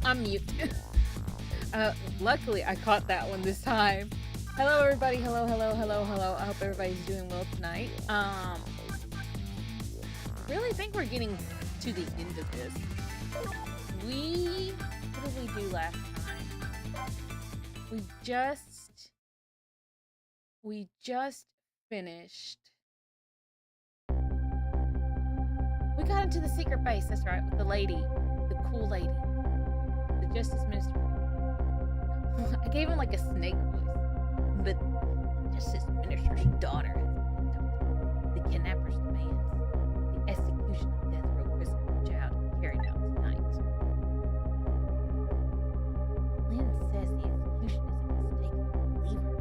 I'm mute. Luckily I caught that one this time. Hello everybody, hello, hello, hello, hello. I hope everybody's doing well tonight. Really think we're getting to the end of this. What did we do last time? We just finished. We got into the secret base, that's right, with the lady, the cool lady, the Justice Minister. I gave him like a snake voice, but Justice Minister's daughter has the kidnapper's demands. The execution of death row prisoner child to be carried out tonight. Lynn says the execution is a mistake. Leave her.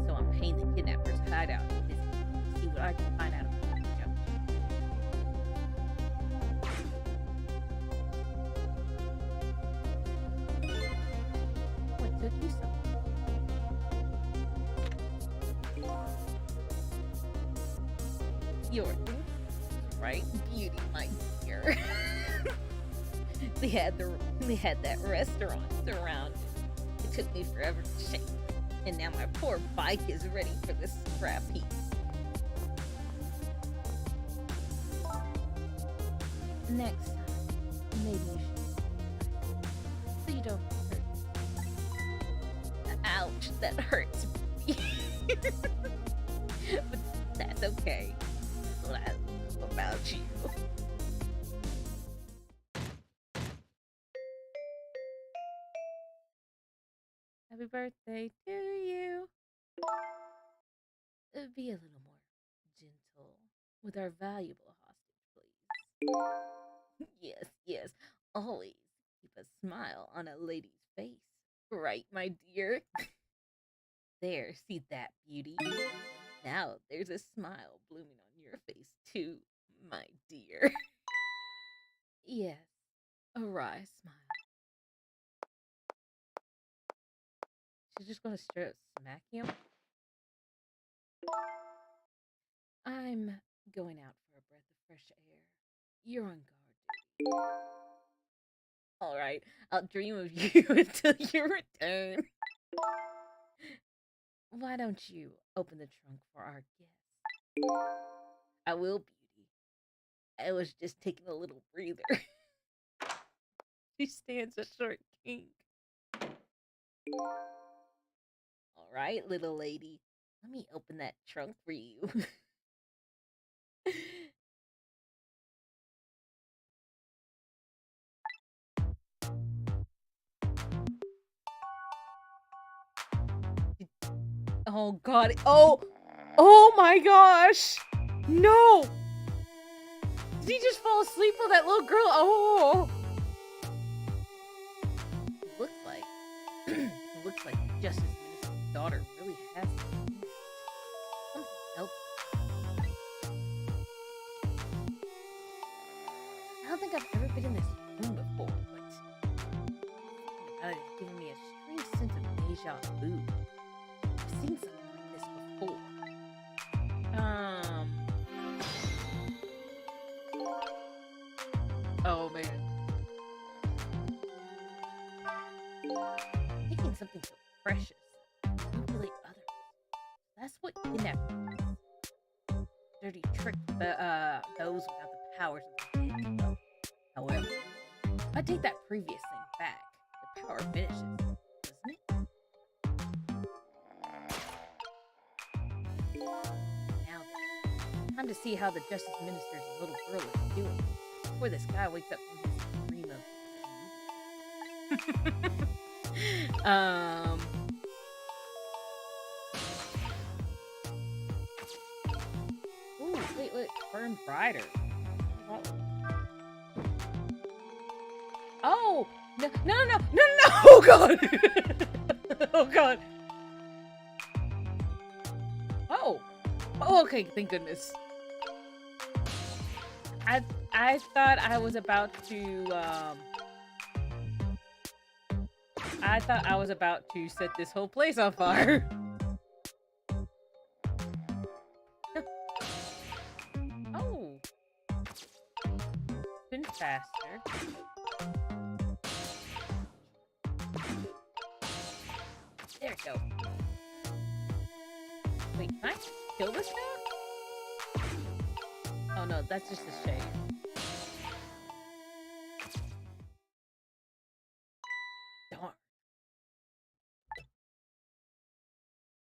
So I'm paying the kidnapper's hideout to visit to see what I can find out about the judge. What took you so long? Your right, beauty, my dear. they had that restaurant surrounded. It took me forever to shake, and now my poor bike is ready for this scrap heap. Next time, maybe you should, so you don't hurt. Ouch, that hurts me. But that's okay. That's about you. Happy birthday to you. Be a little more gentle with our valuable hostage, please. Yes, yes. Always keep a smile on a lady's face. Right, my dear? There, see that beauty? Now there's a smile blooming on your face too, my dear. Yes, a wry smile. She's just gonna straight up smack him. I'm going out for a breath of fresh air. You're on guard duty. Alright, I'll dream of you until you return. Why don't you open the trunk for our guest? I will, beauty. I was just taking a little breather. She stands a short kink. Alright, little lady. Let me open that trunk for you. Oh god. Oh my gosh. No. Did he just fall asleep on that little girl? Oh. It looks like Justice Minister's daughter really has something else. I don't think I've ever been in this room before, but it's giving me a strange sense of deja vu. I've seen something like this before. Oh man. Taking something so precious, manipulate others. That's what kidnapping is. Dirty trick those without the powers of the dead. However, if I take that previous thing back, the power finishes, doesn't it? Now then, time to see how the Justice Minister's little girl is doing before this guy wakes up from his dream of Ooh, wait, burn brighter. Oh, no, oh god. Oh god. Oh, okay, thank goodness. I thought I was about to set this whole place on fire. Oh. Been faster. There we go. Wait, can I kill this guy? Oh no, that's just a shade. Darn.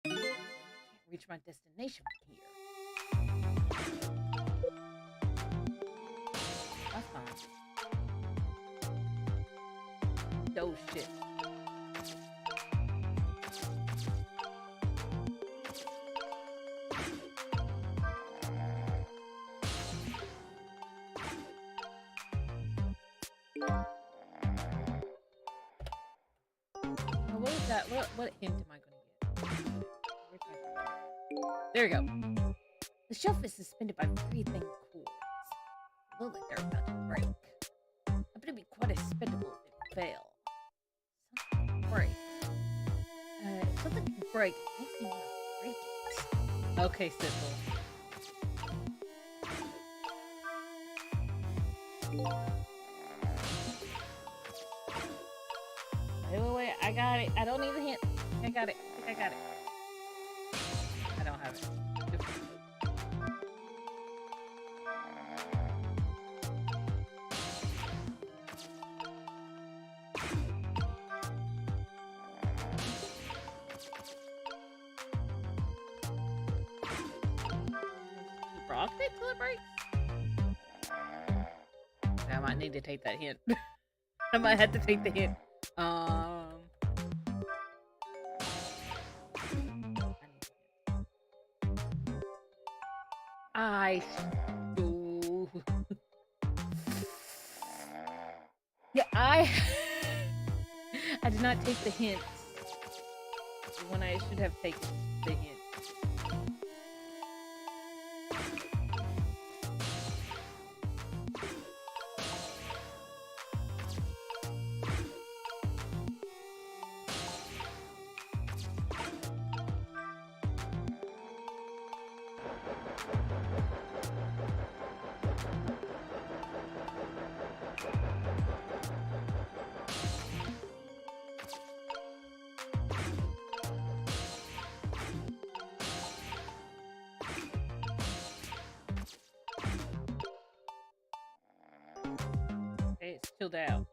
Can't reach my destination from here. That's fine. Oh shit. What is that? What hint am I gonna get? There we go. The shelf is suspended by very thin cords. Look like they're about to break. I bet it'd be quite expendable if it fell. Something can break. If something can break, it makes me want to break it. Okay, Sissel. Wait, I got it. I don't need a hint. I got it. I think I got it. I don't have it. Rock it till it breaks? I might need to take that hint. I might have to take the hint. Ooh. Yeah, I did not take the hint when I should have taken the hint. It's chilled out.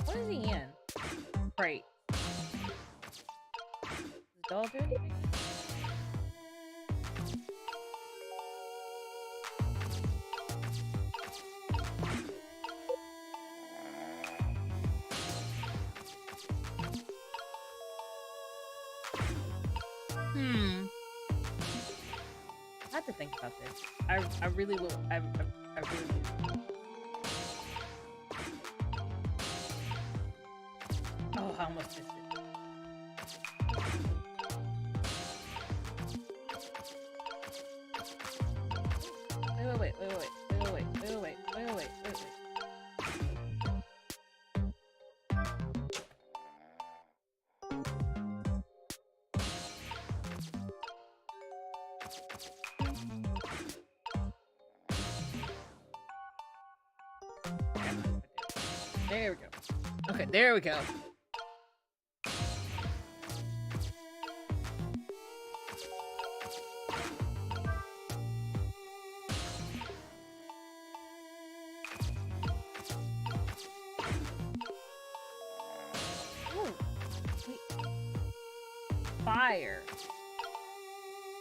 What is he in? Great. Does the doll do anything? I have to think about this. I really will. I really will. Oh, I almost missed it. Wait. There we go. Okay, there we go. Ooh. Wait. Fire.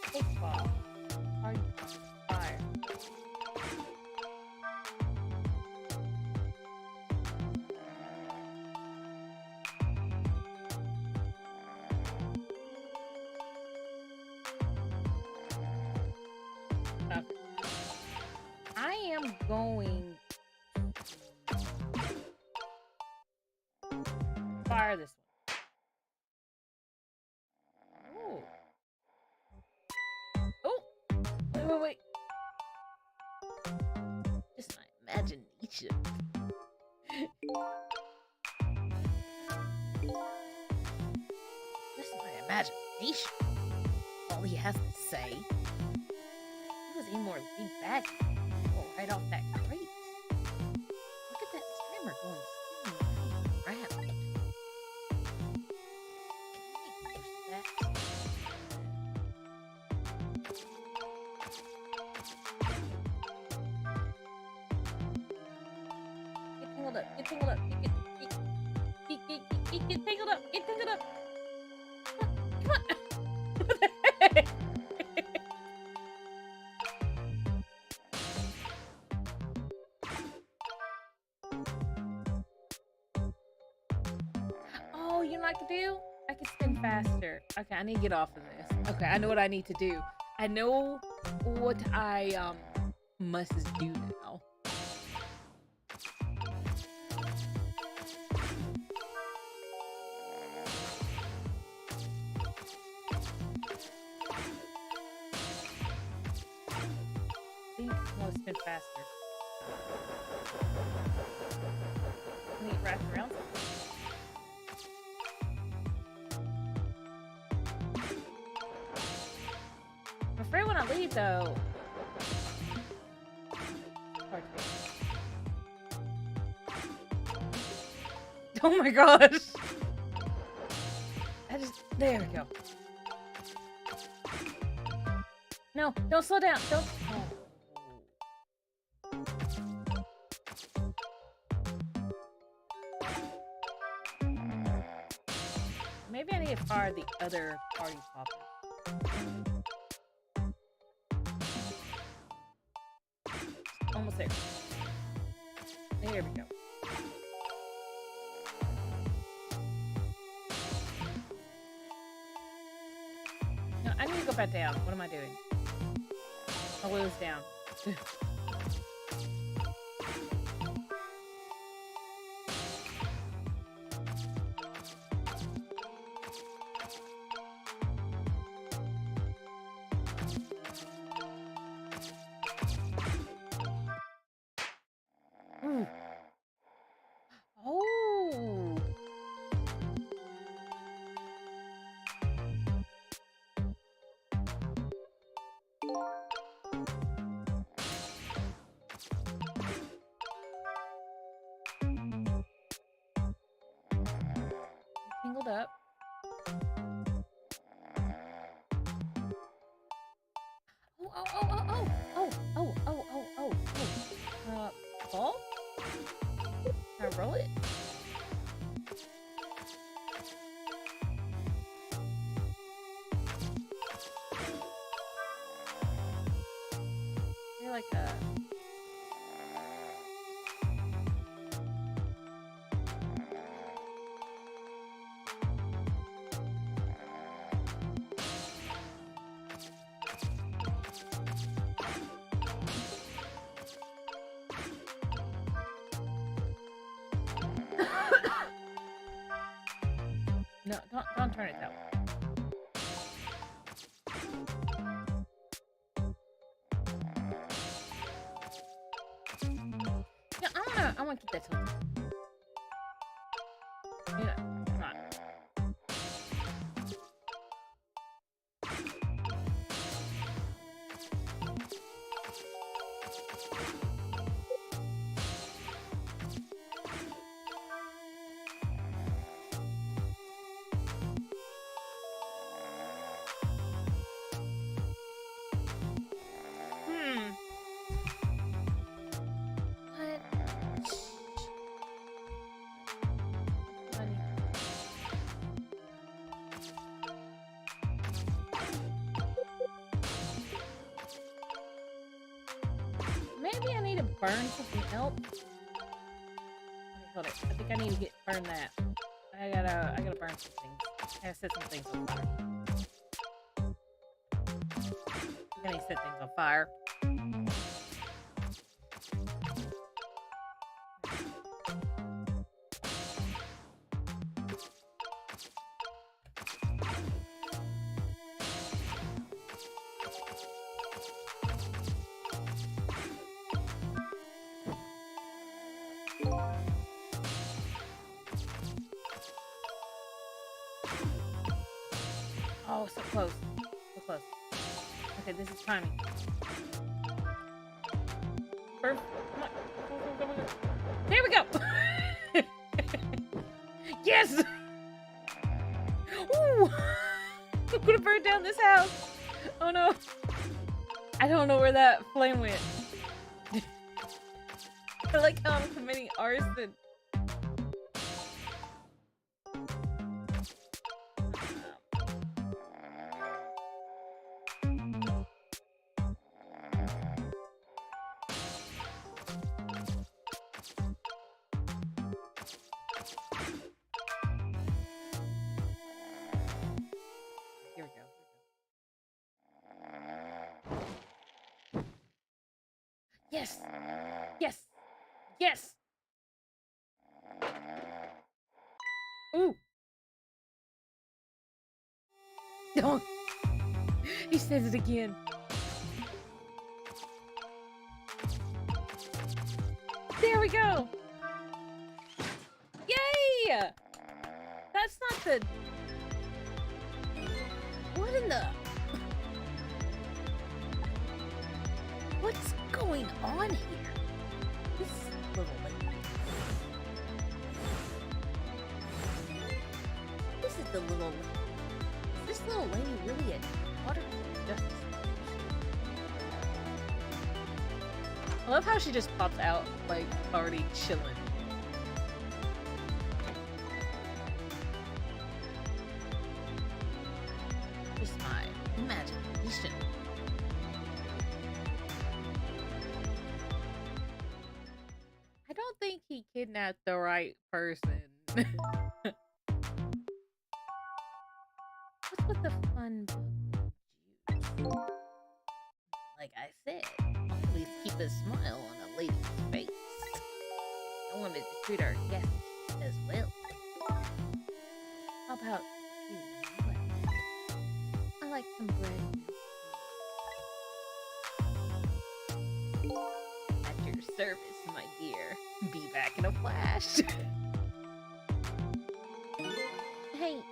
Football. Hard fire. I am going to fire this one. Ooh. Oh! Wait. Just my imagination. Just my imagination. All he has to say. He was any more laid back. Oh, right off that crate. going spinning round. Can I push that? Get tangled up. Get tangled up. Get tangled up. Get tangled up. Come on. What the heck? Oh, you know what I can do? I can spin faster. Okay, I need to get off of this. Okay, I know what I need to do. I know what I must do now. See, I want to spin faster. I need to wrap around something. I'm afraid when I leave, though. Hard to oh my gosh! There we go. No, don't slow down. Don't. Oh. Maybe I need to fire the other party poppers. Almost there. There we go. No, I need to go back down. What am I doing? My wheel's down. Ooh. Oh. Tangled up. Oh. Ball? Can I roll it? You're like a... No, don't turn it that way. Yeah, I wanna keep that tilted. Yeah, come on. Maybe I need to burn something else. Hold it. I think I need to burn that. I gotta burn some things. I gotta set some things on fire. I need to set things on fire. Oh, so close. So close. Okay, this is timing. Come on. There we go! Yes! Ooh! I'm gonna burn down this house! Oh no! I don't know where that flame went. I like how I'm committing arson. Here we go. Yes! Yes! Yes! Ooh! Don't! He says it again. There we go! Yay! That's not the... What in the... What's going on here? This little lady. This is the little lady. Is this little lady really a water justice? I love how she just pops out, like, already chilling. Just my imagination. I don't think he kidnapped the right person. What's with the fun book? Like I said, always keep a smile on a lady's face. I wanted to treat our guests as well. How about you? I like some bread. At your service, my dear. Be back in a flash. Hey,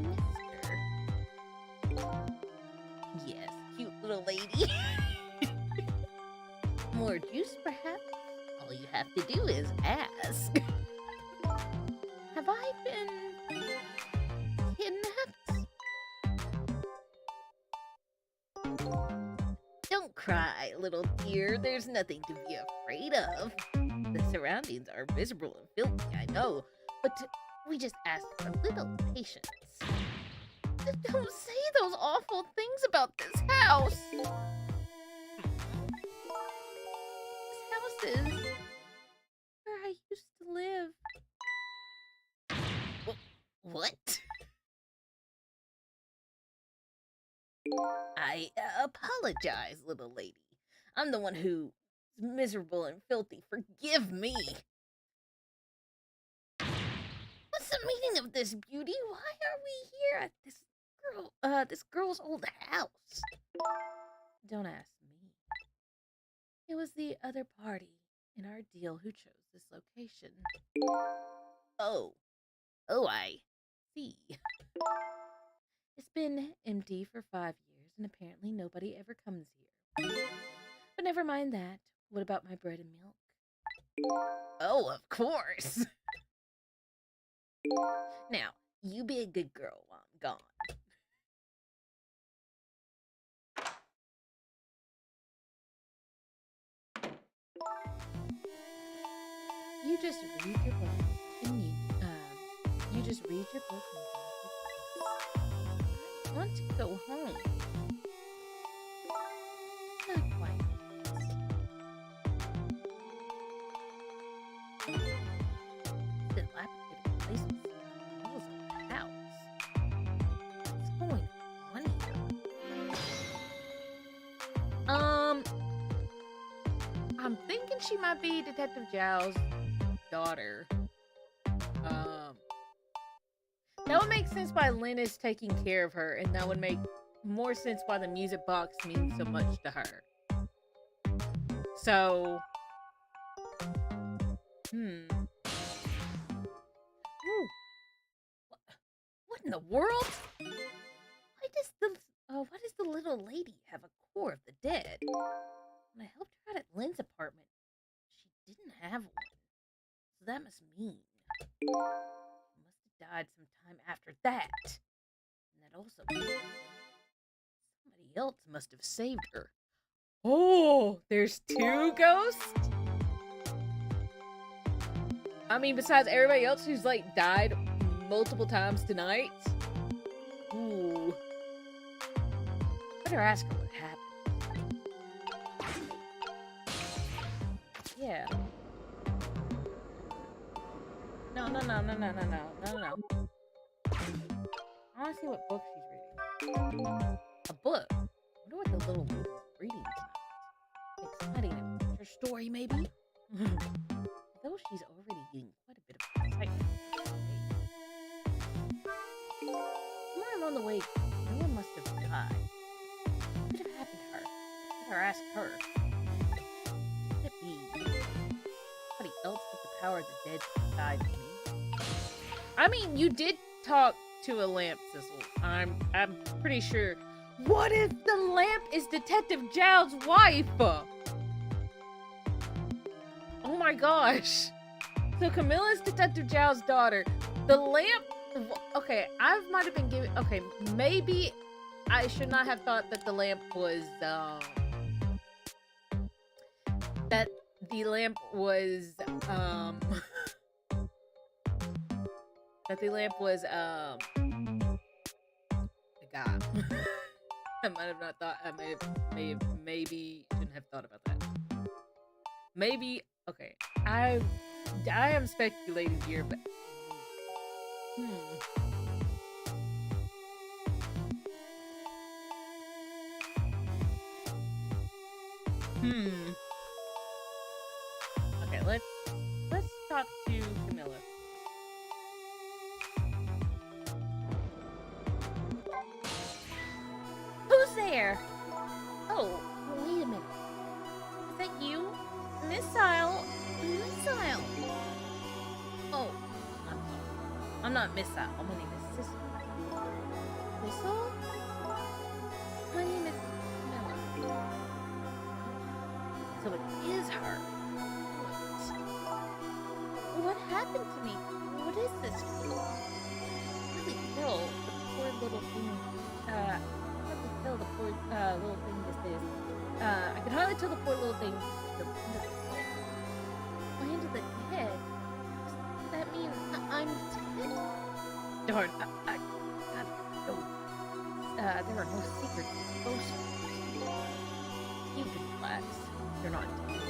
mister. Yes, cute little lady. More juice, perhaps? All you have to do is ask. Have I been kidnapped? Don't cry, little dear. There's nothing to be afraid of. The surroundings are miserable and filthy, I know, but we just ask for a little patience. Don't say those awful things about this house. This house is where I used to live. What? I apologize, little lady. I'm the one who's miserable and filthy. Forgive me. What's the meaning of this, beauty? Why are we here at this girl's old house? Don't ask me. It was the other party in our deal who chose this location. Oh, I see. It's been empty for 5 years, and apparently nobody ever comes here. But never mind that. What about my bread and milk? Oh, of course. Now, you be a good girl while I'm gone. You just read your book and you just read your book and I want to go home. Not quite. Dilapidated place with the walls of the house. What's going on here? I'm thinking she might be Detective Zhao's daughter. That would make sense why Lynn is taking care of her, and that would make more sense why the music box means so much to her. So, Ooh. What in the world? Why does the little lady have a core of the dead? When I helped her out at Lynn's apartment, she didn't have one. So that must mean died sometime after that. And that also means somebody else must have saved her. Oh, there's 2 ghosts? I mean, besides everybody else who's, like, died multiple times tonight? Ooh. Better ask her what happened. Yeah. No. I want to see what book she's reading. A book? I wonder what the little woman's reading tonight. Exciting adventure story, maybe? Though she's already getting quite a bit of excitement. Somewhere along the way, no one must have died. What could have happened to her? Better ask her. Could it be somebody else with the power of the dead died to me? I mean, you did talk to a lamp, Sissel. I'm pretty sure. What if the lamp is Detective Zhao's wife? Oh my gosh. So Camilla's Detective Zhao's daughter. The lamp. Okay, I might have been given. Okay, maybe I should not have thought that the lamp was. That the lamp was. That the lamp was. A guy. I might have not thought. I maybe shouldn't have thought about that. Maybe. Okay, I am speculating here, but. Okay, let's talk to Camilla. Who's there? Oh, wait a minute. Is that you? Missile? Missile? Oh, I'm sorry. I'm not Missile. My name is Sissel. Sissel? My name is Camilla. So it is her. What happened to me? What is this? Really kill the poor little thing. Hardly kill the poor little thing this is. I can hardly tell the poor little thing the land of the dead. Does that mean I'm dead? Darn, I got no. There are no secrets. Ghosts. You can relax. You're not dead.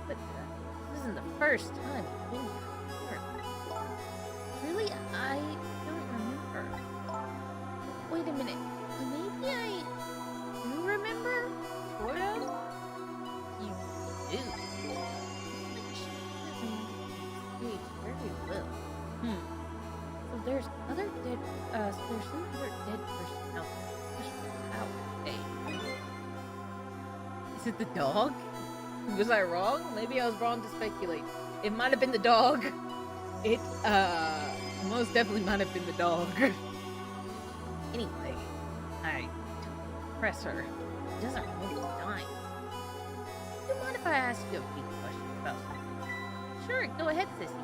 But this isn't the first time I've been here. Really? I don't remember. Wait a minute. Maybe I do remember? Sort of? You do? Very well. So there's other dead, so there's some other dead person out there. Is it the dog? Was I wrong? Maybe I was wrong to speculate. It might have been the dog. It, most definitely might have been the dog. Anyway, I press her. She doesn't remember dying. Do you mind if I ask you a few questions about something? Sure, go ahead, Sissy.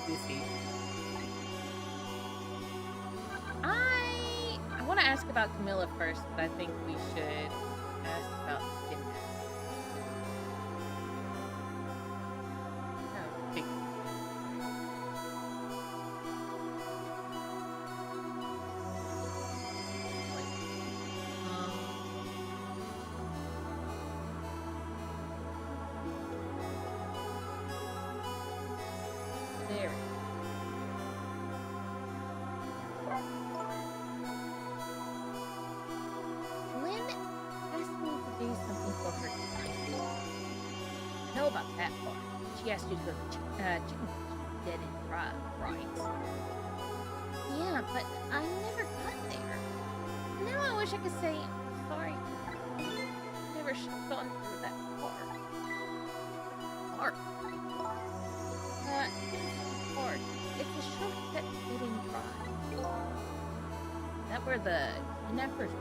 Sissy. I want to ask about Camilla first, but I think we should ask about Dimnak. Oh, big. There. Lynn asked me to do something for her tonight. I know about that part. She asked you to go to the chicken dead and dry, right? Yeah, but I never got there. Now I wish I could say I'm sorry. Never should have gone through that part. Part? Part. It's a shortcut to getting dry. Is that where the kidnappers were?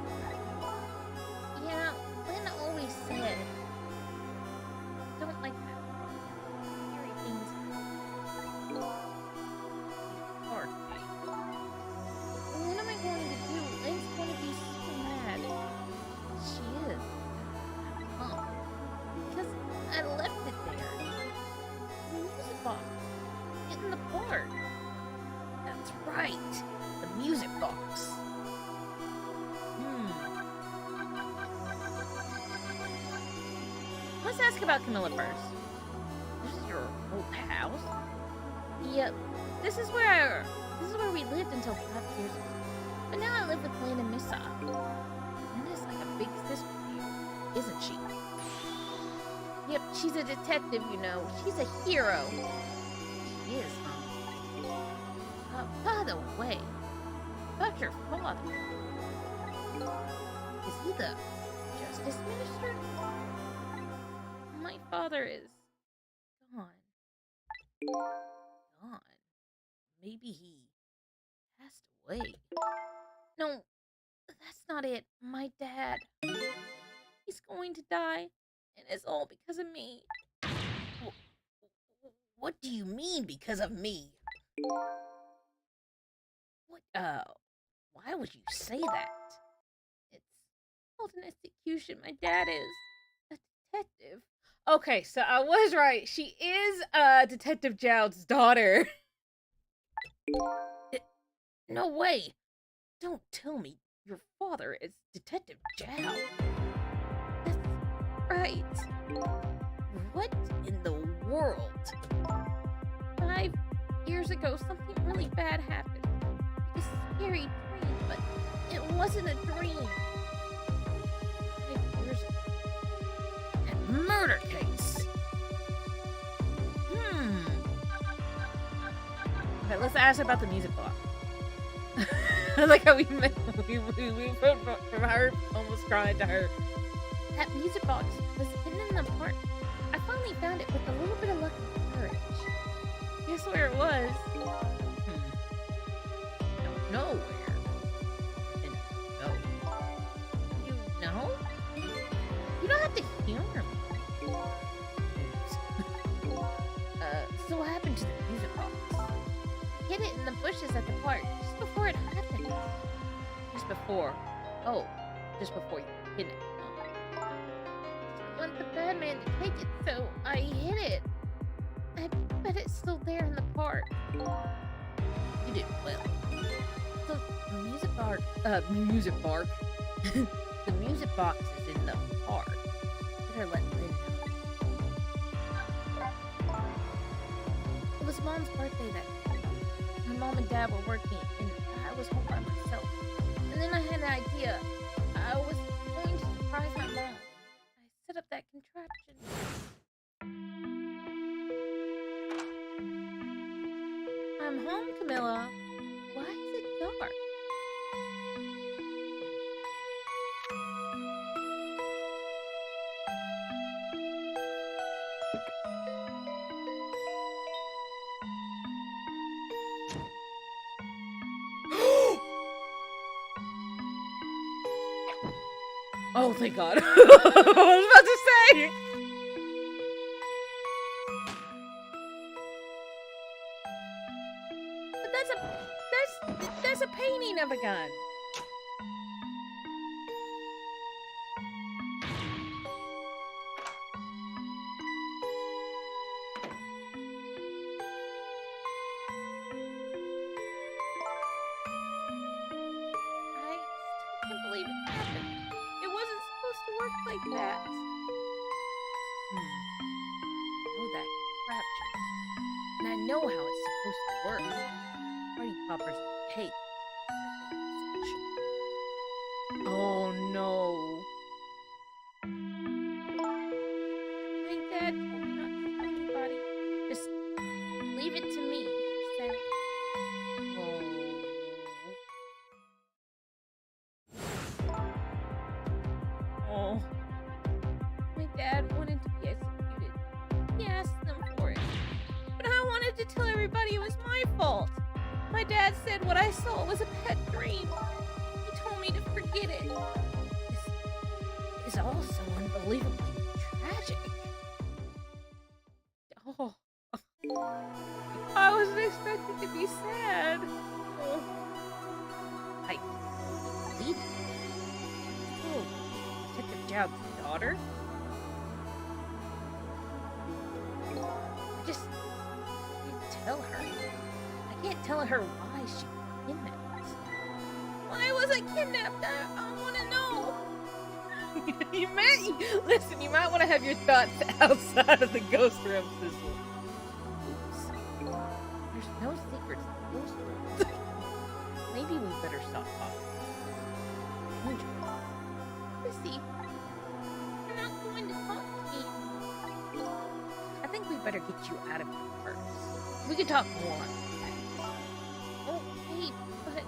Yeah, Lynn always said, don't like that in the park. That's right. The music box. Let's ask about Camilla first. This is your old house? Yep. This is where we lived until 5 years ago. But now I live with Lynn and Missa. Linda's like a big sister to you, isn't she? Yep, she's a detective, you know. She's a hero. She is, By the way, about your father. Is he the justice minister? My father is gone. Gone. Maybe he passed away. No, that's not it. My dad. He's going to die, and it's all because of me. What do you mean because of me? What, why would you say that? It's called an execution. My dad is a detective. Okay, so I was right. She is Detective Jowd's daughter. No way! Don't tell me your father is Detective Jowd. That's right. What in the world? 5 years ago, something really bad happened. A scary dream, but it wasn't a dream. 5 years ago. That murder case. Okay, let's ask about the music box. I like how we went from her almost crying to her. That music box was hidden in the park. I finally found it with a little bit of luck and courage. Guess where it was? Don't know where. And no. You know? You don't have to humor me. So what happened to the music box? Hid it in the bushes at the park just before it happened. Just before. Oh, just before you hid it. I want the bad man to take it, so I hid it. I bet it's still there in the park. You did well. So The music box. The music box is in the park. Better let Lynn know. it was Mom's birthday that day. My mom and dad were working, and I was home by myself. And then I had an idea. I was going to surprise my mom. I set up that contraption. I'm home, Camilla. Why is it dark? Oh, thank God. I was about to say. But there's a painting of a gun. I still can't believe it happened. It wasn't supposed to work like that. I know that contraption. And I know how it's supposed to work. Party poppers take usage. Oh no. My dad told me not to tell anybody. Just leave it to me, he said. Oh. My dad wanted to be executed. He asked them for it. But I wanted to tell everybody it was my fault. My dad said what I saw was a pet dream. He told me to forget it. This is all so unbelievably tragic. Oh. I wasn't expecting to be sad. Oh. I believe it. Oh, Detective Jowd's daughter? I just didn't tell her. tell her why she was kidnapped. Why was I kidnapped? I want to know. Listen, you might want to have your thoughts outside of the ghost realm, Sissel. Oops. There's no secrets in the ghost realm. Maybe we better stop talking. Sissy, you're not going to talk to me. I think we better get you out of here first. We can talk more on that. Oh, hey, but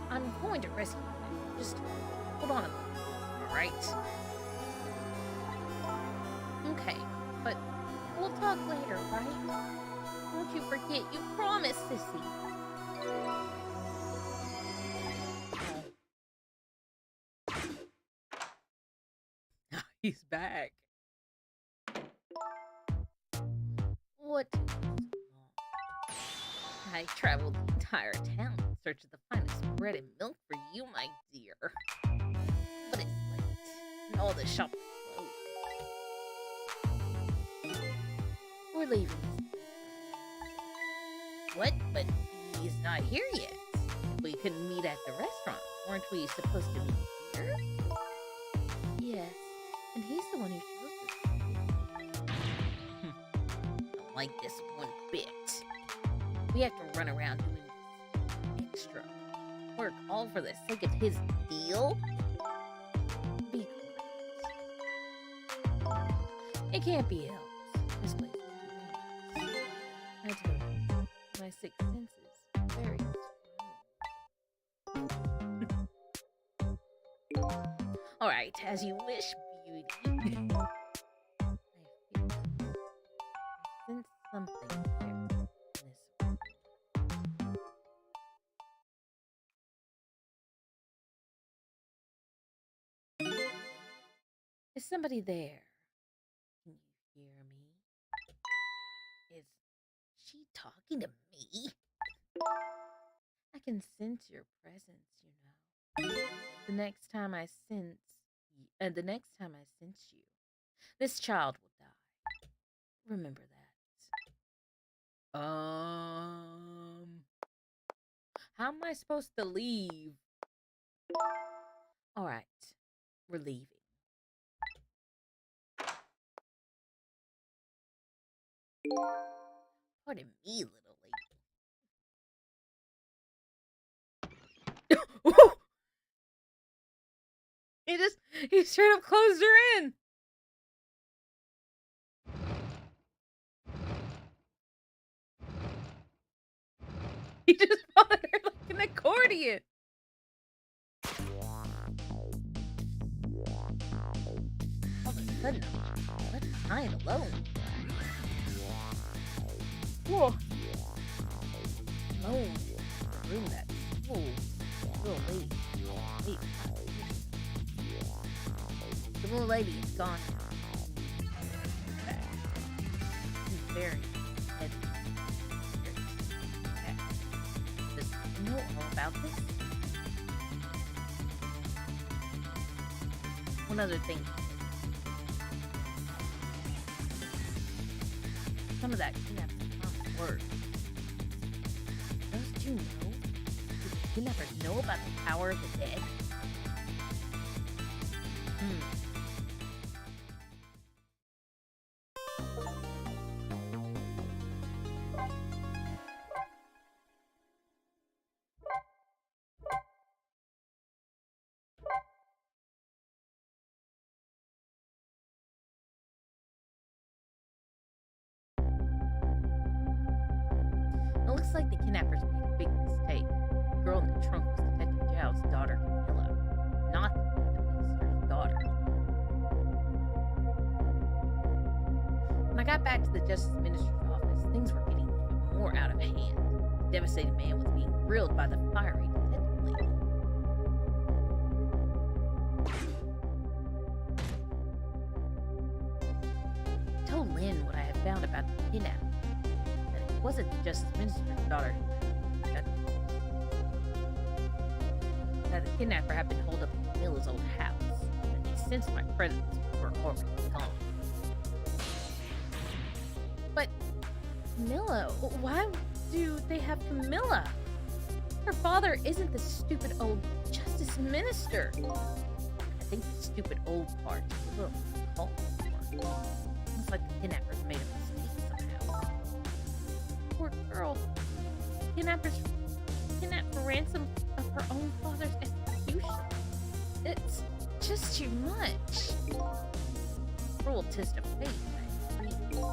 I'm going to rescue you. Just hold on a minute. Right. Okay, but we'll talk later, right? Don't you forget, you promised, Sissy. He's back. What took you so long? I traveled the entire town in search of the finest bread and milk for you, my dear. But it's late, and all the shops are closed. We're leaving. What? But he's not here yet. We couldn't meet at the restaurant. Weren't we supposed to meet here? Yes, and he's the one who chose this. Don't like this one bit. We have to run around doing extra work all for the sake of his deal? Be quiet. It can't be helped. This place is too dangerous. I told you, my sixth sense is very strong. Alright, as you wish, beauty. I feel I sense something here in this room. Is somebody there? Can you hear me? Is she talking to me? I can sense your presence, you know. The next time I sense you, this child will die. Remember that. How am I supposed to leave? All right, we're leaving. Pardon me, little lady. He straight up closed her in. He just followed her like an accordion. All of a sudden, I'm left behind alone. Whoa. Alone. The room that's full. Little lady. Wait. The little lady is gone now. Back. She's very heavy. Does he know all about this? One other thing. Some of that kidnapping common word. Those two know? Do the kidnappers know about the power of the dead? It looks like the kidnappers made a big mistake. The girl in the trunk was Detective Zhao's daughter, Camilla, not the minister's daughter. When I got back to the Justice Minister's office, things were getting even more out of hand. The devastated man was being grilled by the fiery detective lady. I told Lynn what I had found about the kidnapping. It wasn't the Justice Minister's daughter that the kidnapper had been holed up in Camilla's old house, and they sensed my presence before already gone. But Camilla, why do they have Camilla? Her father isn't the stupid old justice minister. I think the stupid old part is a little called for. Looks like the kidnappers made a mistake somehow. Poor girl. Kidnappers kidnapped for ransom of her own father's execution. It's just too much. Cruel twist of fate, I agree.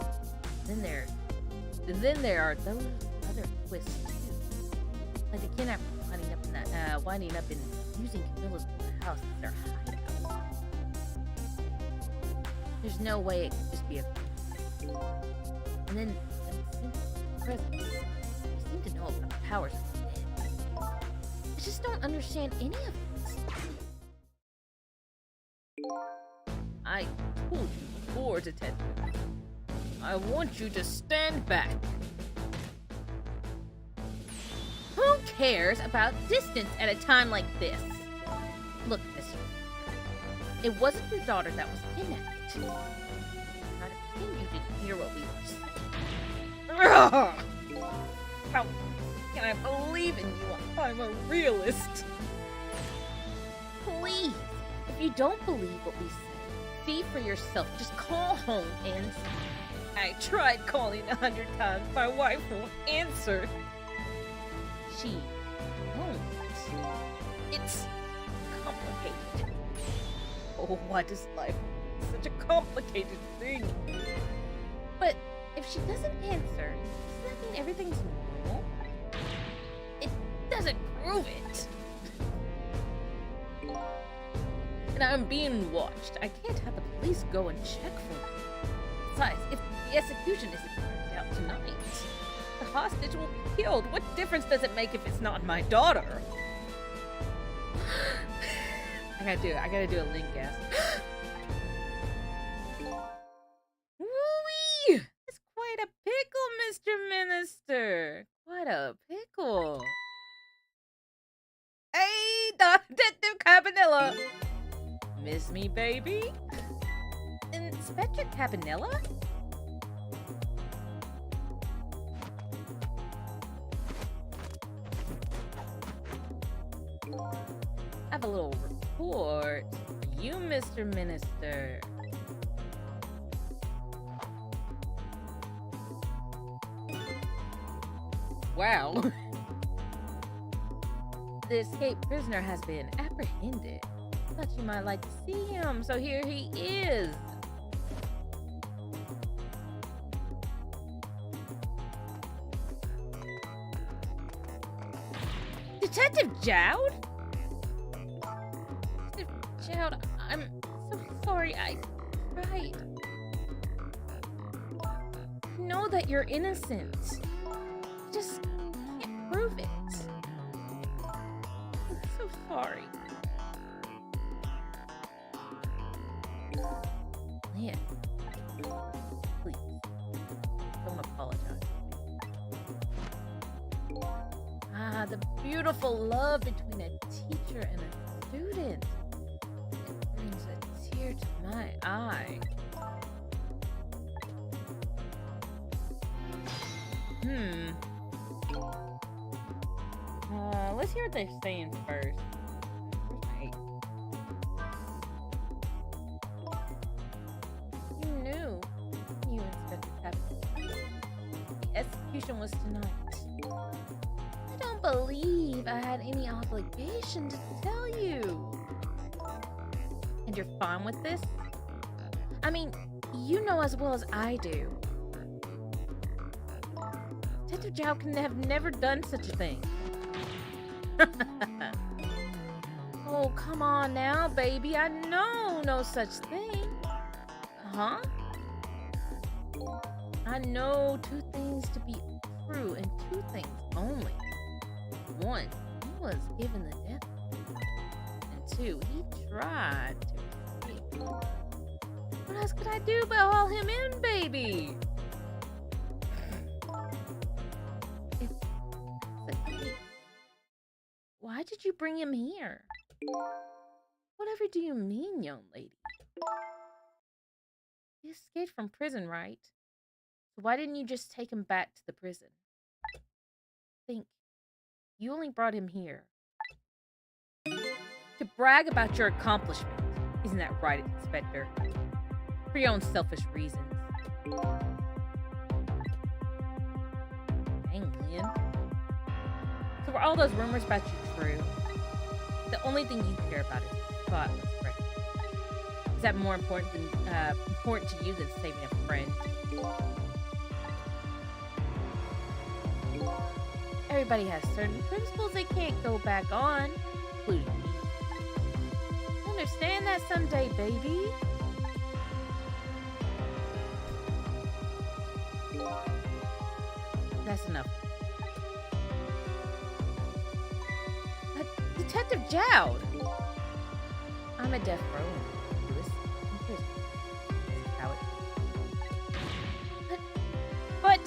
Then there are those other twists too. Like the kidnappers winding up in using Camilla's house as their hideout. There's no way it could just be a and then presence. They seem to know about the powers of the dead. I just don't understand any of this. I told you before, Detective. I want you to stand back. Who cares about distance at a time like this? Look, mister. It wasn't your daughter that was kidnapped. I pretend you didn't hear what we were saying. Ugh! How can I believe in you? I'm a realist. Please, if you don't believe what we say, see for yourself. Just call home and I tried calling 100 times. My wife won't answer. She won't. It's complicated. Oh, why does life be such a complicated thing? But if she doesn't answer, doesn't that mean everything's normal? It doesn't prove it. And I'm being watched. I can't have the police go and check for me. Besides, if the execution isn't carried out tonight, the hostage will be killed. What difference does it make if it's not my daughter? I gotta do a Link gasp. Woo-wee! It's quite a pickle, Mr. Minister. Quite a pickle. Hey, Detective Cabanilla. Miss me, baby? Inspector Cabanilla? I have a little report for you, Mr. Minister. Wow. The escaped prisoner has been apprehended. Thought you might like to see him, so here he is. Detective Jowd? Detective Jowd, I'm so sorry I cried. Know that you're innocent. Just can't prove it. I'm so sorry. Leah, please, don't apologize. Ah, the beautiful love between a teacher and a student. It brings a tear to my eye. Let's hear what they're saying first. Right. You knew, you Inspector Cabanilla. The execution was tonight. I don't believe I had any obligation to tell you. And you're fine with this? I mean, you know as well as I do. Detective Jowd can have never done such a thing. Oh, come on now, baby. I know no such thing. Huh? I know two things to be true and two things only. One, he was given the death penalty. And two, he tried to escape. What else could I do but haul him in, baby? If that's the case, why did you bring him here? Whatever do you mean, young lady? He escaped from prison, right? So why didn't you just take him back to the prison? think you only brought him here to brag about your accomplishment. Isn't that right, Inspector? For your own selfish reasons. Dang, Lynn. So were all those rumors about you true? The only thing you care about is spotless record. Is that more important to you than saving a friend? Everybody has certain principles they can't go back on, including me. Understand that someday, baby. That's enough. Detective Jowd! I'm a death row in prison. This is how it is. But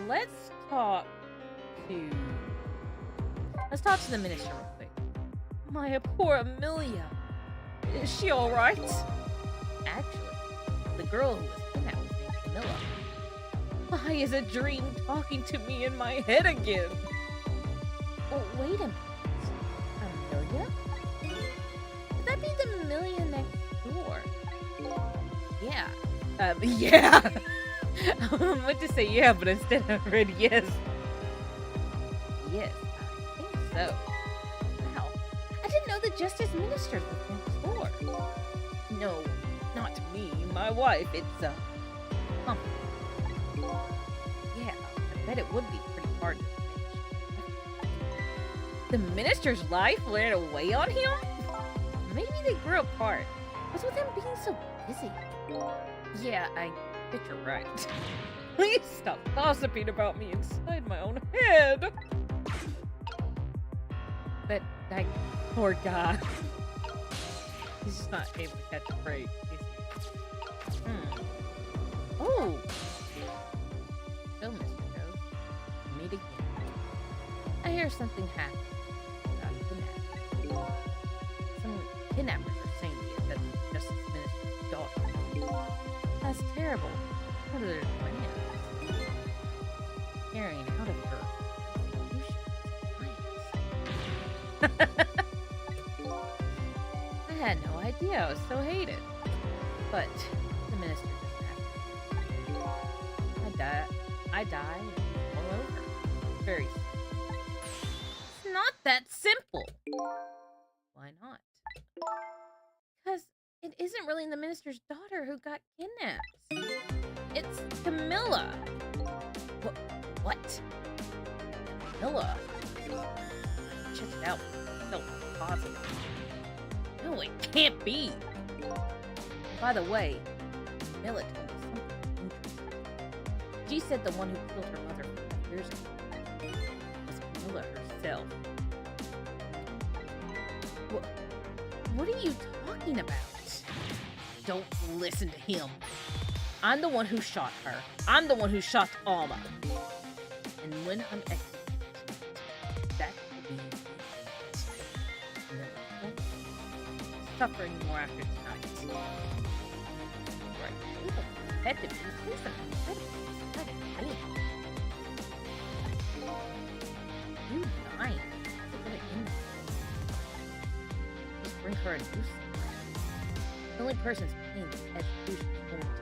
let's talk to the minister real quick. My poor Amelia. Is she all right? Actually, the girl who was kidnapped was named Camilla. Why is a dream talking to me in my head again? Oh, wait a minute. Amelia? Would that be the Amelia next door? Yeah. Yeah. I meant to say yeah, but instead I read yes. Yes, I think so. Wow. I didn't know the Justice Minister lived next door. No, not me. My wife. It's, yeah, I bet it would be pretty hard to finish. The minister's life ran away on him? Maybe they grew apart. What's with him being so busy? Yeah, I bet you're right. Please stop gossiping about me inside my own head. But that poor guy. He's just not able to catch a break, is he? Oh! So, Mr. Joe, meet again. I hear something happened. Some kidnappers are saying to you that the Justice Minister's daughter. That's terrible. What are their plans? Carrying out of her I had no idea I was so hated. But the minister doesn't have to. I die all over. Very simple. It's not that simple. Why not? Because it isn't really the minister's daughter who got kidnapped. It's Camilla. What? Camilla? Check it out. So positive. No, it can't be. By the way, Camilla told me something interesting. She said the one who killed her mother 5 years ago was Camilla herself. What are you talking about? Don't listen to him. I'm the one who shot her. I'm the one who shot Alma. And when I'm executed, that will be it. Suffering more after tonight. Right. People detective is incredible. You dying. What's gonna end this? Just bring her a noose. The only person's paying this execution is going to be.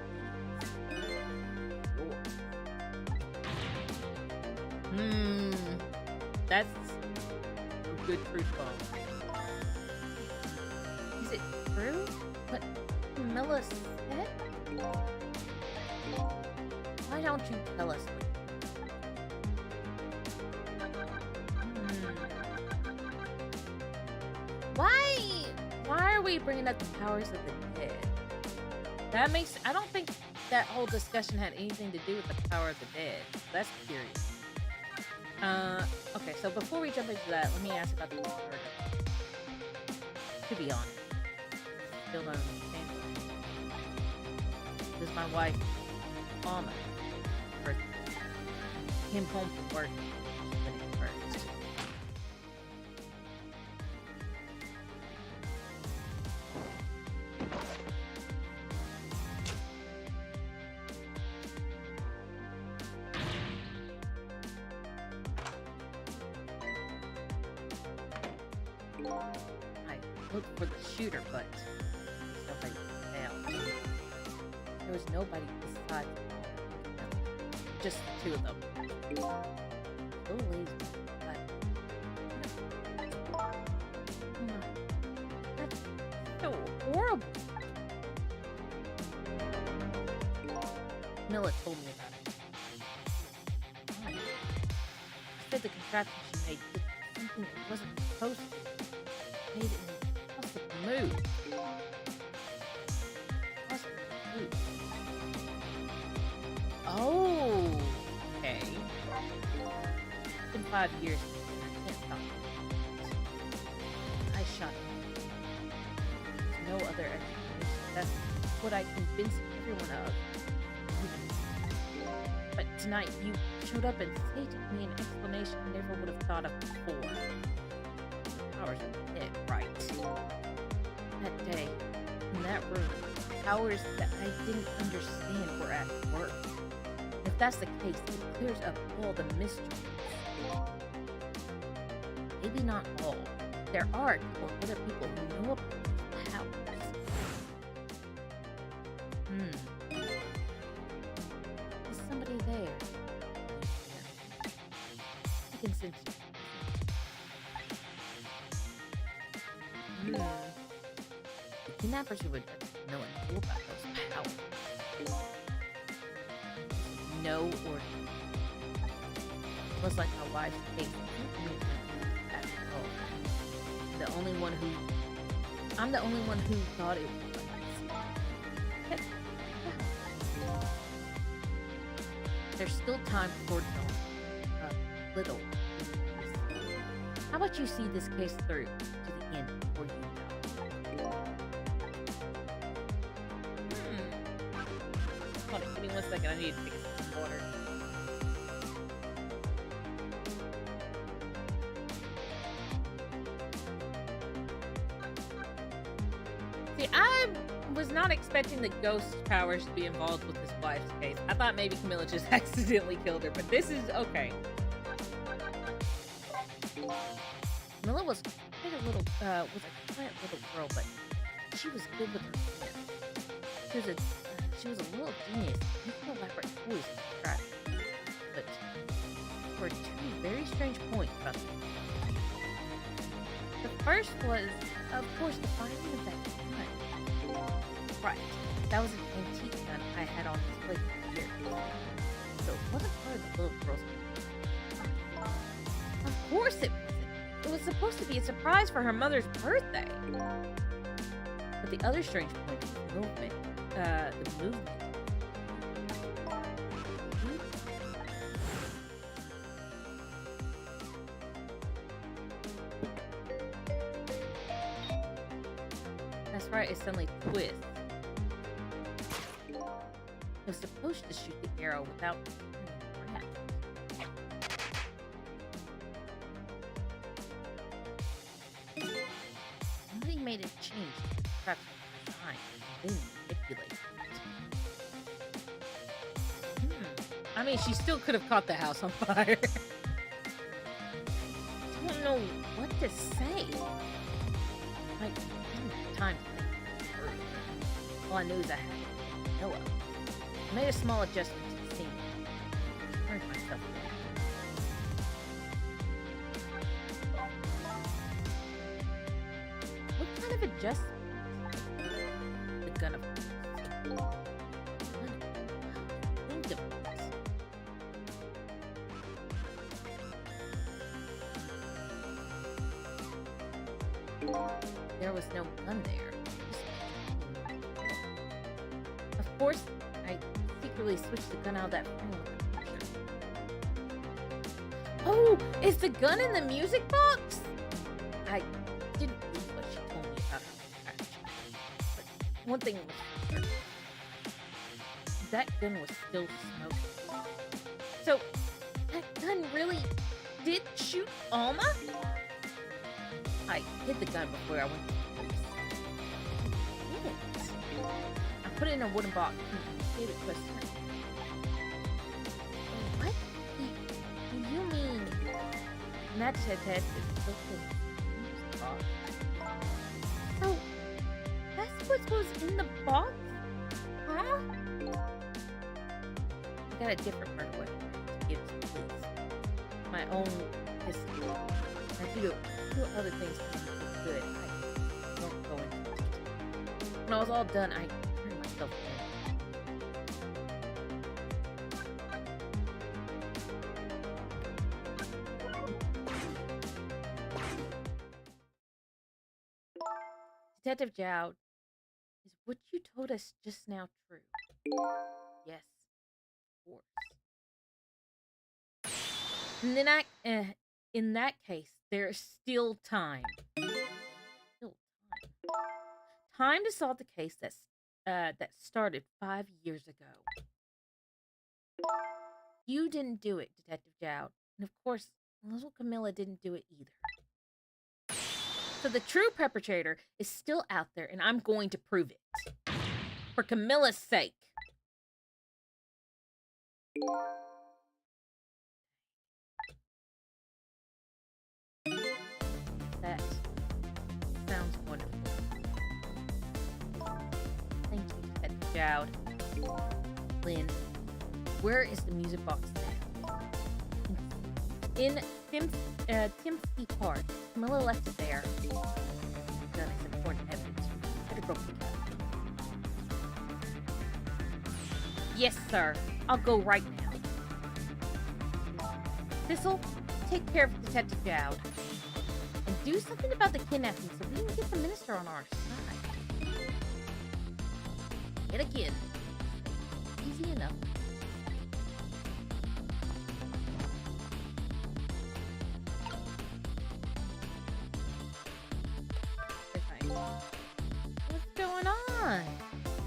That's a good truth bomb. Is it true what Camilla said? Why don't you tell us? Why are we bringing up the powers of the dead? That makes, I don't think that whole discussion had anything to do with the power of the dead. That's curious. Okay, so before we jump into that, let me ask about the murder. To be honest, still don't understand it. This is my wife, Alma, birthday. Came home from work when it first. looked for the shooter, but nobody found. There was nobody besides Paul. Just the two of them. Little lazy. That's so horrible. Milla told me about it. Why? She said the contraption she made did something it wasn't supposed to. Made an impossible move. Impossible move. Oh, okay. It's been 5 years and I can't stop it. I shot him. There's no other explanation. That's what I convinced everyone of. But tonight you showed up and stated to me an explanation I never would have thought of before. Powers of it, right? That day, in that room, powers that I didn't understand were at work. If that's the case, it clears up all the mysteries. Maybe not all. There are other people who know about these powers. Is somebody there? I can sense you. The kidnappers who would know and know about those powers. No order. It was like my wife's case. I'm the only one who thought it was. There's still time for a little. How about you see this case through to the end before you know? Hold on, give me 1 second. I need to take some water. See, I was not expecting the ghost powers to be involved with his wife's case. I thought maybe Camilla just accidentally killed her, but this is okay. Camilla was quite a little, was a quiet little girl, but she was good with her hands. She was a little genius, making elaborate toys from scratch. But there were two very strange points about this. The first was, of course, the firing of that gun. Right, that was an antique gun I had on display for years. So it wasn't part of the little girl's plan. Of course it wasn't. It was supposed to be a surprise for her mother's birthday. But the other strange point was the movement. The movement. That's right, it suddenly twists. It was supposed to shoot the arrow without turning around. Somebody made a change to the construction design and then manipulated it. I mean, she still could have caught the house on fire. I don't know what to say. Like, I didn't have time to think. All I knew is I had Noah. I made a small adjustment to the scene. I turned myself around. What kind of adjustment? The gun of course. Think of this. There was no gun there. Of course, I secretly switched the gun out of that frame with the picture. Oh, is the gun in the music box? I didn't believe what she told me about her contraction. But one thing was for certain. That gun was still smoking. So, that gun really did shoot Alma? I hid the gun before I went to the police. I did it. I put it in a wooden box and gave it to a son. What? Do you mean that detective took the box? what was in the box? Huh? I got a different murder weapon to give to the police. My own pistol. I do other things to make it good. I won't go into it. When I was all done, I turned myself in. Detective Jowd, is what you told us just now true? Yes, of course. And then in that case, there's still time. Still time. Time to solve the case that started 5 years ago. You didn't do it, Detective Jowd. And of course, little Camilla didn't do it either. So the true perpetrator is still out there, and I'm going to prove it. For Camilla's sake. That sounds wonderful. Thank you, Detective Jowd. Lynn, where is the music box now? In Timothy Park. Camilla left it there. That is important evidence. Better go pick it up. Yes, sir. I'll go right now. Thistle, take care of Detective Jowd. And do something about the kidnapping so we can get the minister on our side. Yet again. Easy enough. What's going on?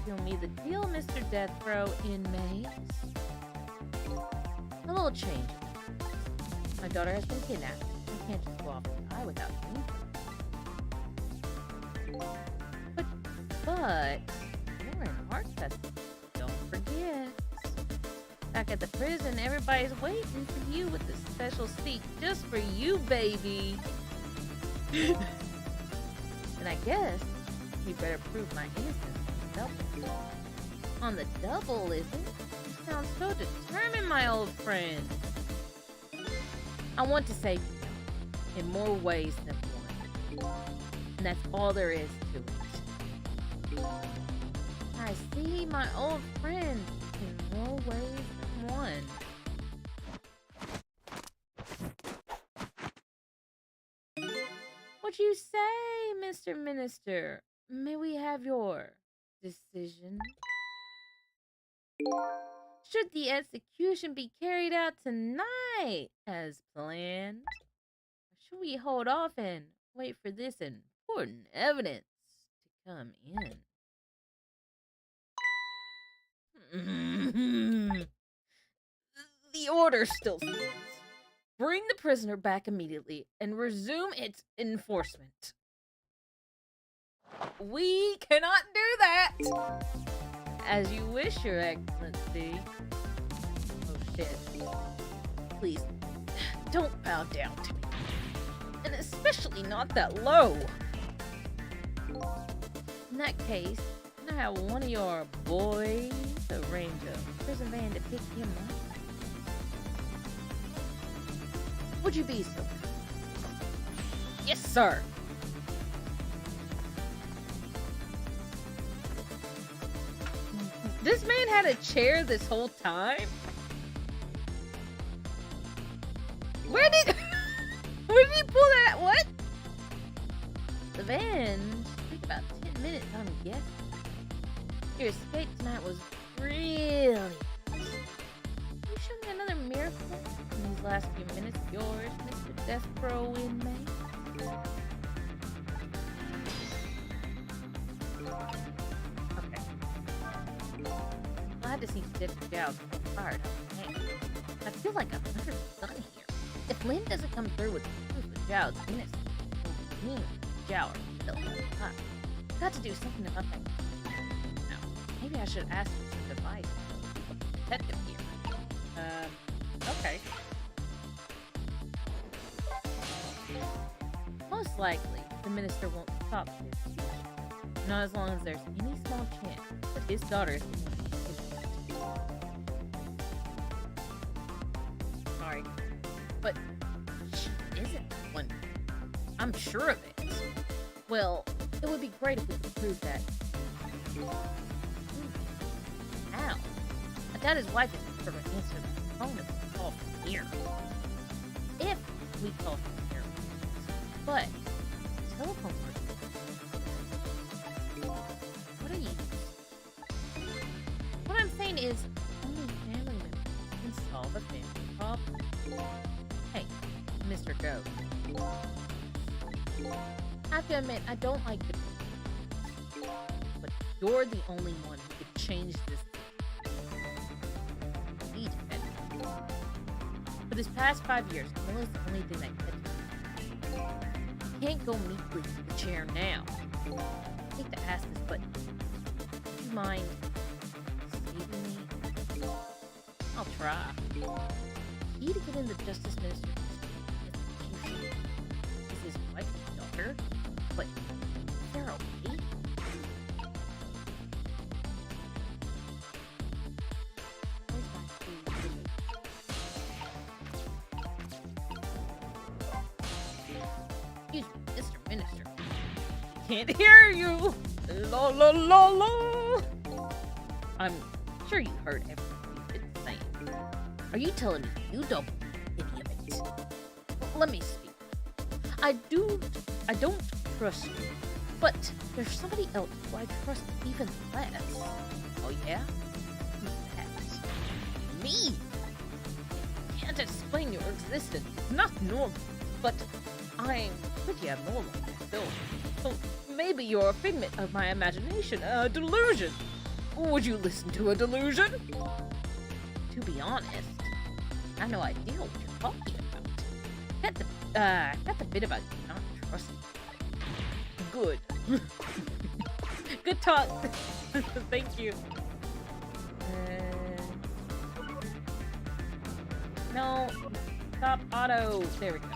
You'll me the deal, Mr. Death Row inmates. A little change. My daughter has been kidnapped. I can't just go off the eye without me. But you're in heart custody. Don't forget. Back at the prison, everybody's waiting for you with the special seat just for you, baby. And I guess we better prove my innocence on the double, isn't it? You sound so determined, my old friend. I want to save you in more ways than one. And that's all there is to it. I see, my old friend, in more ways than one. What you say, Mr. Minister? May we have your decision? Should the execution be carried out tonight as planned? Or should we hold off and wait for this important evidence to come in? The order still stands. Bring the prisoner back immediately and resume its enforcement. We cannot do that! As you wish, Your Excellency. Oh shit. Please, don't bow down to me. And especially not that low. In that case, can I have one of your boys arrange a prison van to pick him up? Would you be so kind? Yes, sir. This man had a chair this whole time? Where did he pull that? What? The van took about 10 minutes, I'm guessing. Your escape tonight was really can you show me another miracle in these last few minutes of yours, Mr. Death Row inmate? Okay. Glad to see Detective Jowd fired up. I feel like I'm under the sun here. If Lynn doesn't come through with proof of Jowd's innocence, me and Jowd will kill him. Got to do something about that. Now, maybe I should ask for some advice from the detective here. Okay. Most likely, the minister won't stop this. Not as long as there's any small chance that his daughter is sorry. But she isn't one. I'm sure of it. Well, it would be great if we could prove that. How? I doubt his wife isn't sure to answer the phone if we call from here. If we call from here. But, telephone works. What are you? What I'm saying is, only family members can solve a family problem. Hey, Mr. Goat. I have to admit, I don't like the but you're the only one who could change this. Need it. For this past 5 years, Camilla's the only thing that kept me. I can't go meekly to the chair now. I hate to ask this, but would you mind saving me? I'll try. Key to get in the Justice Minister's execution is his wife's daughter, but is there a way? Where's my food? Excuse me, Mr. Minister. Can't hear you. La la la la. I'm sure you heard everything you've been saying. Are you telling me you don't believe any of it? Let me speak. I don't trust you, but there's somebody else who I trust even less. Oh yeah? Who's that? Me! Can't explain your existence. Not normal, but I'm pretty abnormal myself. So maybe you're a figment of my imagination, a delusion. Would you listen to a delusion? To be honest, I have no idea what you're talking about. Got the bit about not trusting. Good. Good talk. Thank you. No. Stop auto. There we go.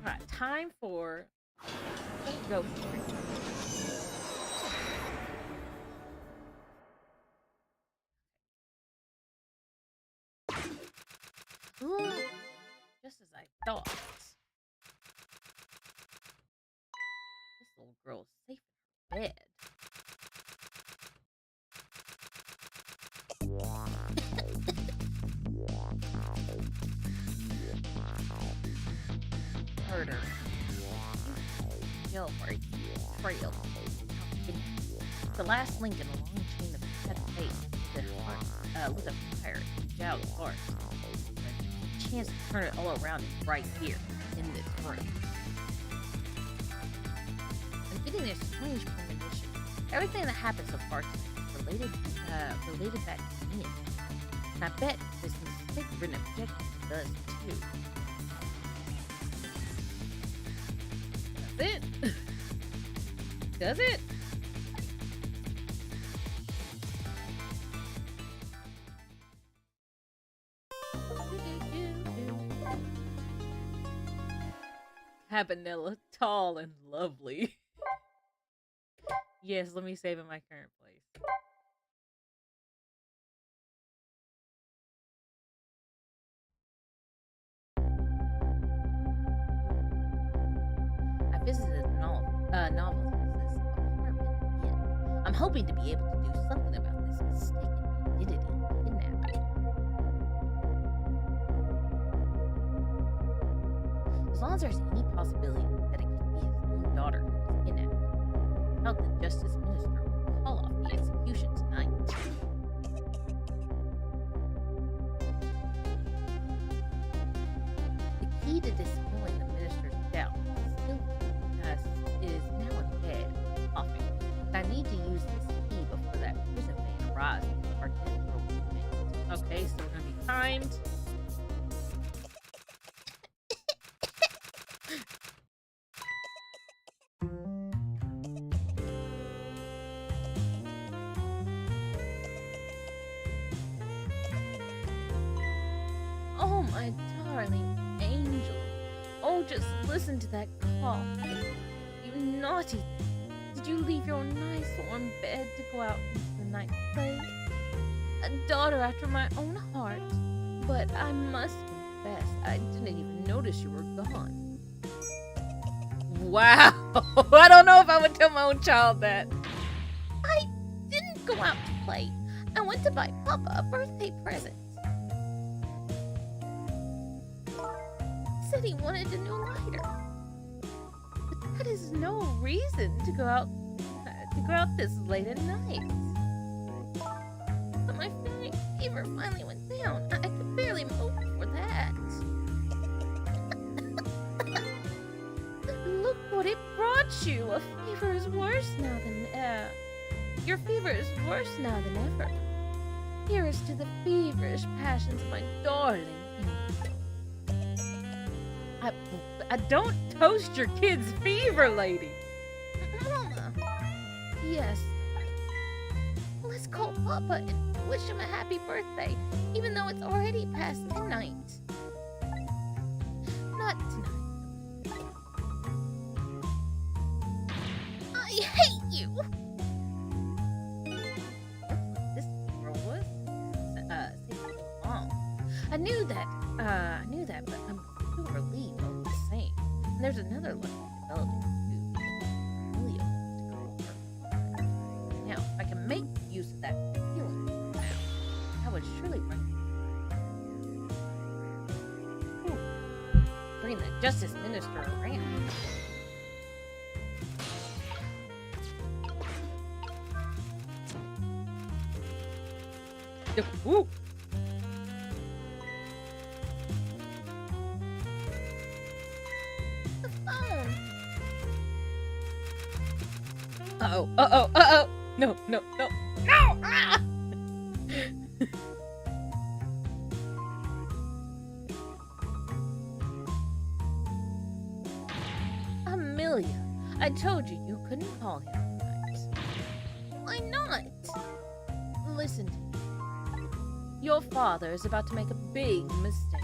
Alright, time for go for it. Ooh, just as I thought. This little girl is safe in her bed. Murder. Yo, frail. The last link in a long chain of bad fate with a fire in Zhao's heart. Chance to turn it all around is right here in this room. I'm getting a strange premonition. Everything that happened so far is related back to me. And I bet this mistake-ridden objective does too. Does it? Does it? Habanella, tall and lovely. Yes, let me save in my current place. I visited the novelist's apartment again. I'm hoping to be able to do something about this mistaken identity kidnapping. As long as there's any possibility that it could be his own daughter who was kidnapped, I doubt the Justice Minister will call off the execution tonight. The key to dispelling the minister's doubt is now in bed, coughing. I need to use this key before that prison van arrives with our dead girl movement. Okay, so we're gonna be timed. Oh, my darling angel. Oh, Oh, just listen to that cough. You naughty thing. Did you leave your nice warm bed to go out into the night to play? A daughter after my own heart. But I must confess, I didn't even notice you were gone. Wow. I don't know if I would tell my own child that. I didn't go out to play. I went to buy Papa a birthday present. He said he wanted a new lighter. But that is no reason to go out this late at night. But my fever finally went down. I could barely move before that. Look what it brought you. Your fever is worse now than ever. Here's to the feverish passions of my darling Angel. I don't toast your kid's fever, lady. Mama. Yes, darling. Let's call Papa and wish him a happy birthday, even though it's already past midnight. Not tonight. I hate you! This girl was secretly wrong. I knew that, but I'm still relieved all the same. And there's another lucky development too. Amelia wants to go over. Now, if I can make use of that feeling now, that would surely bring the Justice Minister around. Woo. The phone. Uh-oh. No. Ah! Amelia, I told you couldn't call him tonight. Why not? Listen to me. Your father is about to make a big mistake.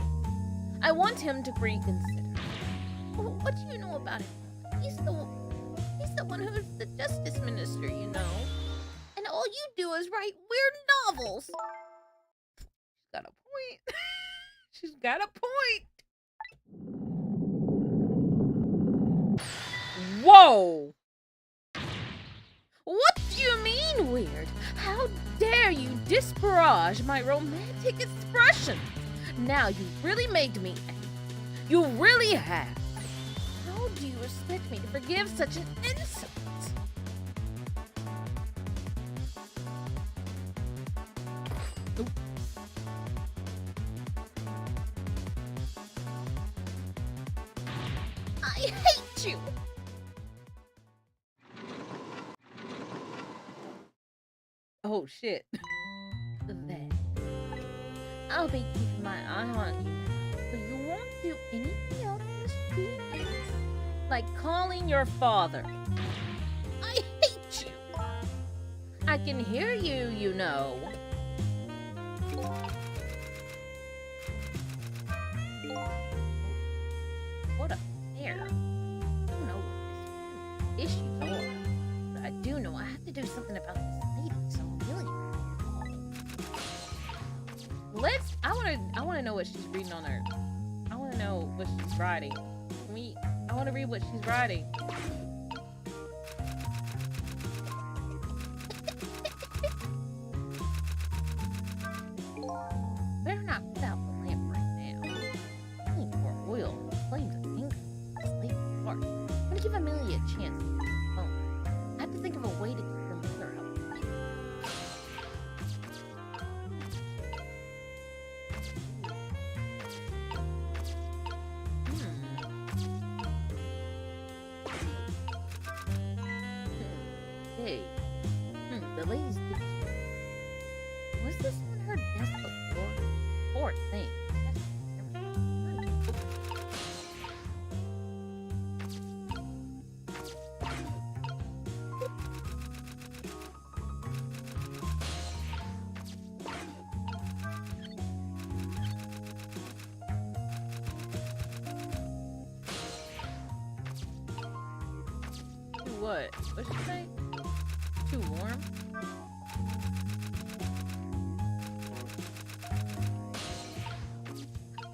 I want him to reconsider. What do you know about him? He's the one who's the Justice Minister, you know. And all you do is write weird novels. She's got a point. She's got a point. Whoa! What do you mean weird? How dare you disparage my romantic expressions? Now you really made me angry. You really have. How do you expect me to forgive such an insult? Ooh. I hate you! Oh shit. Then I'll be keeping my eye on you now, so you won't do anything else mischievous, like calling your father. I hate you. I can hear you, you know. What a pair. I don't know what this issues are, but I do know I have to do something about this lady, so I want to know what she's reading on her. I want to know what she's writing. I want to read what she's writing. Better not put out the lamp right now. I need more oil and the flames of anger. This lady's heart. I'm gonna give Amelia a chance to get the phone. I have to think of a way to keep her mother out. Hey. The lady's picture. Was this on her desk before? Poor thing. what? What'd she say? Too warm?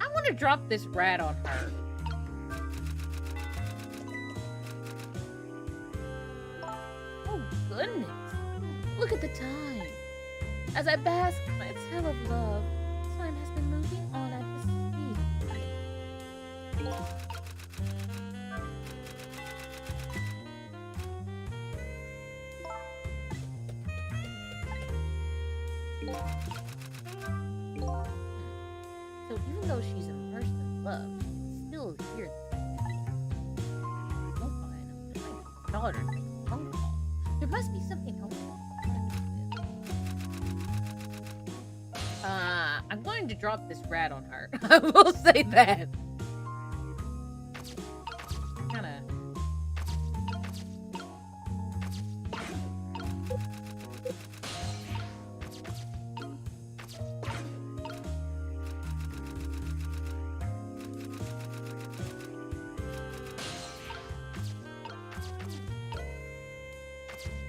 I want to drop this rat on her. Oh, goodness. Look at the time. As I bask in my exhale of love, time has been moving on at the speed of light. So even though she's immersed in love, she can still hear the oh, fine. I'm trying to daughter to make a phone call. There must be something else. I'm going to drop this rat on her. I will say that. Kinda.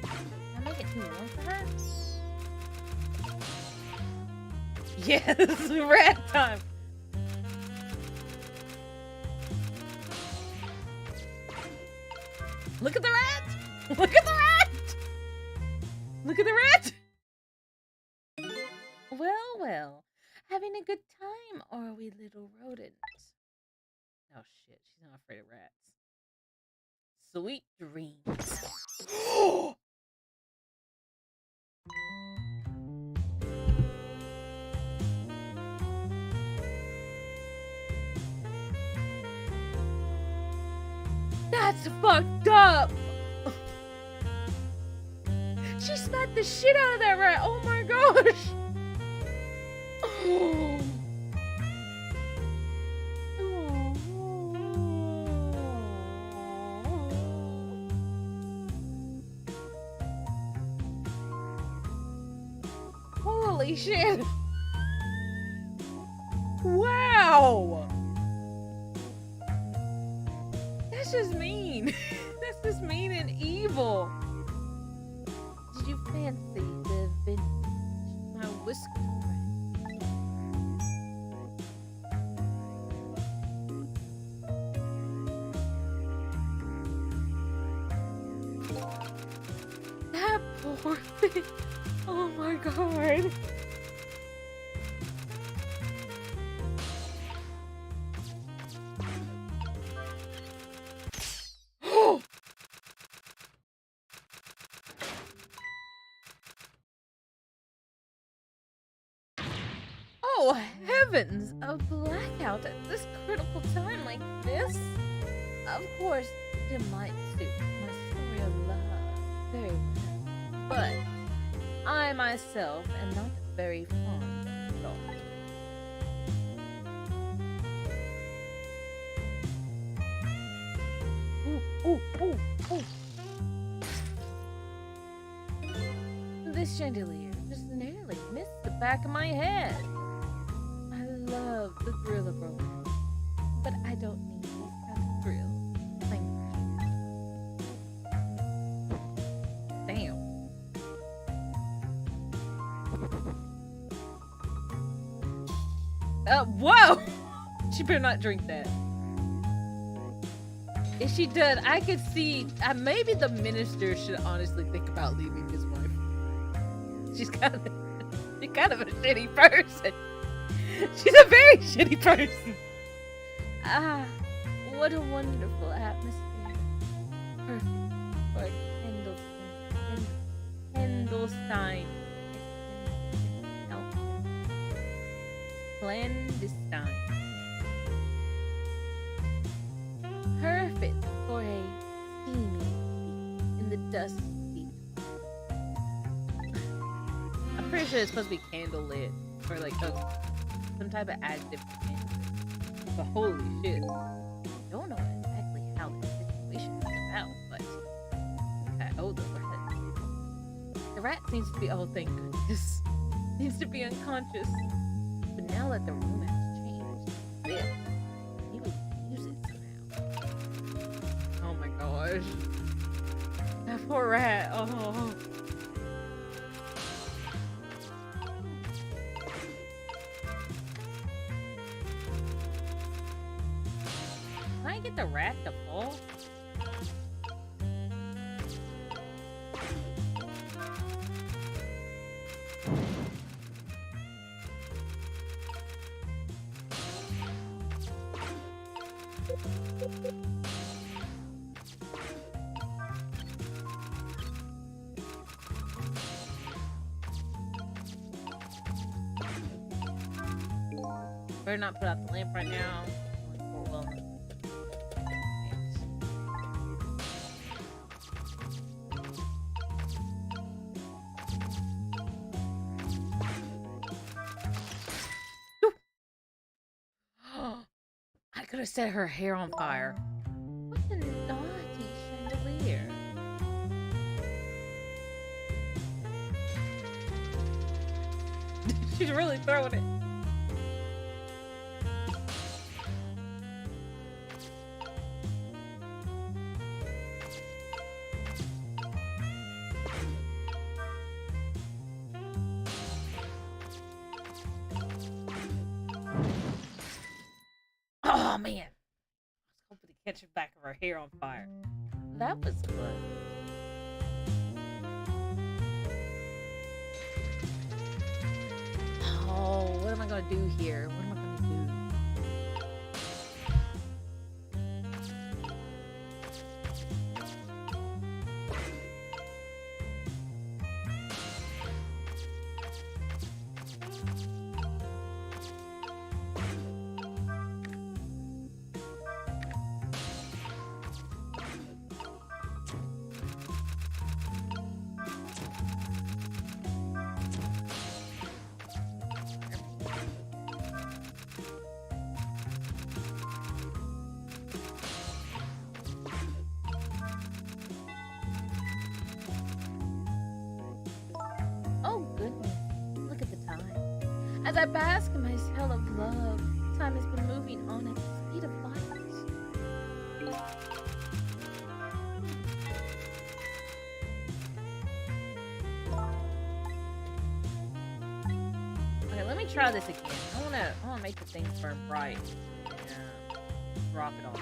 Can I make it too warm for her? Yes, rat time. Look at the rat! Look at the rat! Look at the rat! Well, well. Having a good time, are we, little rodents? Oh shit, she's not afraid of rats. Sweet dreams. That's fucked up! She smacked the shit out of that rat! Oh my gosh! Holy shit! Wow! That's just mean. That's just mean and evil. Did you fancy the vintage? My whisker friend. That poor thing. Oh my god. Oh heavens! A blackout at this critical time like this? Of course, it might suit my story of love very well. But I myself am not very fond of dogs. This chandelier just nearly missed the back of my head. I love the thrill of romance, but I don't need these kind of thrills. Damn. Whoa! She better not drink that. If she does, I could see maybe the minister should honestly think about leaving his wife. She's kind of a shitty person. She's a very shitty person. Ah, what a wonderful atmosphere. Perfect for Candlestein. Clandestine. Perfect for a steamy in the dusty. I'm pretty sure it's supposed to be candlelit or like some type of adjective for candlelit. But holy shit. I don't know exactly how this situation is about, but okay. Oh, the rat. The rat seems to be, oh thank goodness. Seems to be unconscious. But now that the room has changed a bit, maybe we can use it somehow. Oh my gosh. poor rat. Oh. Can I get the rat to fall? Better not put out the lamp right now. Poor Wilma. I could have set her hair on fire. What a naughty chandelier. She's really throwing it. Oh man. I was hoping to catch the back of her hair on fire. That was good. Oh, what am I gonna do here? What am I gonna do? Oh goodness, look at the time. As I bask in my hell of love, time has been moving on at the speed of light. Okay, let me try this again. I wanna make the things burn bright. And, drop it on.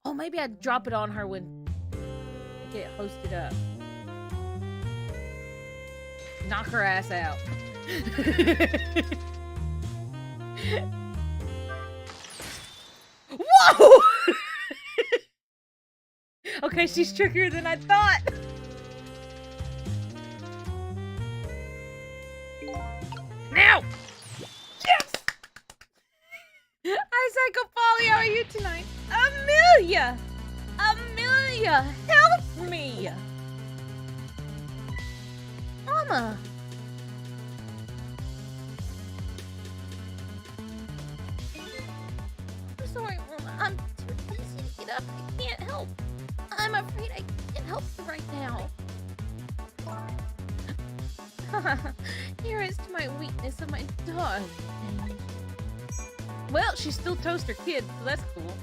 Oh, maybe I'd drop it on her when I get it hosted up. Knock her ass out. Whoa! Okay, she's trickier than I thought. Now! Yes! Isaac Opali, how are you tonight? Amelia! Amelia, help me! Mama! I'm sorry, Mama. I'm too busy to get up. I can't help. I'm afraid I can't help you right now. Here is to my weakness of my dog. Well, she still toasts her kid, so that's cool.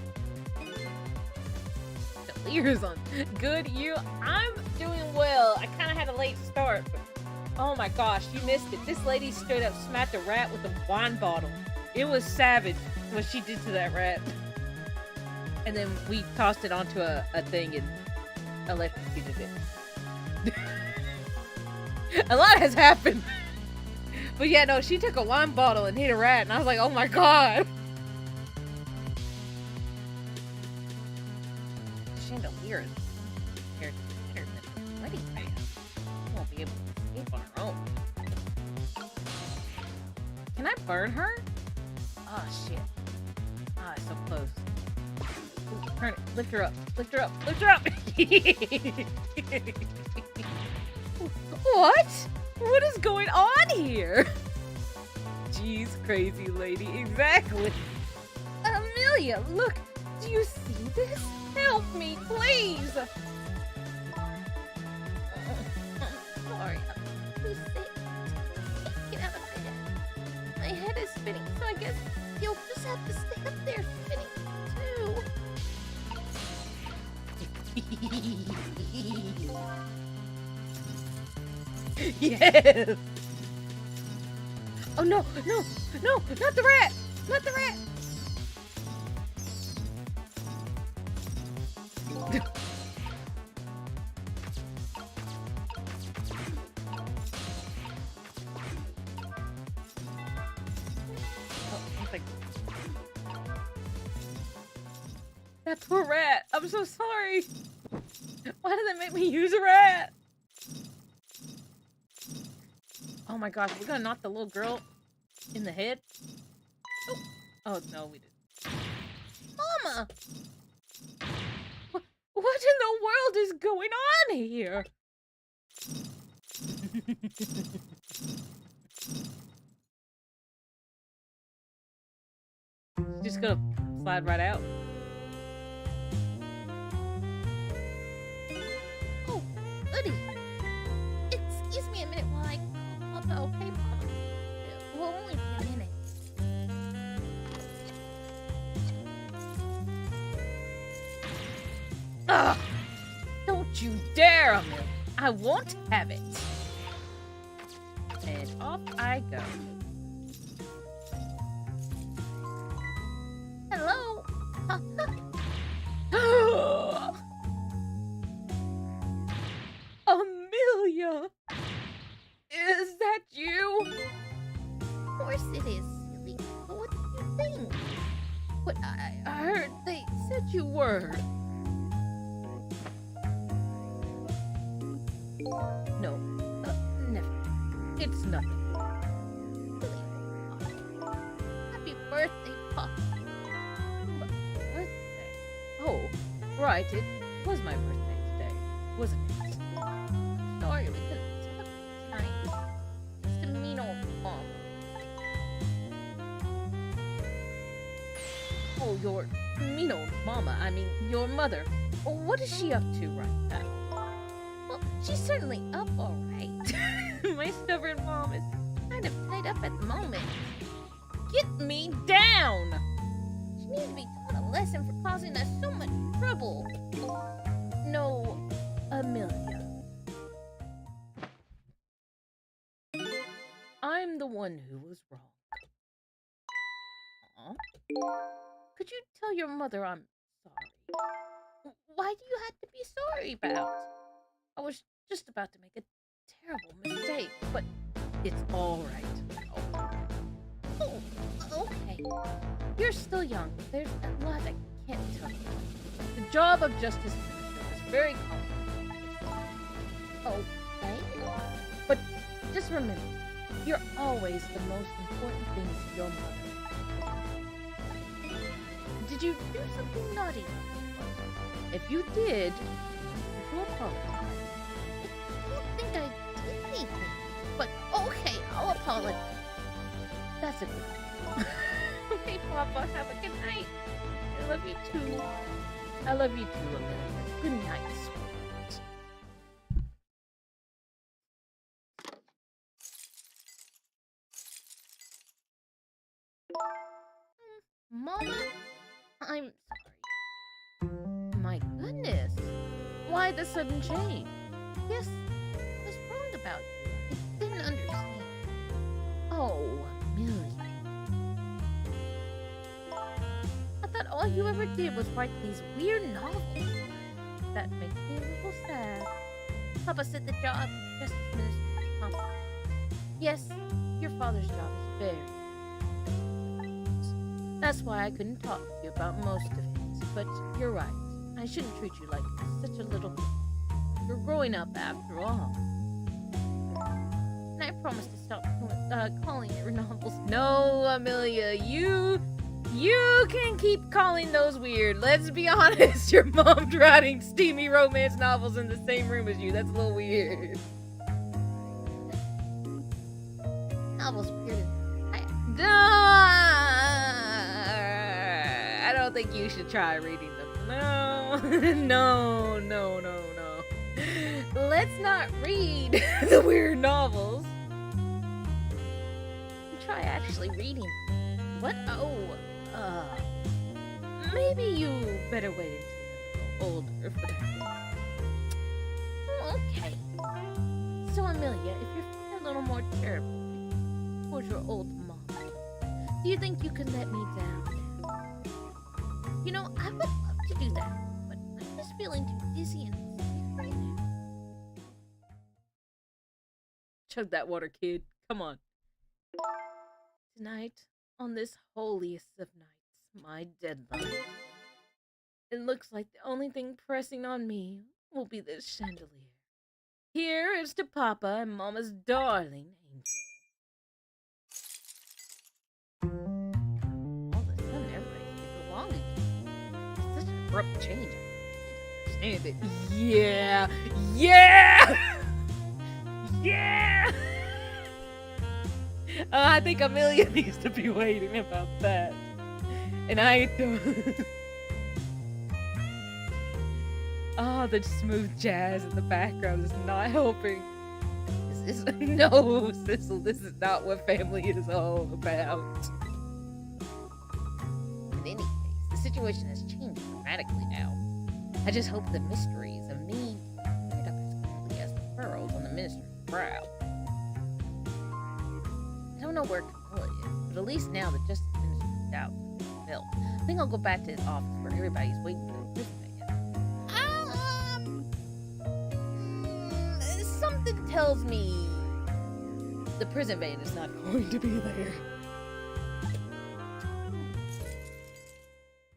The ears on. Good, you. I'm doing well. I kind of had a late start, but oh my gosh, you missed it. This lady straight up smacked a rat with a wine bottle. It was savage what she did to that rat. And then we tossed it onto a thing and electrocuted it. A lot has happened. But yeah, no, she took a wine bottle and hit a rat, and I was like, oh my god. Chandelier is compared to the wedding band. She won't be able to escape on her own. Can I burn her? Oh shit. Ah, it's so close. Ooh, turn it. Lift her up. Lift her up. Lift her up. What? What is going on here? Jeez, crazy lady. Exactly. Amelia, look. Do you see this? Help me, please. I'm sorry. I'm too sick. have to stay up there spinning too. Yes! Oh no, no, no, not the rat! Not the rat! That poor rat! I'm so sorry! Why did they make me use a rat? Oh my gosh, we're gonna knock the little girl in the head? Oh no, we didn't. Mama! What in the world is going on here? Just gonna slide right out. Oh, goody. Excuse me a minute while I call Papa, okay, Mama? It will only be a minute. Ugh! Don't you dare, Amelia! I won't have it! And off I go. Hello? Amelia! Is that you? Of course it is, silly. But what do you think? But I heard they said you were. No, never. It's nothing. Happy birthday, Papa. Birthday? Oh, right. It was my birthday today, wasn't it? Sorry we couldn't talk tonight. It's the mean old Mama. Oh, your mean old mama. I mean, your mother. What is she up to right now? Well, she's certainly up all right. My stubborn mom is... Kind of tied up at the moment. Get me down! She needs to be taught a lesson for causing us so much trouble. No, Amelia. I'm the one who was wrong. Aw. Could you tell your mother I'm sorry? Why do you have to be sorry about? I was just about to make a terrible mistake, but it's all right now. Oh, okay. You're still young. There's a lot I can't tell you. The job of Justice Minister is very complicated. Okay. But just remember, you're always the most important thing to your mother. Did you do something naughty? If you did, you apologize. I don't think I did anything. But okay, I'll apologize. That's a good thing. Okay, Papa, have a good night. I love you too. I love you too, Amelia. Good night, sweetheart. Mama, I'm sorry. My goodness. Why the sudden change? Yes, I was wrong about you. I didn't understand. Oh, Amelia. I thought all you ever did was write these weird novels. That makes me a little sad. Papa said the job of Justice Minister was complicated. Yes, your father's job is very important. That's why I couldn't talk to you about most of it. But you're right. I shouldn't treat you like such a little kid. You're growing up after all. And I promised to stop calling your novels. No, Amelia, you can keep calling those weird. Let's be honest, your mom's writing steamy romance novels in the same room as you. That's a little weird. Novels weird. I don't think you should try reading them. No. No. Let's not read the weird novels. Try actually reading them. What? Oh, Uh, maybe you better wait until you're a little older for that. Okay. So, Amelia, if you're feeling a little more charitable towards your old mom, do you think you could let me down now? You know, I would love to do that, but I'm just feeling too dizzy and sick right now. Chug that water, kid. Come on. Tonight, on this holiest of nights, my deadline. It looks like the only thing pressing on me will be this chandelier. Here is to Papa and Mama's darling angel. All of a sudden, everybody's getting along again. It's such an abrupt change. I can't understand it. Yeah! Yeah! Yeah! I think Amelia needs to be waiting about that. And I don't. Oh, the smooth jazz in the background is not helping. No, Sissel, this is not what family is all about. In any case, the situation has changed dramatically now. I just hope the mysteries of me cleared up as quickly as the furrows on the minister's brow. I don't know where Camilla is, but at least now the justice minister's doubt is fulfilled. I think I'll go back to his office where everybody's waiting for the prison van. Something tells me the prison van is not going to be there.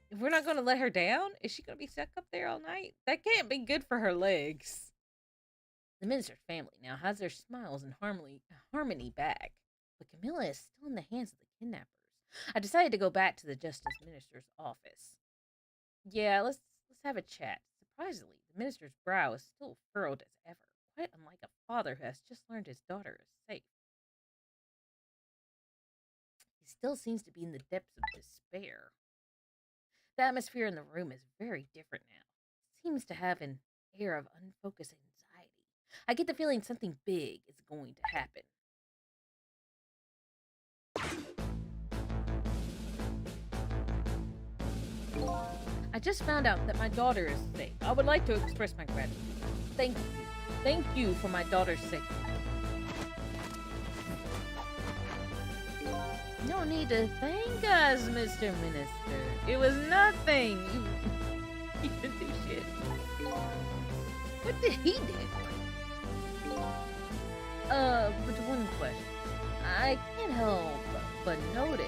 If we're not going to let her down, is she going to be stuck up there all night? That can't be good for her legs. The minister's family now has their smiles and harmony back, but Camilla is still in the hands of the kidnappers. I decided to go back to the justice minister's office. Yeah, let's have a chat. Surprisingly, the minister's brow is still furrowed as ever, quite unlike a father who has just learned his daughter is safe. He still seems to be in the depths of despair. The atmosphere in the room is very different now. It seems to have an air of unfocused anxiety. I get the feeling something big is going to happen. I just found out that my daughter is safe. I would like to express my gratitude. Thank you. Thank you for my daughter's sake. No need to thank us, Mr. Minister. It was nothing. You didn't do shit. What did he do? But one question. I can't help but notice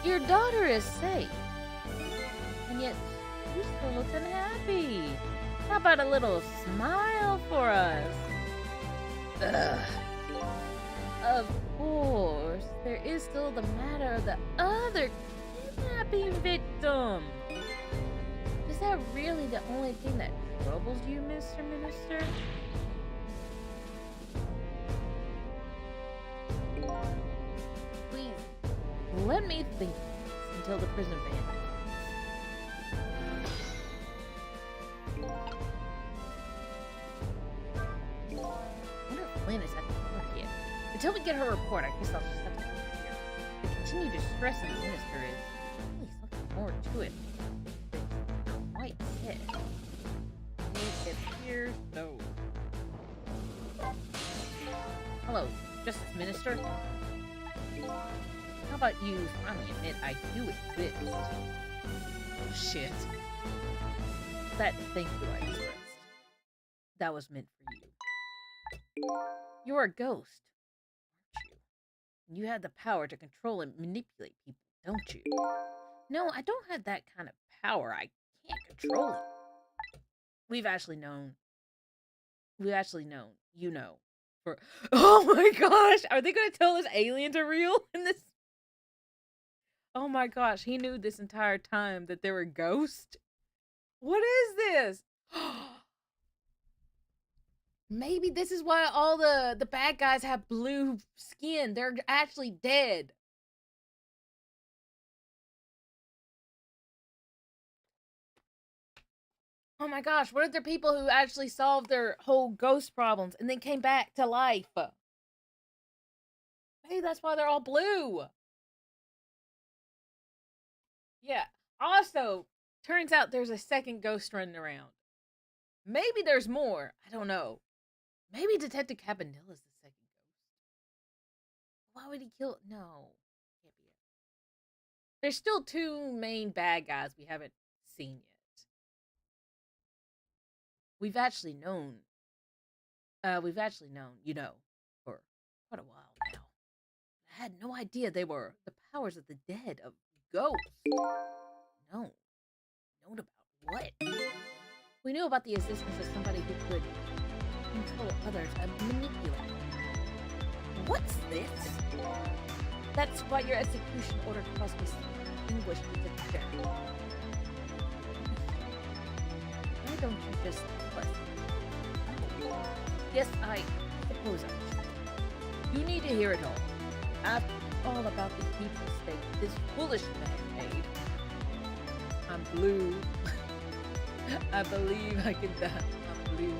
your daughter is safe, and yet you still look unhappy. How about a little smile for us? Ugh. Of course, there is still the matter of the other kidnapping victim. Is that really the only thing that troubles you, Mr. Minister? Please, let me think until the prison van returns. I wonder if Lynn is at the work yet. Until we get her report, I guess I'll just have to come here. The continued distress in the minister is really something more to it than White said. It appears so. Hello, Justice Minister. How about you finally admit I do exist? Oh, shit. That thank you I expressed. That was meant for you. You're a ghost, aren't you? You have the power to control and manipulate people, don't you? No, I don't have that kind of power. I can't control it. We've actually known, you know, For oh my gosh, are they gonna tell us aliens are real in this? Oh my gosh, he knew this entire time that there were ghosts. What is this? Maybe this is why all the bad guys have blue skin. They're actually dead. Oh my gosh, what if they're people who actually solved their whole ghost problems and then came back to life? Maybe that's why they're all blue. Yeah. Also, turns out there's a second ghost running around. Maybe there's more. I don't know. Maybe Detective Cabanilla's the second ghost. Why would he kill? No. Can't be it. There's still two main bad guys we haven't seen yet. We've actually known, for quite a while now. I had no idea they were the powers of the dead, of ghosts. No. Known about what? We knew about the existence of somebody who could control others and manipulate them. What's this? That's why your execution order caused me such anguish with the death. Why don't you just listen? Yes, I suppose I should. You need to hear it all. After all about the huge mistake this foolish man made. I'm blue. I believe I can die. I'm blue.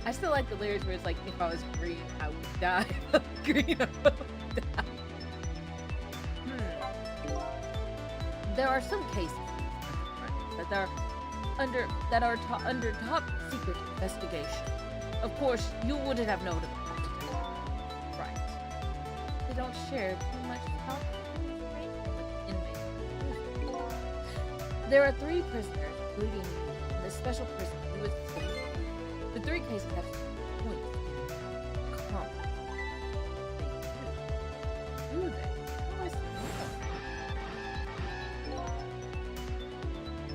I still like the lyrics where it's like, if I was green, I would die. Green, I would die. There are some cases that are under top secret investigation. Of course, you wouldn't have known about it. Right. They don't share too much top information with inmates. There are 3 prisoners, including the special prisoner who was escaped. The 3 cases have some points in common. They do they?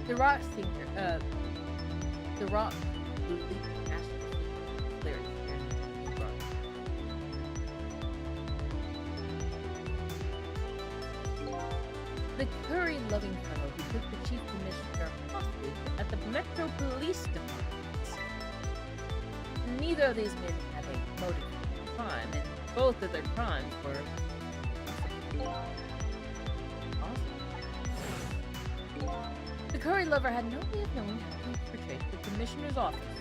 The rock singer, the rock who leaked national lyrics here in the rock. The curry-loving fellow who took the chief commissioner hostage at the Metro Police Department. Neither of these men had a motive for crime, and both of their crimes were The curry lover had no way of knowing how to infiltrate the commissioner's office,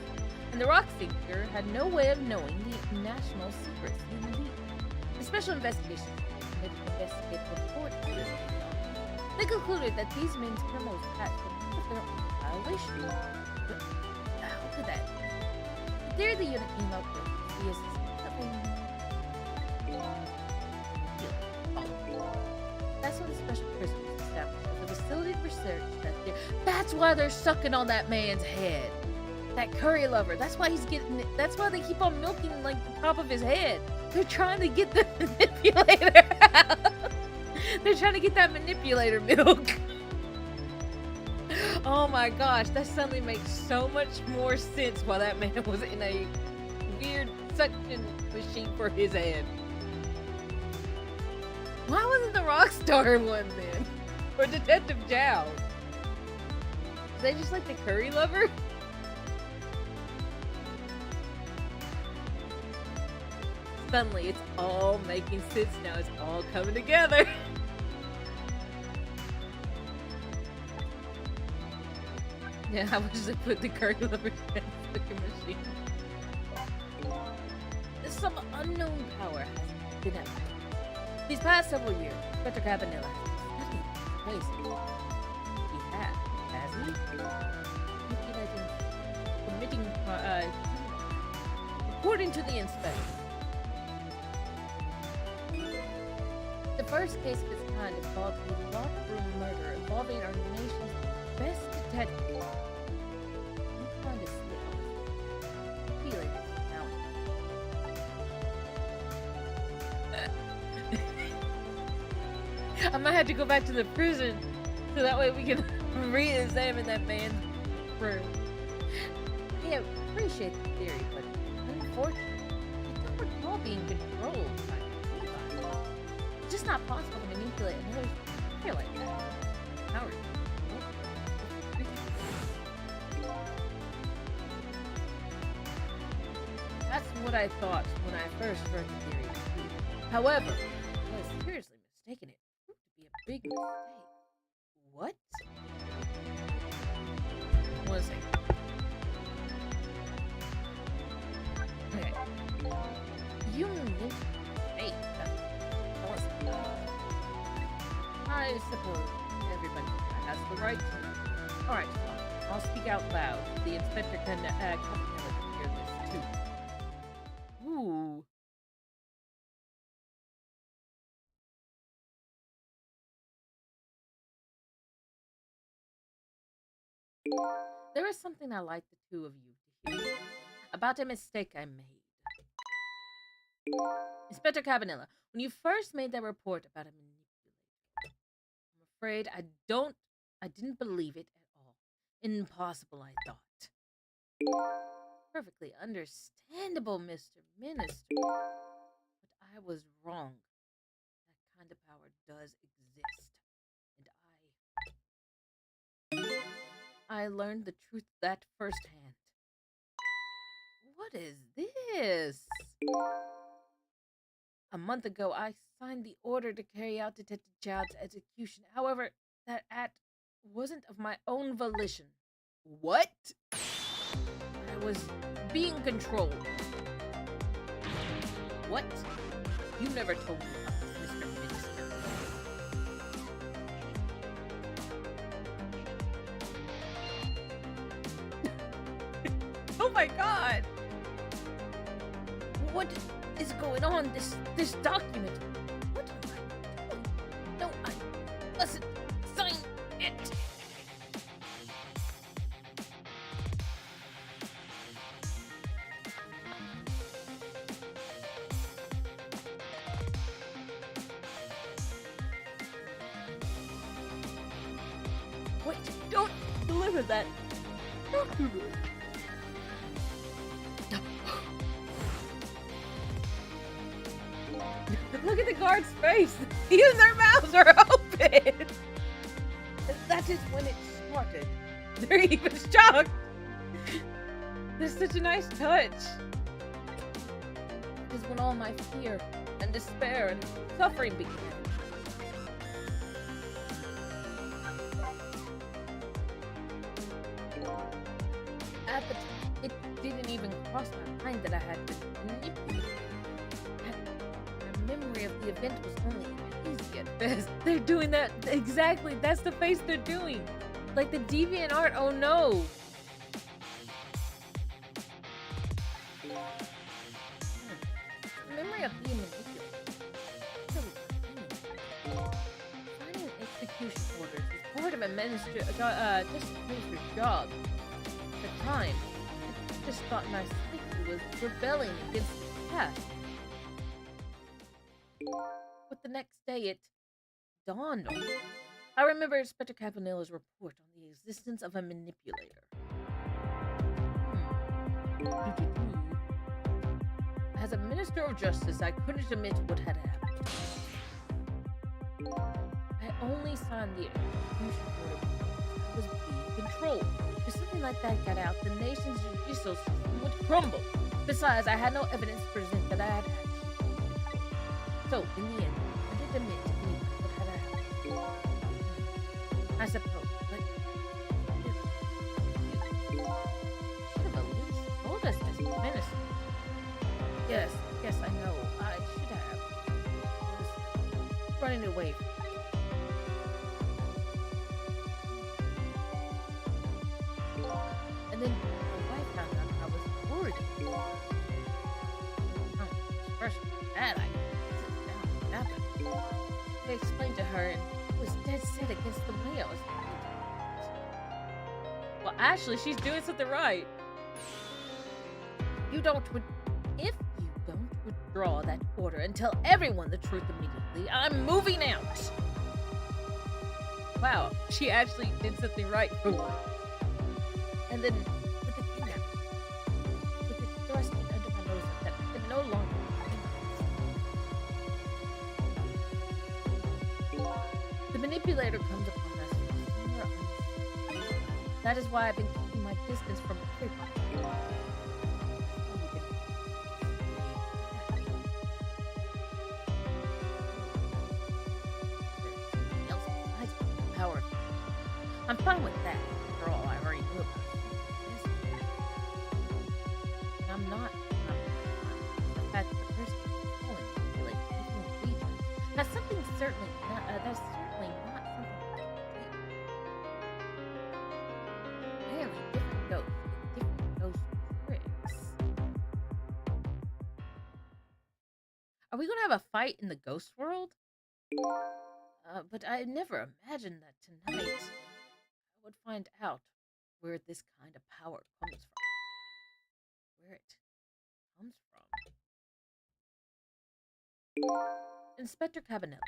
and the rock seeker had no way of knowing the national secrets in the leak. The special investigations committee investigated reports to this office. They concluded that these men's criminal acts were not of their own violation. But how could that be? The theory the unit came up with is that's when the special prison was established as a facility of research that's why they're sucking on that man's head. That curry lover. That's why he's getting it. That's why they keep on milking like the top of his head. They're trying to get the manipulator out. They're trying to get that manipulator milk. Oh my gosh, that suddenly makes so much more sense why that man was in a weird suction machine for his head. Why wasn't the Rockstar one then? Or Detective Jow? They just like the curry lover? Suddenly, it's all making sense now. It's all coming together. Yeah, I wish they put the curry lover in the suction machine. Some unknown power has been at work. These past several years, Inspector Cabanilla has been studying He has he? Committing, according to the inspector. The first case of its kind involved a locked room murder involving our nation's best detective. I'm kind of sick. I feel it now. I might have to go back to the prison so that way we can re-examine that man's room. I appreciate the theory, but unfortunately, I don't recall being controlled by anybody. It's just not possible to manipulate another figure like that. Howard. That's what I thought when I first heard the theory. However, I was seriously mistaken. It proved to be a big mistake. What? One second. Okay. You mentioned Alright? Alright, I'll speak out loud. The inspector can hear this too. Ooh. There is something I like the two of you to hear about a mistake I made. Inspector Cabanilla, when you first made that report about a manipulator, I'm afraid I didn't believe it at all. Impossible, I thought. Perfectly understandable, Mr. Minister. But I was wrong. That kind of power does exist. And I learned the truth that firsthand. What is this? A month ago, I signed the order to carry out Detective Child's execution. However, that act wasn't of my own volition. What? I was being controlled. What? You never told me about this, Mr. Minister. Oh my god! What is going on? This document. What am I doing? No, I mustn't sign it. Wait, don't deliver that document. Look at the guard's face. Even their mouths are open. That is when it started. They're even shocked. There's such a nice touch. It is when all my fear and despair and suffering began. At the time, it didn't even cross my mind that I had been manipulated. My memory of the event was only hazy at best. They're doing that exactly. That's the face they're doing. Like the deviant art. Oh no. Memory of being manipulated. Signing execution orders is part of a minister's job. At the time, I just thought my psyche was rebelling against the past. But the next day, it dawned on me. I remember Inspector Cabanilla's report on the existence of a manipulator. As a minister of justice, I couldn't admit what had happened. I only signed the execution order because I was being controlled. If something like that got out, the nation's judicial system would crumble. Besides, I had no evidence to present that I had actually. So, in the end, I did admit to anyone what had happened. I suppose, but you should have at least told us, Mr. Minister. Yes, I know. I should have. I was running away from it. And then my wife found out I was worried. First, that I sit down and happened. I explained to her and it was dead set against the way I was doing. Well, actually, she's doing something right. If you don't withdraw that order and tell everyone the truth immediately, I'm moving out. Wow, she actually did something right for once. And then, with the kidnapping, with it thrusting under my nose that I could no longer the manipulator comes upon us from somewhere unseen. That is why I've been keeping my distance from everybody. I'm fine with that, after all I already knew about it. And I'm not the fact that the person controlling me, like, even allegiance. That's certainly not something I can do. different ghosts with different ghost tricks. Are we gonna have a fight in the ghost world? But I never imagined that tonight I would find out where this kind of power comes from. Where it comes from. Inspector Cabanela.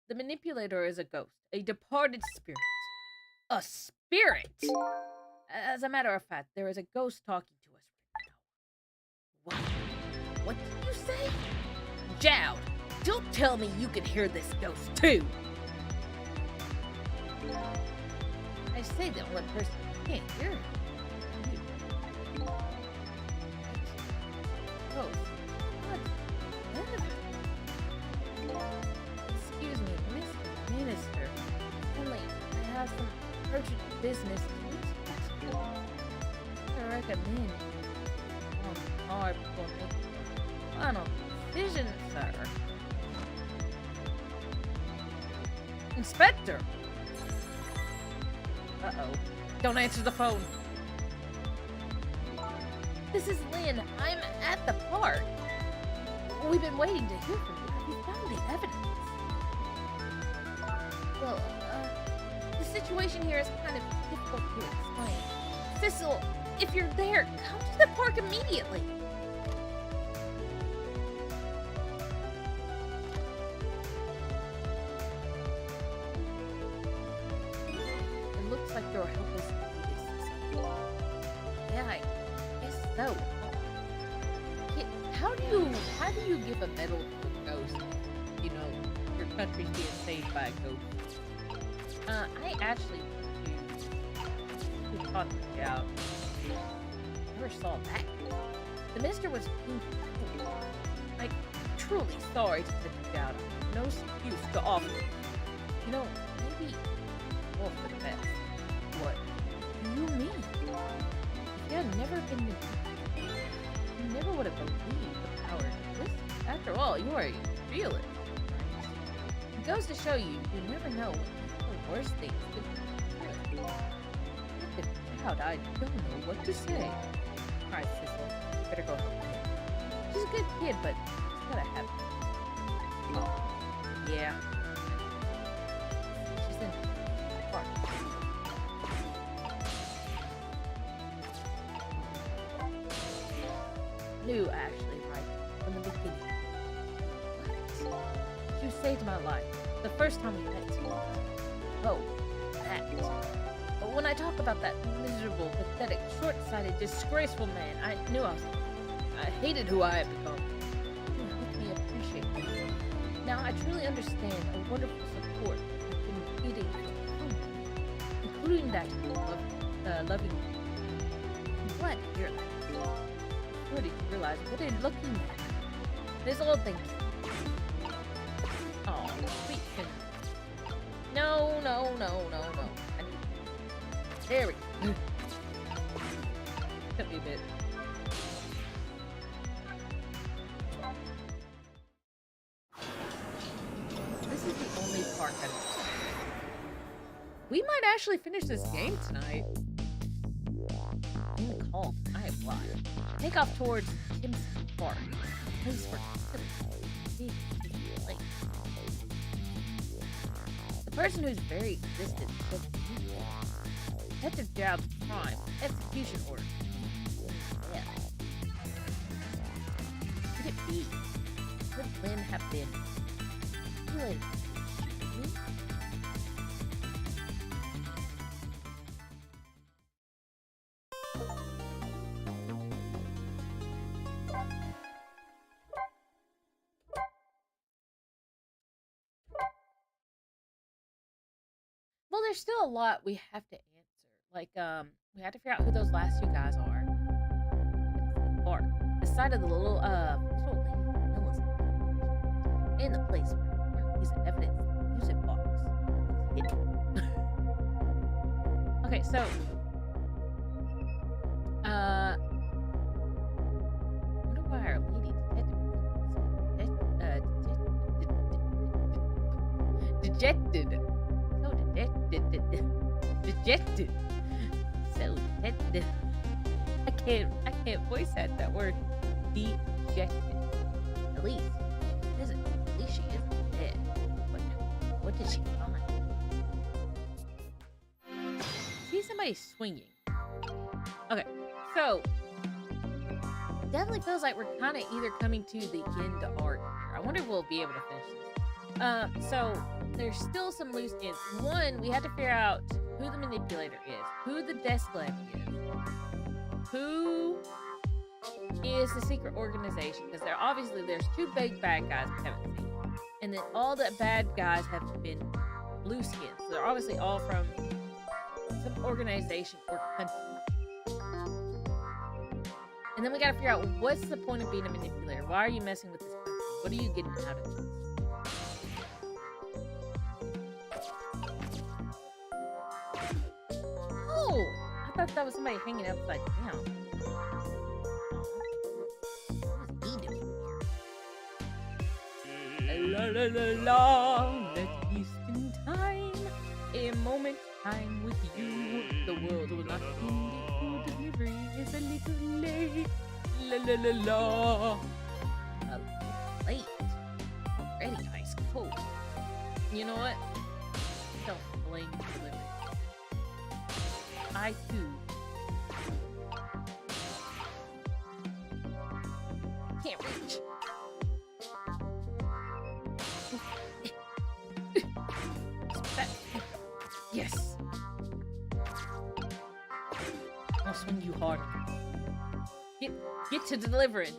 The manipulator is a ghost, a departed spirit. A spirit? As a matter of fact, there is a ghost talking to us right now. What? What did you say? Jowd, don't tell me you can hear this ghost too. I say the only person who can't hear him. Ghost? What? Excuse me, Mr. Minister. Only I have some urgent business to discuss with you. I recommend on hard before making a final decision, sir. Inspector! Uh-oh. Don't answer the phone. This is Lynn. I'm at the park. We've been waiting to hear from you. Have you found the evidence? Well, the situation here is kind of difficult to explain. Sissel, if you're there, come to the park immediately. It looks like your help is needed, Sissel. Yeah, I guess so. How do you give a medal to a ghost? You know, your country's being saved by a ghost. I actually talked to Jowd. Never saw that. The minister was like truly sorry to the Jowd. No excuse to offer. You know, maybe all for the best. What do you mean? If you had never been you never would have believed the power existed. After all, you are a realist, right? It goes to show you, you never know when the worst things could happen. Look at Jowd, I don't know what to say. Alright, Sissel, better go help her. She's a good kid, but she's gotta have it. Oh, yeah. She's in the park. Knew actually right from the beginning. What? You saved my life the first time we met. Oh, that. But when I talk about that miserable, pathetic, short-sighted, disgraceful man, I knew I hated who I had become. You helped me appreciate him. Now I truly understand the wonderful support you've been getting from him, including that loving. I'm glad to hear that. To realize what a lucky man. This old thing. Oh, sweet thing. No. I need... There we go. Took me a bit. This is the only park we might actually finish this game tonight. In the calm, I have lied. Take off towards Tim's Park, a place for big place. The person whose very existence was Detective Jowd's crime execution order. Yeah. Could it be? Could Lynn have been manipulated? Well, there's still a lot we have to answer. Like, we have to figure out who those last two guys are. It's the park. The side of the little lady Camilla's and the place where he's evidence the music box was hidden. Okay, so I wonder why our lady detective dejected. so dead. I can't voice that word. Dejected. At least she isn't dead. What did she find? See somebody swinging. Okay, so definitely feels like we're kind of either coming to the end of arc here. I wonder if we'll be able to finish this. So there's still some loose ends. One, we have to figure out who the manipulator is, who the desk lab is, who is the secret organization, because there's two big bad guys we haven't seen, and then all the bad guys have been blue skins. So they're obviously all from some organization or country. And then we gotta figure out what's the point of being a manipulator. Why are you messing with this country? What are you getting out of this? Oh, I thought that was somebody hanging upside down. What is he doing here? La la la la, let me spend time, a moment time with you. The world will not end if your delivery is a little late. La la la la. A little late. Already ice cold. You know what? Don't blame delivery. I too can't reach. Yes. I'll swing you hard. Get to delivering.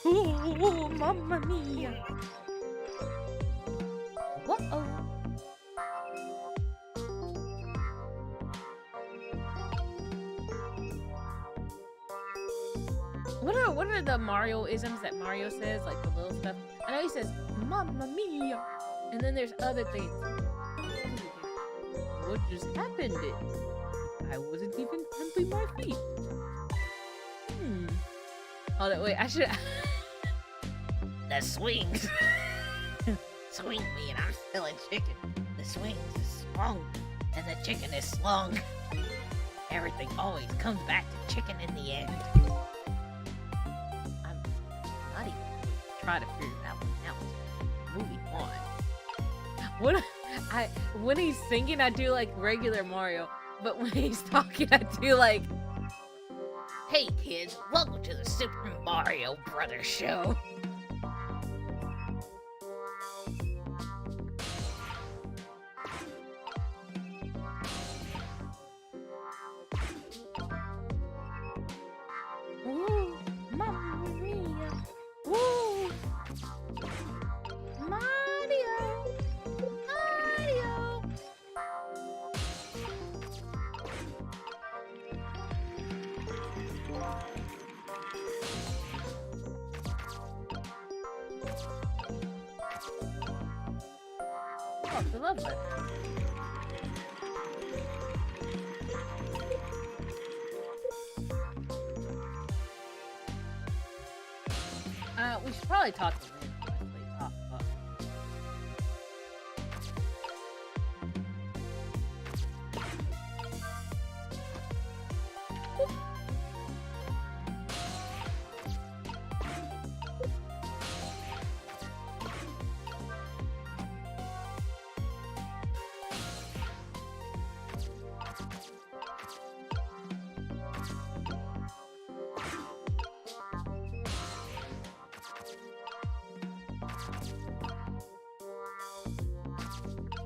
Oh, mamma mia. Whoa. What are the Mario isms that Mario says, like the little stuff? I know he says, Mamma mia! And then there's other things. What just happened? I wasn't even planting my feet. Hold on, wait, I should... The swings! Swing me and I'm still a chicken. The swings is swung and the chicken is slung. Everything always comes back to chicken in the end. I'm not even going to try to figure that one out. Moving on. When he's singing, I do like regular Mario, but when he's talking, I do like, "Hey kids, welcome to the Super Mario Brothers show." Ooh, Mamma Mia! Woo! Mario! Mario! Oh, it's a love letter. We should probably talk to Lynn.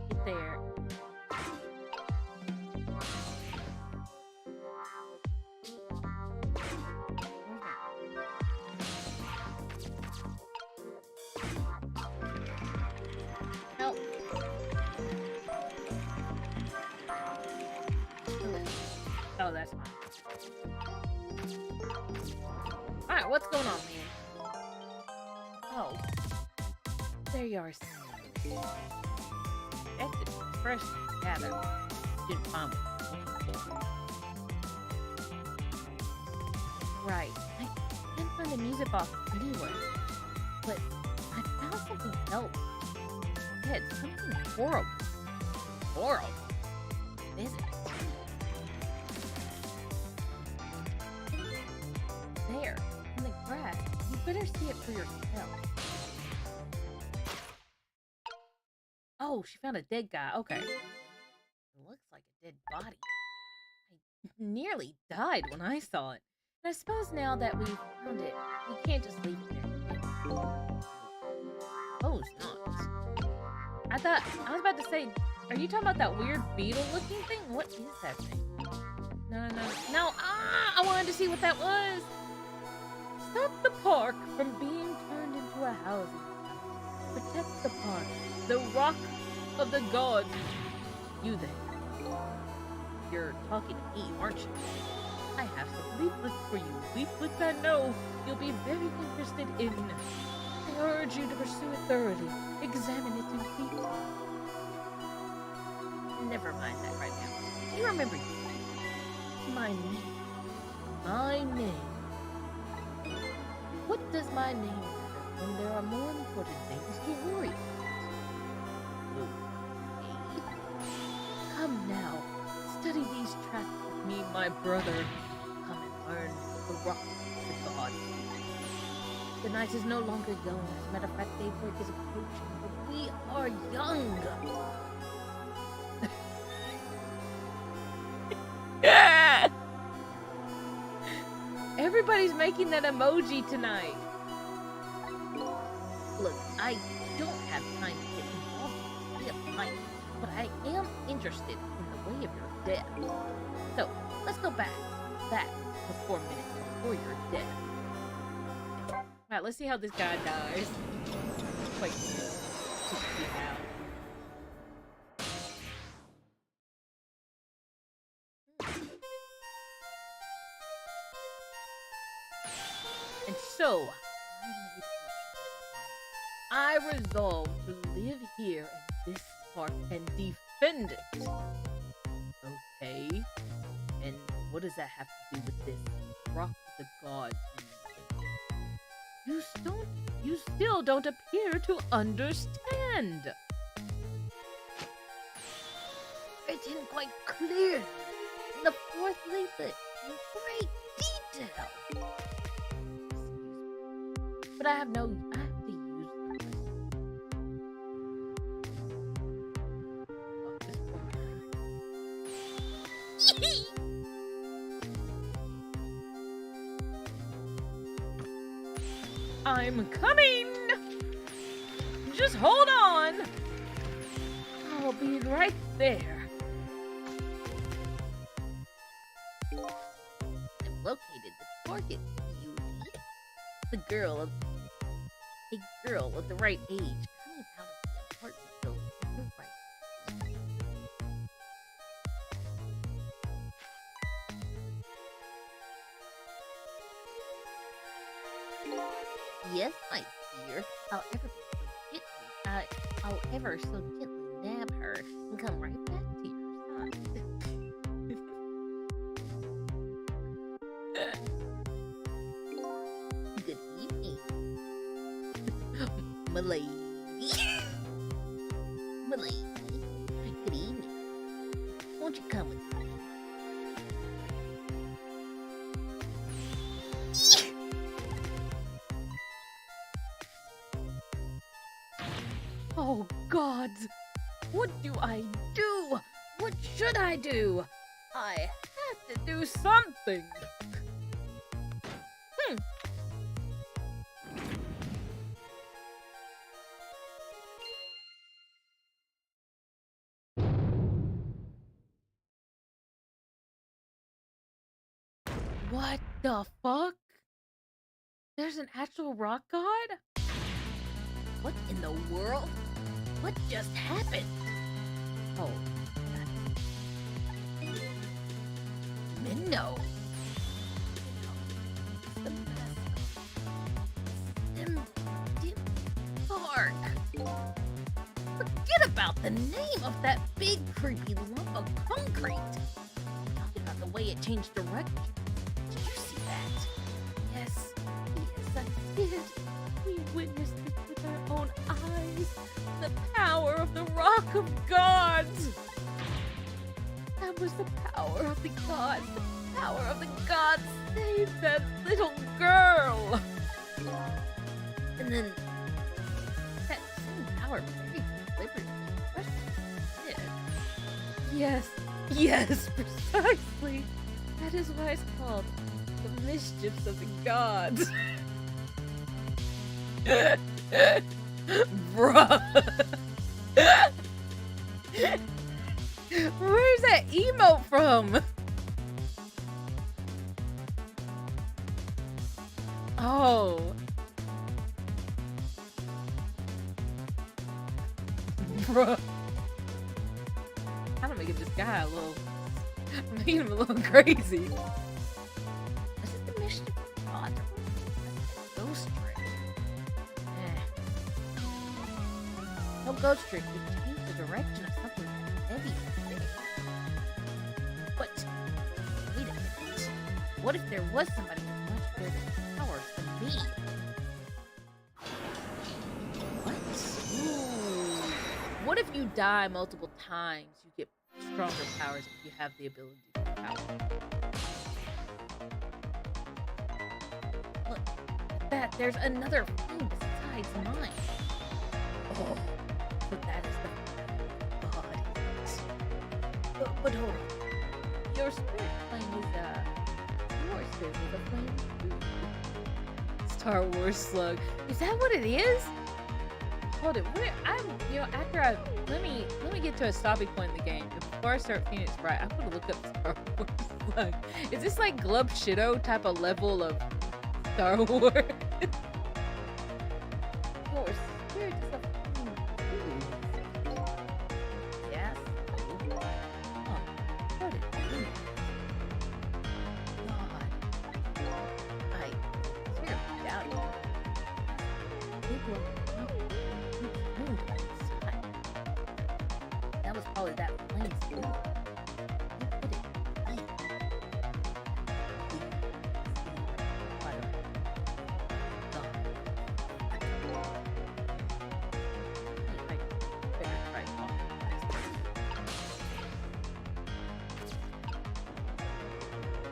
Get there. Help. Oh, that's fine. Alright, what's going on, man? Oh. There you are. That's it. Fresh. Yeah, that didn't find one. Right. I can't find the music box anywhere. But I found something else. head. Something horrible. Horrible. Is it? There, in the grass. You better see it for yourself. Oh, she found a dead guy. Okay. It looks like a dead body. I nearly died when I saw it. And I suppose now that we've found it, we can't just leave it there. Oh, it's not. I was about to say, are you talking about that weird beetle-looking thing? What is that thing? No. I wanted to see what that was. Stop the park from being turned into a housing site. Protect the park, the rock of the gods. You there. You're talking to me, aren't you? I have some leaflets for you. Leaflets I know you'll be very interested in. I urge you to pursue it thoroughly. Examine it in detail. Never mind that right now. Do you remember my name? My name. What does my name matter when there are more important things to worry about? Okay. Come now. Study these tracks with me, my brother. Come and learn the rock of the gods. The night is no longer young. As a matter of fact, daybreak is approaching, but we are young. Everybody's making that emoji tonight. Look, I don't have time to get involved in real life, but I am interested in the way of your death. So, let's go back to 4 minutes before your death. Alright, let's see how this guy dies. Wait. Yeah. And so, I resolved to live here in this park and defend it. Okay. And what does that have to do with this rock of the gods? You still don't appear to understand. Written quite clearly in the fourth leaflet in great detail. But I have to use this. I'm coming! Just hold on! I'll be right there. I've located the target, Beauty. A girl of the right age coming out of the apartment building to the right. Yes, my dear. I'll ever so gently nab her and come right back to your side. Good evening, Milady. Milady. Good evening. Won't you come with me? Oh, God! What do I do? What should I do? I have to do something! What the fuck? There's an actual rock god? What in the world? What just happened? Oh. Minnow. The Park. Forget about the name of that big creepy lump of concrete. Talking about the way it changed direction. Did you see that? Yes, I did. We witnessed it with our own eyes. The power of rock of gods! That was the power of the gods. The power of the gods saved that little girl! And then that same power very deliberately crushed his head. Yes, precisely. That is why it's called the mischiefs of the gods. Bruh. Where's that emote from? Oh. Bruh. I'm making this guy I'm making him a little crazy. Is it the mission of the gods? Ghost trick. No ghost trick would change the direction of something heavy and big. But wait a minute. What if there was somebody with much greater powers than me? What? Ooh. What if you die multiple times? You get stronger powers if you have the ability to power. Look, that there's another flame besides mine. Oh, so that is the god. But hold on. Your spirit flame is your spirit is a flame too. Star Wars slug. Is that what it is? Hold it. Let me get to a stopping point in the game. Before I start Phoenix Bright, I'm gonna look up Star Wars slug. Is this like Glub Shido type of level of Star Wars? Your spirit is a flame too. Yes. Oh, what it is. God. I seriously doubt it. People that was probably that flame too.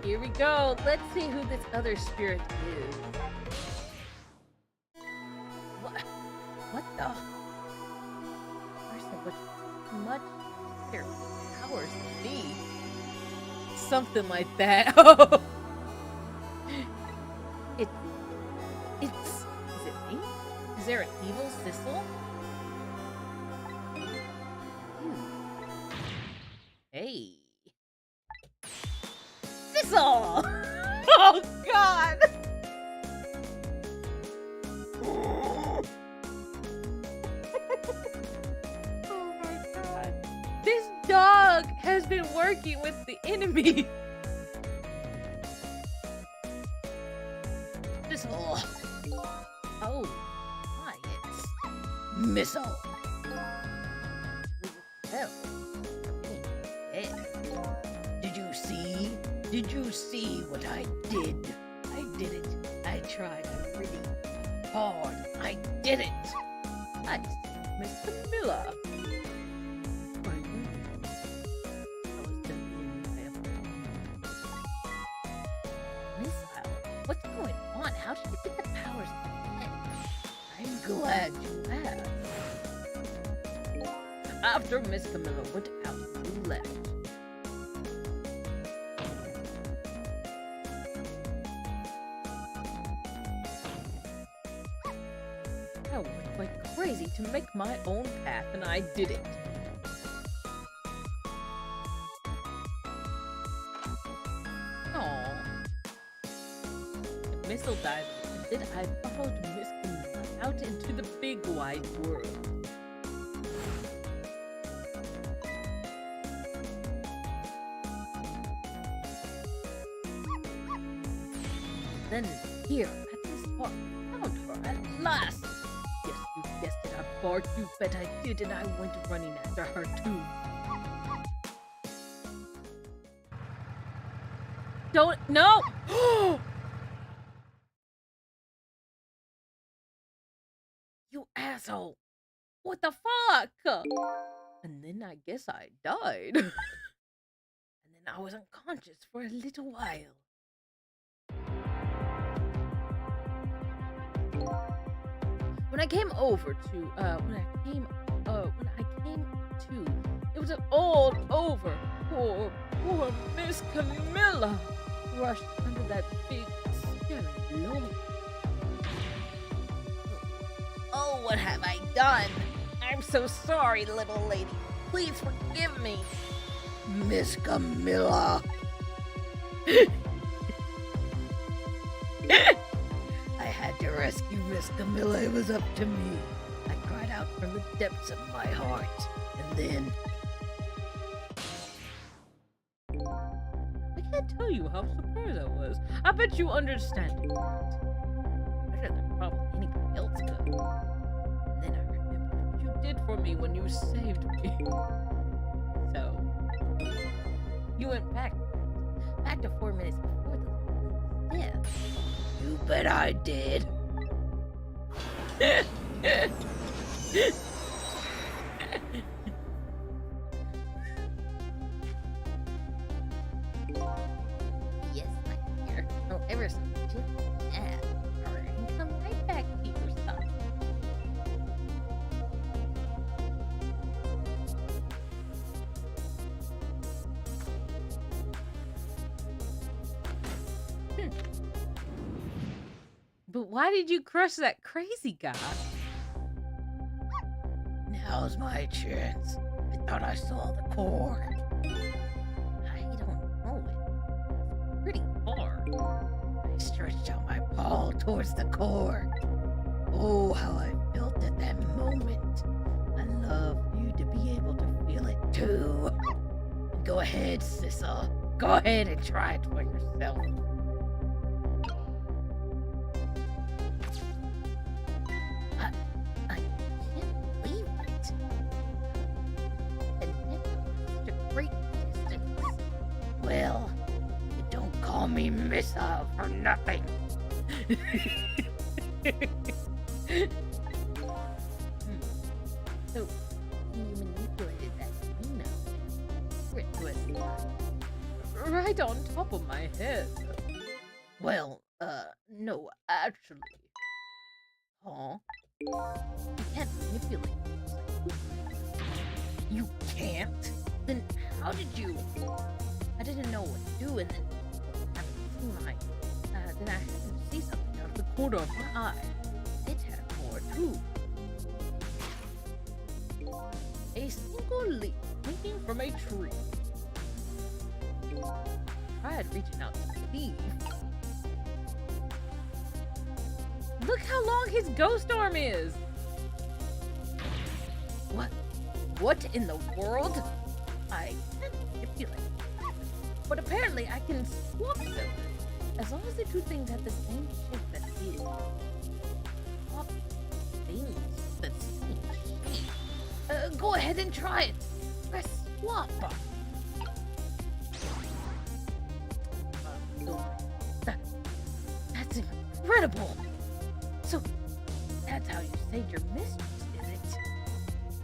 Here we go. Let's see who this other spirit is. What the? Person with much bigger powers than me. Something like that. Oh. Is it me? Is there an evil Sissel? Hey. Sissel! Oh god! Oh my god. This dog has been working with the enemy. Sissel. Oh, science. Missile. Hell. Did you see what I did? I did it. I tried really hard. I did it. I Mr. Miller. Missile? What's going on? How did you get the powers? I'm glad you have. After Miss Camilla went out, you left. I went like crazy to make my own path, and I did it. Aww. The missile died, and then I followed Miss Camilla out into the big wide world. Then here at this park, I found her at last. Yes, you guessed it, I barked. You bet I did, and I went running after her too. Don't no! You asshole! What the fuck? And then I guess I died. And then I was unconscious for a little while. When I came to, it was all over. Poor Miss Camilla rushed under that big scary lump. Oh, what have I done? I'm so sorry, little lady. Please forgive me. Miss Camilla. I had to rescue Miss Camilla. It was up to me. I cried out from the depths of my heart. And then... I can't tell you how surprised I was. I bet you understand it. Better than probably anybody else could. And then I remembered what you did for me when you saved me. So, you went back to 4 minutes before the little lady's death. You bet I did. Yes, my dear. Oh, ever so gentle. Yeah. Alright, come right back to your son. But why did you crush that crazy guy? Now's my chance. I thought I saw the core. I don't know it. It's pretty far. I stretched out my paw towards the core. Oh, how I felt at that moment. I love you to be able to feel it too. Go ahead, Sissel. Go ahead and try it for yourself. I can't believe it. And then such a great distance. Well, you don't call me Missa for nothing. So, you manipulated that right on top of my head. Well, no, actually. Huh? You can't manipulate things. You can't? Then how did you? I didn't know what to do, and then I happened to see something out of the corner of my eye. It had more too. A single leaf hanging from a tree. I tried reaching out to the leaf. Look how long his ghost arm is! What? What in the world? I can't manipulate. But apparently I can swap them. As long as the two things have the same shape that is. Swap things that same shape. Go ahead and try it. Press swap. That's incredible. So, that's how you saved your mistress, is it?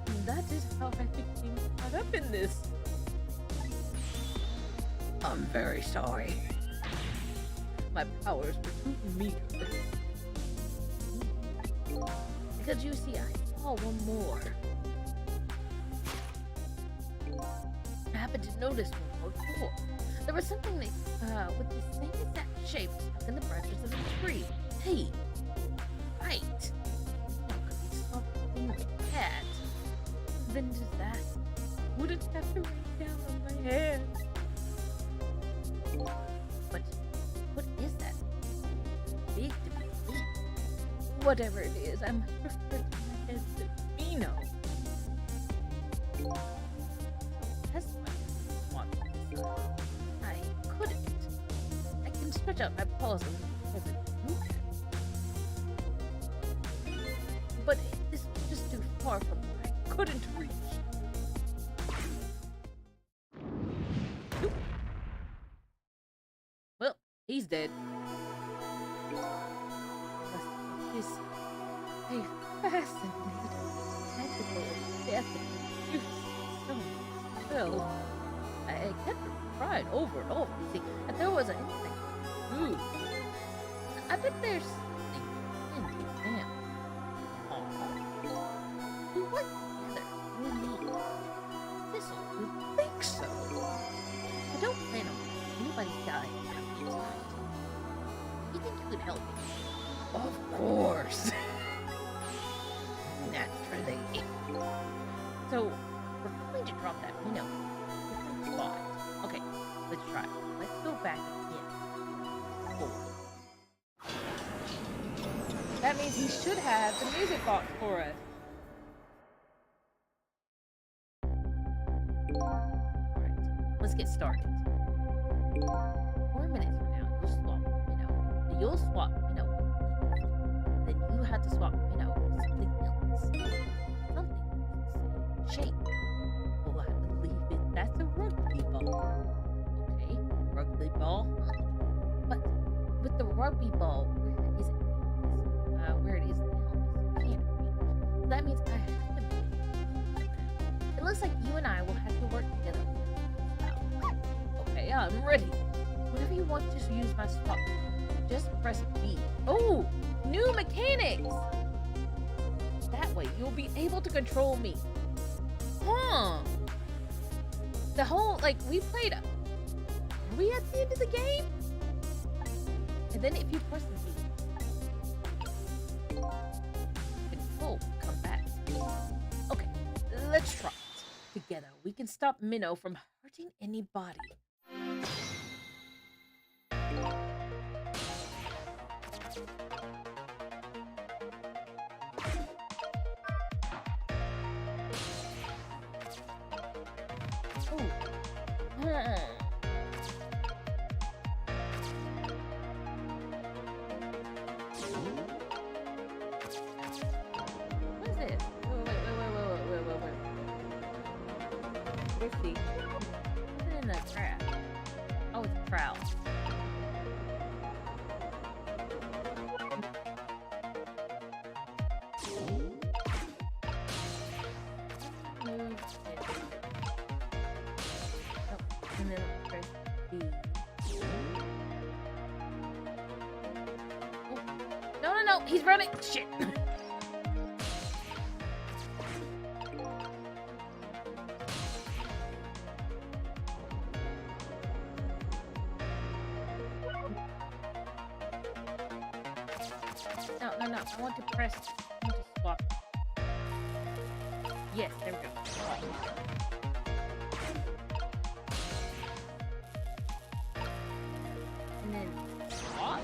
And that is how I became caught up in this. I'm very sorry. My powers were too meager. Because you see, I saw one more. I happened to notice one more door. There was something that, with the same exact shape stuck in the branches of the tree. Hey! Right. How could we stop things like that? Then disaster wouldn't have to rain down on my head. But what is that? Big to be big. Whatever it is, I must refer to my head to Vino. That's what I want. I couldn't. I can stretch out my paws a little further than you can. But this was just too far from where I couldn't reach. Nope. Well, he's dead. This is a fascinating technical death of useless. myself. I kept trying over and over. You see, if there was anything to do, I bet there's something in the family. Aw. We work together, you and me. Thistle, you think so? I don't plan on anybody dying around me tonight. You think you could help me? Of course. Naturally. So, we're going to drop that minnow in the spot. Okay, let's try. Let's go back again. 4. That means he should have the music box for us. Alright, let's get started. 4 minutes from now, you'll swap minnow. You'll swap minnow with Eve. Then you have to swap minnow with something else. Something with the same shape. Oh, I believe it. That's a rugby ball. Okay, rugby ball. But with the rugby ball, where is it now? Where it is now, I can't reach. That means I have to make it. It looks like you and I will have to work together. Okay, I'm ready. Whenever you want to use my swap, just press B. Oh, new mechanics! That way you'll be able to control me. Huh. The whole, like, we played... Are we at the end of the game? And then if you press the B, control will come back. Okay, let's try it. Together, we can stop Minnow from hurting anybody. What is this? Wait. Let's see. What's in the trap? Oh, it's a trowel. And then press B. Oh. No, he's running. Shit. No. I want to press. I want to swap. Yes, there we go. And then swap.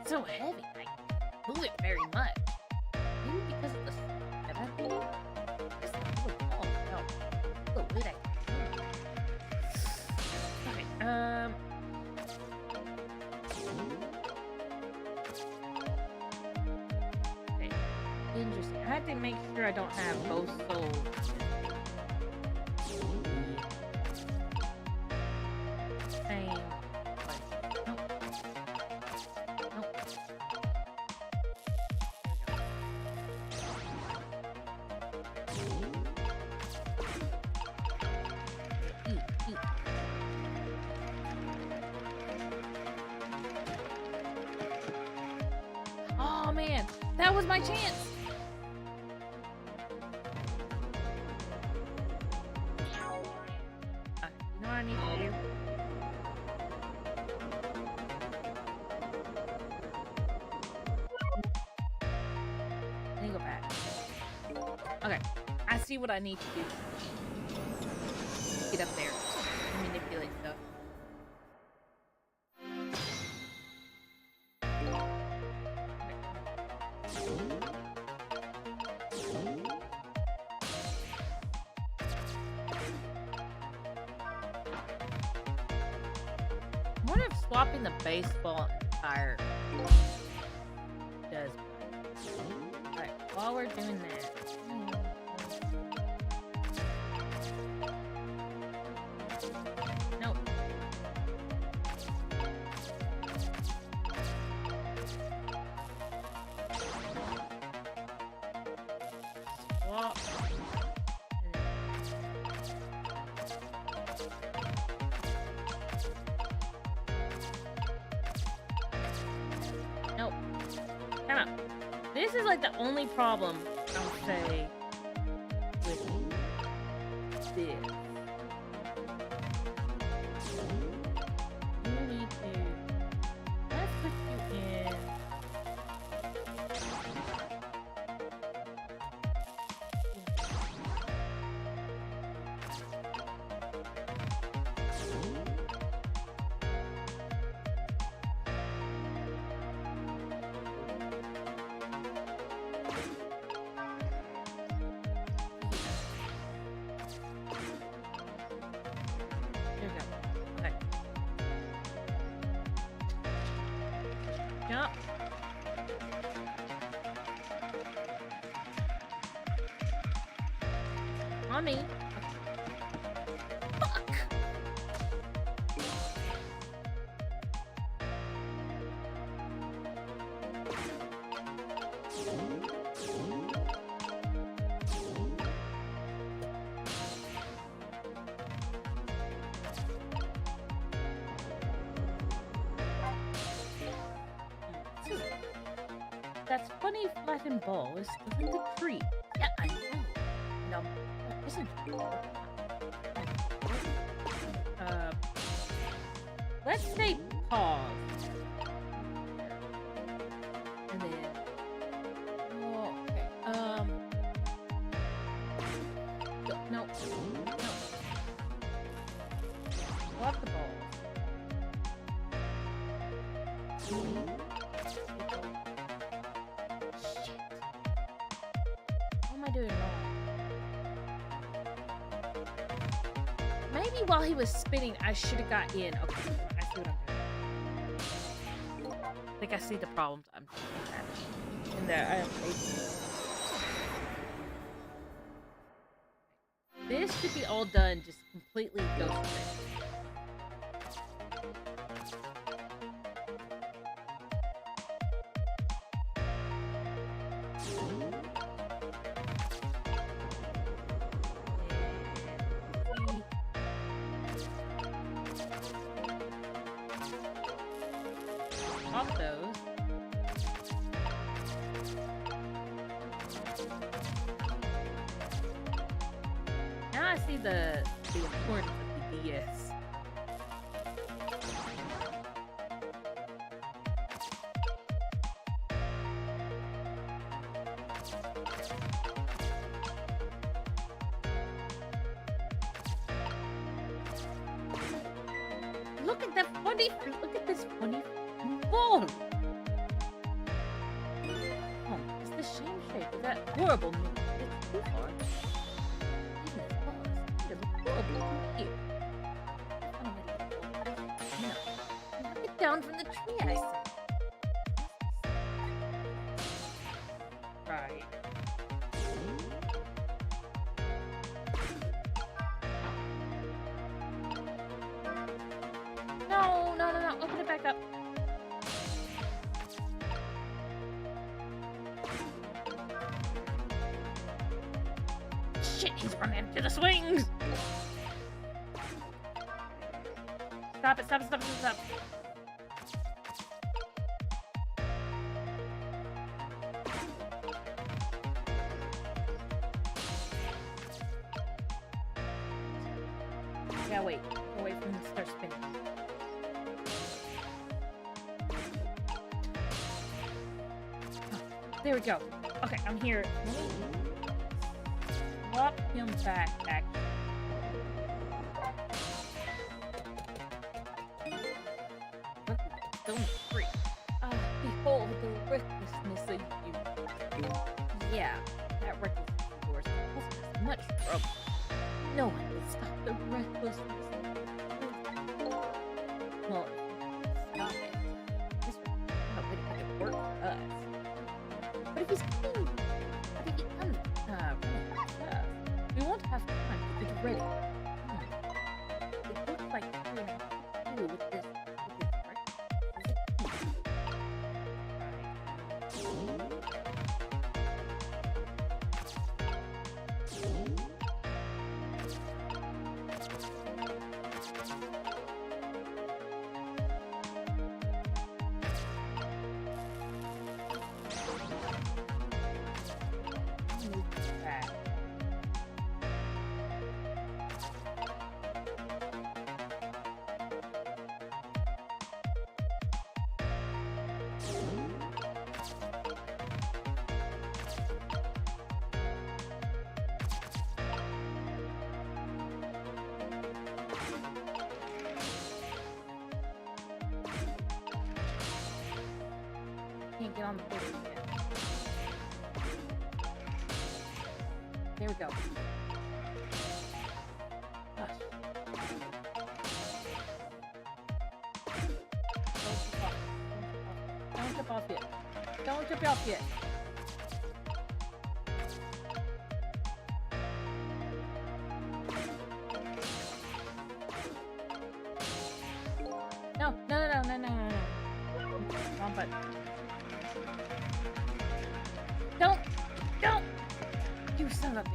So heavy, I move it very much. Maybe because of the swap that I'm doing. Just a little ball. No, the weight I can. Okay, okay, interesting. I have to make sure I don't have both souls. Same. Nope. Eat. Oh man, that was my chance. Okay, you know what I need to do? I need to go back. Okay, I see what I need to do. Get up there and manipulate stuff. I wonder if swapping the baseball and tire does. Alright, while we're doing that. is like the only problem I would say with this. You need to, let's put you in. There we go. Okay. Jump. On me. Fuck. That's funny flattened ball is doesn't decree. Yeah, I know. No, that isn't. Let's say pause. And then oh, okay. No. Block the ball. Shit. What am I doing wrong? Maybe while he was spinning, I should have got in. Okay, I see what I'm doing. I think I see the problems I'm having. And that I have this should be all done just completely ghost free. Off those. Now I see the importance of the DS. Look at that funny. Look at this funny ball. Oh, it's the same shape. That horrible move. It's too far. Even its balls. It looks horrible from here. No. Knock it down from the tree, I said. Right. No. Open it back up. Shit, he's running into the swings. Stop it. Yeah, wait. Go away from him to start spinning. Oh, there we go. Okay, I'm here. Swap him back. Don't freak. Behold the recklessness of you. Yeah, that recklessness of yours causes us much trouble. No one can stop the recklessness. Well, stop it. This way, I'm going to make it work for us. But if he's clean, I think he comes really fast. We won't have time to get ready. It looks like we're going to do with this. on the board again. There we go. Gosh. Don't jump off yet. Don't jump off yet. No. Wrong button. Don't! You son of a bitch.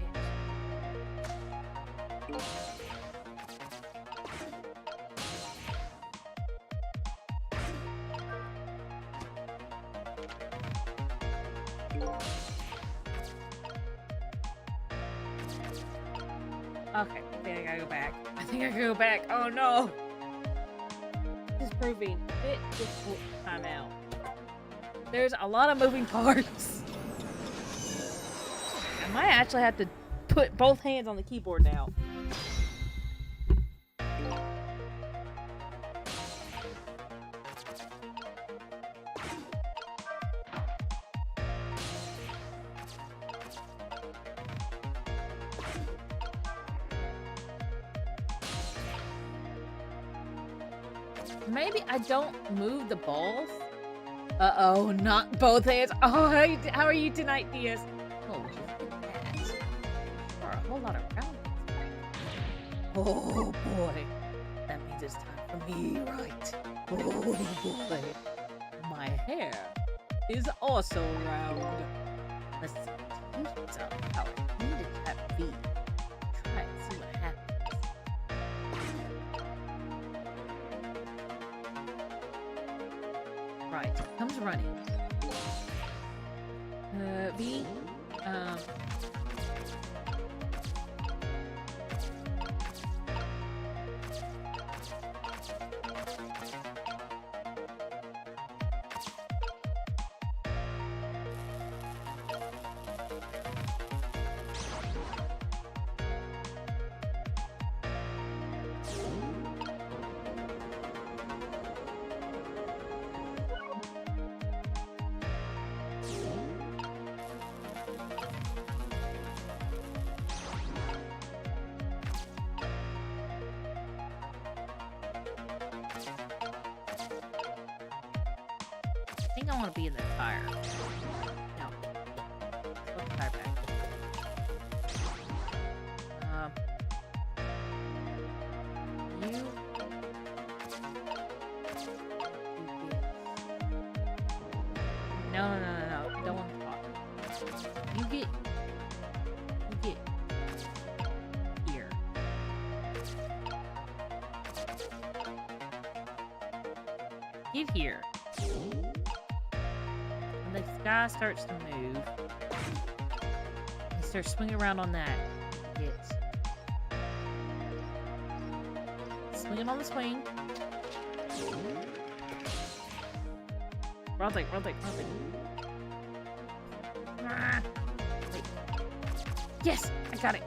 Okay, I think I gotta go back. Oh no! This is proving a bit difficult to time out. There's a lot of moving parts. I might actually have to put both hands on the keyboard now. Maybe I don't move the balls. Uh-oh, not both hands. Oh, how are you tonight, Diaz? Oh, just look at that. There are a whole lot of rounds. Oh, boy. That means it's time for me, right? Oh, boy. My hair is also round. Let's use some power. I need to tap B. Try and see what happens. Right, comes running. B. I think I want to be in the tire. No. Put the tire back. You. No. I don't want to talk. You get here. Get here. The sky starts to move. You start swinging around on that. Swinging on the swing. Wrong thing. Ah. Wait. Yes! I got it!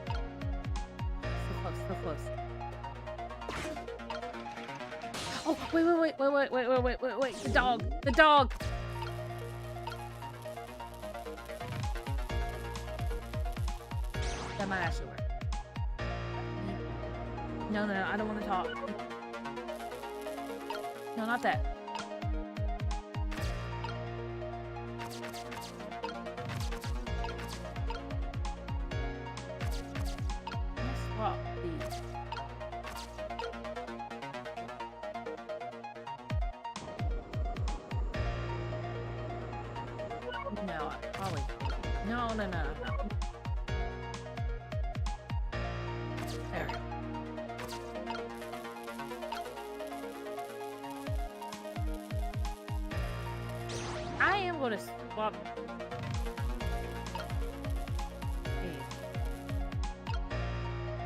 So close. Oh, wait. The dog! That might actually work. No, I don't want to talk. No, not that. Let's swap these. No, probably. No. There we go. I am going to swap.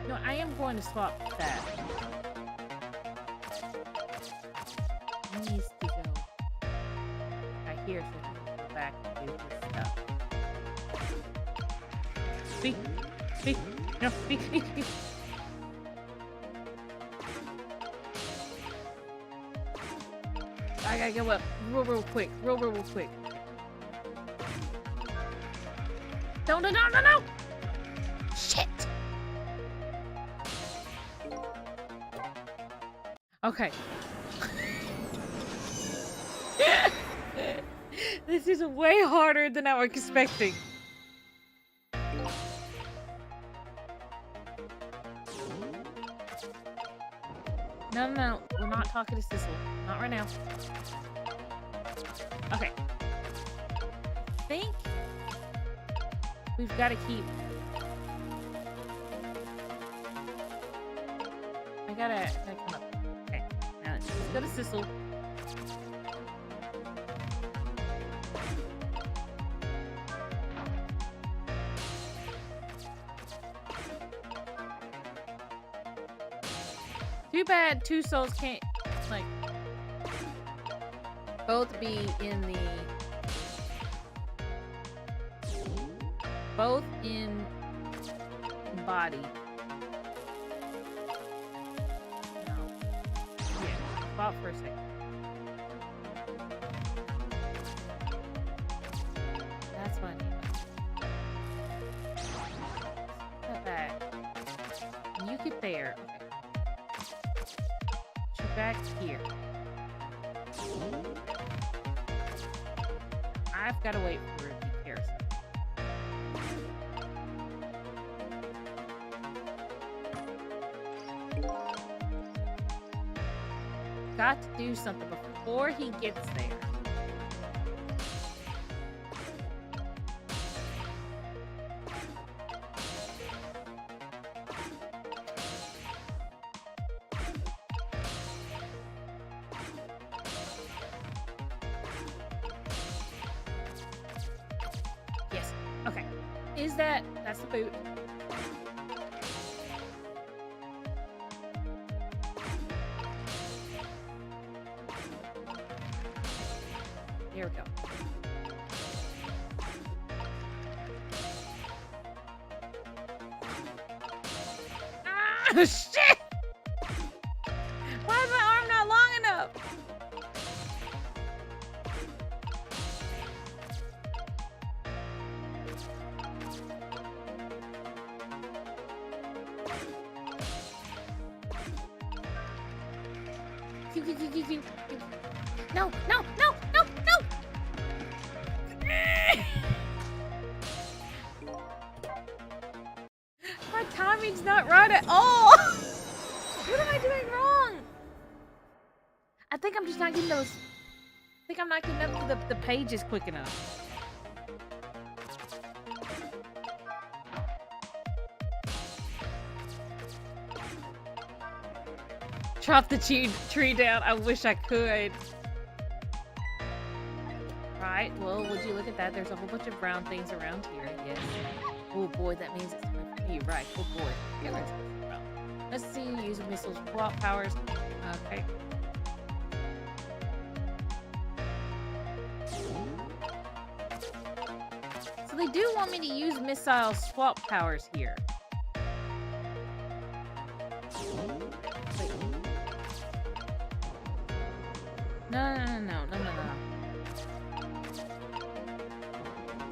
No, I am going to swap that. It needs to go right here so we can go back and do this stuff. Speak. No, speak. I gotta go up real quick. No, no, no, no, no! Shit! Okay. This is way harder than I was expecting. No, no, no. We're not talking to Sissel. Not right now. Okay. I think we've got to keep... I gotta come up. Okay. Now let's go to Sissel. Too bad two souls can't, like, both be in the... Both in body. No. Yeah, spot for a second. That's what I need. Step back. You get there. Okay. Back here. I've got to wait for it to be carousel. Got to do something before he gets there. Yes. Okay. Is that's the boot. Here we go. Ah, shit! Why is my arm not long enough? No, no, no, no, no! My timing's not right at all! What am I doing wrong? I think I'm just not getting those... I think I'm not getting up to the pages quick enough. Chop the tree down. I wish I could. Right, well, would you look at that? There's a whole bunch of brown things around here. Yes. Oh boy, that means it's time for me. Right, oh boy. Yeah, let's see, use missile swap powers. Okay. So they do want me to use missile swap powers here. Wait. No.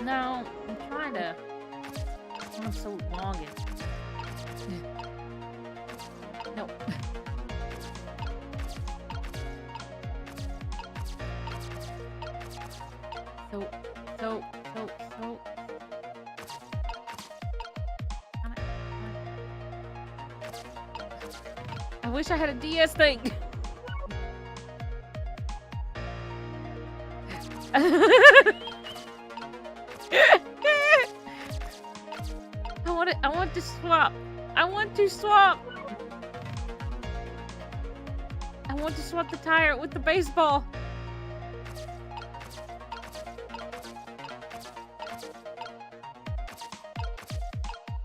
No, I'm trying to... I'm so long and... No. So... I wish I had a DS thing. I want to swap. I want to swap. I want to swap the tire with the baseball.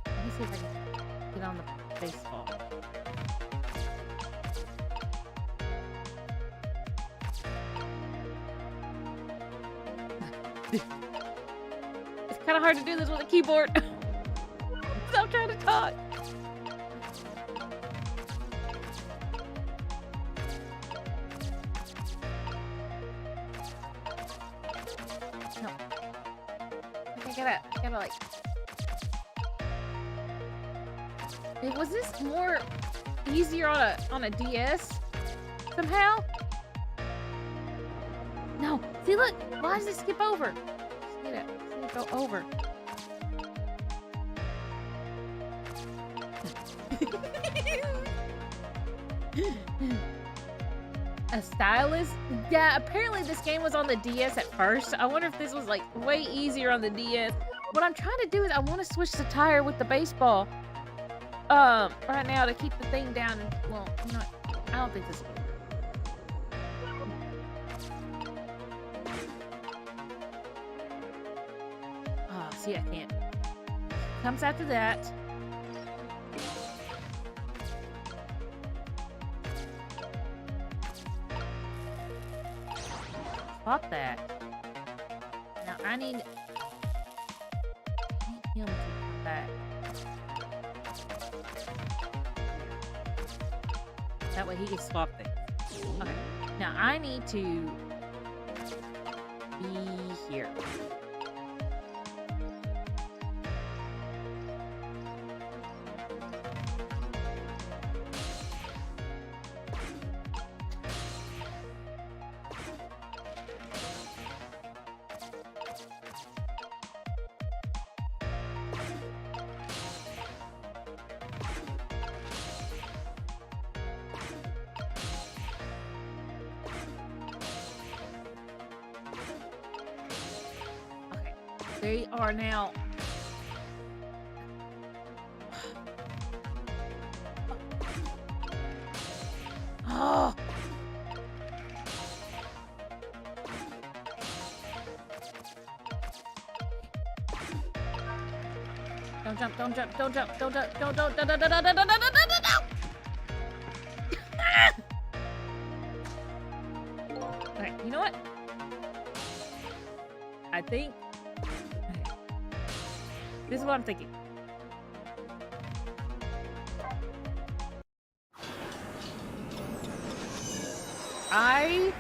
Let me see if I can get on the baseball. It's kind of hard to do this with a keyboard. Stop trying to talk. No. I gotta like Was this more easier on a DS somehow? No. See, look. Why does it skip over? See it go over. A stylus? Yeah, apparently this game was on the DS at first. I wonder if this was like way easier on the DS. What I'm trying to do is I want to switch the tire with the baseball. Right now to keep the thing down. Well, I don't think this will work. Oh, see, I can't. Comes after that. Swap that. Now I need him to come back. That way he can swap things. Okay. Now I need to be here. They are now. Oh. Don't jump, don't jump, don't jump, don't jump, don't, Alright, you know what? I think this is what I'm thinking. I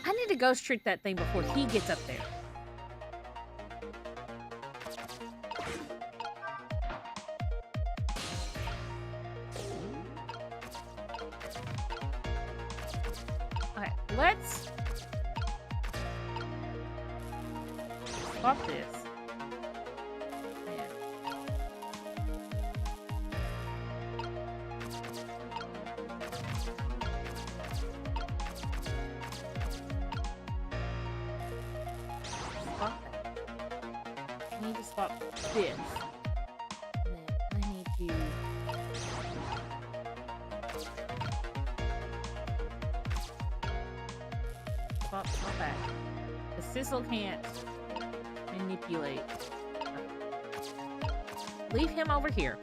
need to ghost trick that thing before he gets up there. Okay, let's swap this. Man. Swap that. I need to swap this. And then I need to swap that. The Sissel can't manipulate. Leave him over here.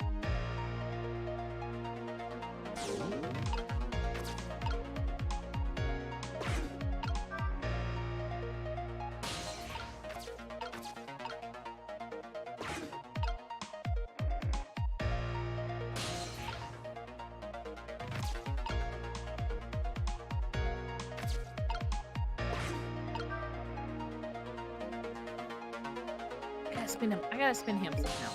I gotta spin him somehow.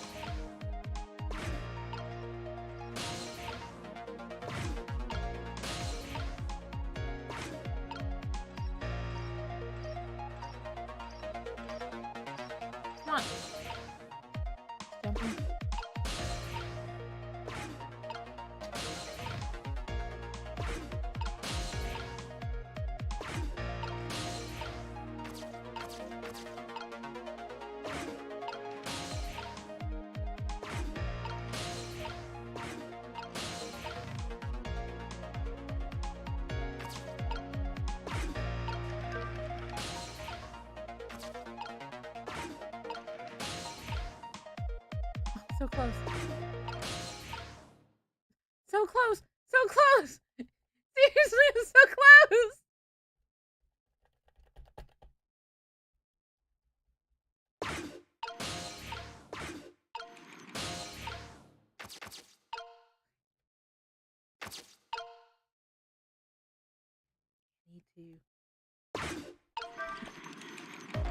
Come on. Jump in. So close. So close. So close. Seriously, I'm so close. Need to.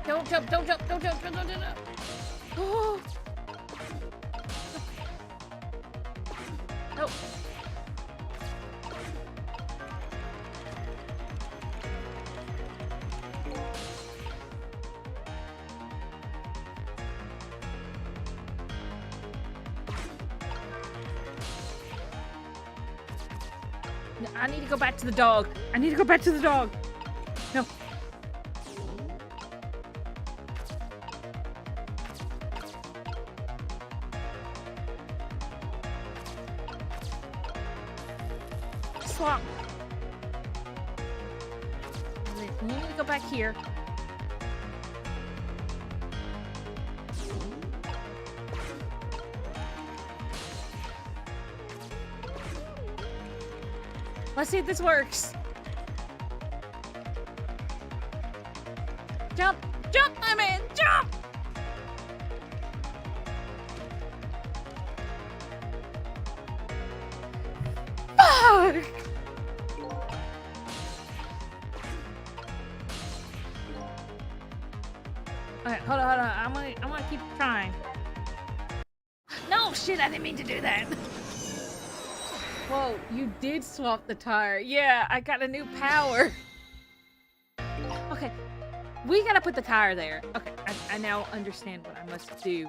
Don't jump, don't jump, don't jump, don't jump, don't jump. Oh. Nope. No, I need to go back to the dog. I need to go back to the dog. No. Swap. You need to go back here. Let's see if this works. Jump! Jump, my man! Jump! Fuck! Okay, hold on. I'm gonna keep trying. No, shit! I didn't mean to do that. Whoa, you did swap the tire. Yeah, I got a new power. Okay, we gotta put the tire there. Okay, I now understand what I must do.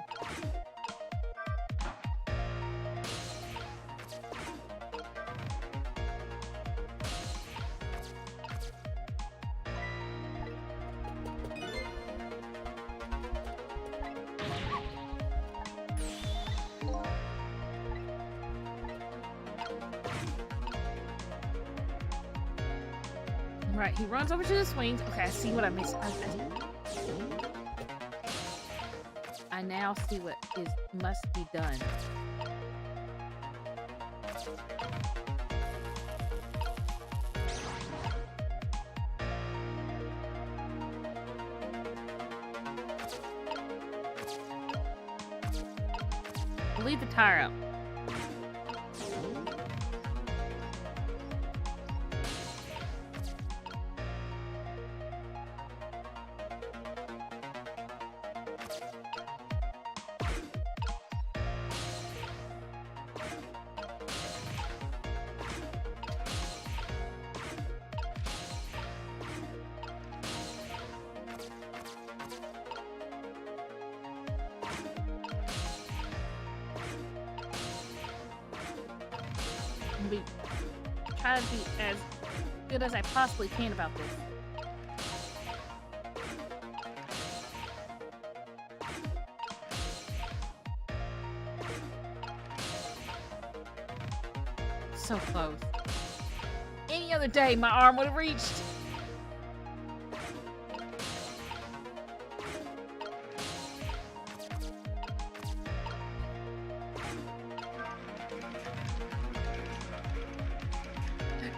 Right, he runs over to the swings. Okay, I see what I missed. I now see what must be done. Leave the tire out. Try to be as good as I possibly can about this. So close. Any other day, my arm would have reached.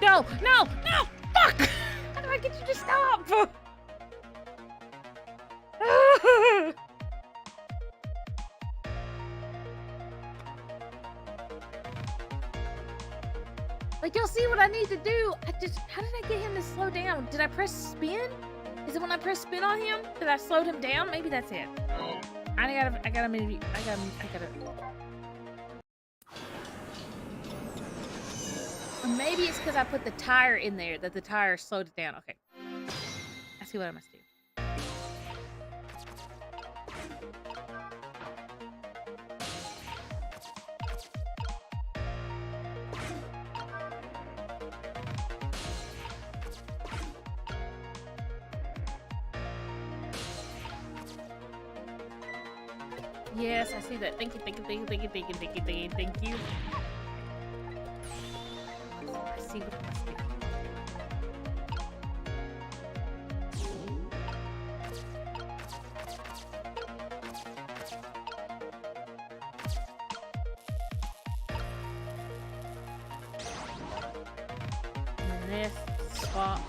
No! No! No! Fuck! How do I get you to stop? Like, y'all see what I need to do? How did I get him to slow down? Did I press spin? Is it when I press spin on him that I slowed him down? Maybe that's it. I gotta. Or maybe it's because I put the tire in there that the tire slowed it down. Okay. I see what I must do. Yes, I see that. Thank you. Thank you. I see what I must do. And this swap.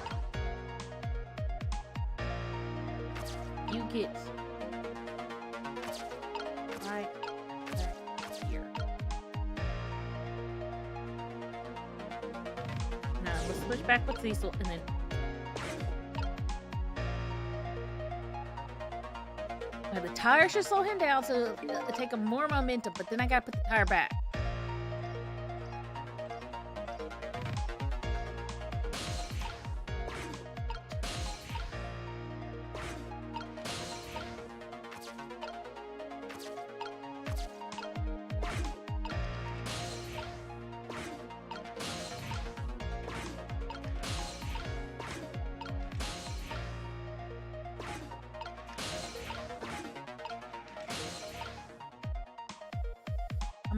You get right back here. Now let's switch back with Cecil and then. Now the tire should slow him down so it'll take him more momentum, but then I gotta put the tire back.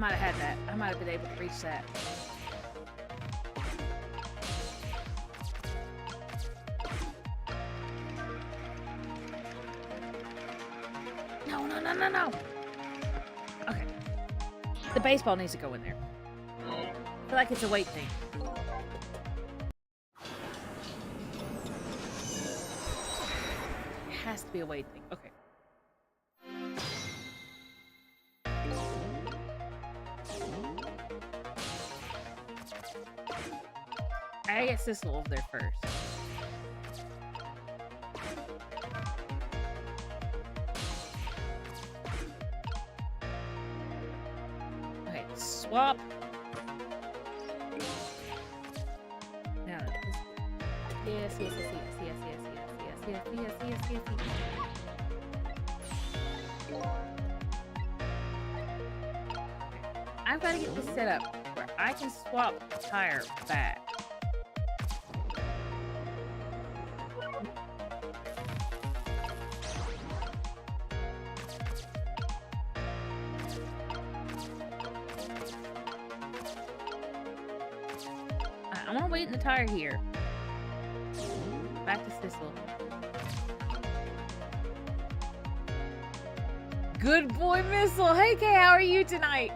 might have had that. I might have been able to reach that. No, no, no, no, no. Okay. The baseball needs to go in there. I feel like it's a weight thing. It has to be a weight thing. Okay. I get Sissel over there first. Okay, swap. Now, yes, yes, yes, yes, yes, yes, yes, yes, yes, yes, yes, yes, yes. I've got to get this set up where I can swap the tire back. I'm gonna wait in the tire here. Back to Sissel. Good boy, Missile. Hey, Kay, how are you tonight?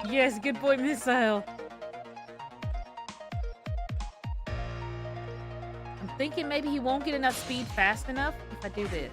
Yes, good boy, Missile. I'm thinking maybe he won't get enough speed fast enough if I do this.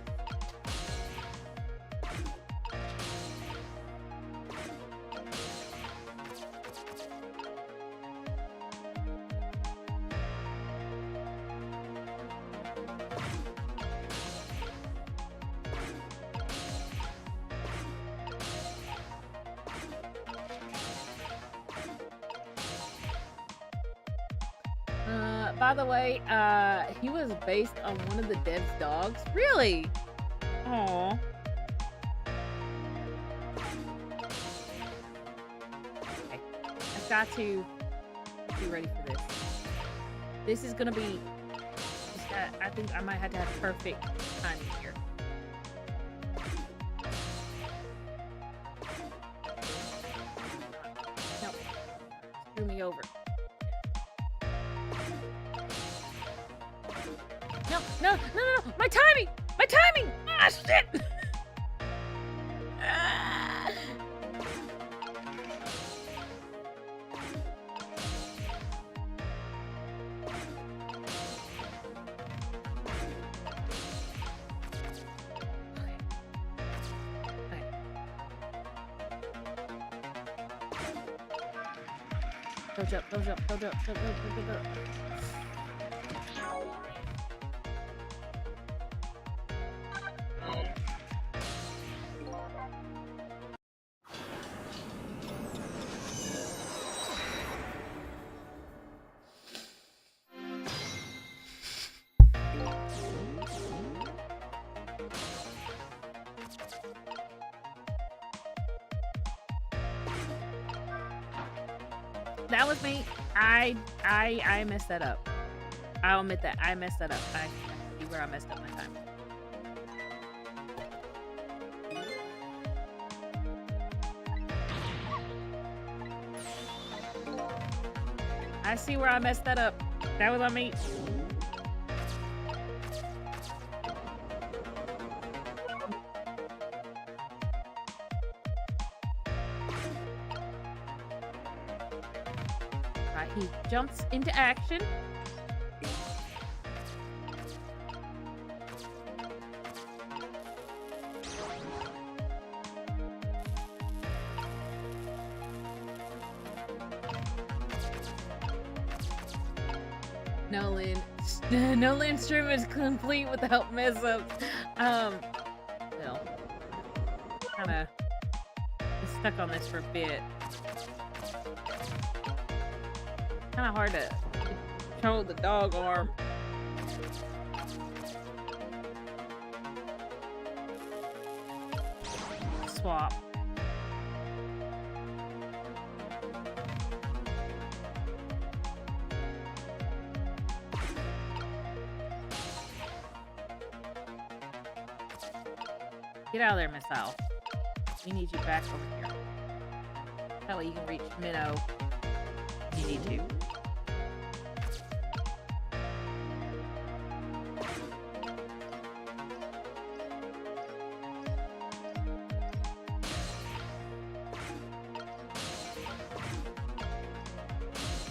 By the way, he was based on one of the dev's dogs. Really? Aww. Okay. I've got to be ready for this. This is gonna be... I think I might have to have perfect timing here. No. Screw me over. No, no, no, no, no! My timing! My timing! Ah, shit! Ah. Okay. Go jump, go jump, go jump, go jump, go jump. That was me. I messed that up. I'll admit that. I messed that up. I see where I messed up my time. I see where I messed that up. That was on me. Right, he jumps into action. No land stream is complete without mess ups. Well, kinda stuck on this for a bit. Kinda hard to control the dog arm. Swap. Get out of there, Missile. We need you back over here. That way you can reach Minnow if you need to.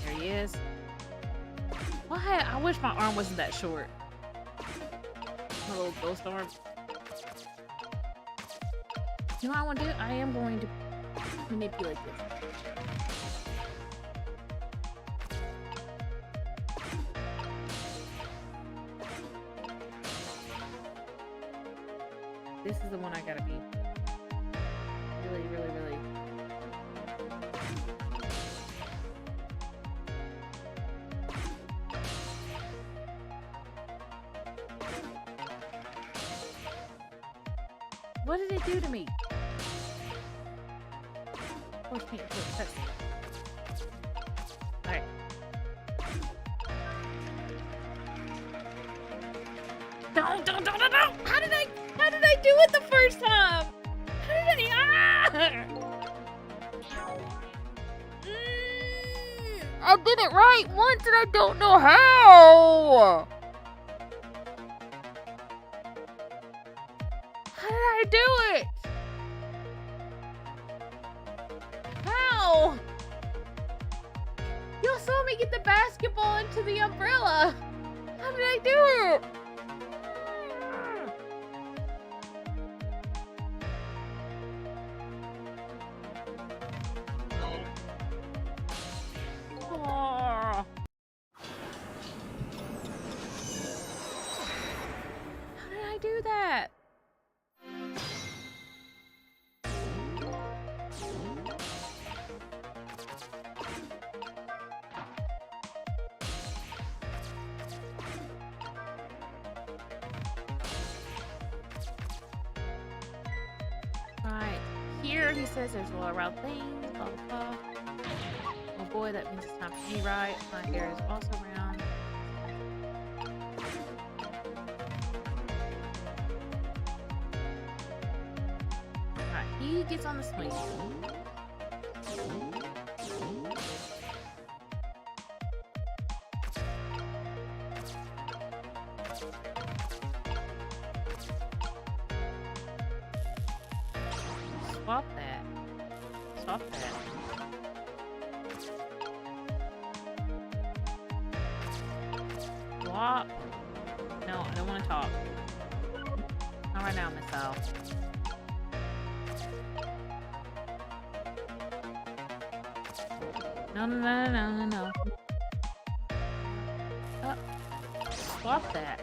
There he is. Why? I wish my arm wasn't that short. My little ghost arm. You know what I want to do? I am going to manipulate this. This is the one I gotta be really, really, really. What did it do to me? Force me into a test. Alright. Don't! How did I do it the first time? How did I? I did it right once and I don't know how. How did I do it? How? Y'all saw me get the basketball into the umbrella. How did I do it? Oh. How did I do that? Right. Here he says there's a lot of round things, blah blah blah. Oh boy, that means it's time for me, right? My hair is also round. Alright, he gets on the swing. Swap that. Swap that. Swap. No, I don't want to talk. Not right now, Miss Al. No. Swap that.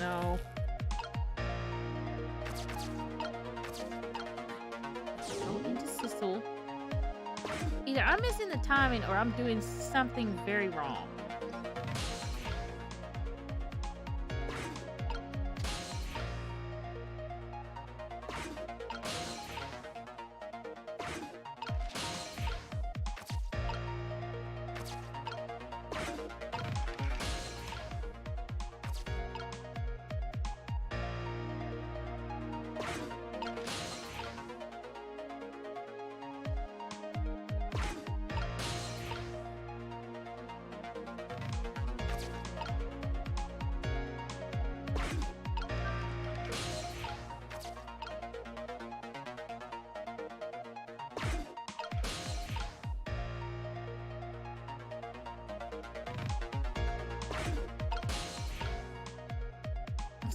No. Go into Sissel. Either I'm missing the timing or I'm doing something very wrong.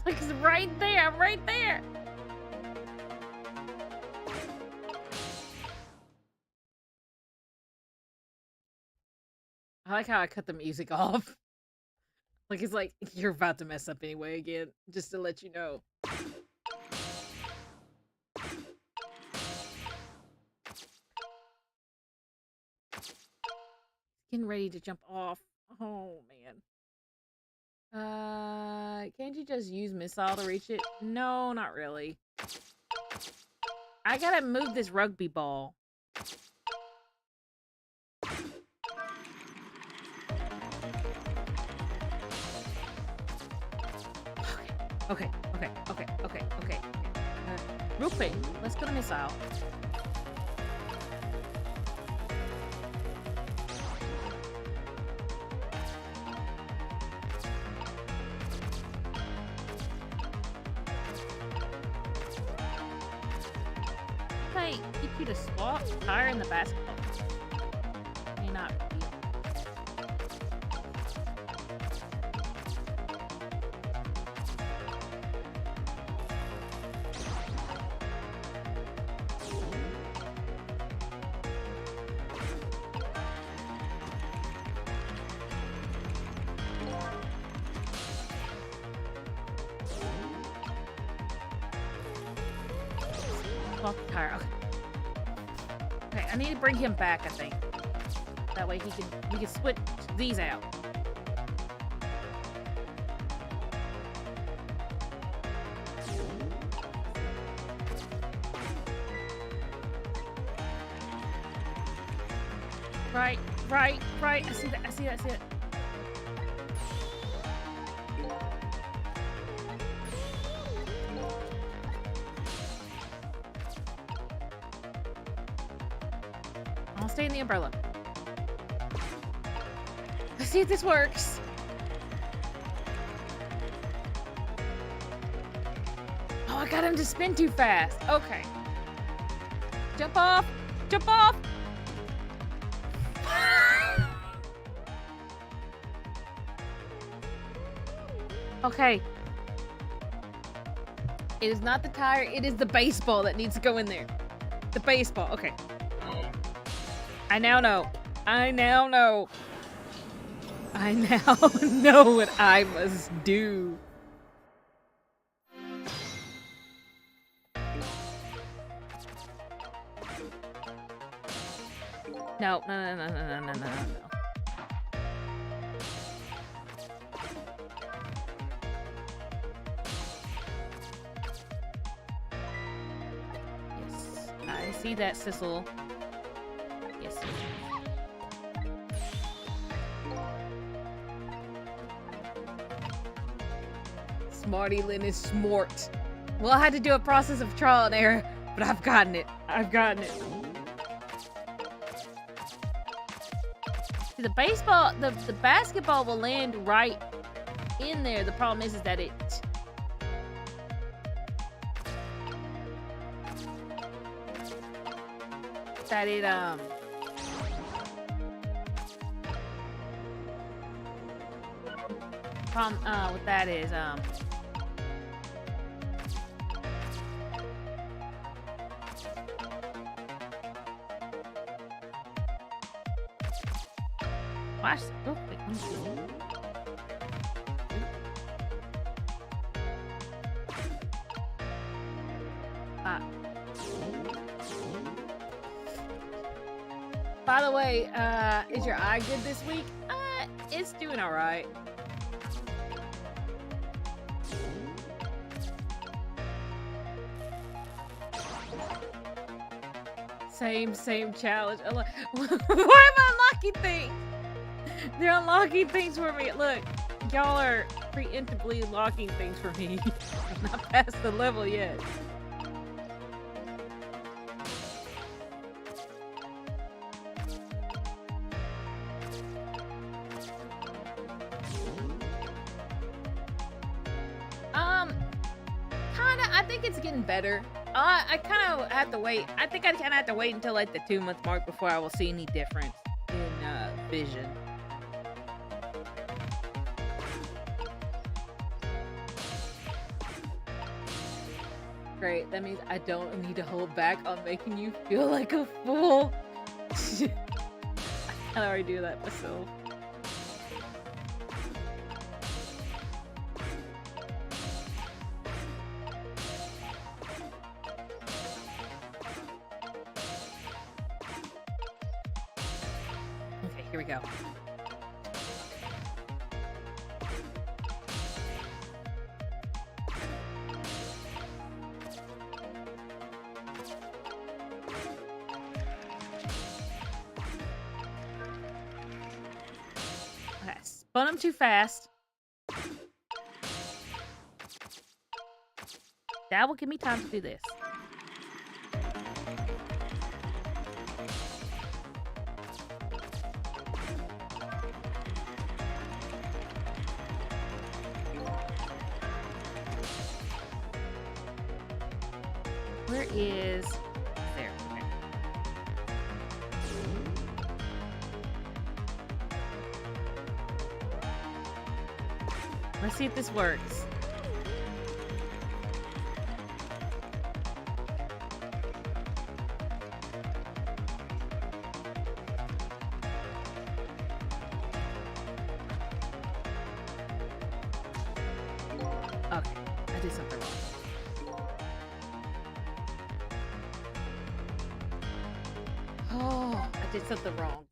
Like, it's right there. I'm right there. I like how I cut the music off. Like, it's like, you're about to mess up anyway again, just to let you know. Getting ready to jump off. Oh, man. Can't you just use missile to reach it? No, not really. I gotta move this rugby ball. Okay. Real quick, let's put a missile. Hey, get you to swap tire in the basketball. May not be. Swap the tire. Okay. Okay, I need to bring him back, I think. That way we can switch these out. Right. I see that. I'll stay in the umbrella. Let's see if this works. Oh, I got him to spin too fast. Okay. Jump off. Okay. It is not the tire, it is the baseball that needs to go in there. The baseball, okay. I now know what I must do. No. Yes, I see that, Sissel. Yes. Smarty Lynn is smart. Well, I had to do a process of trial and error, but I've gotten it. See, the baseball, the basketball will land right in there. The problem is that it... what that is, watch. Oh, wait, let me see. By the way, is your eye good this week? It's doing all right. Same challenge. Why am I unlocking things? They're unlocking things for me. Look, y'all are preemptively unlocking things for me. I'm not past the level yet. Kinda. I think it's getting better. I kind of have to wait. I think I kind of have to wait until like the 2-month mark before I will see any difference in vision. Great. That means I don't need to hold back on making you feel like a fool. I already do that myself. Okay, here we go. Okay, spun them too fast. That will give me time to do this. Where is... There. Okay. Let's see if this works. Okay, I did something wrong. Oh, I did something wrong.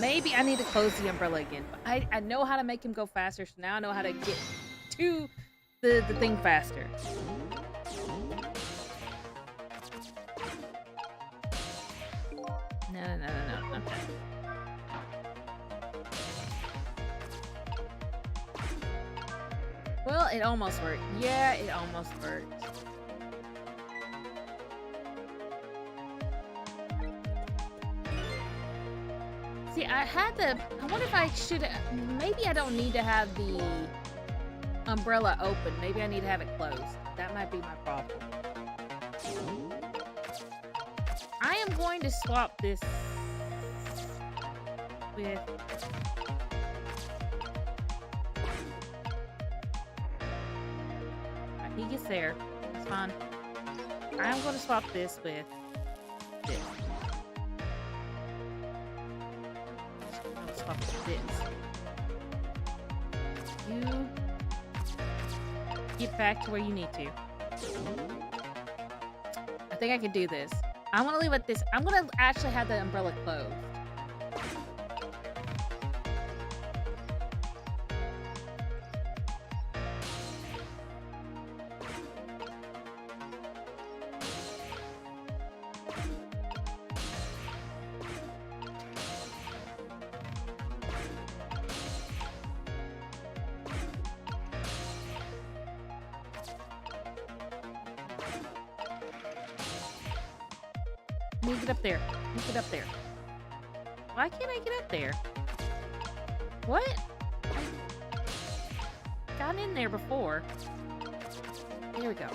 Maybe I need to close the umbrella again. But I know how to make him go faster, so now I know how to get to the thing faster. No. Okay. Well, it almost worked. Yeah, it almost worked. See, I wonder if I should... Maybe I don't need to have the umbrella open. Maybe I need to have it closed. That might be my problem. I am going to swap this with... He gets there. That's fine. I am going to swap this with this. Swap with this. You get back to where you need to. I think I can do this. I want to leave it this. I'm going to actually have the umbrella closed. Let me get up there. Let me get up there. Why can't I get up there? What? I got in there before. There we go.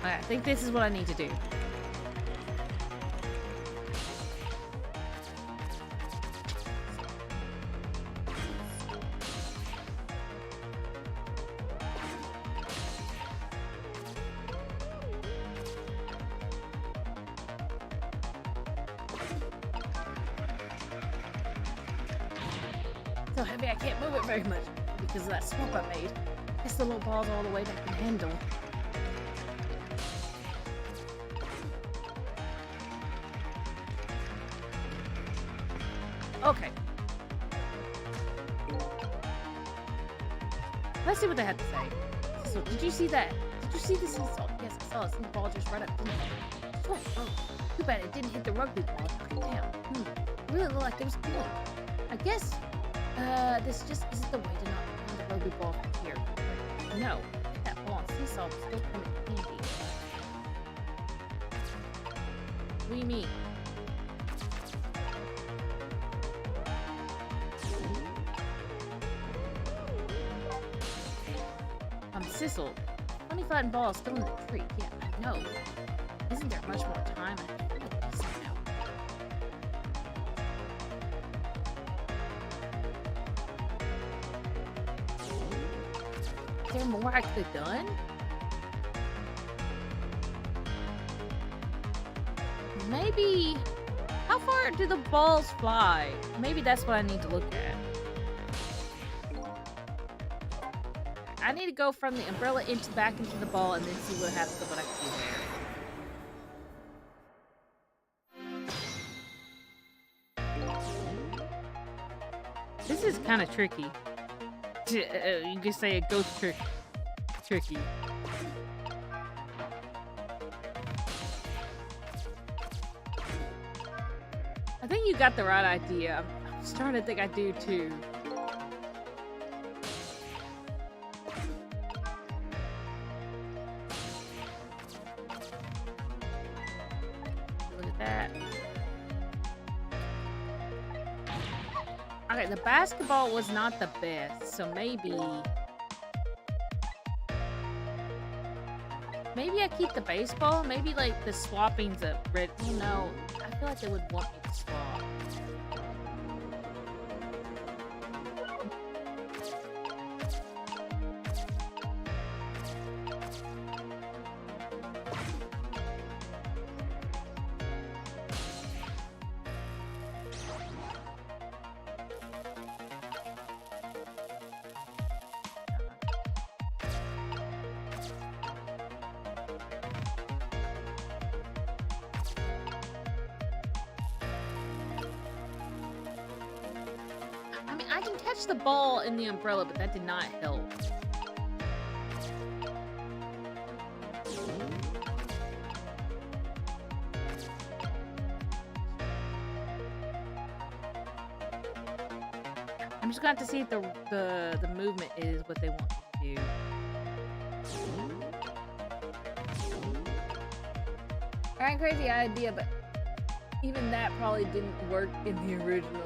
I think this is what I need to do. So heavy I can't move it very much because of that swoop I made. Guess the little ball's all the way that I can handle. Okay. Let's see what they had to say. So, did you see that? Did you see this insult? Yes, I saw it. The ball just right up. Oh, too bad it didn't hit the rugby ball. Damn. It really looked like it was cool. I guess, this just isn't the way to not find the rugby ball from here. No, that ball on seesaw was still kind of handy. What do you mean? Sizzle. Funny flattened ball is still in the tree. Yeah, I know. Isn't there much more time? I feel like this now. Is there more I could have done? Maybe... How far do the balls fly? Maybe that's what I need to look at. I need to go from the umbrella back into the ball and then see what happens with what I can do there. This is kind of tricky. You could say a ghost tricky. I think you got the right idea. I'm starting to think I do too. that. Okay, the basketball was not the best, so maybe I keep the baseball. Maybe like the swapping's a red. Oh no, I feel like they would want me to swap. I mean, I can catch the ball in the umbrella, but that did not help. I'm just gonna have to see if the movement is what they want me to do. Alright, crazy idea, but even that probably didn't work in the original.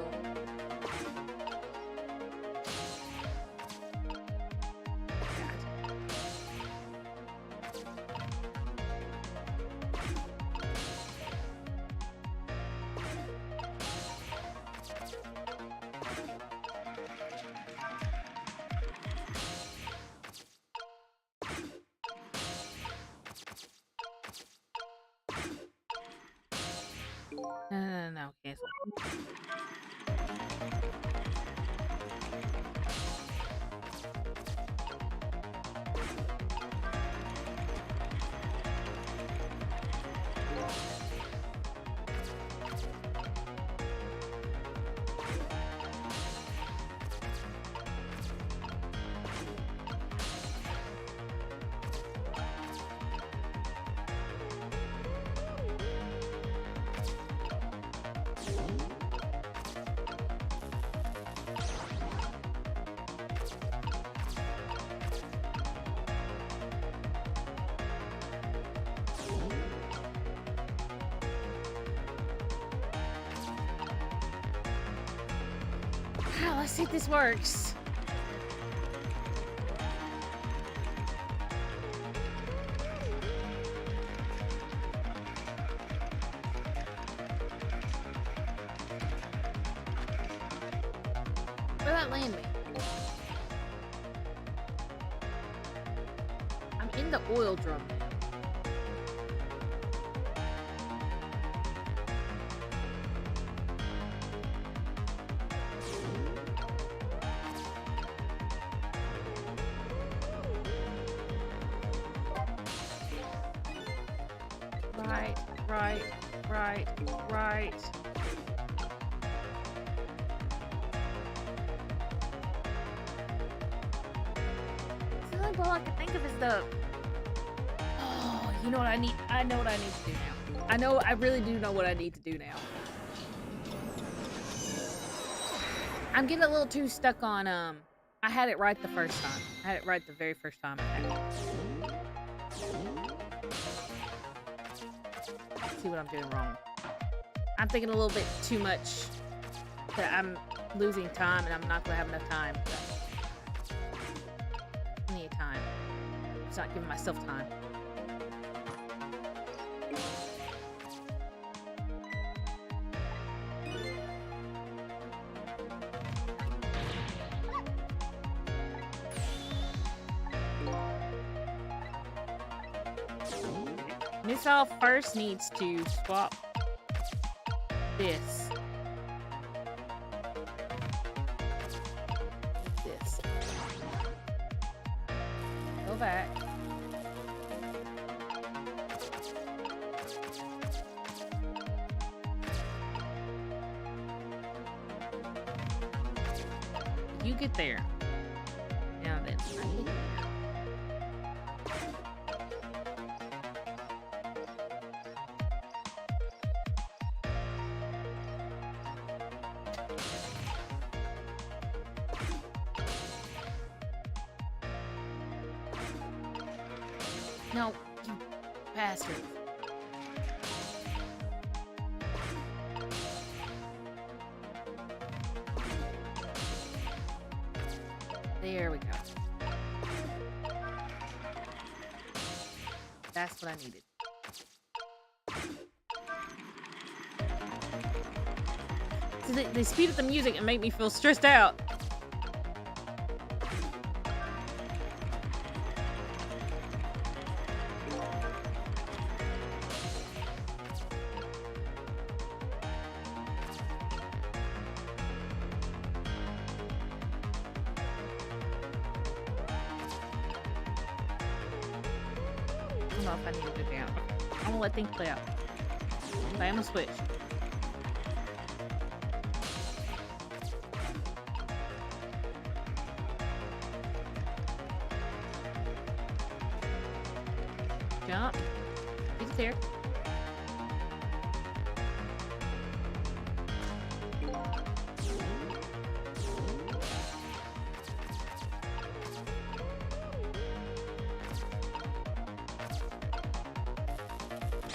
No, cancel. Wow, let's see if this works. Where'd that land me? I'm in the oil drum now. Right. The only ball I can think of is the... Oh, you know what I need? I know what I need to do now. I really do know what I need to do now. I'm getting a little too stuck on, I had it right the first time. I had it right the very first time I had it. Let's see what I'm doing wrong. I'm thinking a little bit too much that I'm losing time and I'm not going to have enough time. Plenty of time. I'm just not giving myself time. Missile first needs to swap this. This. Go back. You get there. Now then, no, you bastard. That's what I needed. So they speed up the music and make me feel stressed out. I don't know if I need to go down. I'm gonna let things play out. Okay, I'm gonna switch. Jump. He's there.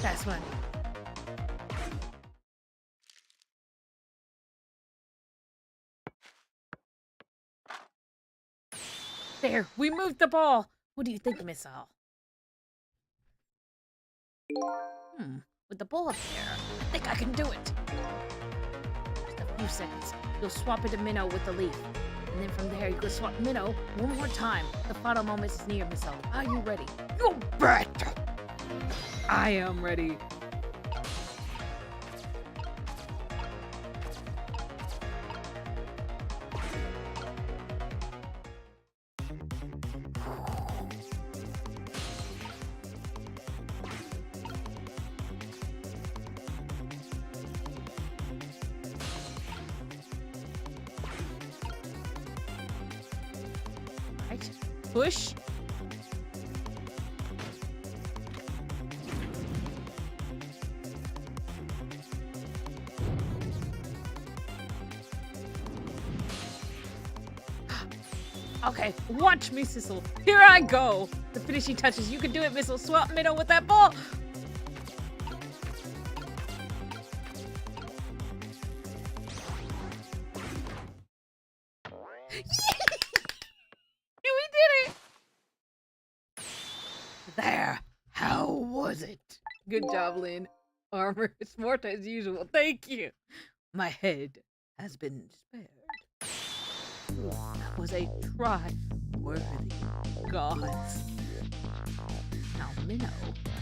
That's what I need. There, we moved the ball. What do you think, Miss All? With the ball up there, I think I can do it. Just a few seconds. You'll swap it to Minnow with the leaf. And then from there, you can swap Minnow one more time. The final moment is near, Miss All. Are you ready? You bet! I am ready. Right. Push. Okay, watch me, Sissel. Here I go. The finishing touches. You can do it, Missile. Swap Minnow with that ball. We did it. There. How was it? Good job, Lynn. Armor smart as usual. Thank you. My head has been spared. That was a try worthy, gods. Now, Minnow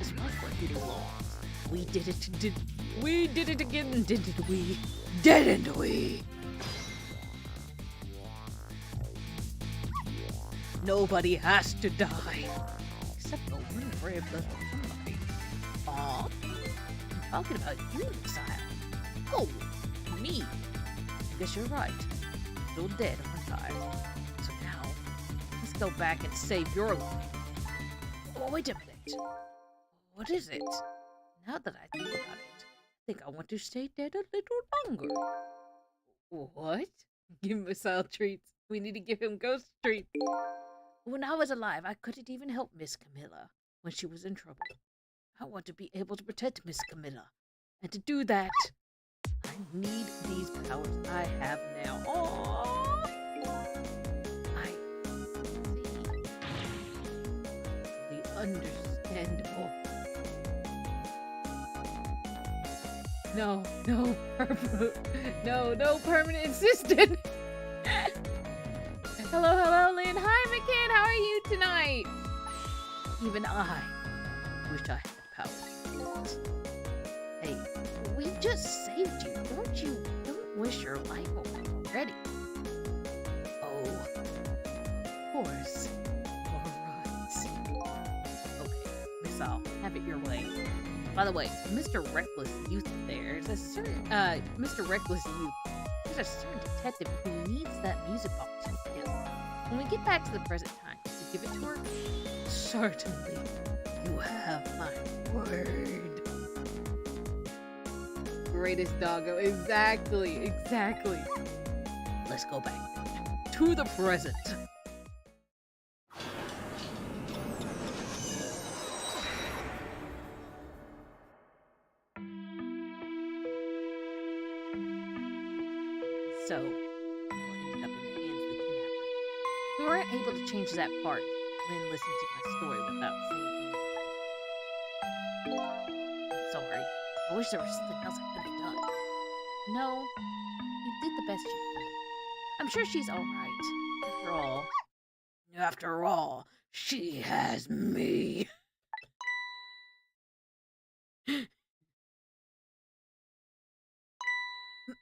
is right what you belongs. We did it again, didn't we? Didn't we? Nobody has to die. Except the one red blood of somebody. Aw. I'm talking about you, Messiah. Oh, me. I guess you're right. Still dead, aren't I? So now, let's go back and save your life. Oh, wait a minute. What is it? Now that I think about it, I think I want to stay dead a little longer. What? Give Missile treats. We need to give him ghost treats. When I was alive, I couldn't even help Miss Camilla when she was in trouble. I want to be able to protect Miss Camilla. And to do that, I need these powers I have now. Oh, I see. The understandable. No, no permanent assistant. Hello, Lynn. Hi, McKin. How are you tonight? Even I wish I had powers. Hey, we just saved you. Don't wish your life away already. Oh, of course. All right. Okay, Miss Al, have it your way. By the way, Mr. Reckless Youth there's a certain, Mr. Reckless Youth, there's a certain detective who needs that music box from him. When we get back to the present time, to give it to her, certainly you have my word. Greatest doggo. Exactly. Let's go back to the present. So, ended up in the hands of the kidnapper. We weren't able to change that part. Lynn listened to my story without saying anything. I wish there was something else I could have done. No, you did the best you could. I'm sure she's all right. After all, she has me.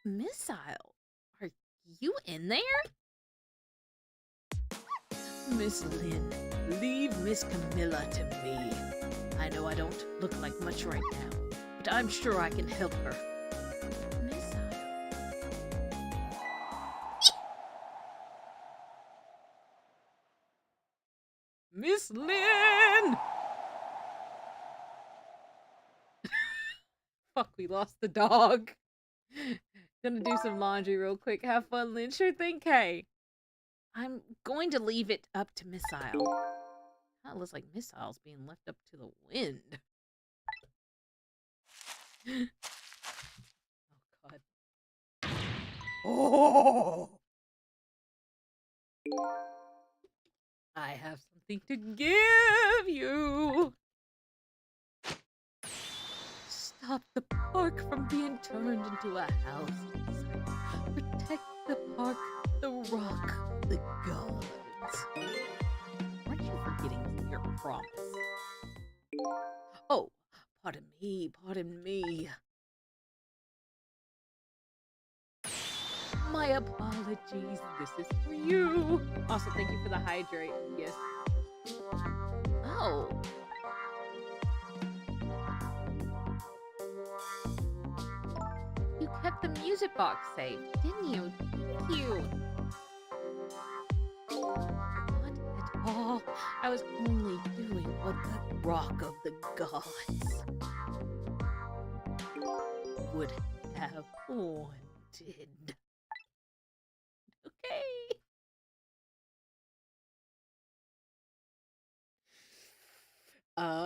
Missile, are you in there? Miss Lynn, leave Miss Camilla to me. I know I don't look like much right now, but I'm sure I can help her. Missile. Miss Lynn! Fuck, we lost the dog. Gonna do some laundry real quick. Have fun, Lynn. Sure thing, Kay. I'm going to leave it up to Missile. That looks like Missile's being left up to the wind. Oh, God. Oh! I have something to give you. Stop the park from being turned into a house. Protect the park, the rock, the gods. Aren't you forgetting your promise? Oh, pardon me, pardon me. My apologies, this is for you. Also, thank you for the hydrate, yes. Oh. You kept the music box safe, didn't you? Thank you. Not at all. I was only doing what the rock of the gods would have wanted. Okay. Okay.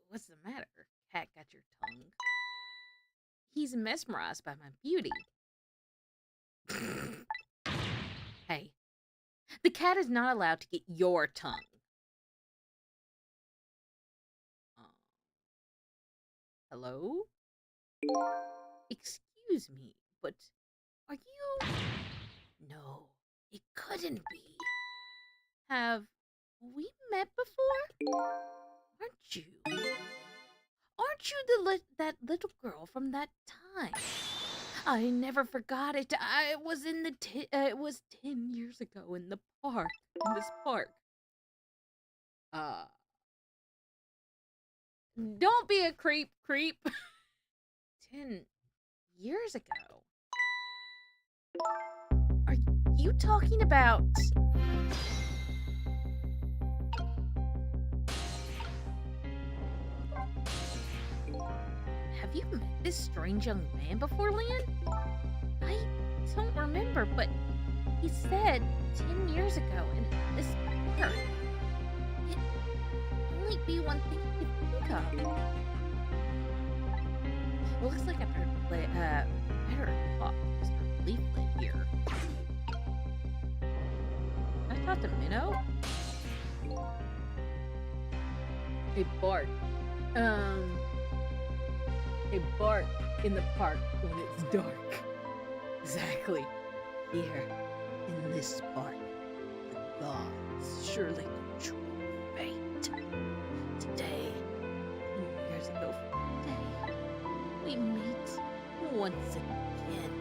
What's the matter? Cat got your tongue? He's mesmerized by my beauty. Hey, the cat is not allowed to get your tongue. Hello? Excuse me, but are you... No, it couldn't be. Have we met before? Aren't you? Aren't you that little girl from that time? I never forgot it. I was in the it was 10 years ago in the park. In this park. Don't be a creep. 10 years ago. Are you talking about... Have you met this strange young man before, Lynn? I don't remember, but he said 10 years ago in this park. It only be one thing I can think of. It looks like I better talk to Mr. Leaflet here. Can I talk to Minnow? Hey, Bart. They bark in the park when it's dark. Exactly. Here, in this park, the gods surely control fate. Today, 10 years ago from today, we meet once again.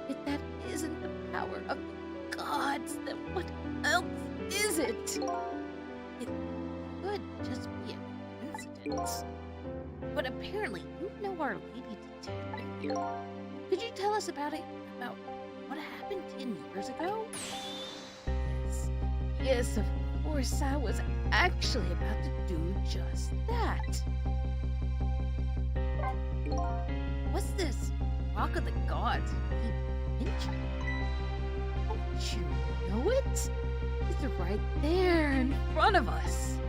If that isn't the power of the gods, then what else is it? It could just be a coincidence. But apparently, you know our lady detective here. Could you tell us about what happened 10 years ago? Yes, of course, I was actually about to do just that. What's this Rock of the Gods you keep mentioning? Don't you know it? It's right there in front of us.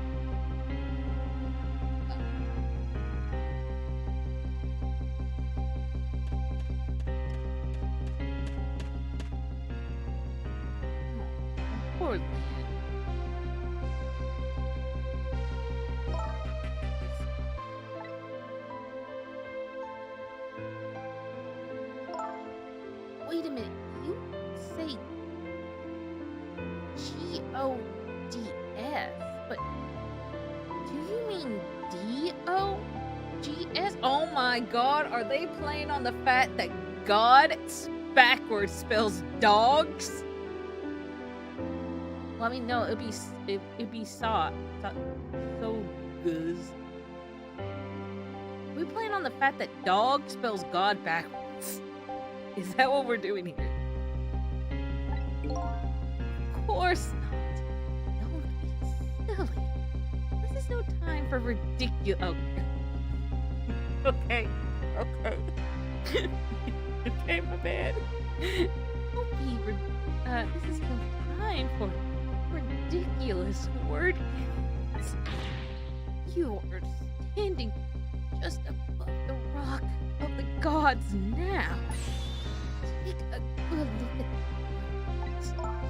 O-D-S. But do you mean D-O-G-S? Oh my god, are they playing on the fact that God backwards spells dogs? Well, I mean, no, it'd be so good. We playing on the fact that dog spells God backwards. Is that what we're doing here? Of course not. Don't be silly. This is no time for ridiculous. Okay. Okay. Okay, my bad. Don't be. This is no time for ridiculous word games. You are standing just above the rock of the gods now. Take a good look at this monument.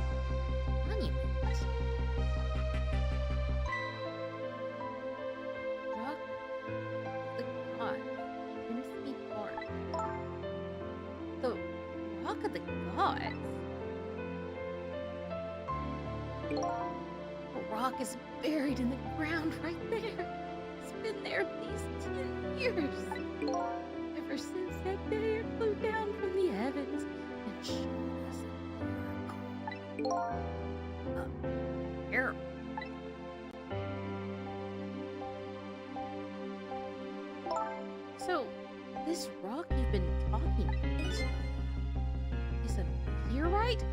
Rock of the gods, Grimsby Park. The rock of the gods? The rock is buried in the ground right there. It's been there these 10 years. Ever since that day it flew down from the heavens and showed us a miracle. A miracle. So, this rock you've been talking about is a meteorite?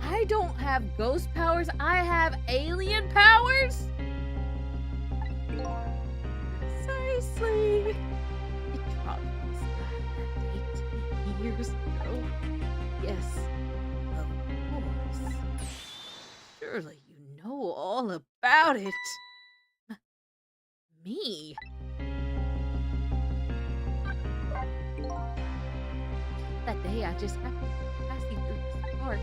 I don't have ghost powers, I have alien powers? Precisely. It dropped from the sky that 18 years ago. Yes, of course. Surely you know all about it. Me? That day I just happened to be passing through this park.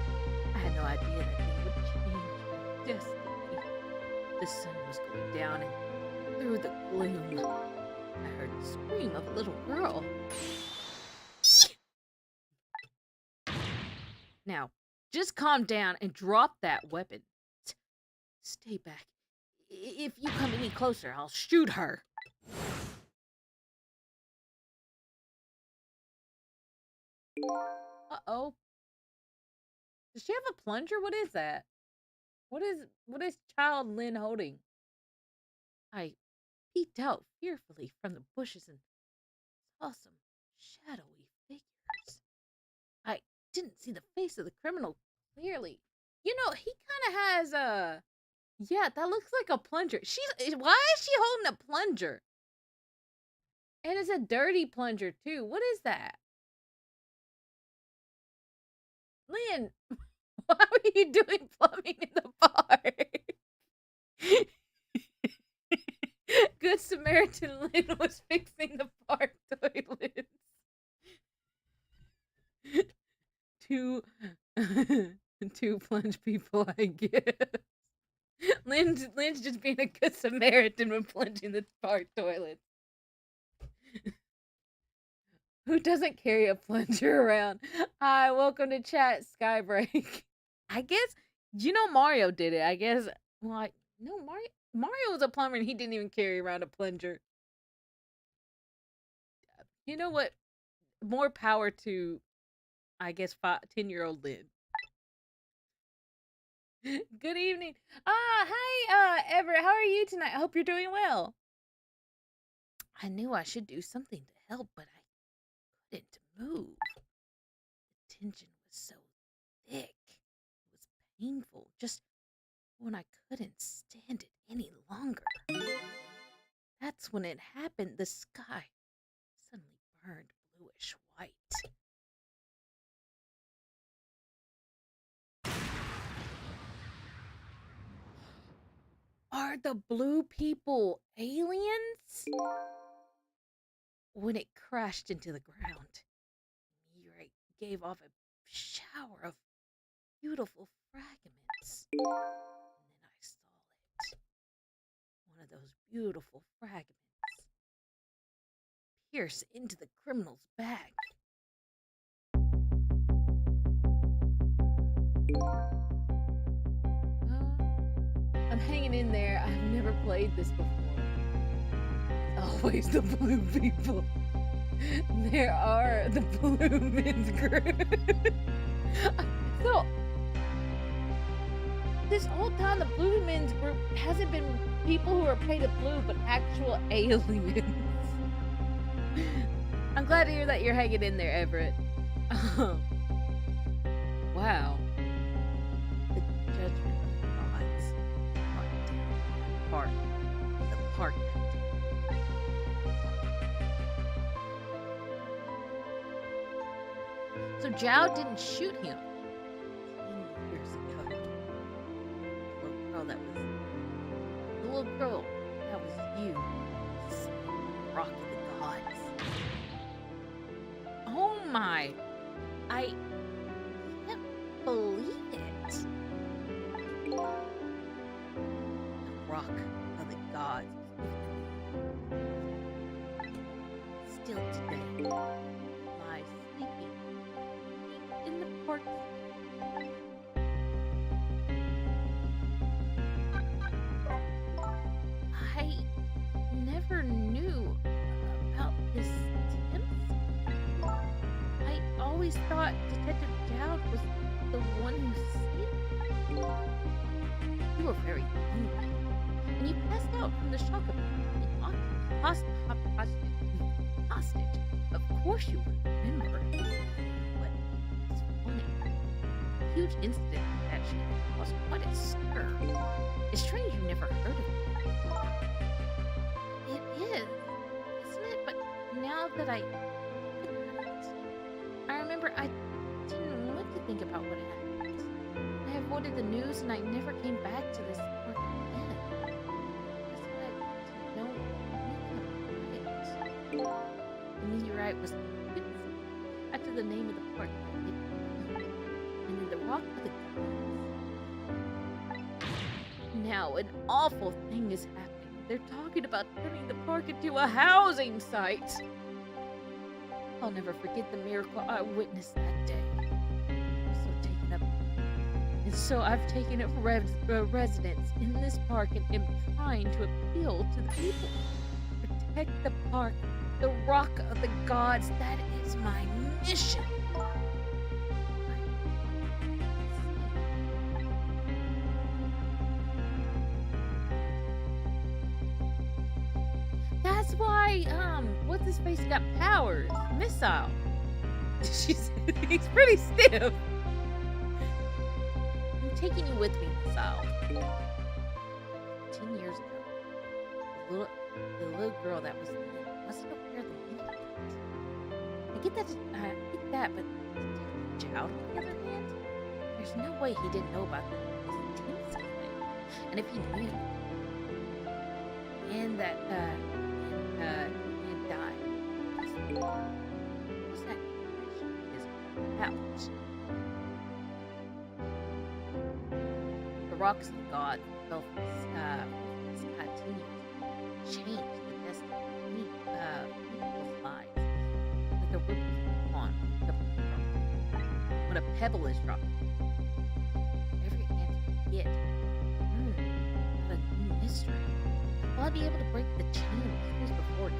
I had no idea that day would change my destiny. The sun was going down and through the gloom, I heard the scream of a little girl. Now, just calm down and drop that weapon. Stay back. If you come any closer, I'll shoot her. Uh-oh. Does she have a plunger? What is that? What is child Lynn holding? I peeked out fearfully from the bushes and saw some shadowy figures. I didn't see the face of the criminal clearly. You know, he kind of has a... Yeah, that looks like a plunger. Why is she holding a plunger? And it's a dirty plunger, too. What is that? Lynn, why were you doing plumbing in the park? Good Samaritan Lynn was fixing the park toilets. Two plunge people, I guess. Lynn's just being a good Samaritan when plunging the park toilets. Who doesn't carry a plunger around? Hi, welcome to chat, Skybreak. I guess, Mario did it. I guess, well, no, Mario was a plumber and he didn't even carry around a plunger. You know what? More power to, I guess, 10-year-old Lynn. Good evening. Hi, Everett. How are you tonight? I hope you're doing well. I knew I should do something to help, but I couldn't move. The tension was so thick. It was painful, just when I couldn't stand it any longer. That's when it happened. The sky suddenly burned bluish white. Are the blue people aliens? When it crashed into the ground, the meteorite gave off a shower of beautiful fragments. And then I saw it. One of those beautiful fragments pierce into the criminal's back. I'm hanging in there. I've never played this before. Always the blue people. There are the blue men's group. So this whole time the blue men's group hasn't been people who are painted blue, but actual aliens. I'm glad to hear that you're hanging in there, Everett. Wow. The judgment of the gods. Park. The park. So Zhao didn't shoot him 10 years ago. The little girl that was you. Rock of the gods. Oh my! I can't believe it. The rock of the gods. Still today, lies sleeping in the park. I never knew about this Timothy. I always thought Detective Dowd was the one who saved me. You were very hungry, and you passed out from the shock of being hostage. Of course you remember. But it's funny. A huge incident that she caused quite a stir. It's strange you never heard of it. It is, isn't it? But now that I remember I didn't want to think about what happened. I avoided the news and I never came back to this park again. That's why I didn't know anything about it. The meteorite was after the name of the park. And then the rock of the gods. Now an awful thing is happening. They're talking about turning the park into a housing site. I'll never forget the miracle I witnessed that day. So I've taken up residence in this park and am trying to appeal to the people. Protect the park, the rock of the gods. That is my mission. That's why, what's his face got powers? Missile. He's pretty stiff. I'm taking you with me, Missile. 10 years ago, the little girl that was wasn't aware of the meaning. I get that, but Zhao, on the other hand, there's no way he didn't know about this Timothy thing. And if he knew, and that, and died. What's that? His pouch. The rocks of God fell from the sky 10 years, changed the destiny of people's lives. Like a ripples on when a pebble is dropped. Every answer you get, not a new mystery. Will I be able to break the chain of mysteries before you?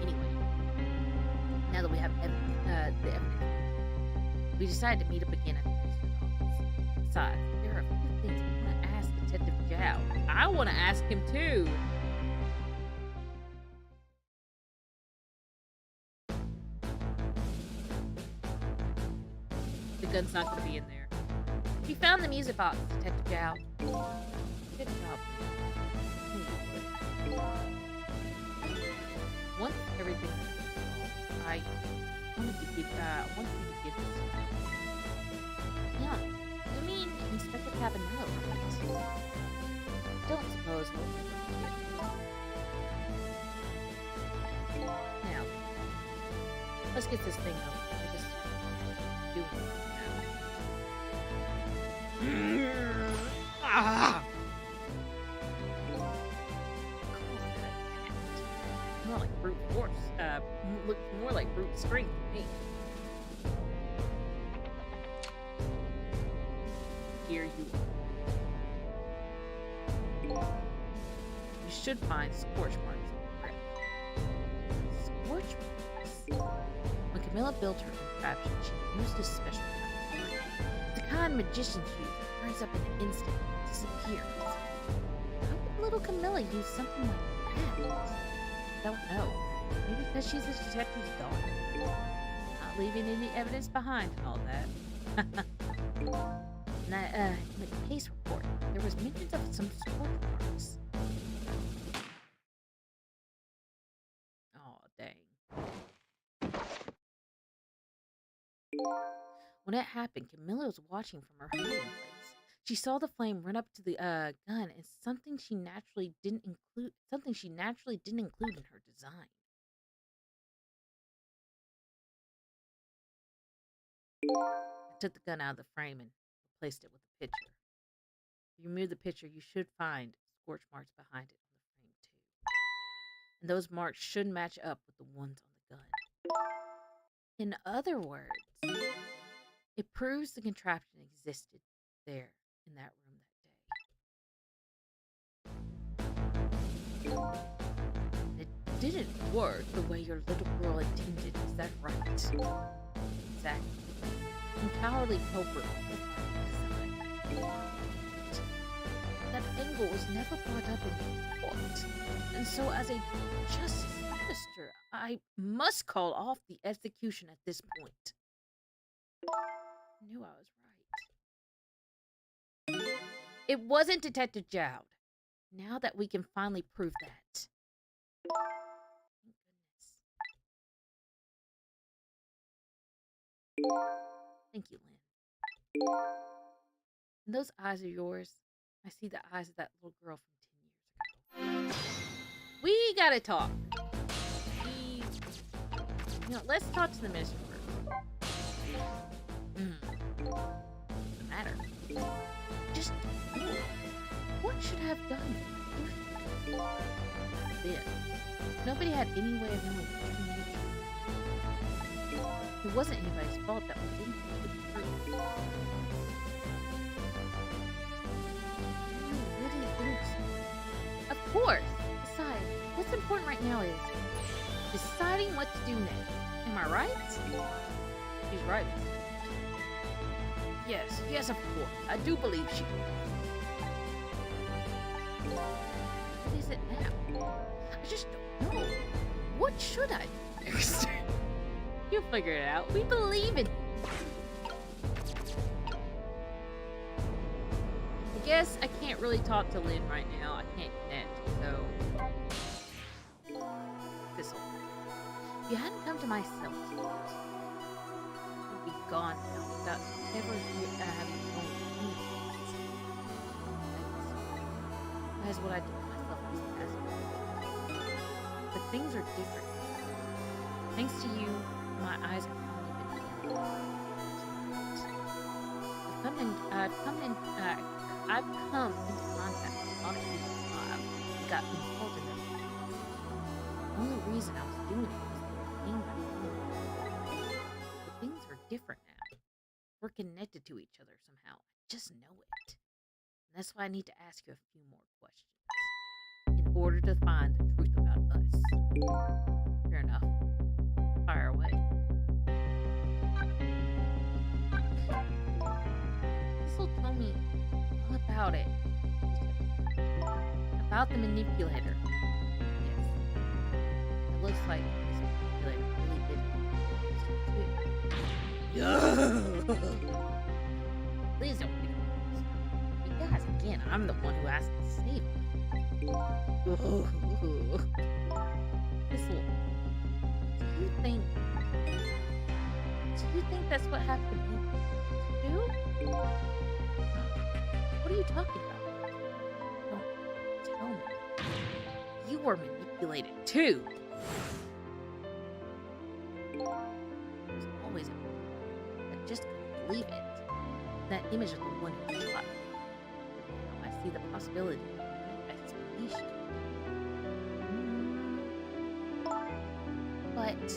Anyway, now that we have the evidence, we decided to meet up again at the minister's office. Besides, there are a few things I want to ask Detective Zhao. I want to ask him too. The gun's not going to be in there. We found the music box, Detective Zhao. Good job. Once everything I wanted you to give this. Yeah, you mean Inspector Cabanello, right? Don't suppose we'll now, let's get this thing over. I just do it now. Ah! More like brute force. Looks more like brute strength to me. here you are. You should find scorch marks on the grip. Scorch marks? When Camilla built her contraption, she used a special kind of flame. The kind magicians use that burns up in an instant and disappears. How would little Camilla use something like that? Don't know. Maybe because she's a detective's daughter. Not leaving any evidence behind and all that. Now, in the case report, there was mentions of some scorch marks. Oh, dang. When it happened, Camilla was watching from her hiding place. She saw the flame run up to the gun, and something she naturally didn't include in her design. I took the gun out of the frame and replaced it with a picture. If you remove the picture, you should find scorch marks behind it on the frame too. And those marks should match up with the ones on the gun. In other words, it proves the contraption existed there in that room that day. It didn't work the way your little girl intended, is that right? Exactly. And cowardly culprit that angle was never brought up in court. And so as a justice minister, I must call off the execution at this point. I knew I was right. It wasn't Detective Jowd. Now that we can finally prove that. Thank goodness. Thank you, Lynn. And those eyes are yours. I see the eyes of that little girl from 10 years ago. We gotta talk. Let's talk to the minister first. What's the matter? Just what should I have done? Then, nobody had any way of knowing which one was true. It wasn't anybody's fault that we didn't think it was true. You really think so? Of course. Besides, what's important right now is deciding what to do next. Am I right? She's right. Yes, of course. I do believe she is. What is it now? I just don't know. What should I do next? You'll figure it out. We believe in you. I guess I can't really talk to Lynn right now. I can't connect, so... Thistle. If you hadn't come to my cell tonight, you'd be gone now without ever having known anything. That is what I did to myself this past week. But things are different. Thanks to you, my eyes have finally been opened. I've come into contact with a lot of people who got involved in them. The only reason I was doing it was they were paying my money. But things are different now. We're connected to each other somehow. I just know it. And that's why I need to ask you a few more questions in order to find the truth about us. Fair enough. Fire away. Thistle told me all about it. About the manipulator. Yes. It looks like this manipulator really did it. Please don't think of this. Because again, I'm the one who asked to save him. Thistle, do you think that's what happened to me? You? What are you talking about? Don't tell me. You were manipulated too. There's always a moment. I just couldn't believe it. That image of the one who shot me. Now I see the possibility of no explanation. But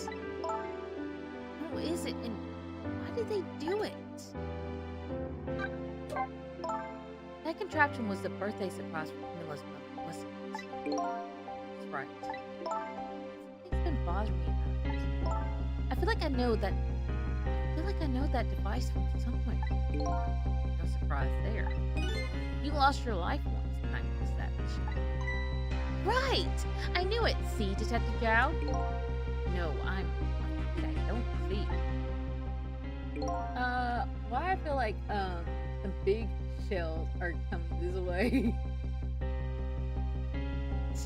who is it and why did they do it? That contraption was the birthday surprise for Camilla's mother, wasn't it? That's right. Something's been bothering me about it. I feel like I know that. I feel like I know that device from somewhere. No surprise there. You lost your life once, and I missed that machine. Right! I knew it. See, Detective Chow? No, I'm afraid I don't see. Why I feel like some big shells are coming this way.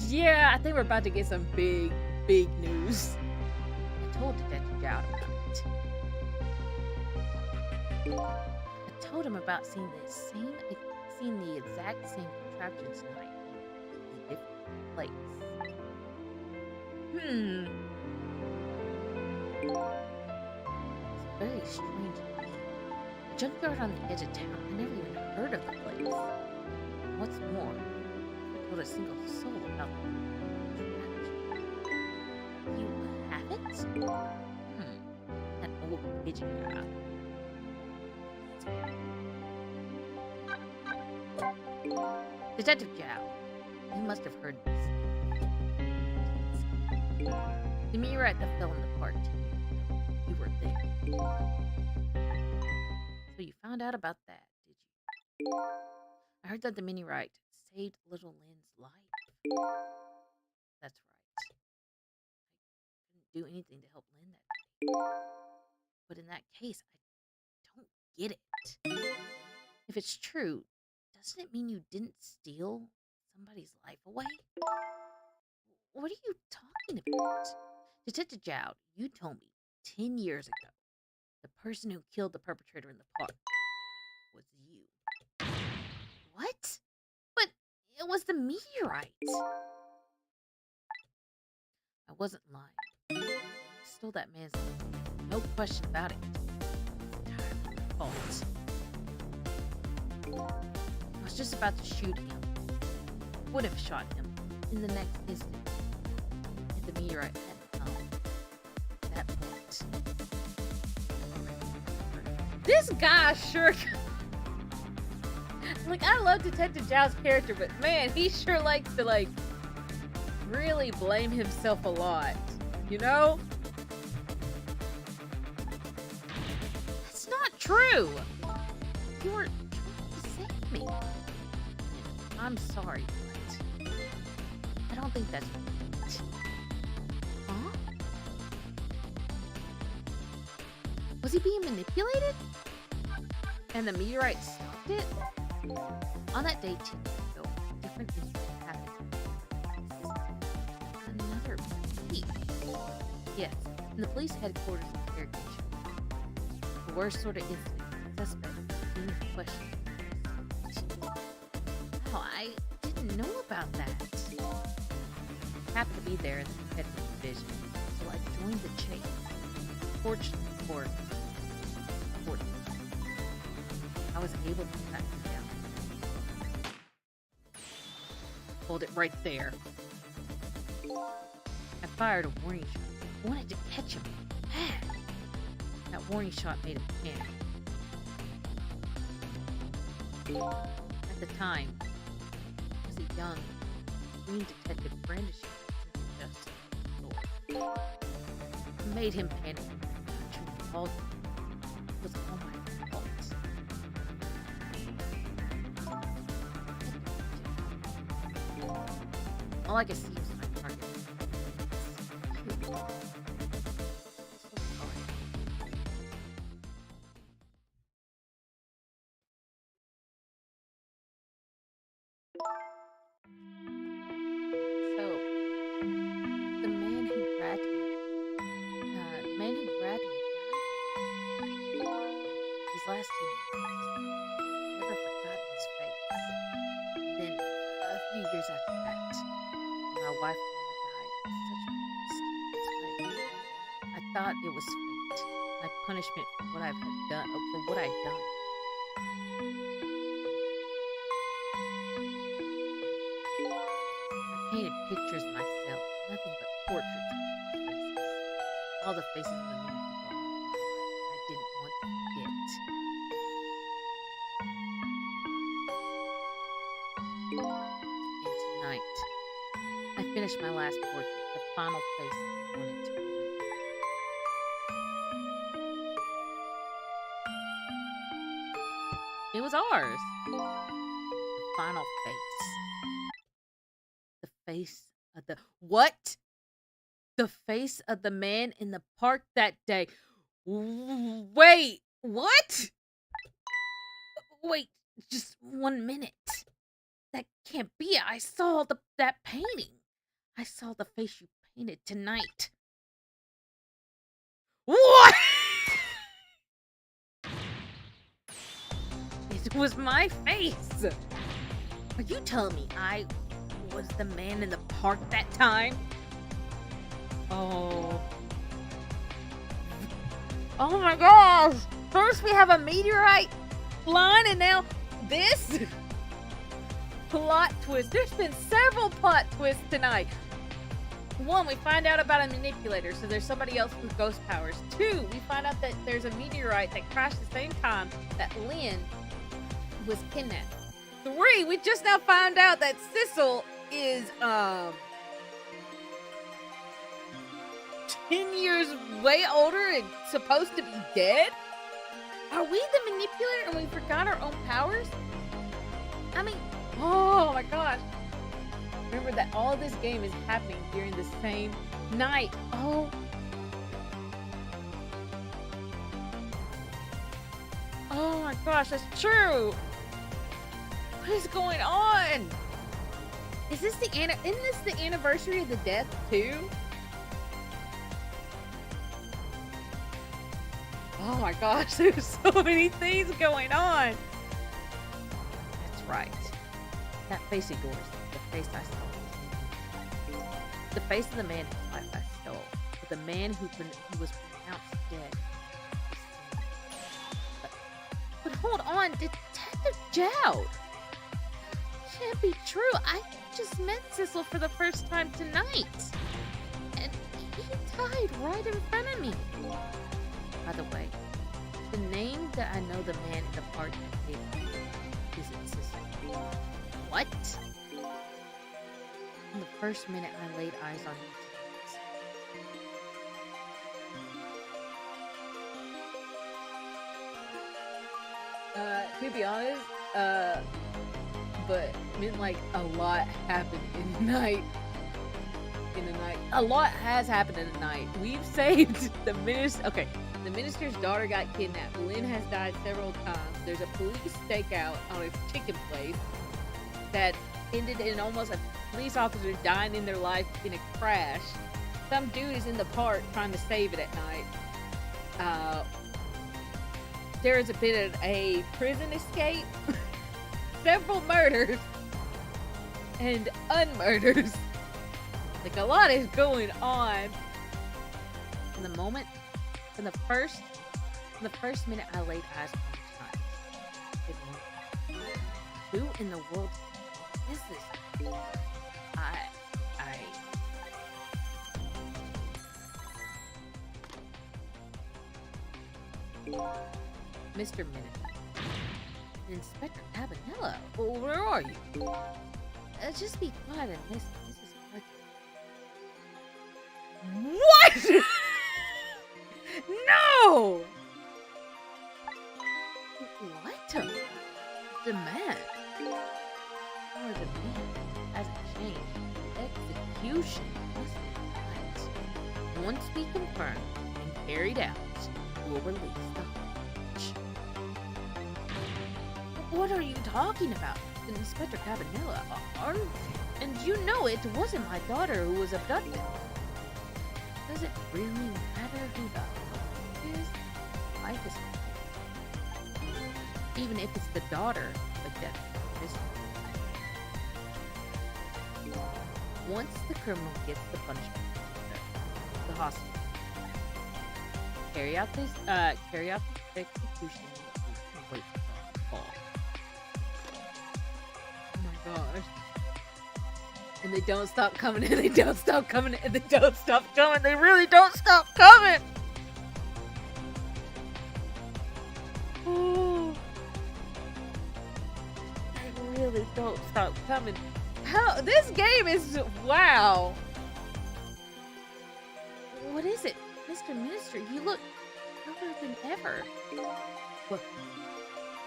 Yeah, I think we're about to get some big news. I told Detective Chow about it. I told him about seeing the exact same contraption tonight in a different place. It's very strange to me. A junkyard on the edge of town. I never even heard of the place. What's more, I told a single soul about the contraption. You haven't? An old pigeon guy. Detective Chow, you must have heard this. The meteorite that fell in the park 10 years ago. You were there. So you found out about that, did you? I heard that the meteorite saved little Lynn's life. That's right. I couldn't do anything to help Lynn that day. But in that case, I don't get it. If it's true, doesn't it mean you didn't steal somebody's life away? What are you talking about? Detective Chow, you told me 10 years ago the person who killed the perpetrator in the park was you. What? But it was the meteorite. I wasn't lying. I stole that man's life. No question about it. It's entirely my fault. I was just about to shoot him. Would have shot him in the next instant if the meteorite hadn't come. At that point, This guy sure. Like, I love Detective Chow's character, but man, he sure likes to really blame himself a lot. You know? that's not true. You were trying to save me. I'm sorry, but I don't think that's right. Huh? Was he being manipulated? And the meteorite stopped it? On that day 10 years ago, a different incident happened. Another thief. Yes, in the police headquarters interrogation. The worst sort of incident. Suspect being questioned. Oh, I didn't know about that. Happened to be there in the Federal Division, so I joined the chase. Fortunately, I was able to track him down. Hold it right there. I fired a warning shot. I wanted to catch him. Bad. That warning shot made him panic. At the time, I was a young, green detective brandishing justice sword. I made him panic. I called him. It was all my fault. All I could see was my target. So sorry. So, the man who grabbed me died. These last 2 years, never forgotten his face. Then, a few years after that, when my wife died in such a mysterious way, I thought it was fate, my punishment for what I'd done. I painted pictures of myself, nothing but portraits of people's faces. All the faces of the many people I didn't want to forget. And tonight, I finished my last portrait, the final face I wanted to remember. It was ours. The final face. The face of the... What? The face of the man in the park that day. Wait, what? Wait, just 1 minute. That can't be it. I saw that painting. I saw the face you painted tonight. What? It was my face. Are you telling me I was the man in the park that time? Oh. Oh my gosh. First we have a meteorite line and now this plot twist. There's been several plot twists tonight. 1, we find out about a manipulator, so there's somebody else with ghost powers. 2, we find out that there's a meteorite that crashed the same time that Lynn was kidnapped. 3, we just now found out that Sissel is 10 years way older and supposed to be dead? Are we the manipulator and we forgot our own powers? I mean, oh my gosh. Remember that all this game is happening during the same night. Oh. Oh my gosh, that's true. What is going on? Is this isn't this the anniversary of the death too? Oh my gosh, there's so many things going on. That's right. That face of yours, the face I stole. The face of the man whose life I stole. But the man who was pronounced dead. But hold on, Detective Jowd. Can't be true. I just met Sissel for the first time tonight. And he died right in front of me. By the way, the name that I know the man in the park gave me isn't Sissel. What? From the first minute I laid eyes on you tonight. To be honest, but meant like a lot happened in the night. A lot has happened in the night. We've saved the minister. Okay, the minister's daughter got kidnapped. Lynn has died several times. There's a police stakeout on a chicken place that ended in almost a police officer dying in their life in a crash. Some dude is in the park trying to save it at night. There is a bit of a prison escape. Several murders and unmurders. Like, a lot is going on. From the first minute I laid eyes on you tonight. Who in the world is this? Mr. Minute. Inspector Cabanela, where are you? Just be quiet and listen. This is what? No! What? The man. Or the man hasn't changed. Execution must be right. Once we confirm and carried out, we'll release the hostage. What are you talking about? Inspector Cabanela, and you know it wasn't my daughter who was abducted. Does it really matter who the hostage is? Life is even if it's the daughter of death. Once the criminal gets the punishment, the hostage. Carry out the execution and wait for the call. Oh my gosh. And they don't stop coming, and they don't stop coming, and they don't stop coming. They really don't stop coming. Oh. They really this don't stop coming. How this game is wow. What is it, Mr. Minister? You look younger than ever. What?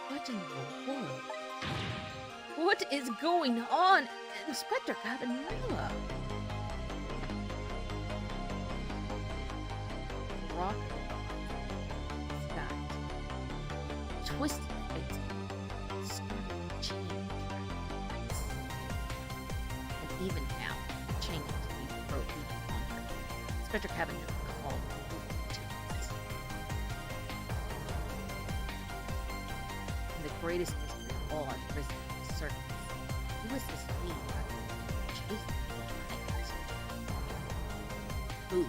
What in the world? What is going on, Inspector Cabanela? Rock, sky, twisted face, starting to change, and even now, changing to be pro even longer. Inspector Cabanela called Lieutenants. And the greatest mystery of all has risen to the surface. Who is this being chasing the night? Who?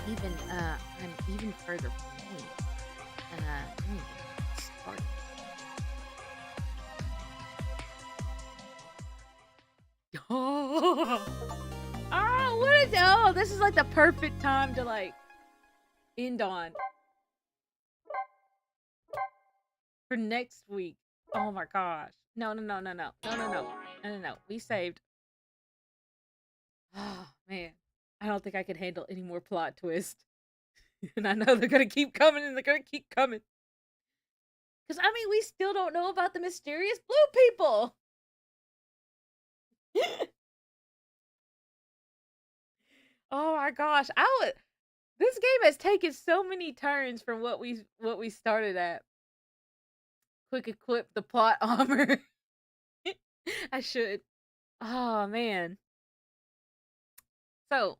I'm even further from me. Start. Oh, what is oh, this is like the perfect time to like end on for next week. Oh my gosh. No. We saved. Oh man. I don't think I can handle any more plot twists. And I know they're gonna keep coming and they're gonna keep coming. Because I mean we still don't know about the mysterious blue people. Oh my gosh. This game has taken so many turns from what we started at. Quick equip the plot armor. I should. Oh man. So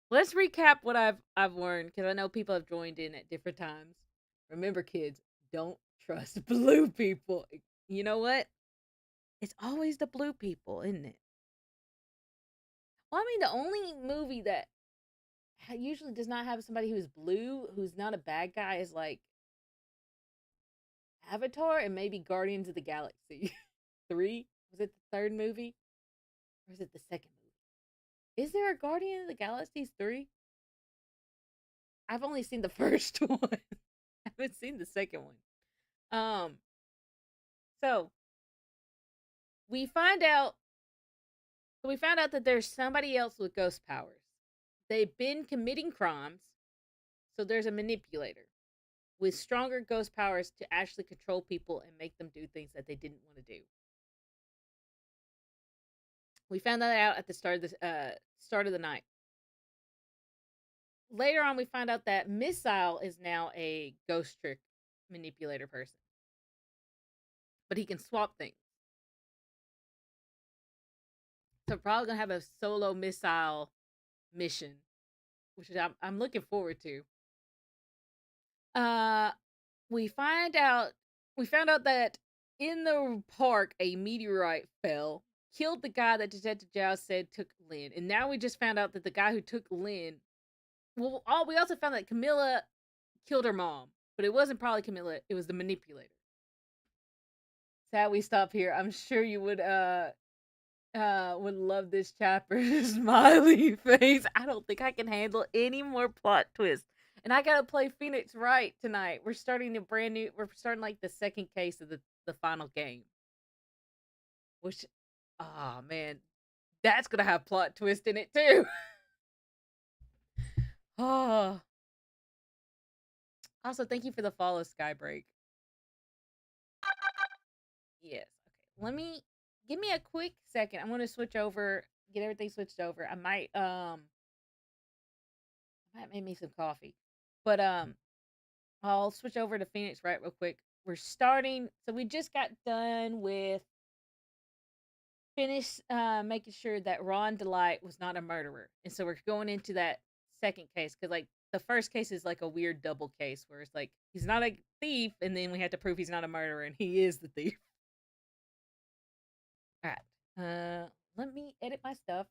let's recap what I've learned, because I know people have joined in at different times. Remember, kids, don't trust blue people. You know what? It's always the blue people, isn't it? Well, I mean, the only movie that usually does not have somebody who's blue, who's not a bad guy, is like Avatar and maybe Guardians of the Galaxy 3. Was it the third movie? Or is it the second movie? Is there a Guardian of the Galaxy 3? I've only seen the first one. I haven't seen the second one. So we found out that there's somebody else with ghost powers. They've been committing crimes, so there's a manipulator with stronger ghost powers to actually control people and make them do things that they didn't want to do. We found that out at the start of the night. Later on, we find out that Missile is now a ghost trick manipulator person, but he can swap things. So we're probably gonna have a solo Missile mission, which I'm looking forward to. We found out that in the park a meteorite fell, killed the guy that Detective Zhao said took Lynn, and now we just found out that the guy who took Lynn. Well, we also found that Camilla killed her mom, but it wasn't probably Camilla; it was the manipulator. Sad we stop here. I'm sure you would love this chapter. Smiley face. I don't think I can handle any more plot twists. And I gotta play Phoenix Wright tonight. We're starting like the second case of the final game. Which, oh man, that's gonna have plot twist in it too. Oh. Also, thank you for the follow, Skybreak. Yes. Okay. Give me a quick second. I'm gonna switch over, get everything switched over. I might make me some coffee. But I'll switch over to Phoenix Wright real quick. We're starting, so we just got done with making sure that Ron Delight was not a murderer. And so we're going into that second case, because like the first case is like a weird double case where it's like he's not a thief, and then we have to prove he's not a murderer, and he is the thief. All right. Let me edit my stuff.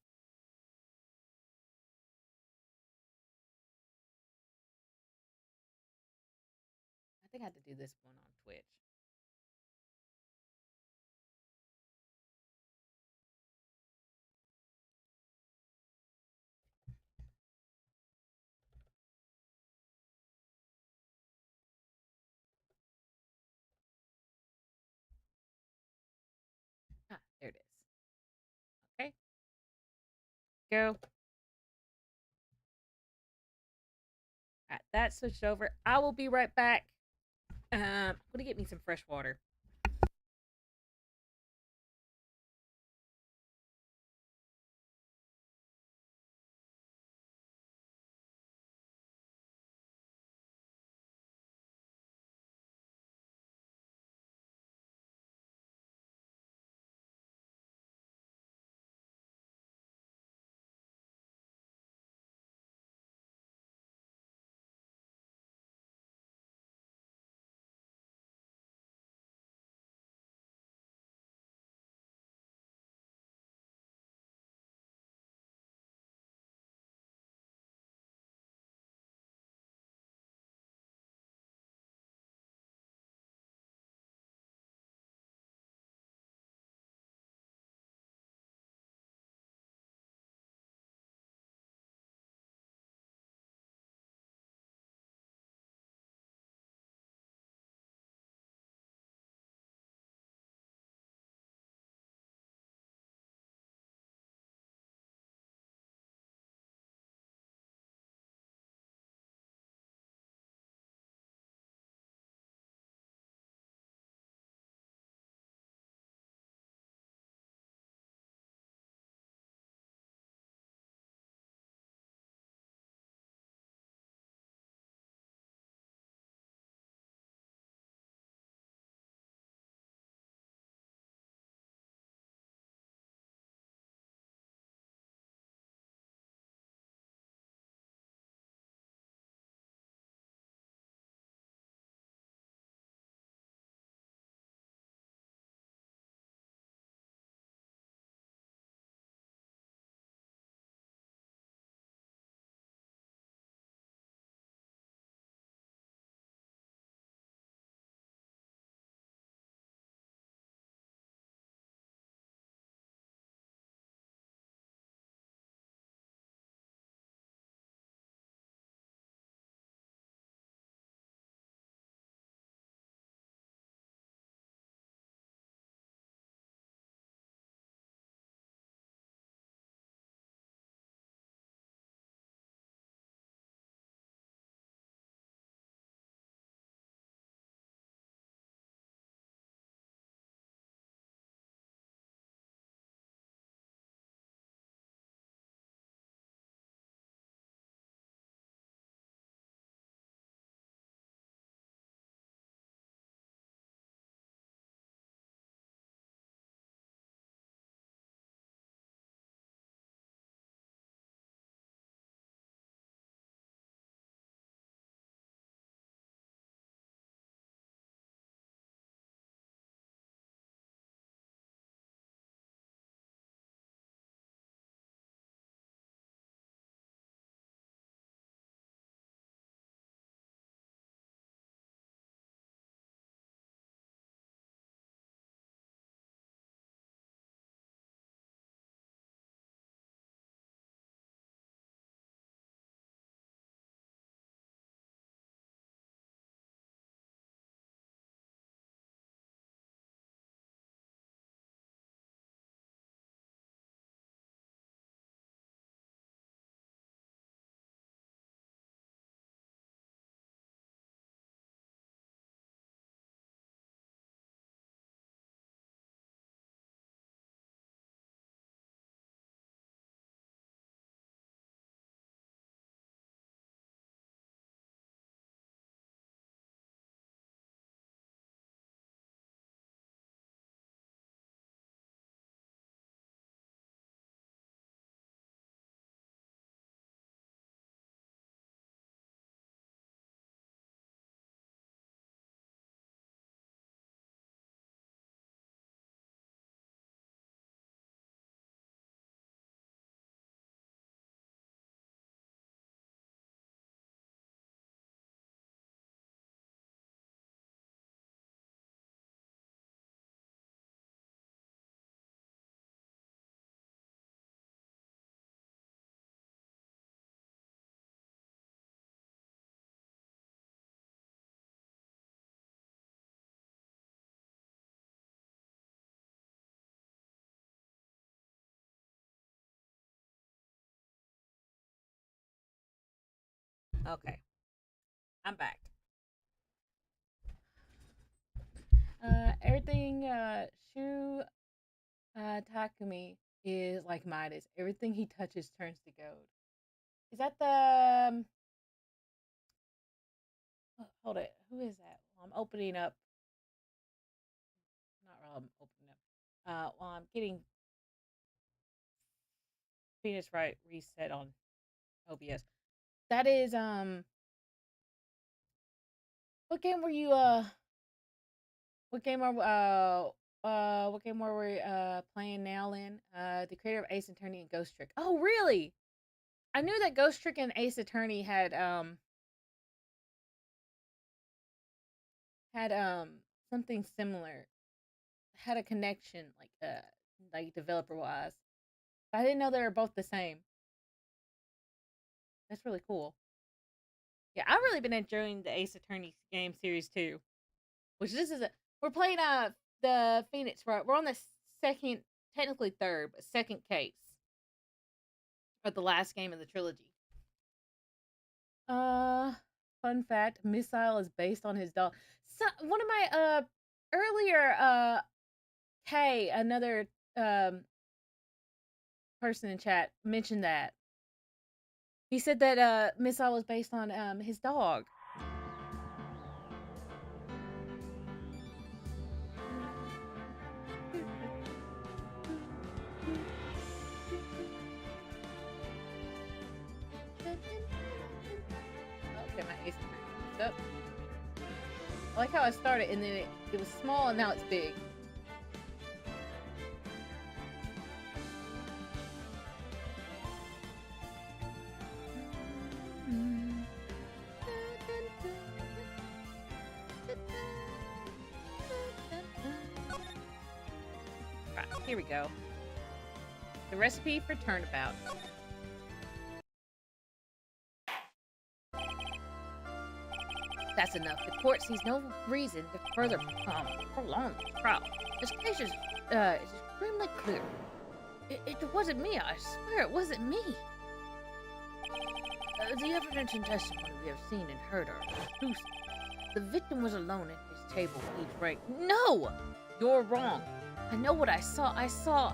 I think I have to do this one on Twitch. Go. That switched over. I will be right back. I'm gonna get me some fresh water. Okay, I'm back. Everything Shu Takumi is like Midas. Everything he touches turns to gold. Is that the hold it. Who is that? Well, I'm opening up. Not while I'm opening up. While I'm getting Phoenix Wright reset on OBS. That is what game were you what game are what game were we playing now, Lynn? The creator of Ace Attorney and Ghost Trick. Oh really? I knew that Ghost Trick and Ace Attorney had something similar. Had a connection like developer wise. I didn't know they were both the same. That's really cool. Yeah, I've really been enjoying the Ace Attorney game series too. Which this is we're playing the Phoenix, right? We're on the second, technically third, but second case of the last game of the trilogy. Fun fact: Missile is based on his dog. So one of my earlier Kay, another person in chat mentioned that. He said that Missile was based on his dog. Okay, my ace up. I like how I started and then it was small and now it's big. Right, here we go. The recipe for turnabout. That's enough. The court sees no reason to further prolong the trial. This case is extremely clear. It wasn't me. I swear it wasn't me. The evidence and testimony we have seen and heard are conclusive. The victim was alone at his table when he drank. No! You're wrong. I know what I saw. I saw.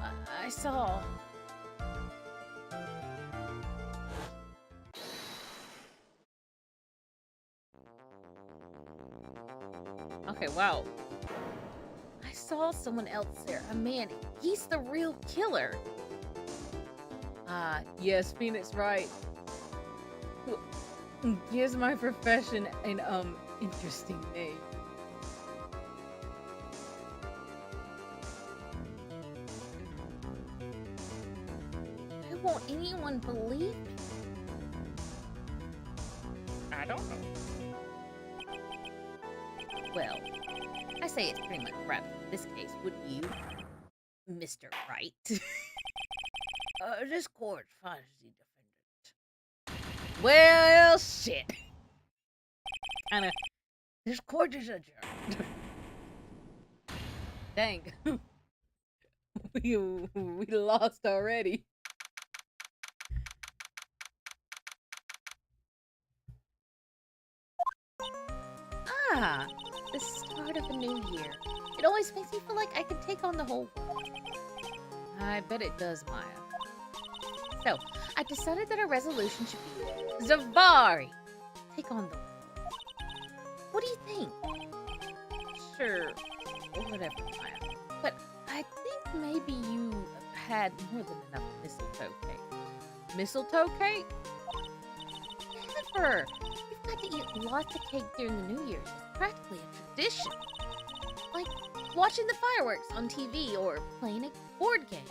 Okay, wow. I saw someone else there. A man. He's the real killer. Yes, Phoenix Wright. Gives my profession an interesting name. Why won't anyone believe me? I don't know. Well, I say it's pretty much wrapped in this case, wouldn't you, Mr. Wright? This court finds the defendant. Well, shit. This court is adjourned. Dang. we lost already. Ah, the start of a new year. It always makes me feel like I could take on the whole world. I bet it does, Maya. So, I decided that our resolution should be Zavari! Take on the world. What do you think? Sure, whatever, Maya. But I think maybe you had more than enough mistletoe cake. Mistletoe cake? Never! You've got to eat lots of cake during the New Year's. It's practically a tradition. Like watching the fireworks on TV or playing a board game.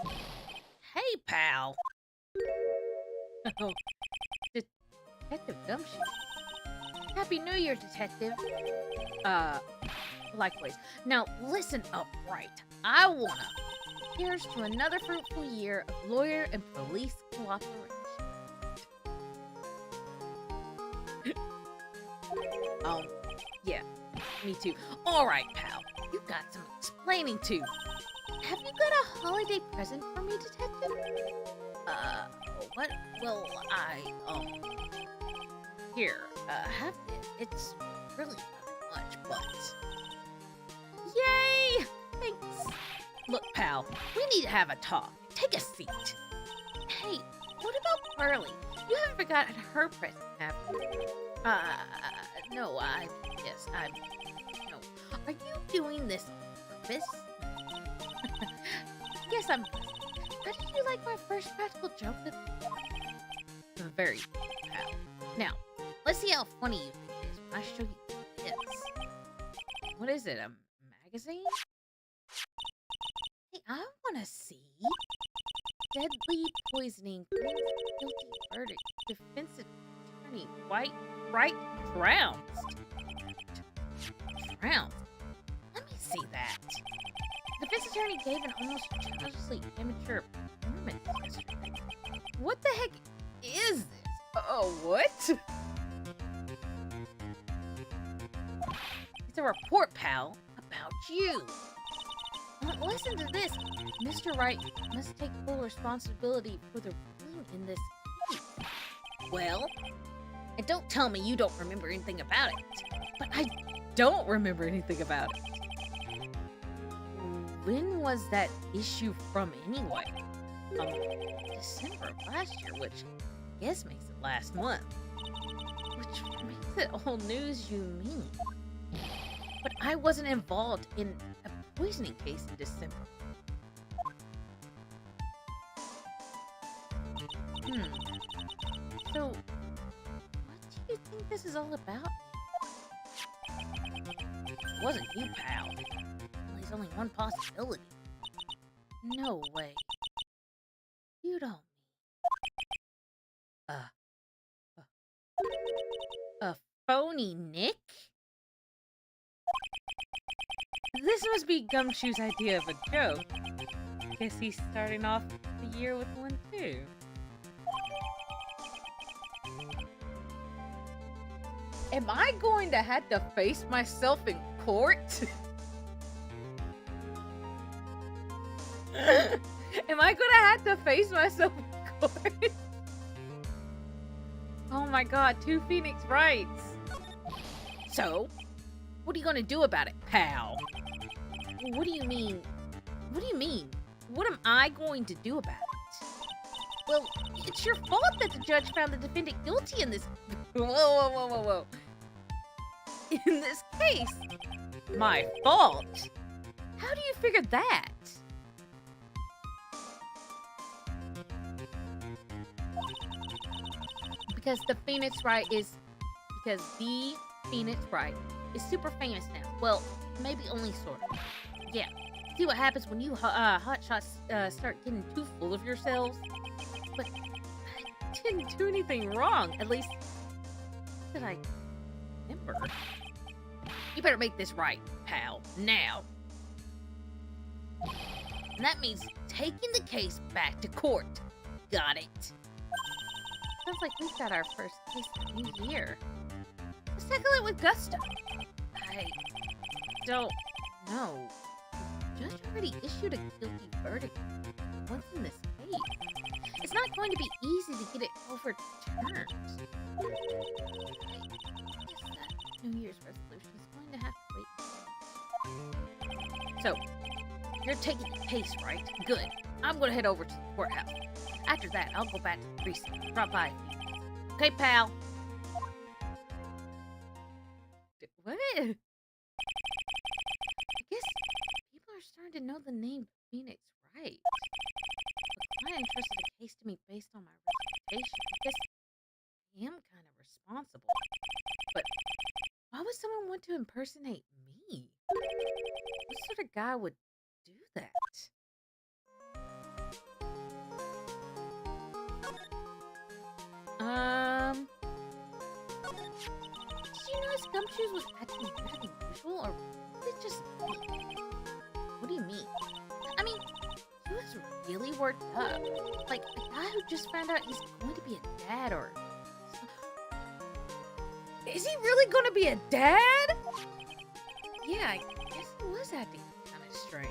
Hey, pal! Oh, Detective Gumption. Happy New Year, Detective. Likewise. Now, listen up, right. I wanna. Here's to another fruitful year of lawyer and police cooperation. Yeah, me too. Alright, pal. You got some explaining to. Have you got a holiday present for me, Detective? What? Well, here. have this. It's really not much, but... Yay! Thanks. Look, pal, we need to have a talk. Take a seat. Hey, what about Pearly? You haven't forgotten her present, have you? No, no. Are you doing this on purpose? Yes, I'm. How did you like my first practical joke? Very funny, pal. Now, let's see how funny you think it is when I show you this. What is it, a magazine? Hey, I want to see. Deadly poisoning, guilty verdict, defense attorney, White, right, trounced. Trounced? Let me see that. The defense attorney gave an almost childishly immature performance yesterday. What the heck is this? Oh, what? It's a report, pal, about you. Listen to this. Mr. Wright must take full responsibility for the ruling in this case. Well, and don't tell me you don't remember anything about it. But I don't remember anything about it. When was that issue from anyway? December of last year, which I guess makes it last month. Which makes it old news, you mean? But I wasn't involved in a poisoning case in December. So, what do you think this is all about? It wasn't you, pal. Well, there's only one possibility. No way. You don't mean... A phony Nick? This must be Gumshoe's idea of a joke. Guess he's starting off the year with one, too. Am I going to have to face myself in court? Am I going to have to face myself in court? Oh my god, 2 Phoenix Wrights. So, what are you going to do about it, pal? What do you mean? What do you mean? What am I going to do about it? Well, it's your fault that the judge found the defendant guilty in this... Whoa. In this case. My fault? How do you figure that? Because the Phoenix Wright is... Because the Phoenix Wright is super famous now. Well, maybe only sort of. Yeah. See what happens when you hotshots start getting too full of yourselves? But I didn't do anything wrong. At least that I remember. You better make this right, pal. Now. And that means taking the case back to court. Got it? Sounds like we've got our first case of the new year. Let's tackle it with gusto. I don't know. The judge already issued a guilty verdict once in this case. It's not going to be easy to get it overturned. I guess that New Year's resolution is going to have to wait. So, you're taking the case, right? Good. I'm going to head over to the courthouse. After that, I'll go back to the precinct. Drop by. Okay, pal? What? I guess people are starting to know the name Phoenix Wright. The client entrusted the case to me based on my reputation. I guess I am kind of responsible. But why would someone want to impersonate me? What sort of guy would do that? Did you notice Gumshoes was acting better than usual, or was it just me? What do you mean? I mean, he was really worked up. Like a guy who just found out he's going to be a dad, or... Is he really going to be a dad? Yeah, I guess he was acting kind of strange.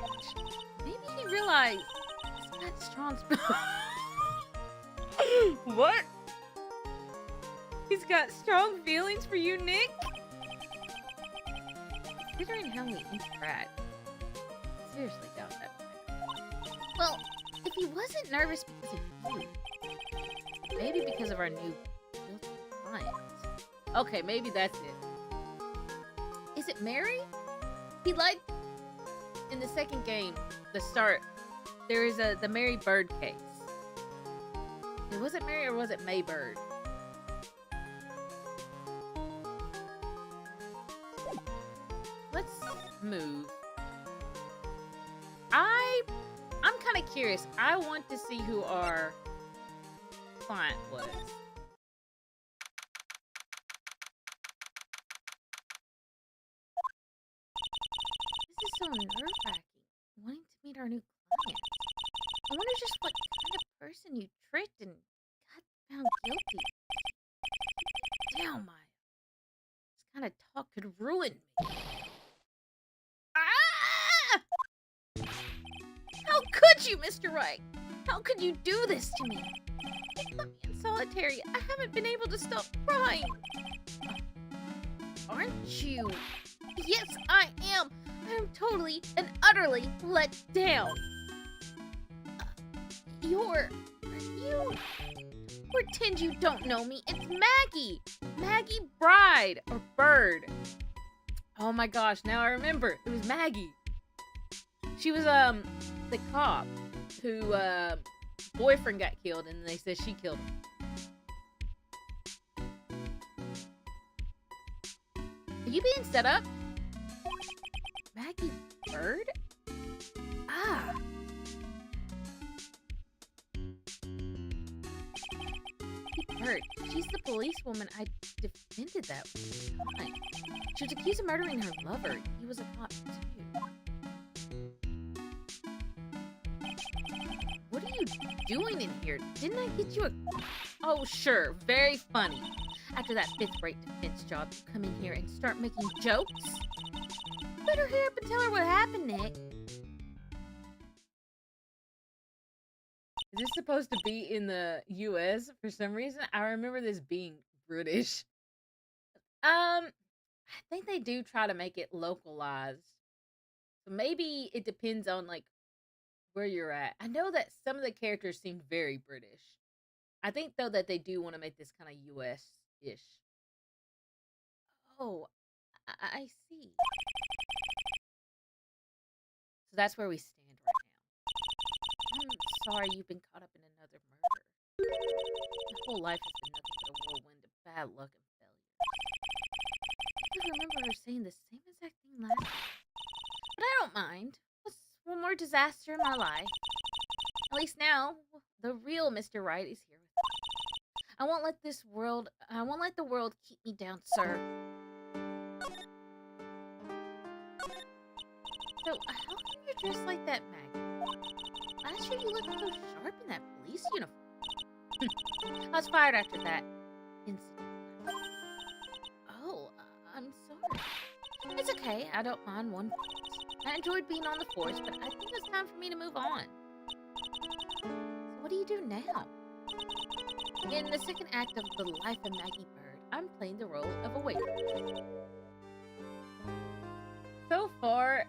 Maybe he realized he's got strong... What? He's got strong feelings for you, Nick? Considering how we interact, I seriously doubt that. Well, if he wasn't nervous because of you, maybe because of our new guilty client. Okay, maybe that's it. Is it Mary? He liked in the second game, the start, there is the Mary Bird case. Was it Mary or was it May Bird? Let's move. I'm kind of curious. I want to see who our client was. This is so nerve-wracking. Wanting to meet our new client. I wonder just what kind of person you tricked and got found guilty. Damn, Maya. This kind of talk could ruin me. Ah! How could you, Mr. Wright? How could you do this to me? You put me in solitary. I haven't been able to stop crying. Aren't you? Yes, I am. I am totally and utterly let down. You pretend you don't know me. It's Maggie. Maggie Bride or Bird. Oh my gosh, now I remember. It was Maggie. She was the cop who boyfriend got killed and they said she killed him. Are you being set up? Maggie Bird? Ah. Bird. She's the policewoman I defended that time. She was accused of murdering her lover. He was a cop too. What are you doing in here? Didn't I get you a... Oh, sure. Very funny. After that fifth-rate defense job, you come in here and start making jokes? Better hurry up and tell her what happened, Nick. Is this supposed to be in the US for some reason? I remember this being British. I think they do try to make it localized. So maybe it depends on like where you're at. I know that some of the characters seem very British. I think though that they do want to make this kind of US-ish. Oh, I see. So that's where we stand right now. I'm sorry you've been caught up in another murder. Your whole life has been nothing but a whirlwind of bad luck and failure. I remember her saying the same exact thing last time. But I don't mind. What's one more disaster in my life? At least now, the real Mr. Wright is here with me. I won't let the world keep me down, sir. So, how come you're dressed like that, Maggie? Last year you looked so sharp in that police uniform. I was fired after that incident. Oh, I'm sorry. It's okay, I don't mind one bit. I enjoyed being on the force, but I think it's time for me to move on. So what do you do now? In the second act of The Life of Maggie Bird, I'm playing the role of a waitress. So far,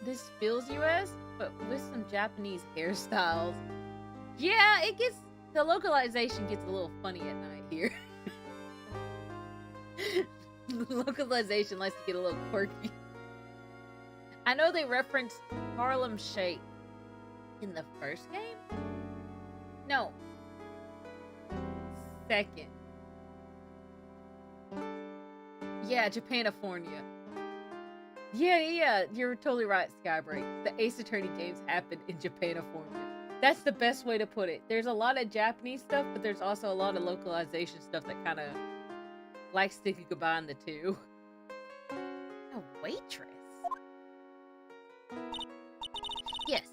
this feels US, but with some Japanese hairstyles. Yeah, the localization gets a little funny at night here. The localization likes to get a little quirky. I know they referenced Harlem Shake in the first game. No. Second. Yeah, Japanifornia. Yeah, you're totally right, Skybreak. The Ace Attorney games happen in Japanifornia. That's the best way to put it. There's a lot of Japanese stuff, but there's also a lot of localization stuff that kind of likes to combine the two. A waitress? Yes,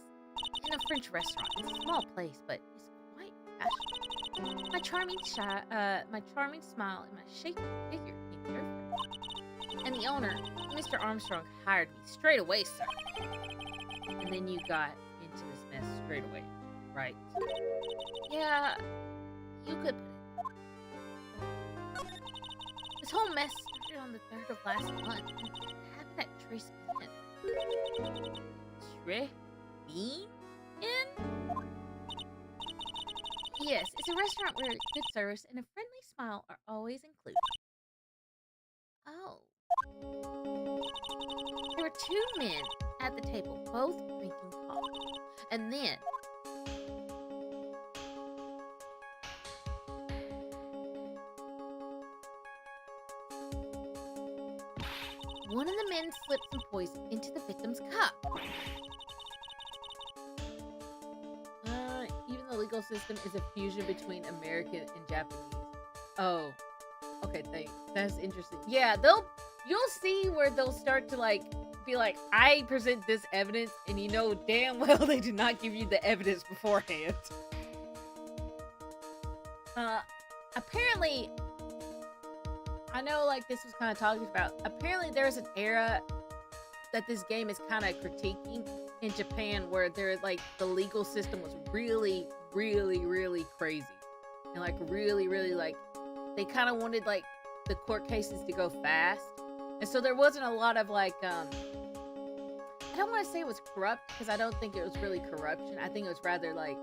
in a French restaurant. It's a small place, but it's quite fashionable. My charming smile and my shaky figure came perfect. And the owner, Mr. Armstrong, hired me straight away, sir. And then you got into this mess straight away, right? Yeah, you could put it. This whole mess started on the 3rd of last month. It happened at Trace Inn. Trace Inn? Yes, it's a restaurant where good service and a friendly smile are always included. Oh. There were 2 men at the table, both drinking coffee. And then one of the men slipped some poison into the victim's cup. Even the legal system is a fusion between American and Japanese. Oh, okay, thanks. That's interesting. Yeah, you'll see where they'll start to like be like, I present this evidence, and you know damn well they did not give you the evidence beforehand. Apparently, I know like this was kind of talked about. Apparently, there's an era that this game is kind of critiquing in Japan where they're like the legal system was really, really, really crazy. And like really, really like they kind of wanted like the court cases to go fast. And so there wasn't a lot of like I don't want to say it was corrupt because I don't think it was really corruption. I think it was rather like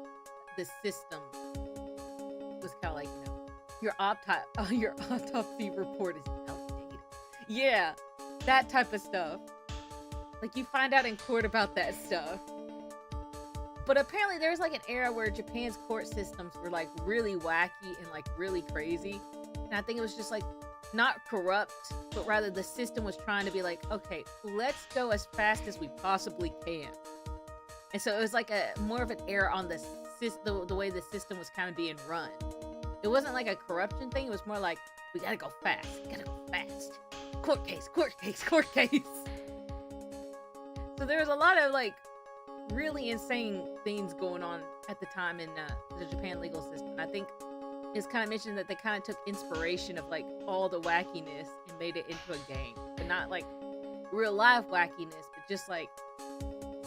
the system was kind of like, you know, your autopsy report is outdated. Yeah, that type of stuff. Like you find out in court about that stuff. But apparently there's like an era where Japan's court systems were like really wacky and like really crazy. And I think it was just like not corrupt, but rather the system was trying to be like, okay, let's go as fast as we possibly can. And so it was like a more of an error on the way the system was kind of being run. It wasn't like a corruption thing. It was more like, we gotta go fast. Court case, court case, court case. So there was a lot of like really insane things going on at the time in the Japan legal system. And I think it's kind of mentioned that they kind of took inspiration of like all the wackiness and made it into a game, but not like real life wackiness, but just like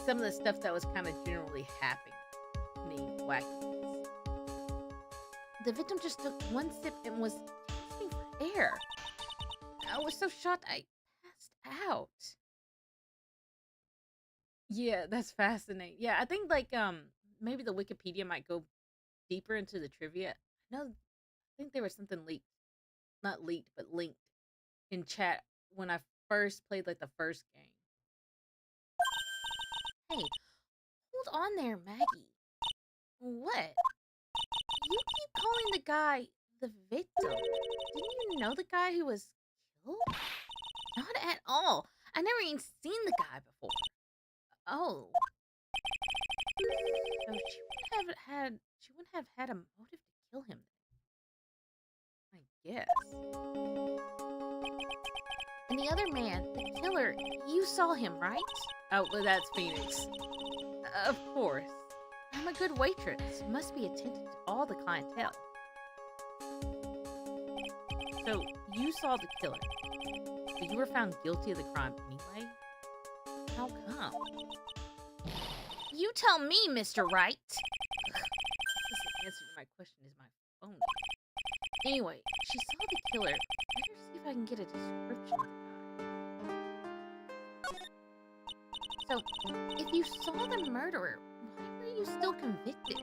some of the stuff that was kind of generally happening wackiness. The victim just took one sip and was gasping for air. I was so shocked I passed out. Yeah, that's fascinating. Yeah, I think like maybe the Wikipedia might go deeper into the trivia. I think there was something leaked. Not leaked, but linked in chat when I first played like the first game. Hey, hold on there, Maggie. What? You keep calling the guy the victim. Didn't you know the guy who was killed? Not at all. I never even seen the guy before. Oh. So she wouldn't have had a motive to kill him, I guess. And the other man, the killer, you saw him, right? Oh, well, that's Phoenix. Of course. I'm a good waitress. Must be attentive to all the clientele. So, you saw the killer, but you were found guilty of the crime anyway? How come? You tell me, Mr. Wright. The answer to my question is my phone. Anyway, she saw the killer. Better see if I can get a description of the guy. So, if you saw the murderer, why were you still convicted?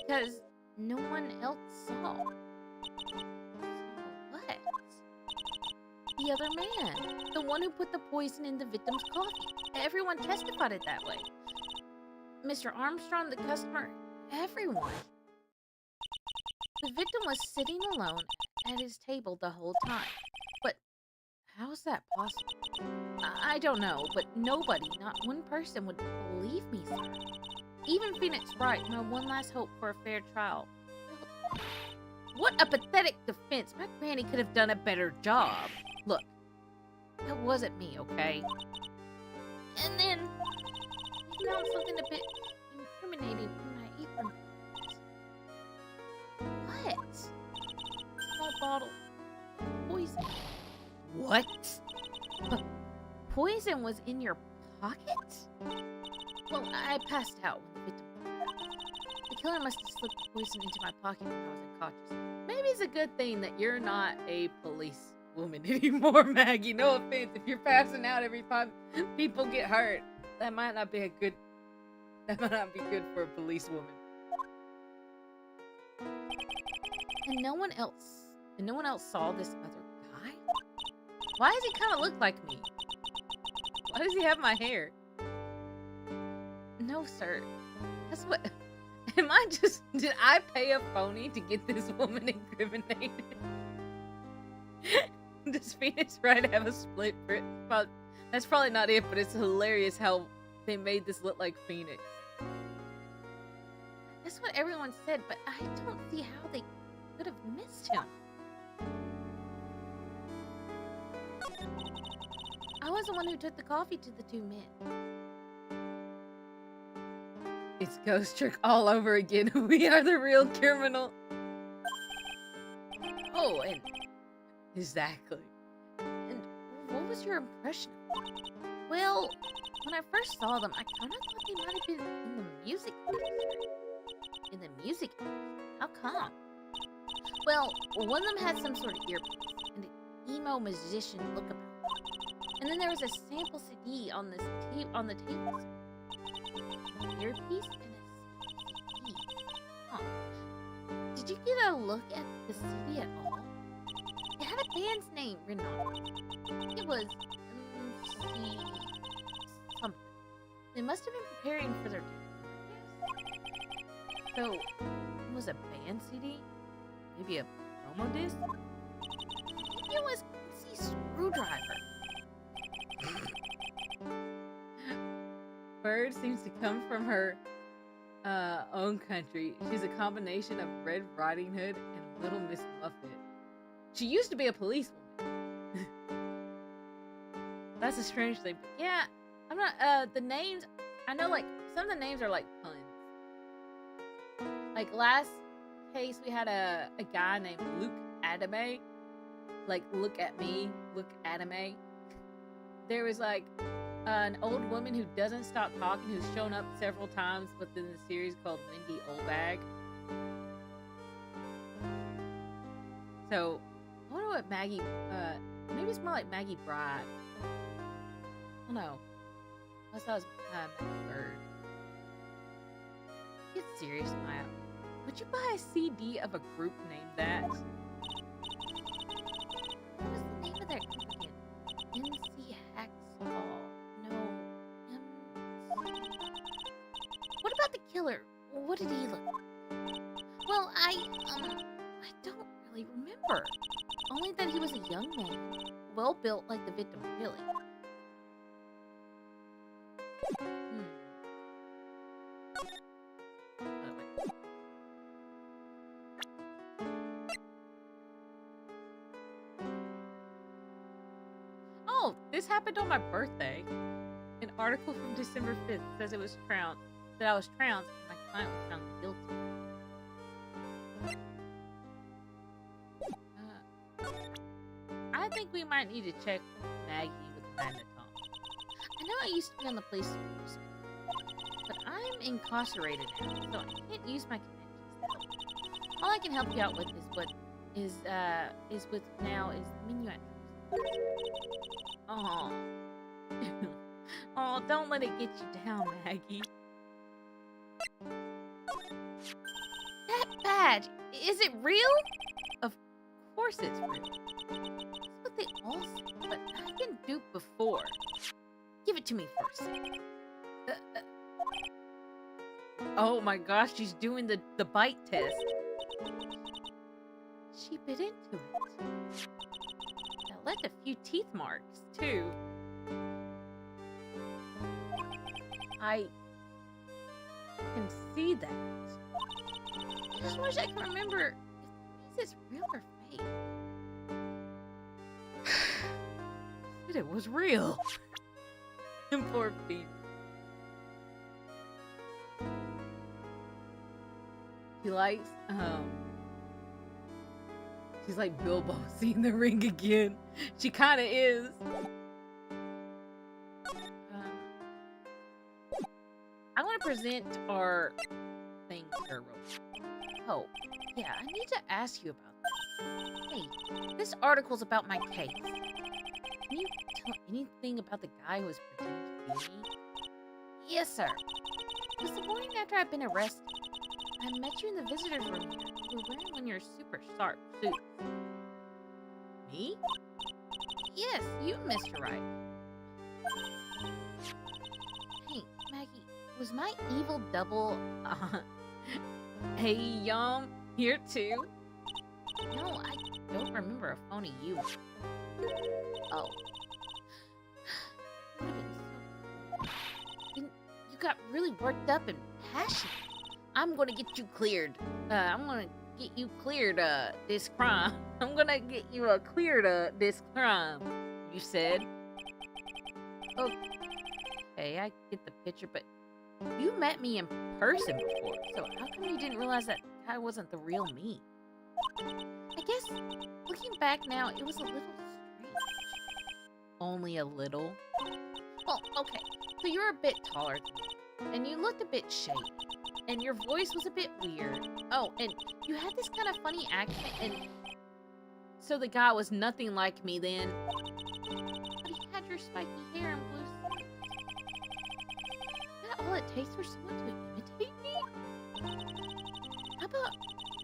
Because no one else saw. Saw what? The other man. The one who put the poison in the victim's coffee. Everyone testified it that way. Mr. Armstrong, the customer, everyone. The victim was sitting alone at his table the whole time. But how is that possible? I don't know, but nobody, not one person would believe me, sir. Even Phoenix Wright, my one last hope for a fair trial. What a pathetic defense. My granny could have done a better job. Look, that wasn't me, okay? And then, he found something a bit incriminating in my apron. What? Small bottle of poison. What? Poison was in your pocket? Well, I passed out when the victim died. The killer must have slipped the poison into my pocket when I was unconscious. Maybe it's a good thing that you're not a police woman anymore, Maggie. No offense. If you're passing out every time people get hurt, that might not be good for a policewoman. And no one else saw this other guy? Why does he kind of look like me? Why does he have my hair? No, sir. That's what... Did I pay a phony to get this woman incriminated? Does Phoenix Wright have a split wrist? That's probably not it, but it's hilarious how they made this look like Phoenix. That's what everyone said, but I don't see how they could have missed him. I was the one who took the coffee to the two men. It's Ghost Trick all over again. We are the real criminal. Oh, and exactly. And what was your impression of them? Well, when I first saw them, I kind of thought they might have been in the music industry. In the music industry? How come? Well, one of them had some sort of earpiece and an emo musician look about it. And then there was a sample CD on this on the table. An earpiece and a CD. Huh. Did you get a look at the CD at all? It had a band's name written on it. It was MC something. They must have been preparing for their debut, I guess. So, it was a band CD? Maybe a promo disc? Maybe it was MC Screwdriver. Bird seems to come from her own country. She's a combination of Red Riding Hood and Little Miss Muffet. She used to be a policewoman. That's a strange thing. But yeah, I'm not, the names, I know, like, some of the names are like puns. Like, last case, we had a guy named Luke Adame. Like, look at me, look Adame. There was, like, an old woman who doesn't stop talking, who's shown up several times within the series, called Wendy Olbag. So, I wonder what Maggie, maybe it's more like Maggie Bride. Oh no. I thought it was Maggie Bird. Get serious, Maya. Would you buy a CD of a group named that? What was the name of that group again? MC Hacksaw. No. What about the killer? What did he look like? Well, I don't really remember. Only that he was a young man, well built like the victim, really. Oh, this happened on my birthday. An article from December 5th says it was trounced, that I was trounced and my client was found guilty. I think we might need to check Maggie with Magneton. I know I used to be on the police force, but I'm incarcerated now, so I can't use my connections to help. All I can help you out with is with now is menu entries. Oh. Oh, don't let it get you down, Maggie. That badge, is it real? Of course it's real. That's what they all say, but I've been duped before. Give it to me first. Oh my gosh, she's doing the bite test. She bit into it. That left a few teeth marks, too. I can see that. I just wish I could remember if this is real or fake. Said it was real. Poor Pete. He likes, she's like Bilbo seeing the ring again. She kind of is. I want to present our thing to her real quick. Oh, yeah, I need to ask you about this. Hey, this article's about my case. Can you tell anything about the guy who was pretending to be me? Yes, sir. It was the morning after I'd been arrested. I met you in the visitor's room here. You were wearing one of your super sharp suits. Me? Yes, you, Mr. Wright. Hey, Maggie, was my evil double, Hey, Yum, here too? No, I don't remember a phony you. Oh. You got really worked up and passionate. I'm gonna get you cleared. I'm gonna get you cleared, this crime. I'm gonna get you cleared this crime, you said. Okay, I get the picture, but you met me in person before, so how come you didn't realize that guy wasn't the real me? I guess, looking back now, it was a little strange. Only a little? Well, okay, so you're a bit taller than me, and you looked a bit shady, and your voice was a bit weird. Oh, and you had this kind of funny accent, and so the guy was nothing like me then? But he had your spiky hair and blue suit. Is that all it takes for someone to imitate me? How about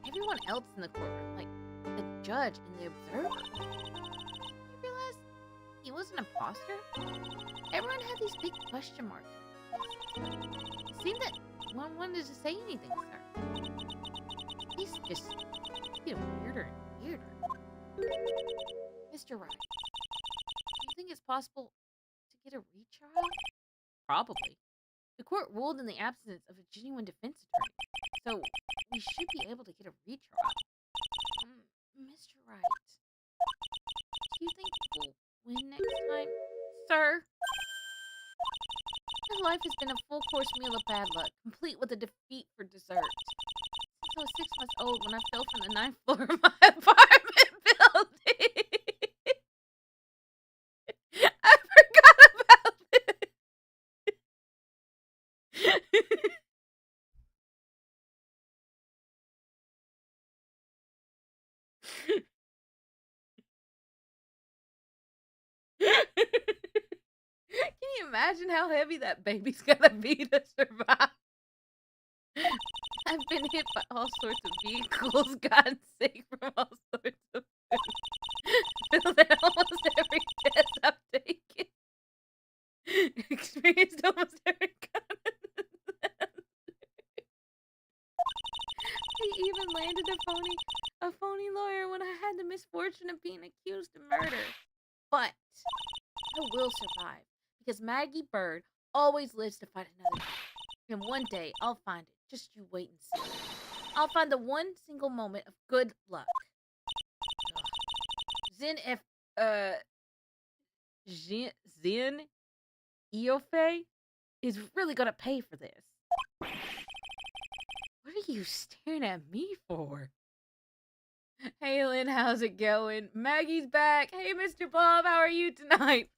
everyone else in the courtroom, like the judge and the observer? You realize he was an imposter? Everyone had these big question marks. It seemed that no one wanted to say anything, sir. He's just getting weirder and weirder. Mr. Wright, do you think it's possible to get a retrial? Probably. The court ruled in the absence of a genuine defense attorney, so we should be able to get a retrial. Mr. Wright, do you think we'll win next time? Sir? My life has been a full course meal of bad luck, complete with a defeat for dessert. Since I was 6 months old when I fell from the 9th floor of my apartment building. I forgot about this. Can you imagine how heavy that baby's gonna be to survive? I've been hit by all sorts of vehicles, gotten sick from all sorts of food. Filled in almost every test I've taken. Experienced almost every kind of I even landed a phony lawyer when I had the misfortune of being accused of murder. But I will survive because Maggie Bird always lives to fight another day. And one day I'll find it. Just you wait and see. I'll find the one single moment of good luck. Zen Zen Eofe is really gonna pay for this. What are you staring at me for? Hey Lynn, how's it going? Maggie's back. Hey Mr. Bob, how are you tonight?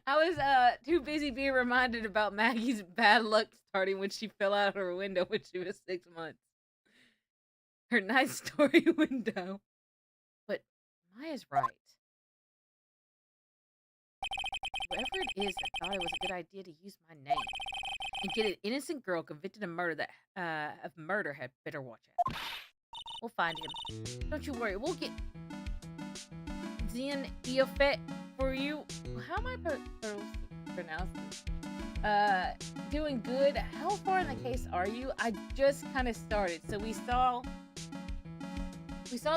I was too busy being reminded about Maggie's bad luck starting when she fell out of her window when she was 6 months. Her nice story window. But Maya's right. Whoever it is that thought it was a good idea to use my name and get an innocent girl convicted of murder had better watch out. We'll find him. Don't you worry, we'll get Zen Eofet for you. How am I pronouncing this? Doing good. How far in the case are you? I just kind of started. So we saw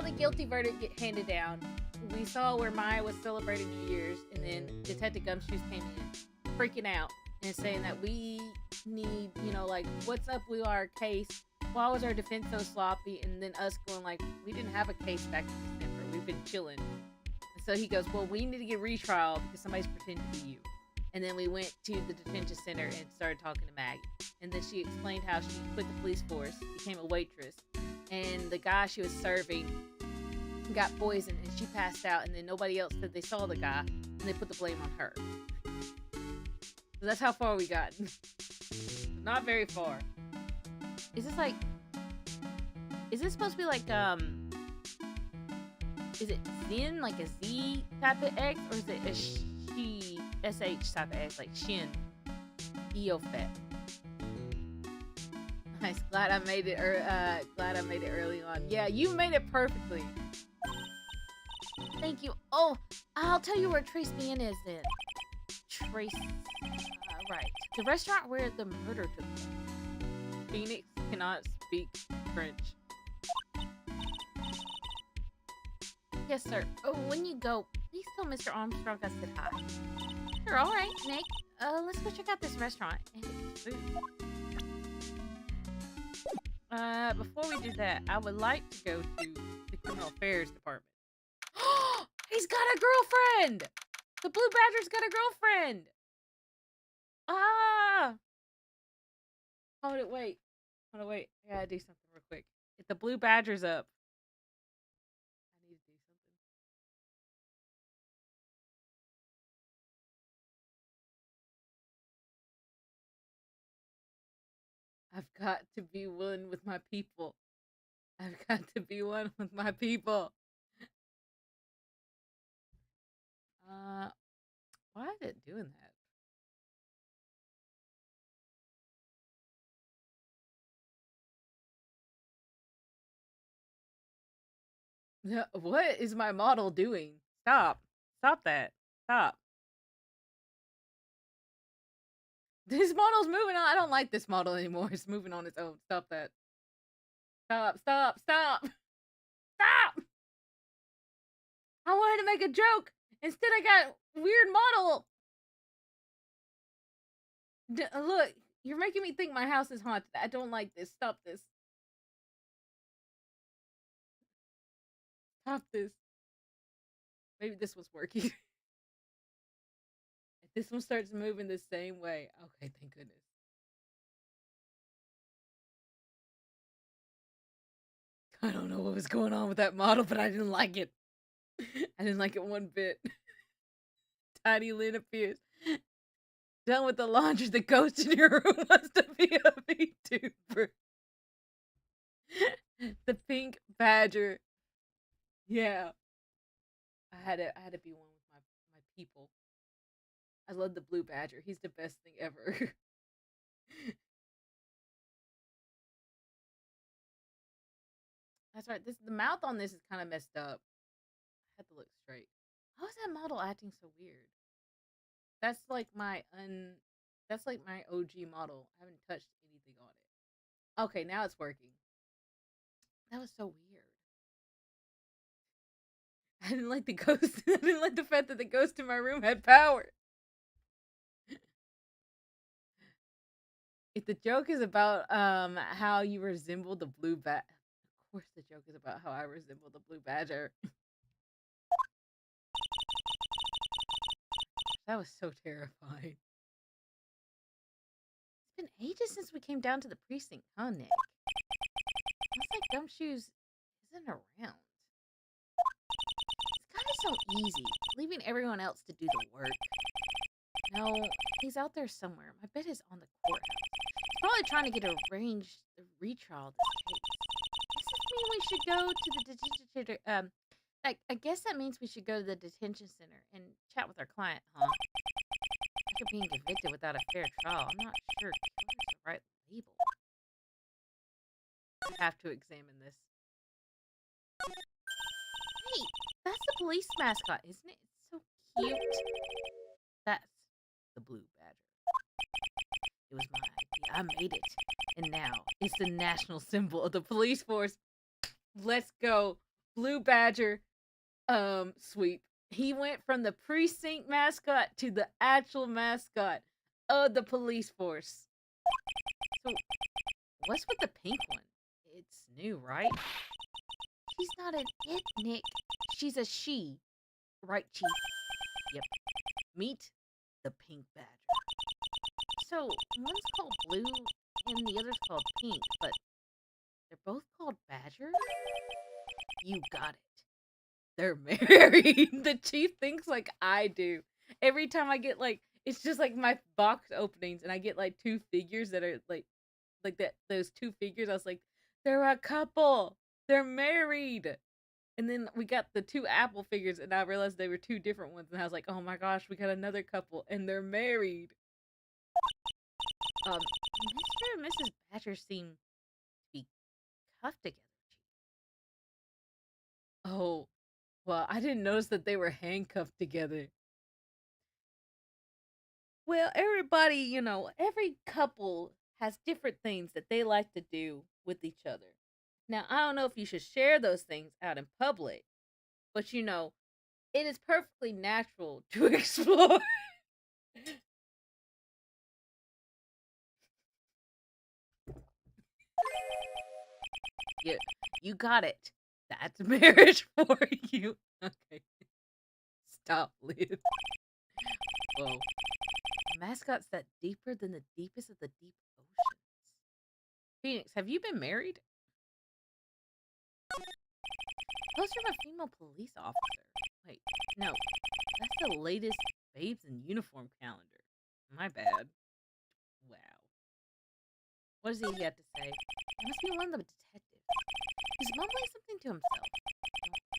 the guilty verdict get handed down. We saw where Maya was celebrating New Year's, and then Detective Gumshoes came in, freaking out and saying that we need, like, what's up with our case? Why was our defense so sloppy? And then us going like, we didn't have a case back in December. We've been chilling. And so he goes, well, we need to get retrial because somebody's pretending to be you. And then we went to the detention center and started talking to Maggie. And then she explained how she quit the police force, became a waitress, and the guy she was serving got poisoned and she passed out, and then nobody else said they saw the guy, and they put the blame on her. So that's how far we got. Not very far. Is this supposed to be like Is it Zin, like a Z type of X, or is it a she SH type of X, like Shin? Eofet. Nice. Glad I made it. Glad I made it early on. Yeah, you made it perfectly. Thank you. Oh, I'll tell you where Trace Bien is then. Trace. Right. The restaurant where the murder took place. Phoenix cannot speak French. Yes, sir. Oh, when you go, please tell Mr. Armstrong I said hi. Sure, all right, Nick. Let's go check out this restaurant and get some food. Before we do that, I would like to go to the criminal affairs department. He's got a girlfriend! The Blue Badger's got a girlfriend! Ah! Hold it, wait. I gotta do something real quick. If the Blue Badger's up, I need to do something. I've got to be one with my people. I've got to be one with my people. Why is it doing that? What is my model doing? Stop. Stop that. Stop. This model's moving on. I don't like this model anymore. It's moving on its own. Stop that. Stop. Stop. Stop. Stop. I wanted to make a joke. Instead, I got weird model. Look, you're making me think my house is haunted. I don't like this. Stop this. Stop this. Maybe this was working. If this one starts moving the same way. Okay, thank goodness. I don't know what was going on with that model, but I didn't like it. I didn't like it one bit. Tiny Lynn appears. Done with the laundry. The ghost in your room wants to be a VTuber. The pink badger. Yeah. I had to be one with my people. I love the blue badger. He's the best thing ever. That's right. The mouth on this is kind of messed up. I had to look straight. How is that model acting so weird? That's like my OG model. I haven't touched anything on it. Okay, now it's working. That was so weird. I didn't like the ghost. I didn't like the fact that the ghost in my room had power. If the joke is about how you resemble the blue bat, of course the joke is about how I resemble the blue badger. That was so terrifying. It's been ages since we came down to the precinct, huh, Nick? Looks like Gumshoes isn't around. It's kind of so easy, leaving everyone else to do the work. No, he's out there somewhere. My bet is on the courthouse. He's probably trying to get arranged a retrial of this case. Does this mean we should go to the detention center? I guess that means we should go to the detention center and chat with our client, huh? After being convicted without a fair trial, I'm not sure killer's the right label. We have to examine this. Hey, that's the police mascot, isn't it? It's so cute. That's the blue badger. It was my idea. I made it. And now it's the national symbol of the police force. Let's go. Blue badger sweep. He went from the precinct mascot to the actual mascot of the police force. So what's with the pink one? It's new, right? She's not an it, Nick. She's a she. Right, Chief? Yep. Meet the pink badger. So one's called blue and the other's called pink, but they're both called badger? You got it. They're married. The chief thinks like I do. Every time I get like, it's just like my box openings and I get like two figures that are like that, those two figures. I was like, they're a couple. They're married. And then we got the two Apple figures, and I realized they were two different ones. And I was like, oh my gosh, we got another couple, and they're married. Mr. and Mrs. Badger seem to be cuffed together. Oh, well, I didn't notice that they were handcuffed together. Well, everybody, every couple has different things that they like to do with each other. Now, I don't know if you should share those things out in public, but it is perfectly natural to explore. You got it. That's marriage for you. Okay. Stop, Liz. Whoa. Mascots that deeper than the deepest of the deep oceans. Phoenix, have you been married? Poster of a female police officer. Wait, no. That's the latest Babes in Uniform calendar. My bad. Wow. What does he have to say? It must be one of the detectives. He's mumbling something to himself.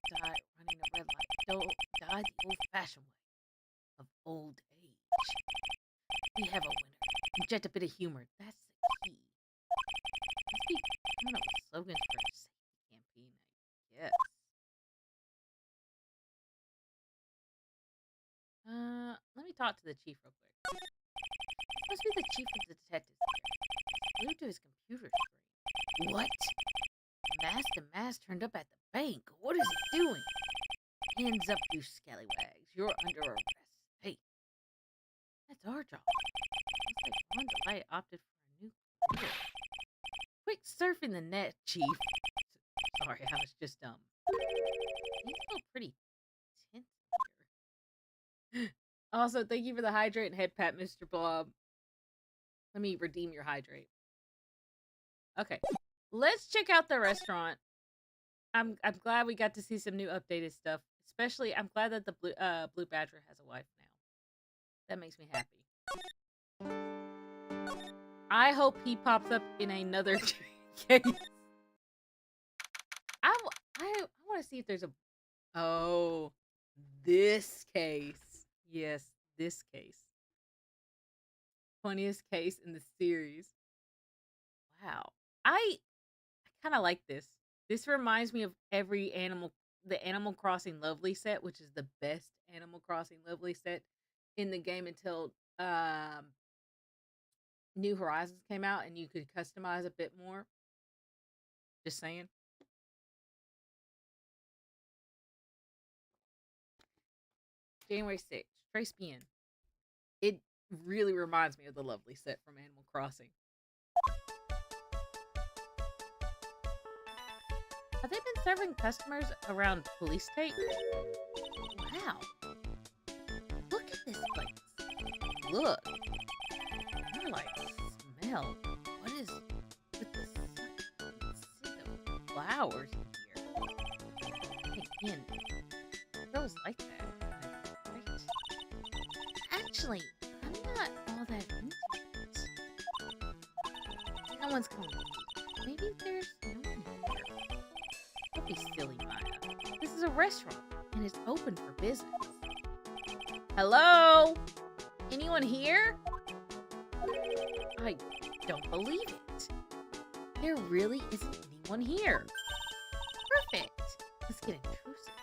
Don't die running a red light. Don't die the old-fashioned way of old age. We have a winner. Inject a bit of humor. That's the key. Must be coming up with slogans for a safety campaign, I guess. Let me talk to the chief real quick. This must be the chief of the detectives. He's glued to his computer screen. What? Masked and Mask turned up at the bank. What is he doing? Hands up, you scallywags. You're under arrest. Hey, that's our job. Looks like Ron DeLay opted for a new career. Quick surfing the net, Chief. Sorry, I was just Things feel pretty tense here. Also, thank you for the hydrate and head pat, Mr. Blob. Let me redeem your hydrate. Okay, let's check out the restaurant. I'm glad we got to see some new updated stuff. Especially, I'm glad that the Blue Badger has a wife now. That makes me happy. I hope he pops up in another case. I want to see if there's a... Oh, this case. Yes, this case. Funniest case in the series. Wow. I kind of like this. This reminds me of the Animal Crossing Lovely set, which is the best Animal Crossing Lovely set in the game until New Horizons came out and you could customize a bit more. Just saying. January 6th, Trace Bien. It really reminds me of the Lovely set from Animal Crossing. Have they been serving customers around police tape? Wow. Look at this place. Look. More like smell. What is with the scent of flowers in here? Again, girls like that. Right. Actually, I'm not all that into it. No one's coming. Maybe there's no one here. Don't be silly, Maya. This is a restaurant, and it's open for business. Hello? Anyone here? I don't believe it. There really isn't anyone here. Perfect. Let's get intrusive.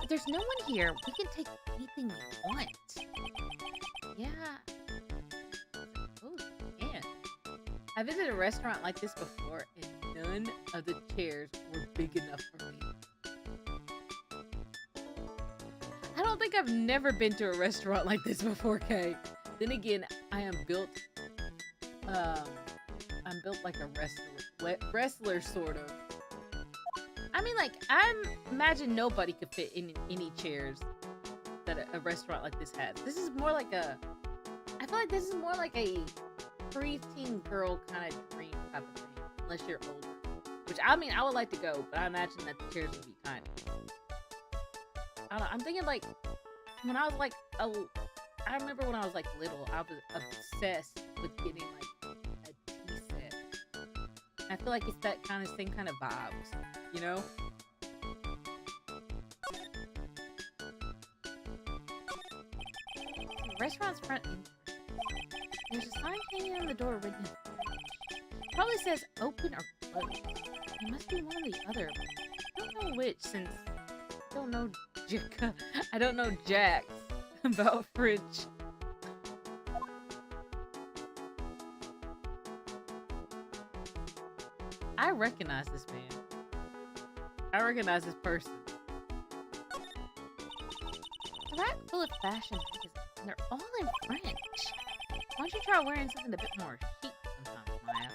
If there's no one here, we can take anything we want. Yeah. Oh, man. I visited a restaurant like this before, and none of the chairs were big enough for me. I don't think I've never been to a restaurant like this before, Kay. Then again, I'm built like a wrestler sort of. I mean, like, I imagine nobody could fit in any chairs that a restaurant like this has. This is more like I feel like this is more like a preteen girl kind of dream type of thing, unless you're older. Which, I mean, I would like to go, but I imagine that the chairs would be tiny. I don't know, I'm thinking, like, when I was, like, I remember when I was, like, little, I was obsessed with getting, like, a tea set. I feel like it's that same kind of vibes, you know? restaurant's front entrance. There's a sign hanging on the door written in French. Probably says open or close. It must be one or the other. I don't know which since I don't know I don't know jack about French. I recognize this man. I recognize this person. It's a rack full of fashion magazines, and they're all in French. Why don't you try wearing something a bit more chic sometimes, Maya?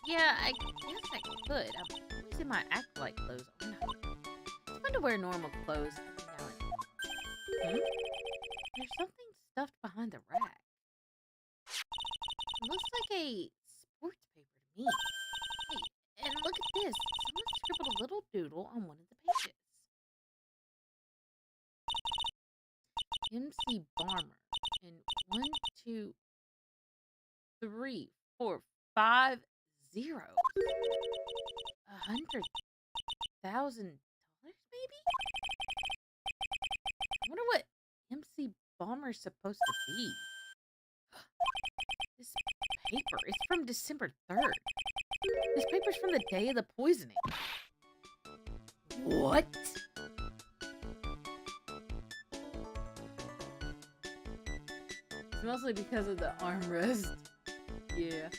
Yeah, I guess I could. I'm always in my act-like clothes, aren't I? It's fun to wear normal clothes every now and then. There's something stuffed behind the rack. It looks like a sports paper to me. Hey, and look at this. Someone scribbled a little doodle on one of the pages. MC Bomber. And 1, 2, 3, 4, 5 zeros. $100,000 maybe? I wonder what MC Bomber's supposed to be. This paper is from December 3rd. This paper's from the day of the poisoning. What? It's mostly because of the armrest. Yeah.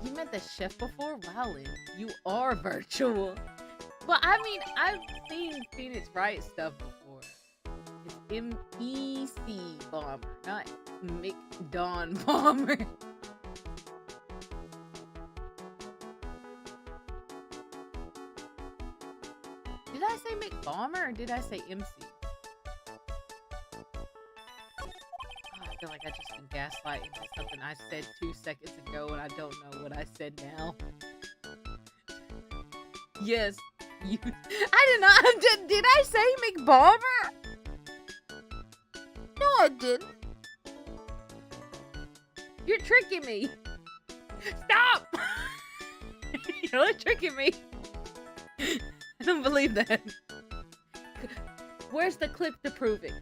You met the chef before? Wow, Lynn, you are virtual. Well, I mean, I've seen Phoenix Wright stuff before. It's M.E.C. Bomber, not McDon Bomber. Did I say McBomber or did I say MC? I feel like I just been gaslighted into something I said 2 seconds ago and I don't know what I said now. Yes, you. I did not. Did I say McBomber? No, I didn't. You're tricking me. Stop! You're tricking me. I don't believe that. Where's the clip to prove it?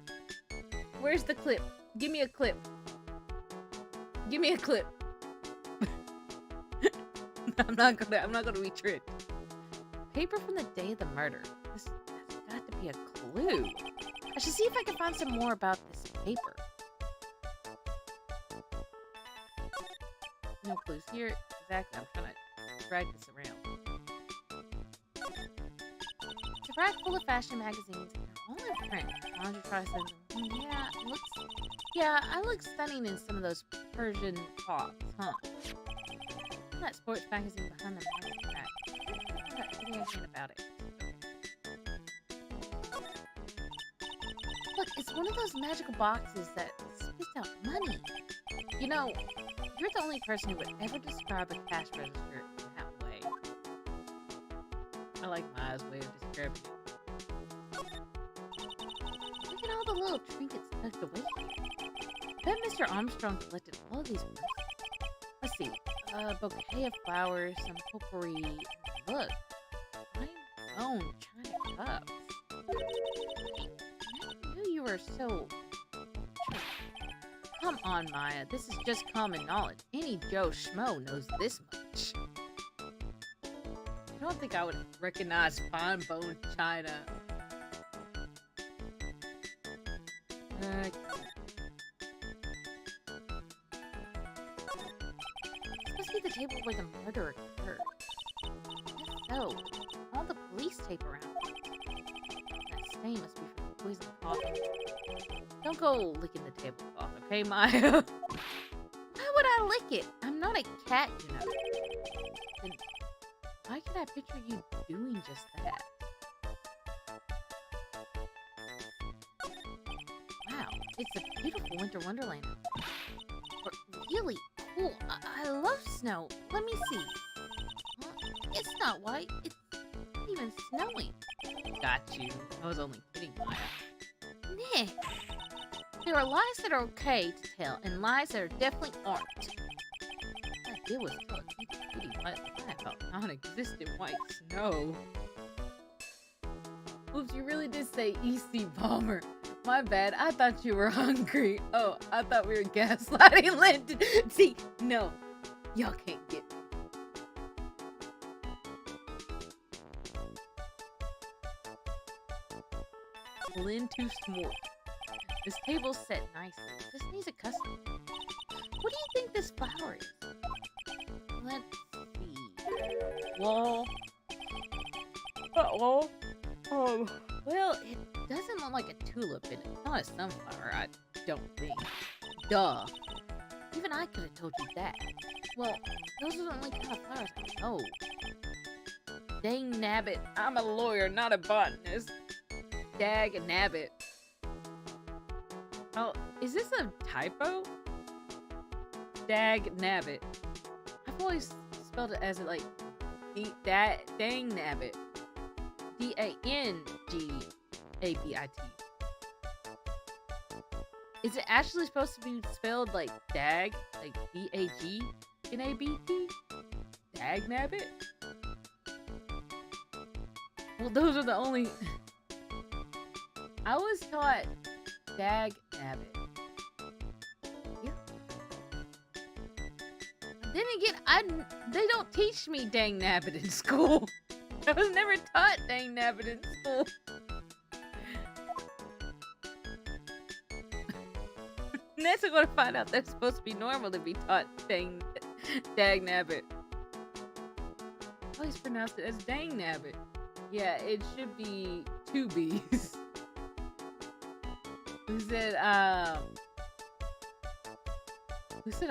Where's the clip? Give me a clip. Give me a clip. I'm not gonna be tricked. Paper from the day of the murder. This has got to be a clue. I should see if I can find some more about this paper. No clues here. Exactly. I'm trying to drag this around. It's a rack full of fashion magazines. They're all in print. Why don't you try something? Yeah, I look stunning in some of those Persian tops, huh? That sports magazine behind the magazine rack. I don't know anything about it. Look, it's one of those magical boxes that spits out money. You know, you're the only person who would ever describe a cash register in that way. I like Maya's way of describing it. Look at all the little trinkets tucked away here. I bet Mr. Armstrong collected all of these ones. Let's see. A bouquet of flowers, some potpourri. Look. Fine bone china cups. I knew you were so... Come on, Maya. This is just common knowledge. Any Joe Schmo knows this much. I don't think I would recognize fine bone china. This must be the table where the murder occurred. So, all the police tape around. That stain must be from the poison coffee. Don't go licking the tablecloth, okay, Maya? Why would I lick it? I'm not a cat, you know. And why could I picture you doing just that? Wow, it's a beautiful winter wonderland. But really cool. I love snow. Let me see. Huh? It's not white. It's not even snowing. Got you. I was only kidding, Maya. Nick. There are lies that are okay to tell, and lies that are definitely aren't. That idea was still a kitty white lie about non-existent white snow. Oops, you really did say EC Bomber. my bad. I thought you were hungry. Oh, I thought we were gaslighting Linton. See, no, y'all can't get me. Lynn too smart. This table's set nicely. Just needs a customer. What do you think this flower is? Let's see. Well, well, it doesn't look like a tulip, and it's not a sunflower, I don't think. Duh. Even I could have told you that. Well, those are the only kind of flowers I know. Dang nabbit, I'm a lawyer, not a botanist. Dag nabbit. Oh, is this a typo? Dag nabbit. I've always spelled it as like dang nabbit. D-A-N-G-A-B-I-T. Is it actually supposed to be spelled like dag? Like D-A-G-N-A-B-T? Dag nabbit? Well, those are the only... I was taught dag nabbit. Yeah. Then again, they don't teach me dang nabbit in school. I was never taught dang nabbit in school. Next, I'm gonna find out that's supposed to be normal to be taught dag nabbit. I always pronounce it as dang nabbit. Yeah, it should be 2 B's. Who said I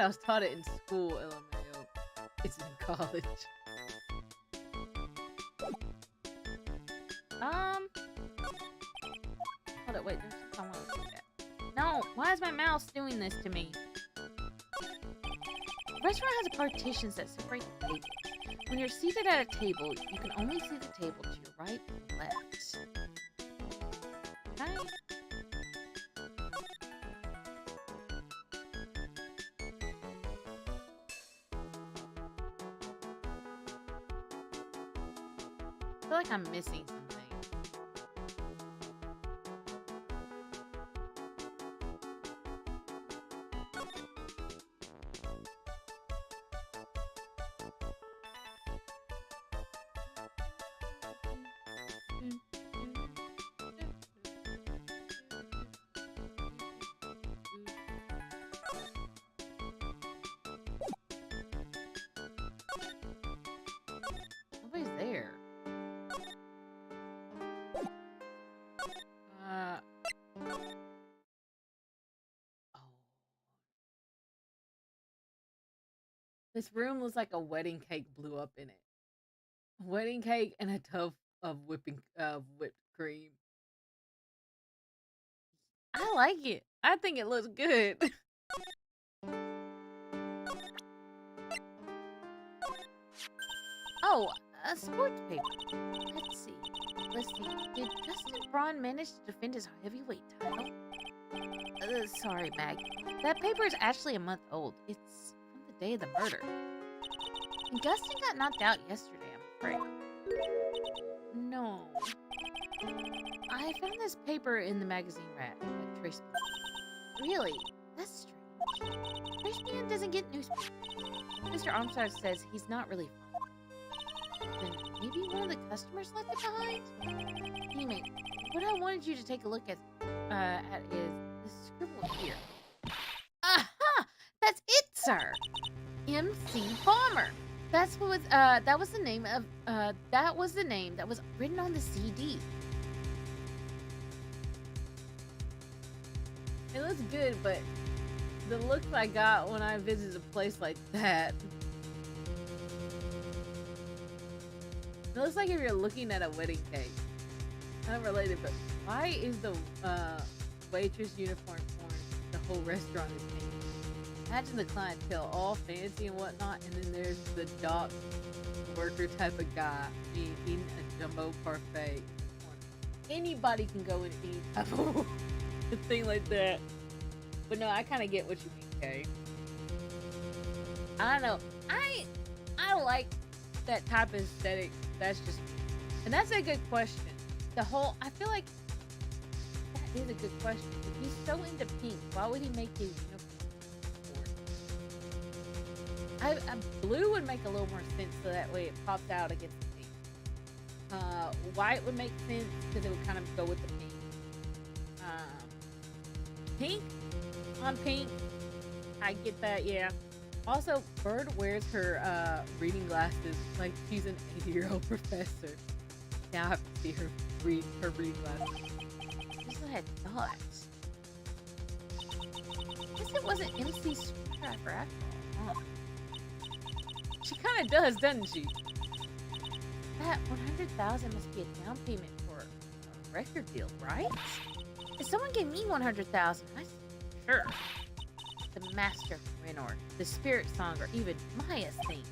was taught it in school, LMAO? It's in college. Hold up, wait, there's something I want to look at. No, why is my mouse doing this to me? The restaurant has a partition that separates the tables. When you're seated at a table, you can only see the table to your right and left. Okay. I feel like I'm missing something. Nobody's there. Oh. This room looks like a wedding cake blew up in it. Wedding cake and a tub of whipped cream. I like it. I think it looks good. Oh, a sports paper. Let's see. Did Justin Braun manage to defend his heavyweight title? Sorry, Mag. That paper is actually a month old. It's from the day of the murder. And Dustin got knocked out yesterday, I'm afraid. No. I found this paper in the magazine rack at Trace Plan. Really? That's strange. Trace Plan doesn't get newspapers. Mr. Armstrong says he's not really fond. Then maybe one of the customers left it behind? Anyway, what I wanted you to take a look at is the scribble here. Aha! That's it, sir! MC Bomber. That was the name that was written on the CD. It looks good, but the looks I got when I visited a place like that. It looks like if you're looking at a wedding cake. Not related, but why is the waitress uniform orange? The whole restaurant is pink. Imagine the clientele, all fancy and whatnot, and then there's the dock worker type of guy eating a jumbo parfait. Anybody can go in any type of thing like that. But no, I kind of get what you mean, Kay. I don't know. I like that type of aesthetic. That's just me. And that's a good question. I feel like that is a good question. If he's so into pink, why would he make his uniform? Blue would make a little more sense, so that way it pops out against the pink. White would make sense because it would kind of go with the pink. Pink on pink, I get that, yeah. Also, Bird wears her reading glasses like she's an 80-year-old professor. Now I have to see her read her reading glasses. Just what I thought. Guess it wasn't MC Screwdriver after all. Huh? She kind of does, doesn't she? That 100,000 must be a down payment for a record deal, right? If someone gave me 100,000, I'd say sure. The Master Renor, the Spirit Song, or even Maya's thing.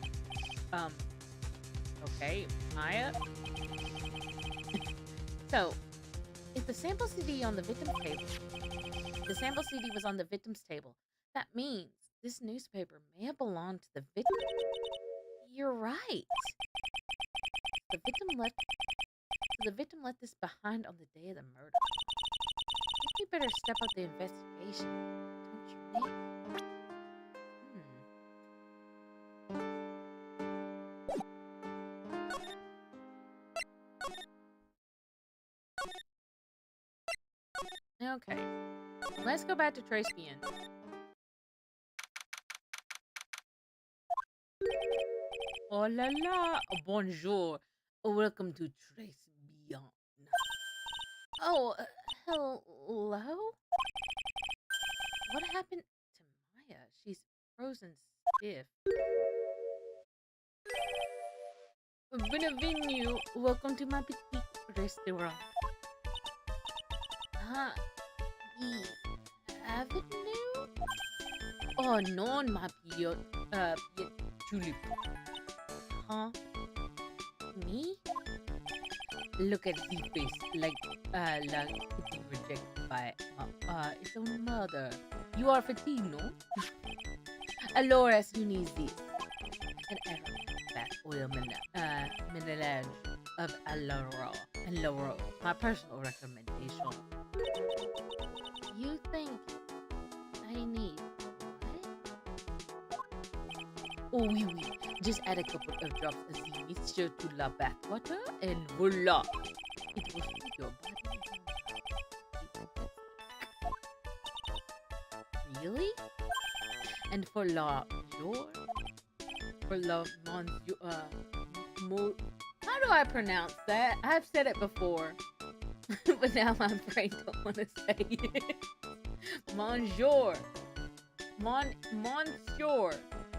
Okay, Maya. So, if the sample CD on the victim's table, the sample CD was on the victim's table, that means this newspaper may have belonged to the victim. You're right. The victim left this behind on the day of the murder. I think we better step up the investigation, don't you think? Okay, let's go back to Trace Bien. Oh la la, bonjour. Welcome to Trace Bien. Oh, hello? What happened to Maya? She's frozen stiff. Bienvenue. Welcome to my petite restaurant. The Avenue? Oh, non, ma piot, tulip. Huh? Me? Look at the face, like getting rejected by, its own mother. You are fatigued, no? Allora, you need this. An aromatic oil melange of Alloro. My personal recommendation. You think I need what? Oh, oui. Just add a couple of drops of the mixture to la bath water and voila! It will feed your body. Really? And for la jour? For la monsieur, how do I pronounce that? I've said it before. But now my brain don't want to say it. Monsieur. Monsieur.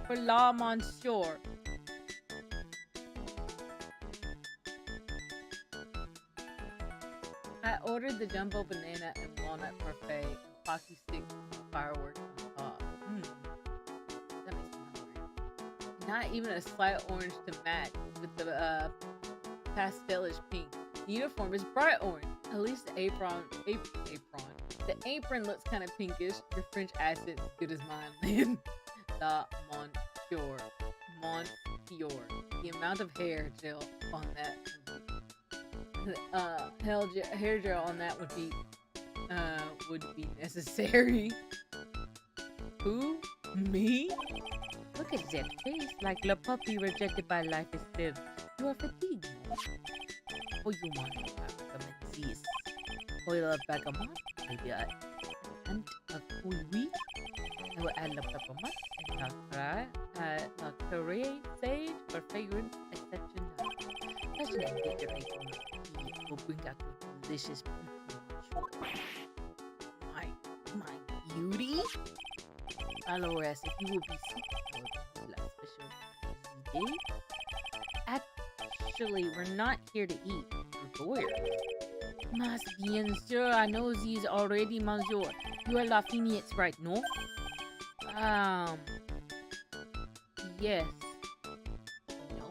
For la monsieur. I ordered the jumbo banana and walnut parfait and pocky stick fireworks on top. That makes me hungry. Not even a slight orange to match with the pastelish pink. The uniform is bright orange. At least the apron. The apron looks kind of pinkish. Your French accent is good as mine, man. La Monsieur. The amount of hair gel on that. Hair gel on that would be necessary. Who? Me? Look at that face, like the puppy rejected by life itself. You are fatigued, no? Oh, you want to recommend this? Oil of bergamot, maybe a hint of oui. I will add the peppermint and la curry sage for fragrance exceptional. Such an invigorating tea will bring out your delicious beauty. My beauty? Allora, if you will be seeking for the special day. Actually, we're not here to eat. We're lawyers. Mas bien sûr, I know these already, monsieur. You are Lafayette, right, no? Yes. No?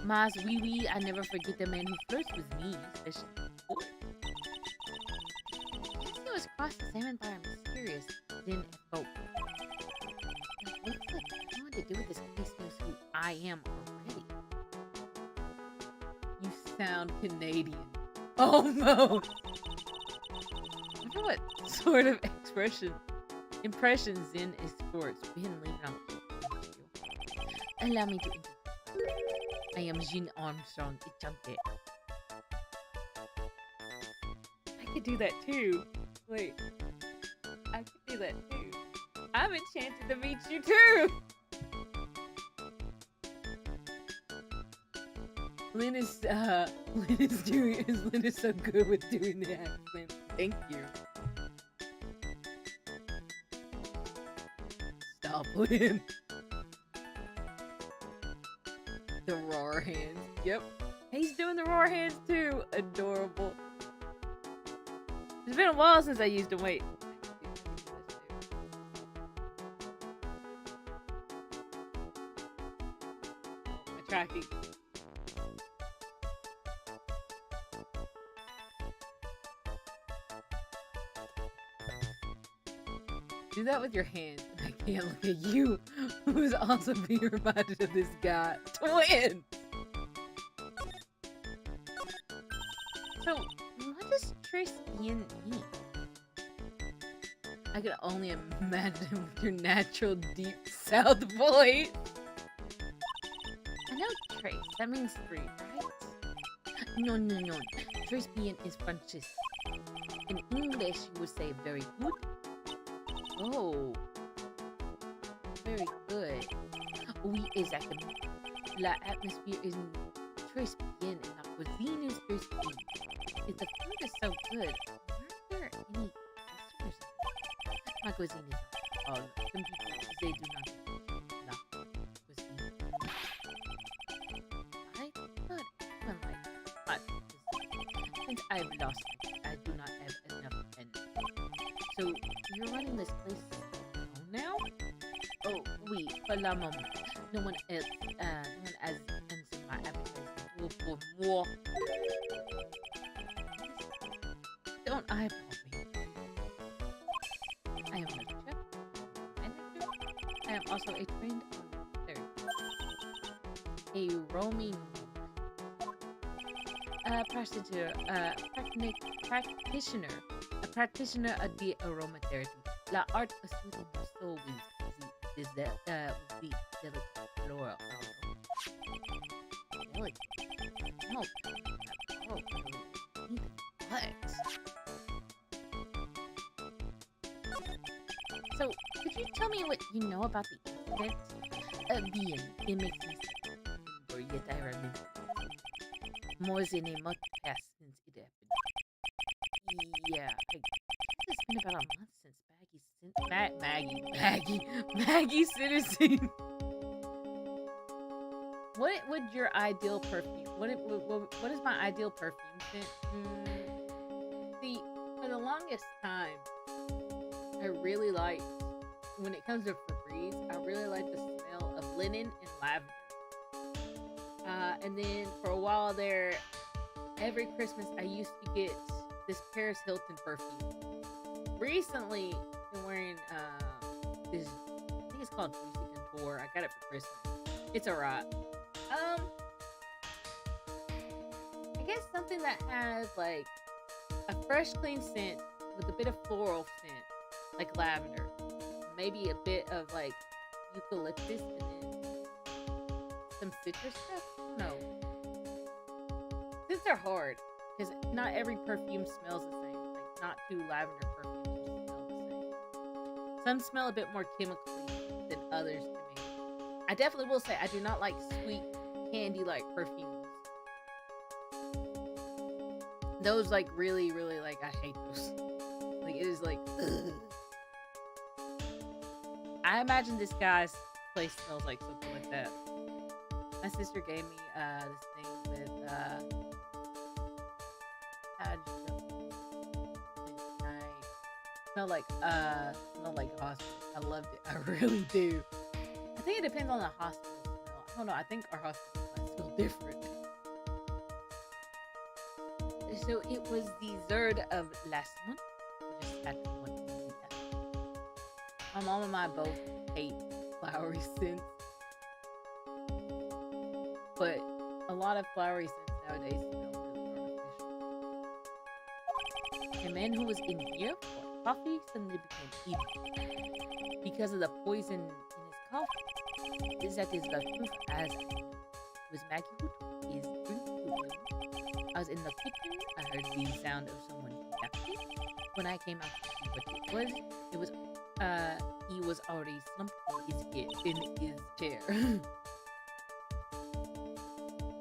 Mas, oui, I never forget the man who flirts with me, especially before. I guess he was cross-examined by a mysterious then evoke. It looks like someone to do with this case knows who I am already. You sound Canadian. Almost. sort of impression Zen sports. We didn't leave it on. Allow me to introduce. I am Jean Armstrong Echante. I could do that too. Wait. I could do that too. I'm enchanted to meet you too! Lynn is so good with doing the accent. Thank you. Stop, Lynn. The roar hands. Yep. He's doing the roar hands too. Adorable. It's been a while since I used them. Wait. My tracking. Do that with your hands. I can't look at you, who's also being reminded of this guy. Twin! So, what does Trace Ian eat? I can only imagine with your natural deep south voice. I know Trace. That means 3, right? No. Trace Ian is Francis. In English, you would say very good. Oh, very good. Oui, exactement. La atmosphere is très bien and la cuisine is très bien. If the food is so good, aren't there any customers? My cuisine is not all. Some people, they do not la cuisine. I thought everyone liked hot cuisine. Since I've lost it, I do not have enough energy. So, you're running this place alone now? Oh, oui, for la moment. No one has answered my advertisement for more. Don't eyeball me. I am a chef, manager. I am also a trained therapist. A roaming practitioner of the aromatherapy. La art of soothing the soul with the delicate floral aroma. Delicate? No. Oh, what? So, could you tell me what you know about the incident? Bien, it makes me sick. Or yet I remember. More than a month passed since it happened. Yeah, it's been about a month since Maggie Citizen. What would your ideal perfume? What is my ideal perfume scent? See, for the longest time, I really liked, when it comes to Febreze, I really like the smell of linen and lavender. And then for a while there, every Christmas I used to get this Paris Hilton perfume. Recently, I've been wearing this, I think it's called Juicy Couture. I got it for Christmas. It's alright. I guess something that has like a fresh, clean scent with a bit of floral scent, like lavender. Maybe a bit of like eucalyptus and then some citrus stuff. No. Since they're hard, because not every perfume smells the same. Like, not 2 lavender perfumes smell the same. Some smell a bit more chemically than others to me. I definitely will say I do not like sweet candy-like perfumes. Those, like, really, really, like, I hate those. Like, it is like, ugh. I imagine this guy's place smells like something like that. My sister gave me this thing with smell like hospital. I loved it. I really do. I think it depends on the hospital smell. I don't know. I think our hospital might smell different. So it was the 3rd of last month. Just had one. My mom and I both hate flowery scents. But a lot of flowery scents nowadays smell really artificial. A man who was in here, what? coffee suddenly became evil because of the poison in his coffee. That is the truth as was Maggie who took his drink to him. I was in the kitchen. I heard the sound of someone yapping. When I came out to see what it was he was already slumped in his chair.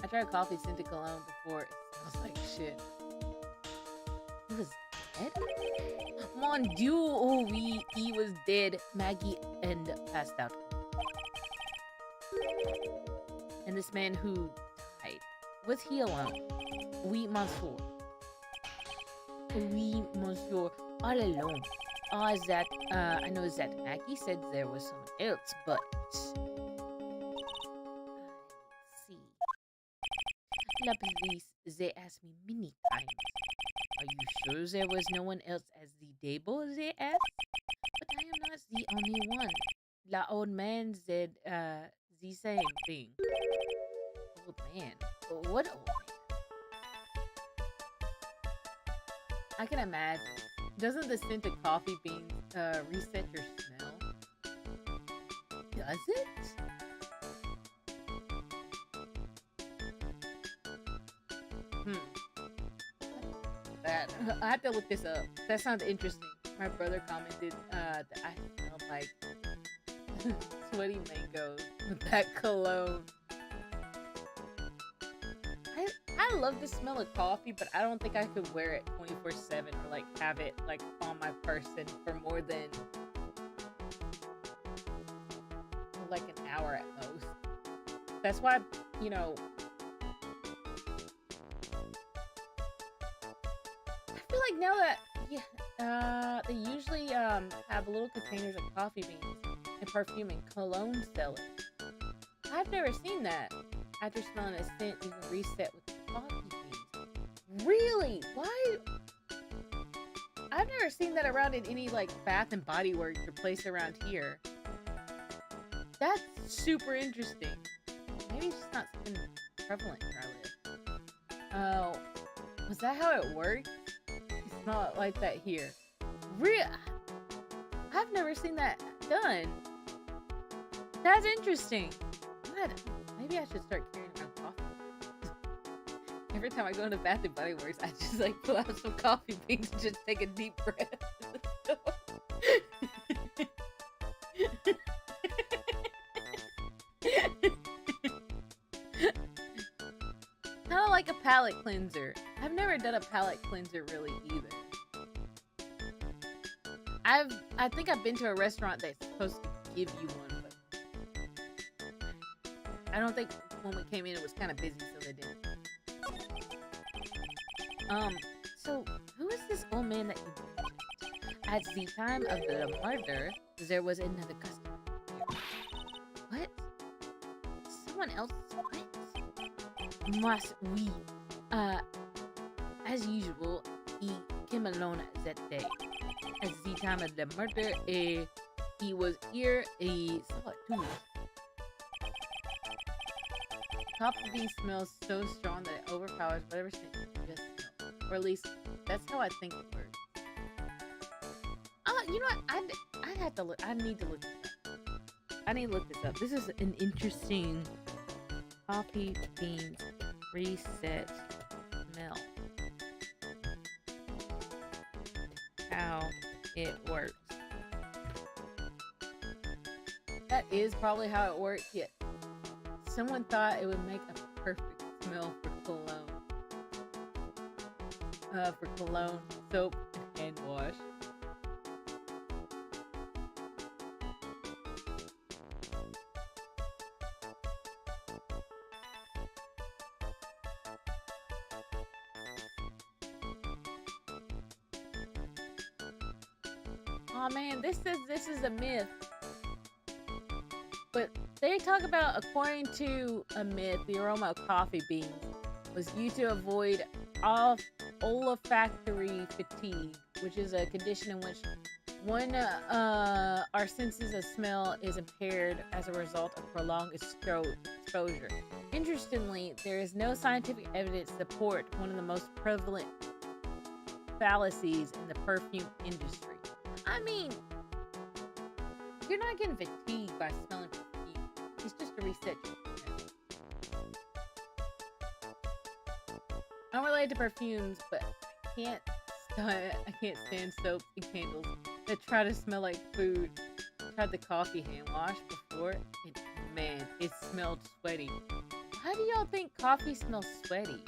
I tried coffee scented cologne before. It smells like shit. He was dead? Mon Dieu, oh, he was dead. Maggie and passed out. And this man who died, was he alone? Oui, monsieur. Oui, monsieur. All alone. I know that Maggie said there was someone else, but I see. La police, they asked me many times. Are you sure there was no one else as the Debo, they asked? But I am not the only one. The old man said the same thing. Old man? What old man? I can imagine. Doesn't the scent of coffee beans reset your smell? Does it? That I have to look this up. That sounds interesting. My brother commented that I smelled like sweaty mangoes with that cologne. I love the smell of coffee, but I don't think I could wear it 24/7 or like have it like on my person for more than like an hour at most. That's why, you know, I feel like now that they usually have little containers of coffee beans and perfume and cologne sellers. I've never seen that. After smelling a scent, you can reset with coffee beans. Really? Why? I've never seen that around in any like Bath and Body Works or place around here. That's super interesting. Maybe it's just not something prevalent where I live. Oh, was that how it worked? It's not like that here. Real? I've never seen that done. That's interesting. Good. Maybe I should start carrying around coffee. Every time I go into Bath and Body Works, I just like pull out some coffee beans and just take a deep breath. Kind of like a palate cleanser. I've never done a palate cleanser really either. I think I've been to a restaurant that's supposed to give you one, but I don't think when we came in it was kind of busy, so they didn't. So who is this old man that you mentioned? At the time of the murder, there was another customer here. What? Someone else? What? Must we? As usual, he came alone that day. At the time of the murder, he was here. He saw it too. Coffee bean smells so strong that it overpowers whatever scent you just smell. Or at least, that's how I think it works. You know what? I'd have to look. I need to look this up. I need to look this up. This is an interesting coffee beans reset smell. How it works. That is probably how it works. Yet someone thought it would make a perfect smell for cologne, soap, and hand wash. Oh man, this is a myth. But they talk about, according to a myth, the aroma of coffee beans was used to avoid olfactory fatigue, which is a condition in which our senses of smell is impaired as a result of prolonged exposure. Interestingly, there is no scientific evidence to support one of the most prevalent fallacies in the perfume industry. I mean, you're not getting fatigued by smelling perfume. It's just to reset you. I'm related to perfumes, but I can't stand soaps and candles that try to smell like food. I tried the coffee hand wash before, and man, it smelled sweaty. How do y'all think coffee smells sweaty?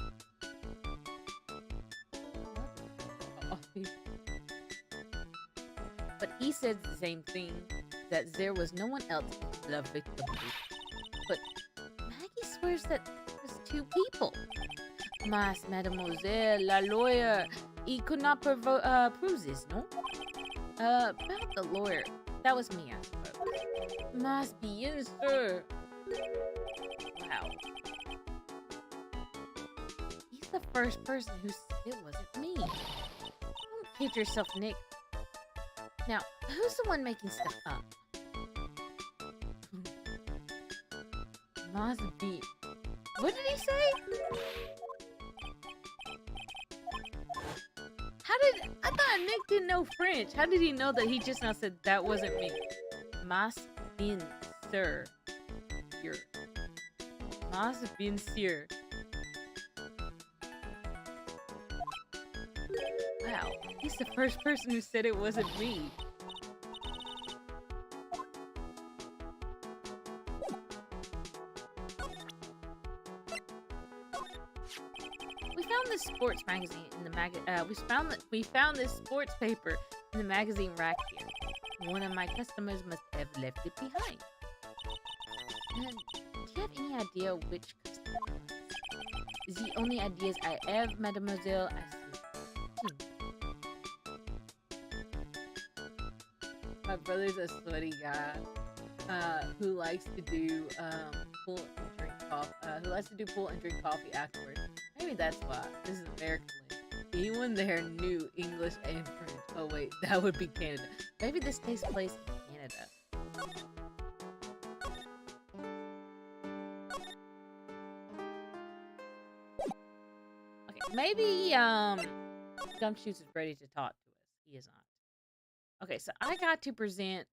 Coffee. But he said the same thing, that there was no one else who loved Victor. But Maggie swears that it was two people. Mas, mademoiselle, la lawyer, he could not prove this, no? About the lawyer, that was me, I suppose. Mas bien, sir. Wow. He's the first person who said it wasn't me. Don't kid yourself, Nick. Now, who's the one making stuff up? Mas bien. What did he say? I thought Nick didn't know French. How did he know that he just now said that wasn't me? Mas bien sûr. Mas bien sûr. Wow, he's the first person who said it wasn't me. We found this sports magazine in the we found this sports paper in the magazine rack here. One of my customers must have left it behind. Do you have any idea which customer it was? The only ideas I have, mademoiselle, I see. My brother's a sweaty guy who likes to do pool and drink coffee afterwards. Maybe that's why. This is American. Anyone there knew English and French. Oh wait, that would be Canada. Maybe this takes place in Canada. Okay, maybe Gumshoes is ready to talk to us. He is not. Okay, so I gotta present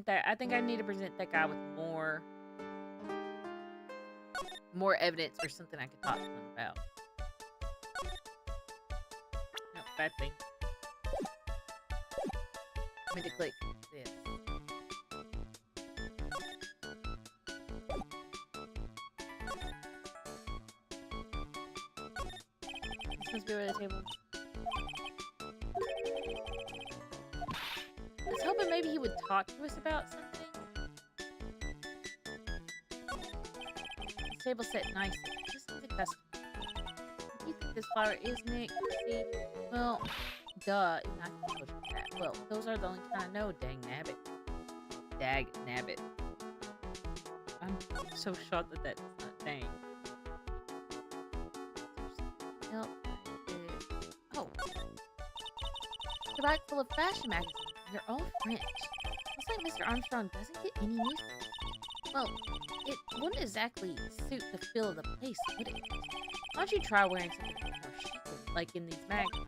that. I think I need to present that guy with more evidence or something I could talk to him about. No, bad thing. I need to click this. This must be over the table. I was hoping maybe he would talk to us about something. Table set nicely. Just need a customer. What do you think this flower is, Nick? See? Well, duh. You're not gonna push that. Well, those are the only kind I know, dang nabbit. Dag nabbit. I'm so shocked that that's not dang. Nope. Oh. It's a bag full of fashion magazines. They're all French. Looks like Mr. Armstrong doesn't get any newspapers. Well, it wouldn't exactly suit the feel of the place, would it? Why don't you try wearing something more chic, like in these magazines?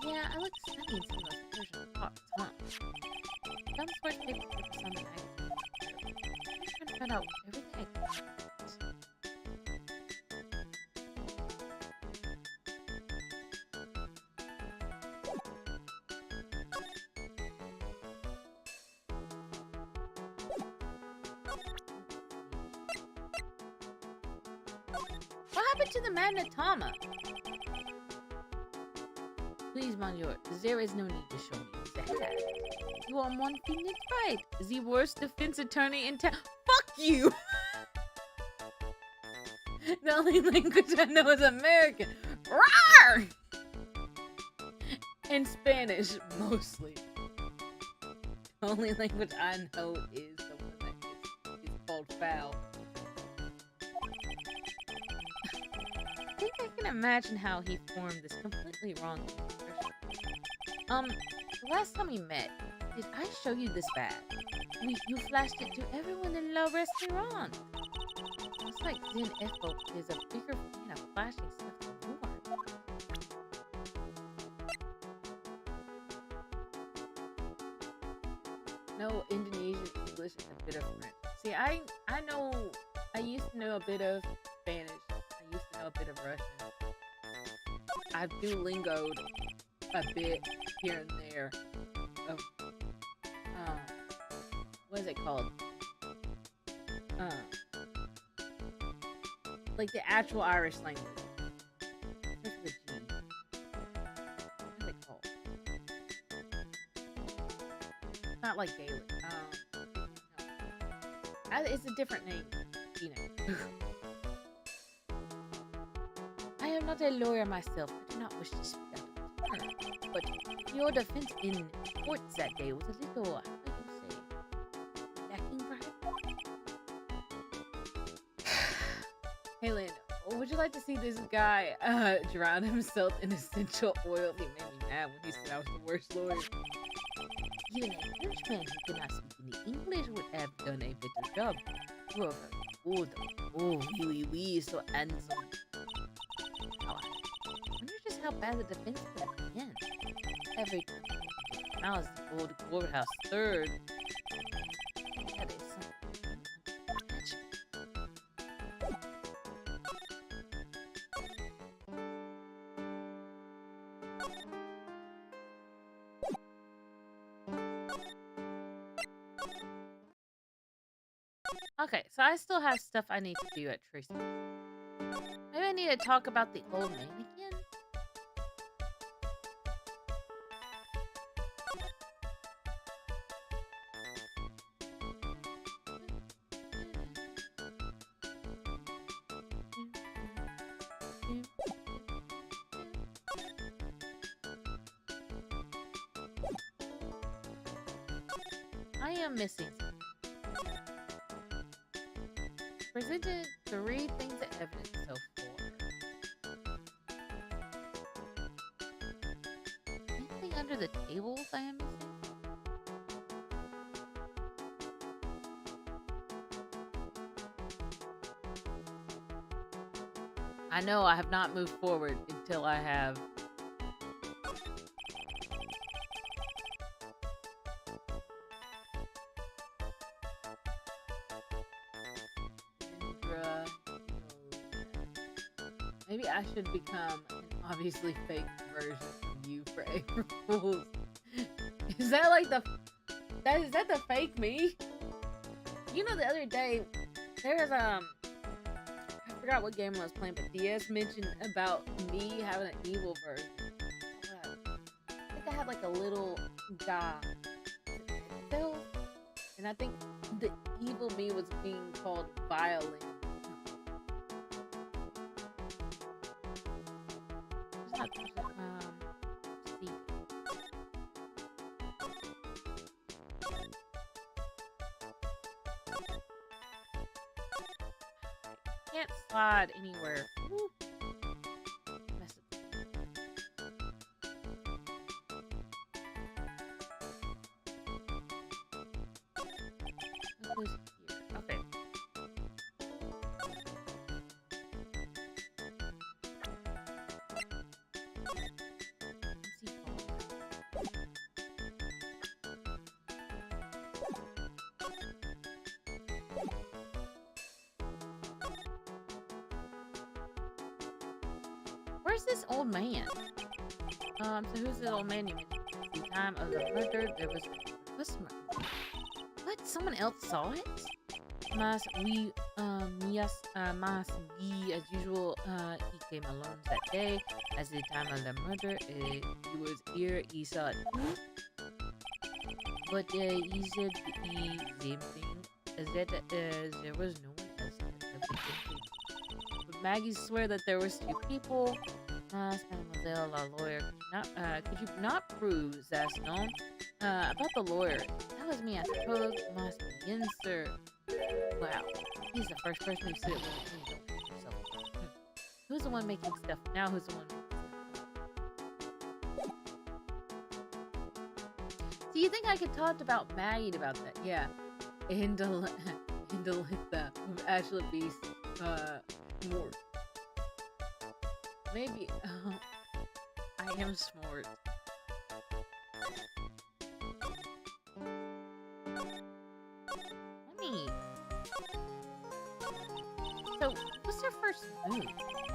Yeah, I look stunning in some of those Persian tops, huh? Some sports paper clips on the magazine. I'm just trying to find out everything I can. What happened to the Magnetama? Please, monsieur, there is no need to show me the hat. You are one thing is right. The worst defense attorney in town. Fuck you! The only language I know is American. Rawr! And Spanish, mostly. The only language I know is the one that is called foul. I think I can imagine how he formed this completely wrong impression. The last time we met, did I show you this bag? You flashed it to everyone in Le Restaurant. It's like Zen Echo is a bigger fan of flashing stuff than you are. know Indonesian, English, and a bit of French. See, I used to know a bit of Spanish. I used to know a bit of Russian. I've Duolingoed a bit here and there of, what is it called? Like the actual Irish language. What's the G? What's it called? Not like Gaelic. No. It's a different name, you know. I am not a lawyer myself. I do not wish to speak out of turn. But your defense in court that day was a little, how do you say, lacking perhaps? Hey, Lynn, would you like to see this guy drown himself in essential oil? He made me mad when he said I was the worst lawyer. Even a Frenchman who cannot speak any English would have done a better job. You are very good. Oh, oui, so handsome. Oh, I wonder just how bad the defense could have been. Every now is the old courthouse third. That is something. Okay, so I still have stuff I need to do at Tracy. Maybe I need to talk about the old man again. I am missing something. Presented 3 things of evidence so far. Anything under the tables I am missing? I know I have not moved forward until I have Maybe I should become an obviously fake version of you for April Fools. Is that like is that the fake me? You know, the other day there's I forgot what game I was playing, but DS mentioned about me having an evil version. I think I had like a little guy, and I think the evil me was being called Violin. Can't slide anywhere. Woo. Okay. Where's this old man? So who's the old man you mentioned? At the time of the murder, there was a customer. What? Someone else saw it? Mas we as usual, he came alone that day. At the time of the murder, he was here, he saw it too. But he said the same thing, that there was no one else. But Maggie swear that there was 2 people. Mademoiselle, la lawyer, could you not prove that's known? About the lawyer, that was me, I suppose. Must be in, sir. Wow, he's the first person who said it when you don't yourself. Who's the one making stuff? Now who's the one making stuff? Do you think I could talk about Maggie about that? Yeah. Indolitha of Ashla Beast, more. Maybe, I am smart. Let me. So, what's their first move?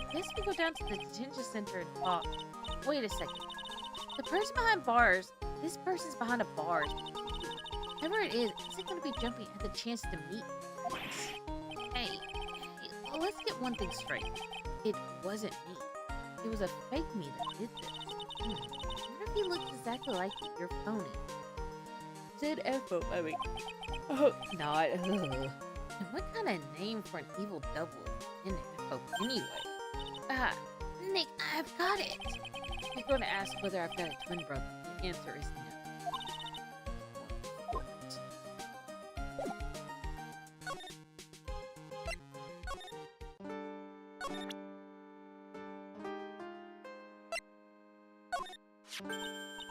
I guess we go down to the detention center and talk. Wait a second. The person behind bars, this person's behind a bar. Whoever it is it going to be jumping at the chance to meet us? Hey, well, let's get one thing straight. It wasn't me. It was a fake me that did this. I wonder if he looks exactly like you. You're phony. Said F-O, baby. Oh, not. Ugh. And what kind of name for an evil double is in F-O anyway? Nick, I've got it. You're going to ask whether I've got a twin brother. The answer is no.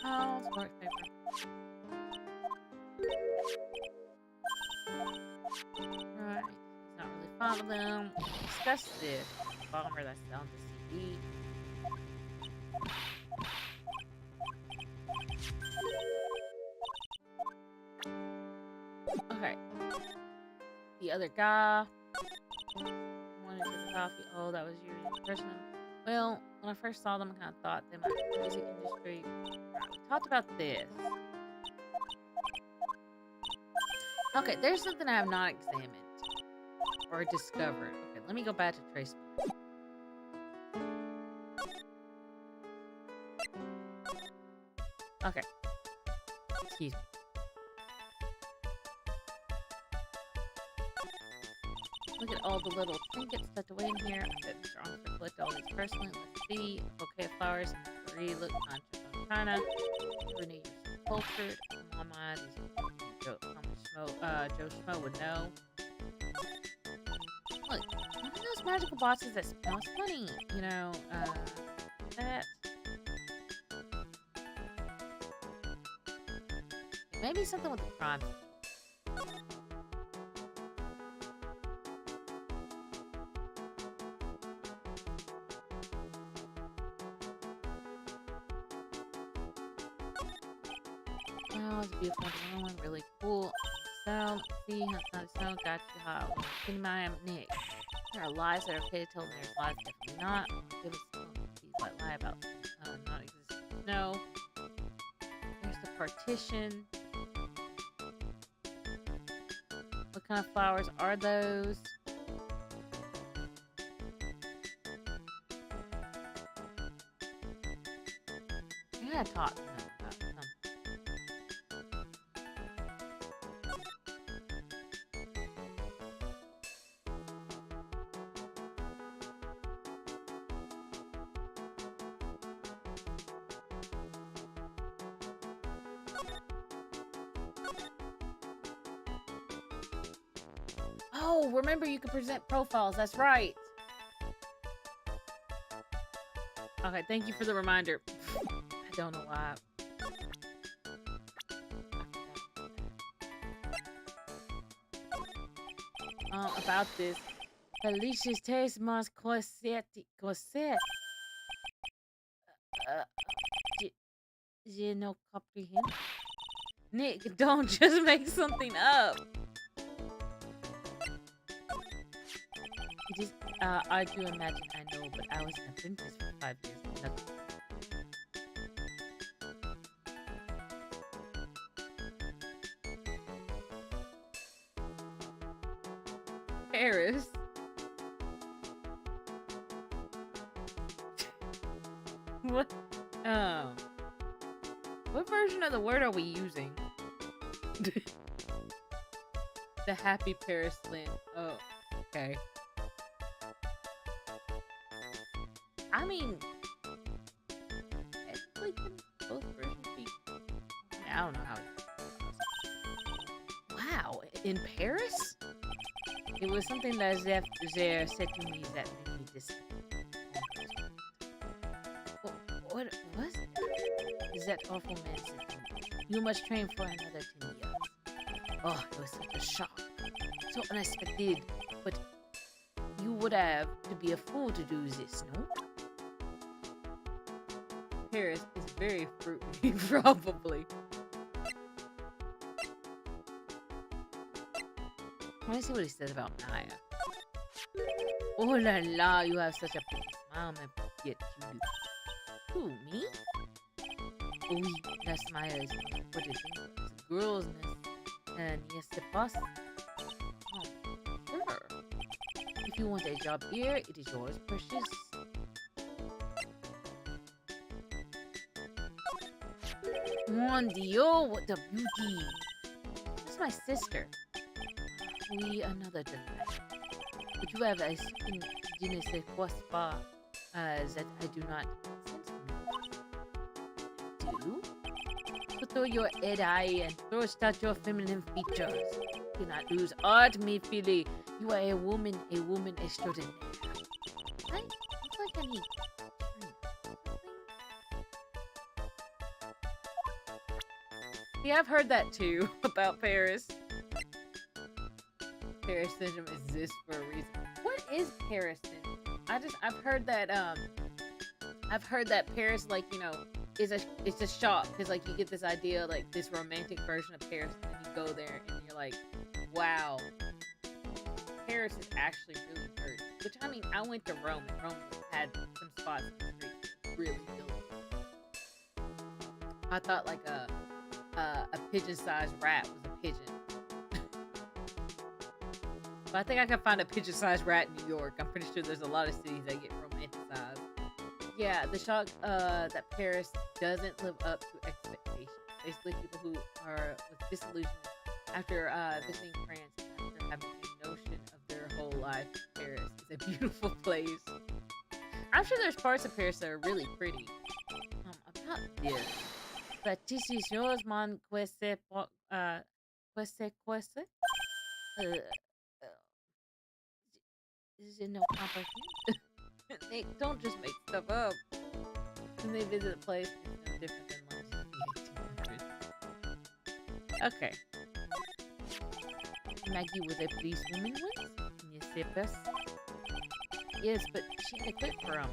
Oh, smart paper. Right. It's not really fond of them. Discuss this. Bomber that's down the CD. Okay. The other guy wanted to the coffee. Oh, that was you. Personal. Well, when I first saw them, I kind of thought they might be in the music industry. We talked about this. Okay, there's something I have not examined or discovered. Okay, let me go back to Trace. Okay. Excuse me. Look at all the little trinkets tucked away in here. I bet Mr. Armstrong collect all these personally. Let's see. Bouquet of flowers. Free. Look, contract from China. Renew your cultured. Mama. These Joe Schmo would know. Look, one of those magical boxes that smells funny. You know, that. Maybe something with the crime. Oh, it's beautiful. Oh, really cool. So, let's see how it's not a snow. Got you hot. Kenny Maya, Nick. There are lies that are okay to tell, and there's lies definitely not. Give us a white lie about not existing. No. There's the partition. What kind of flowers are those? I gotta talk to them about something. Oh, remember you can present profiles. That's right. Okay, thank you for the reminder. I don't know why. About this. Delicious taste must corset. Je ne comprehend. Nick, don't just make something up. It is, I do imagine I know, but I was an apprentice for 5 years. Paris. What? What version of the word are we using? The happy Paris Lynn. Oh, okay. I mean, technically, can both versions be? I don't know how. Wow, in Paris? It was something that Zeph said to me that made me dis. What was it? That awful man said to me, "You must train for another 10 years." Oh, it was such a shock, so unexpected. But you would have to be a fool to do this, no? Paris is very fruity, probably. I want to see what he says about Naya. Oh la la, you have such a pretty smile, my get you. Who, me? Oui, la smile is what do you think? It's girlsness. And yes, the boss. Oh, sure. If you want a job here, it is yours, precious. Mon Dio, what a beauty. That's my sister. Oui, another dramatic. But you have a certain je ne sais quoi spa that I do not sense from you. Do? Put through your head eye and thrust out your feminine features. Do not lose art, me Philly. You are a woman extraordinaire. I look like I need. Yeah, I've heard that too about Paris. Paris syndrome exists for a reason. What is Paris syndrome? I've heard that Paris, like, you know, it's a shock because, like, you get this idea, like, this romantic version of Paris, and then you go there and you're like, wow, Paris is actually really hurt. Which, I mean, I went to Rome, and Rome had some spots in the street really filthy. I thought like a pigeon-sized rat was a pigeon. But I think I can find a pigeon-sized rat in New York. I'm pretty sure there's a lot of cities that get romanticized. Yeah, the shock that Paris doesn't live up to expectations. Basically, people who are with disillusioned after visiting France, after having a notion of their whole life, Paris is a beautiful place. I'm sure there's parts of Paris that are really pretty. About this. But this is yours, man. Queste. Is it no comprehension? They don't just make stuff up. When they visit a place, it's no different than London in the 1800s. Okay. Maggie was a policewoman once? Can you say this? Yes, but she had a quit for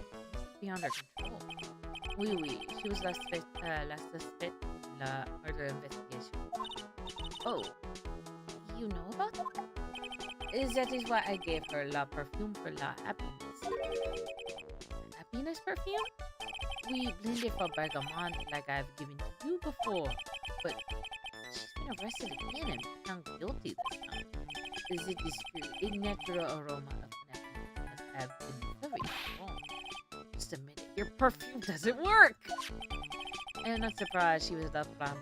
beyond her control. Oui, oui. She was la suspect, la murder investigation. Oh, you know about that? That is why I gave her la perfume for la happiness. Happiness perfume? We blended for bergamot like I've given to you before, but she's been arrested again and found guilty this time. Is it this true? A natural aroma of happiness has been very strong. Just a minute, your perfume doesn't work! I am not surprised she was left blind.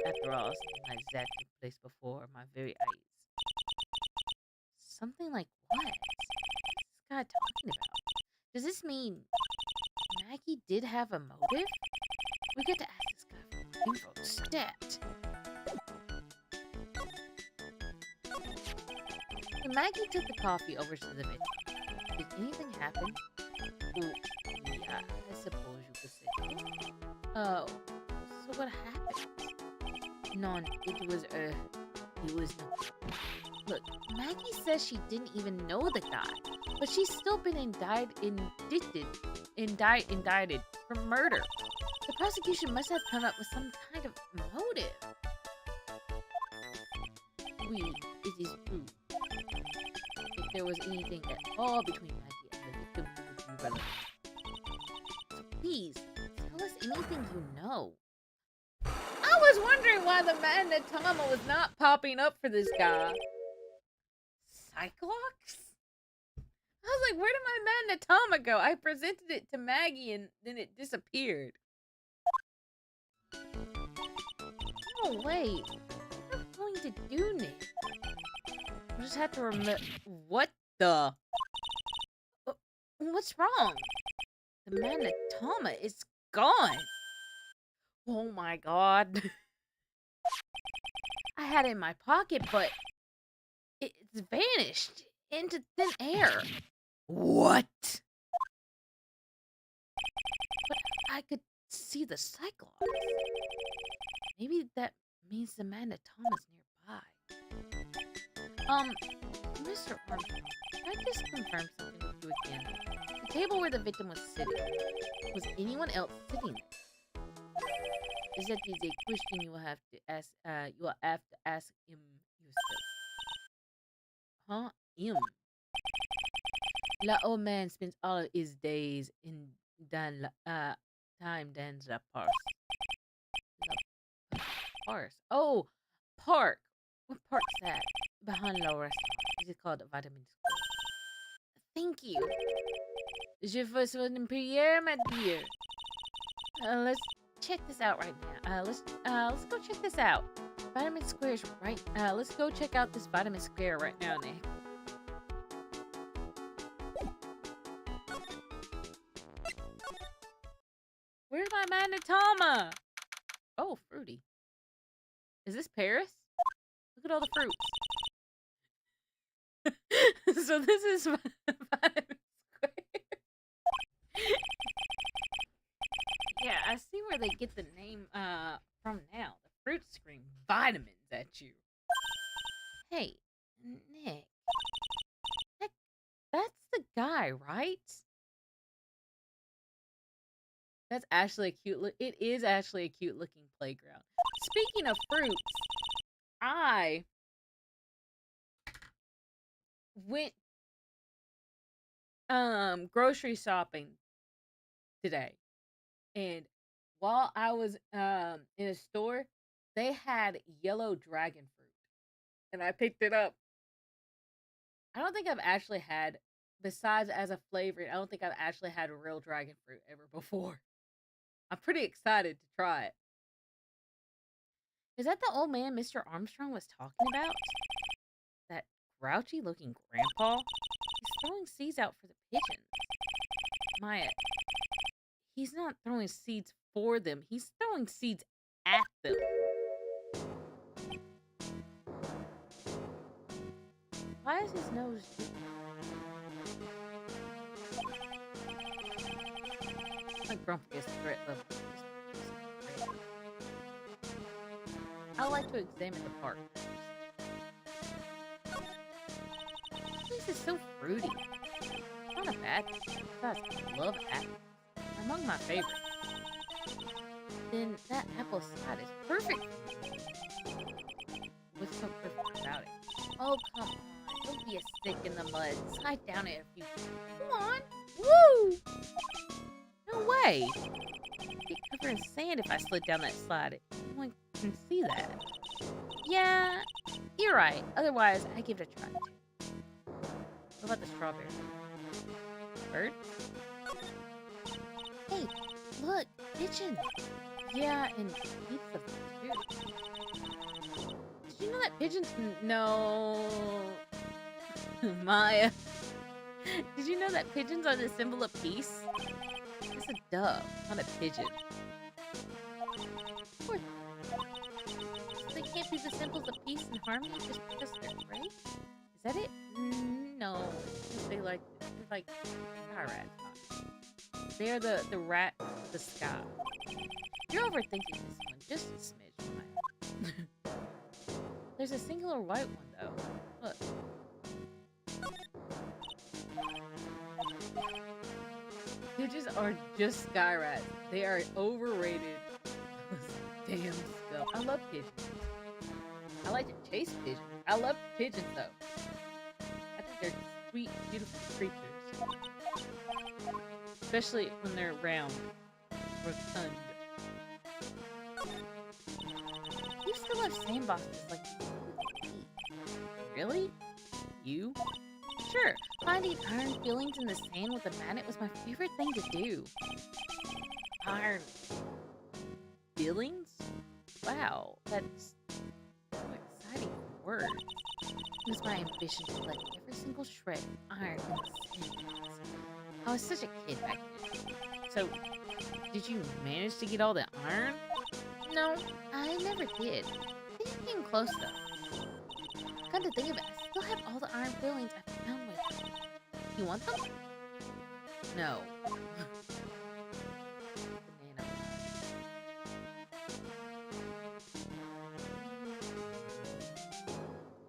After all, something like that took place before my very eyes. Something like what? What's this guy talking about? Does this mean Maggie did have a motive? We get to ask this guy for more info. Stat. When Maggie took the coffee over to the victim, did anything happen? Well, yeah, I suppose you could say so. Oh, so what happened? None. It was nothing. Look, Maggie says she didn't even know the guy, but she's still been indicted for murder. The prosecution must have come up with some kind of motive. Oui, it is true. If there was anything at all between Maggie and the victim, it would be relevant. So please, tell us anything you know. I was wondering why the man that Tama was not popping up for this guy. Cyclops? I was like, where did my man Natama go? I presented it to Maggie and then it disappeared. Oh, wait. What am I going to do, Nick? I just have to remember. What the? What's wrong? The man Natama is gone. Oh my god. I had it in my pocket, but it's vanished into thin air. What? But I could see the Cyclops. Maybe that means the man Natama's nearby. Mr. Armstrong, can I just confirm something with you again? The table where the victim was sitting, was anyone else sitting there? Is that is a question you will have to ask him yourself. Huh? La old man spends all of his days in time dans la parse. Oh, park. What park's that? Behind la restaurant. Is it called Vitamin Square? Thank you. Je vous une prière, my dear. Let's check this out right now. Let's go check this out. Vitamin Square is right. Let's go check out this Vitamin Square right now, Nick. Where's my man Natama? Oh, fruity. Is this Paris? Look at all the fruits. So this is Vitamin Square. Yeah, I see where they get the name from now. The fruits scream vitamins at you. Hey, Nick. That's the guy, right? That's actually a cute it is actually a cute looking playground. Speaking of fruits, I went grocery shopping today. And while I was in a store, they had yellow dragon fruit. And I picked it up. I don't think I've actually had, besides as a flavor, I don't think I've actually had real dragon fruit ever before. I'm pretty excited to try it. Is that the old man Mr. Armstrong was talking about? That grouchy looking grandpa? He's throwing seeds out for the pigeons. Maya, he's not throwing seeds for them. He's throwing seeds at them. Why is his nose... My grumpiest threat level. I like to examine the park. This place is so fruity. Not a bad thing. Besides, I love apples. They're among my favorites. Then that apple slide is perfect. What's so perfect about it? Oh, come on. Don't be a stick in the mud. Slide down it a few. Come on. Woo! No way. I'd get covered in sand if I slid down that slide. No one can see that. Yeah, you're right. Otherwise, I give it a try. What about the strawberry? Bird? Hey, look, pigeon. Yeah, and heaps of them too. Did you know that pigeons... No. Maya. Did you know that pigeons are the symbol of peace? It's a dove, not a pigeon. Poor thing. So they can't be the symbols of peace and harmony just because they're gray? Is that it? No. They're like sky rats. They're the rat of the sky. You're overthinking this one just a smidge, Maya. There's a singular white one though. Look. Pigeons are just sky rats. They are overrated. Those damn stuff. I love pigeons. I like to chase pigeons. I love pigeons though. I think they're sweet, beautiful creatures. Especially when they're round. Rotund. You still have sand boxes like you. Really? You? Sure, finding iron fillings in the sand with a magnet was my favorite thing to do. Iron fillings? Wow, that's so exciting word. It was my ambition to collect every single shred of iron in the sand. I was such a kid back then. So, did you manage to get all the iron? No, I never did. I think I came close though. Come to think of it, I still have all the iron fillings I found with me. You want them? No. Banana.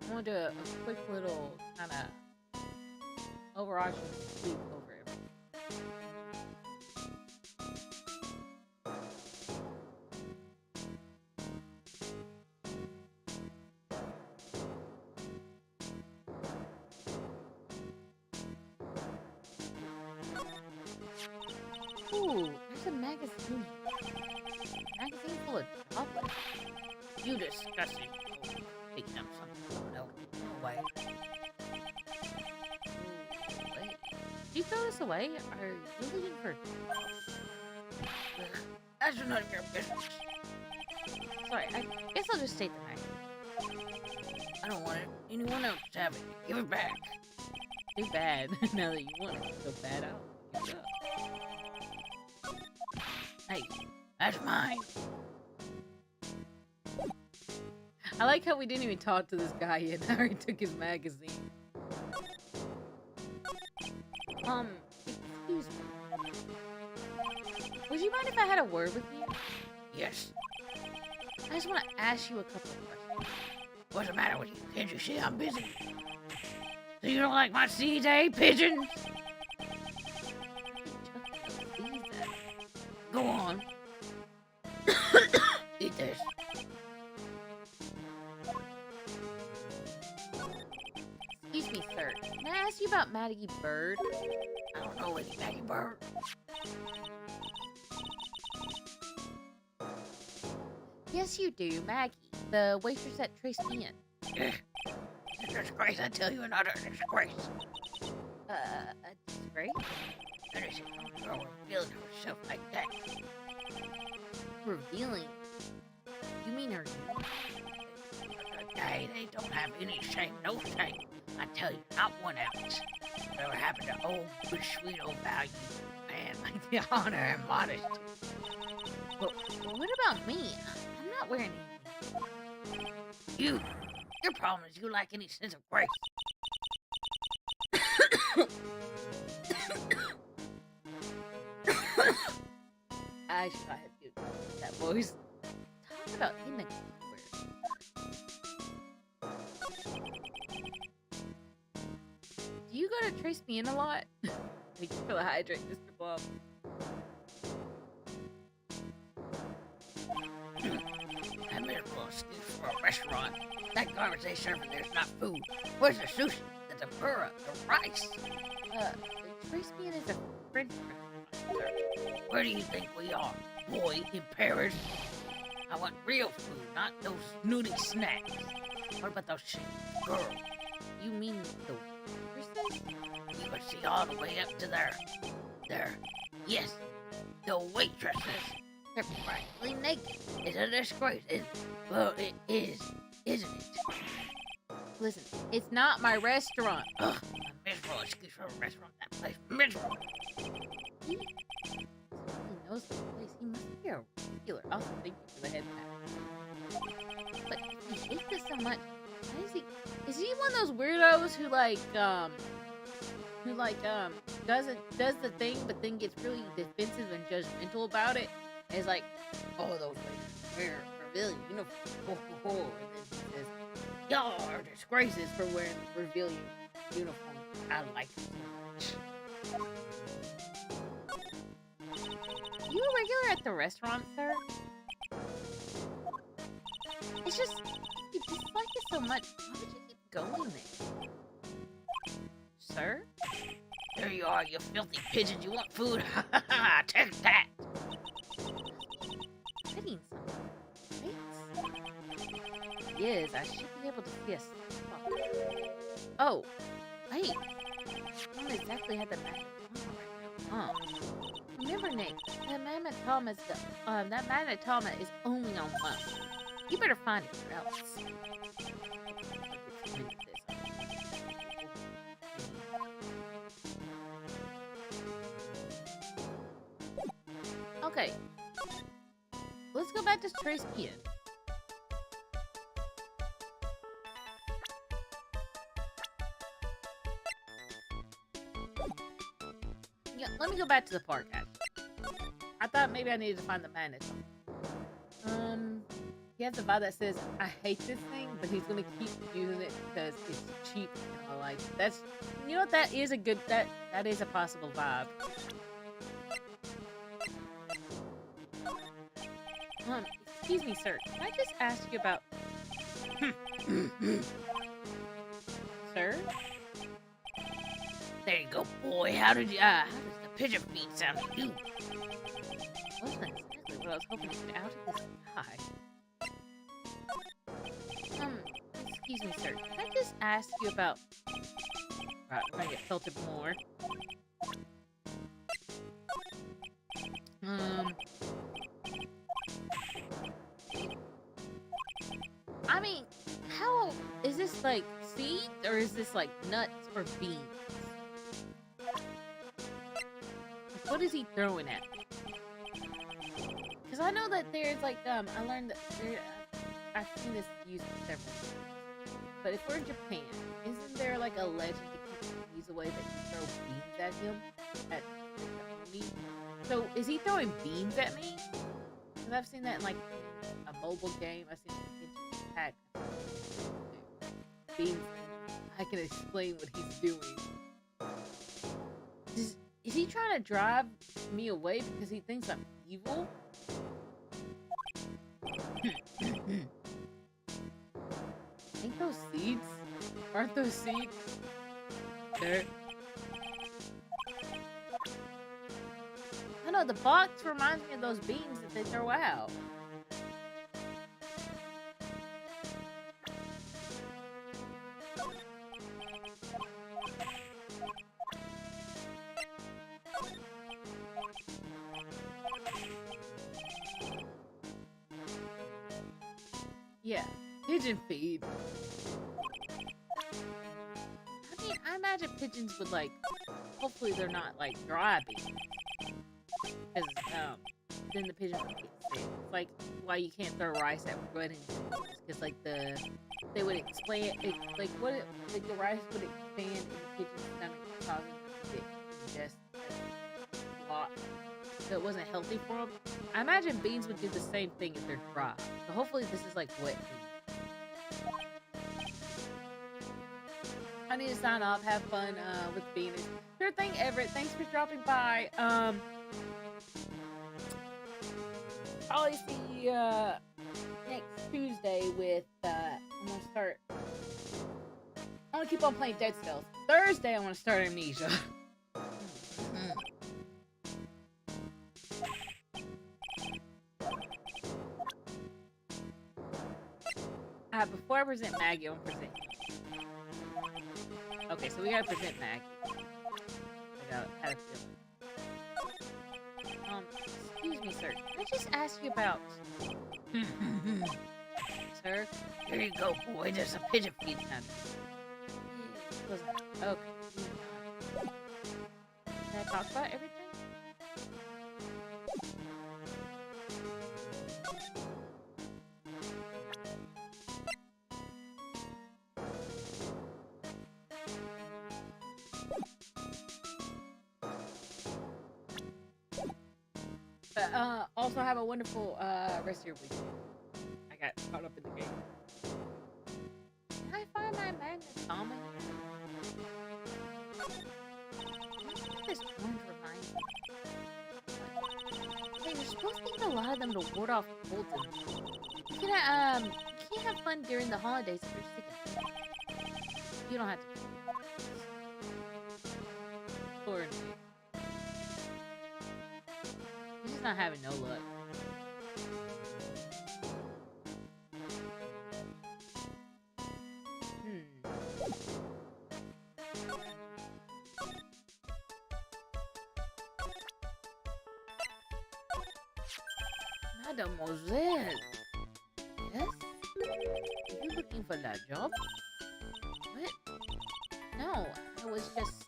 I'm gonna do a quick little kind of overarching sweep over everything. Ooh, there's a magazine. Magazine full of chocolate. You disgusting. Picking up something. No, away. Ooh, wait. Did you throw this away? Are you looking for... That's none of your business. Sorry, I guess I'll just state the fact. I don't want anyone else to have it. Give it back. Too bad. Now that you want it so bad, I'll give it up. Hey, that's mine. I like how we didn't even talk to this guy yet. I already took his magazine. Excuse me. Would you mind if I had a word with you? Yes. I just want to ask you a couple of questions. What's the matter with you? Can't you see I'm busy? So you don't like my seeds, eh, pigeons? Go on. Eat this. Excuse me, sir. Can I ask you about Maggie Bird? I don't know any Maggie Bird. Yes, you do, Maggie, the waitress at Trace Ian. It's a disgrace, I tell you, another disgrace. A disgrace? That is a girl revealing herself like that. Revealing? You mean her? They don't have any shame, no shame. I tell you, not 1 ounce. Whatever happened to old, good, sweet old value, man, like the honor and modesty. But what about me? I'm not wearing anything. Your problem is you lack any sense of grace. I should have you that voice. Talk about in the Do you go to Trace Me In a lot? Thank you for the hydrate, Mr. Blob. That miserable excuse for a restaurant. That garbage they serve in there's not food. Where's the sushi? The tempura? The rice? Trace Me In is a French restaurant. Where do you think we are? Boy, in Paris? I want real food, not those snooty snacks. What about those shit girls? You mean the waitresses? You can see all the way up to yes, the waitresses. They're practically naked. It's a disgrace. Well, it is, isn't it? Listen, it's not my restaurant. Ugh, a miserable excuse for a restaurant. That place, miserable. He knows the place. He must be a regular. Also, thank you for the head pat. But if he hates this so much, why is he? Is he one of those weirdos who does the thing but then gets really defensive and judgmental about it? And it's like, oh, those ladies wear revealing uniform. And then he says, y'all are disgraces for wearing revealing uniform. I like it so much. You a regular at the restaurant, sir? It's just, you dislike it so much. Why would you keep going there? Sir? There you are, you filthy pigeons. You want food? Take that. Hitting something. Right? Yes, I should be able to see a spot. Oh, wait. I don't exactly have the magnetoma right now. Remember, Nick, that magnetoma is only on one. You better find it or else. Okay. Let's go back to Trace Ian. Yeah, let me go back to the park, actually. I thought maybe I needed to find the magnetome. He has a vibe that says, I hate this thing, but he's gonna keep using it because it's cheap and I like it. That's, you know what, that is a good, that is a possible vibe. Excuse me, sir. Can I just ask you about... Sir? There you go, boy. How does the pigeon feed sound to you? wasn't exactly what I was hoping to get out of this guy. Excuse me, sir. Can I just ask you about... Right, we're gonna get filtered more. I mean, how... Is this, like, seeds, or is this, like, nuts or beans? What is he throwing at me? Because I know that there's, like, I learned that there... I've seen this used several times. But if we're in Japan, isn't there, like, a legend to keep bees away that you throw beans at him? At the Oni? So, is he throwing beans at me? Because I've seen that in, like, a mobile game. I've seen it in Pack. Beans. I can explain what he's doing. Is he trying to drive me away because he thinks I'm evil? Ain't those seeds? Aren't those seeds? There. I know, the box reminds me of those beans that they throw out. Yeah, pigeon feed. I mean, I imagine pigeons would, like, hopefully they're not, like, dry beans. Because, then the pigeons would get sick. It's like why you can't throw rice at weddings. Because, like, they would explain it, like, the rice would expand in the pigeon's stomach, causing them to get ingested a lot. So it wasn't healthy for them. I imagine beans would do the same thing if they're dry. So hopefully this is like wet beans. I need to sign off. Have fun with Venus. Sure thing, Everett. Thanks for dropping by. Probably see you next Tuesday with I'm gonna start. I want to keep on playing Dead Cells. Thursday I want to start Amnesia. Before I present Maggie, I want to present you. Okay, so we gotta present Maggie. I had a feeling. Excuse me, sir. Can I just ask you about... Sir? Here you go, boy. There's a pigeon feed down here. Okay. Can I talk about everything? Also have a wonderful rest of your weekend. I got caught up in the game. Can I find my Magnus Alma here? This one reminds me. Hey, you're supposed to get a lot of them to ward off Colton. You can't have fun during the holidays if you're sick. You don't have to. Poor me. He's just not having no luck. Mademoiselle. Yes? Are you looking for that job? What? No, I was just...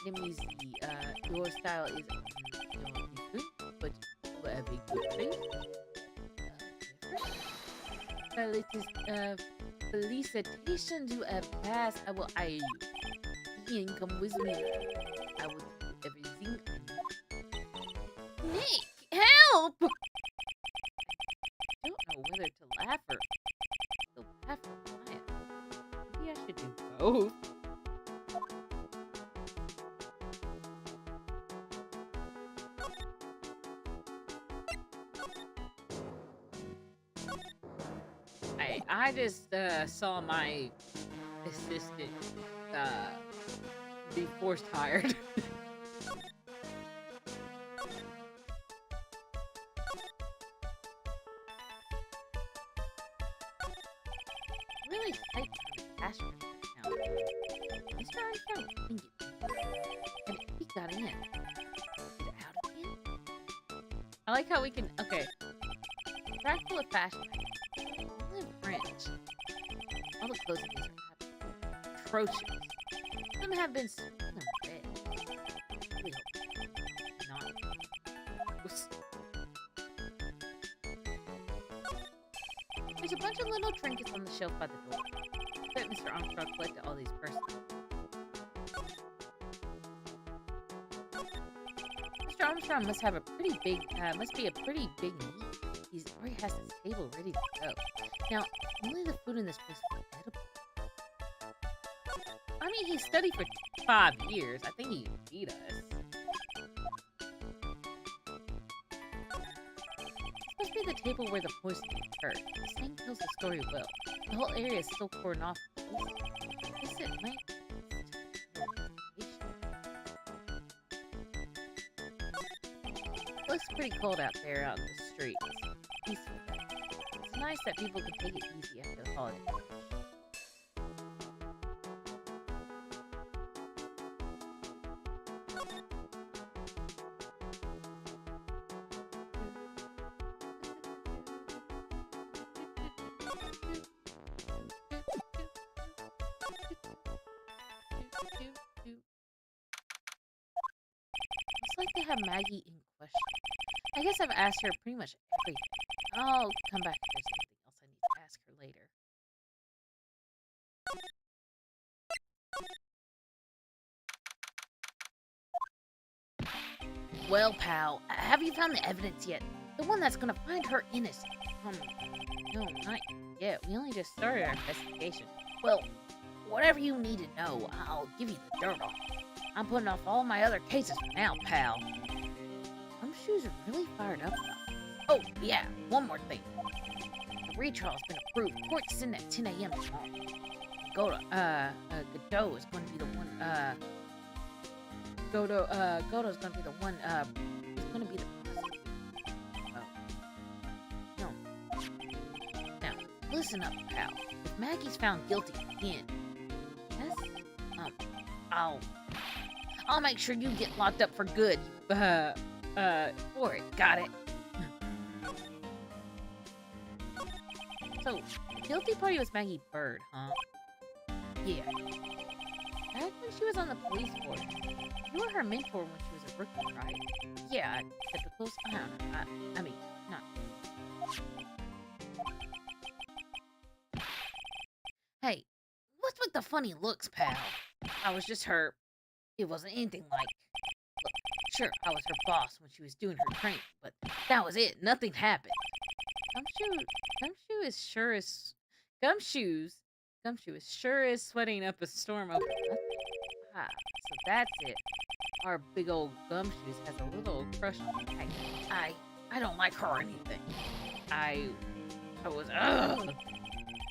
Let me see. Your style is... different, but you have a good face. Felicitations you have passed. I will hire you. Ian, come with me. I will do everything. Nick, help! I don't know whether to laugh or cry. Maybe I should do both. I just saw my assistant be forced hired. Mr. Armstrong, thank you. And he got in. Get out again? I like how we can, okay. Rack full of fashion items. Live French. All the clothes in these are atrocious. Some have been stolen red. Really hope not. Oops. There's a bunch of little trinkets on the shelf by the door. I bet Mr. Armstrong collected all these personally. Mr. Armstrong must have a pretty big, must be a pretty big meat. He already has his table ready to go. Now, only the food in this place is edible. I mean, he studied for 5 years. I think he can feed us. This must be the table where the poisoning occurred. The saying tells the story well. The whole area is still cordoned off. Is it night? It looks pretty cold out there out in the streets. Peaceful. It's nice that people can take it easy after the holiday. Looks like they have Maggie in question. I guess I've asked her pretty much everything. I'll come back if there's something else I need to ask her later. Well, pal, have you found the evidence yet? The one that's gonna find her innocent. No, not yet. We only just started our investigation. Well, whatever you need to know, I'll give you the dirt on. I'm putting off all my other cases for now, pal. Gumshoe's really fired up about this. Oh, yeah, one more thing. The retrial's been approved. Court's in at 10 a.m. tomorrow. Godot is going to be the one, Godot's going to be the one, he's going to be the prosecutor. Oh. No. Now, listen up, pal. If Maggie's found guilty again, yes, I'll make sure you get locked up for good. For it. Got it. So, the guilty party was Maggie Bird, huh? Yeah. Back when she was on the police force, you were her mentor when she was a rookie, right? Yeah, kept a close eye on her. I mean, not. Hey, what's with the funny looks, pal? I was just her. It wasn't anything like. Sure, I was her boss when she was doing her training, but that was it. Nothing happened. Gumshoe is sure as sweating up a storm over nothing. Ah, so that's it. Our big old Gumshoes has a little crush on me. I don't like her or anything. I was, ugh.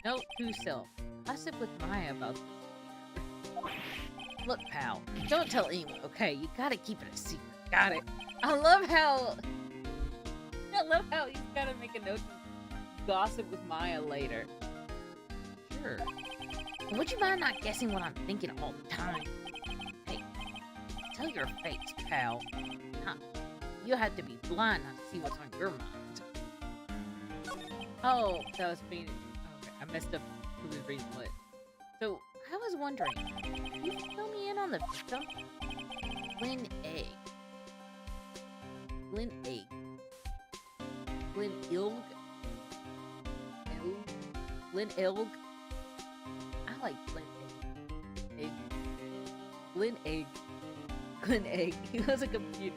Note to self. I sit with Maya about this. Look, pal, don't tell anyone, okay? You gotta keep it a secret. Got it? I love how he's gotta make a note to gossip with Maya later. Sure. Would you mind not guessing what I'm thinking all the time? Hey, tell your face, pal. Huh. You have to be blind not to see what's on your mind. Oh, that was being... Okay, I messed up who was reading what. So, I was wondering, can you fill me in on the victim? Lynn Egg. Lynn Ilg? Lynn Ilg? I like Lynn Egg. Lynn Egg. He was a computer.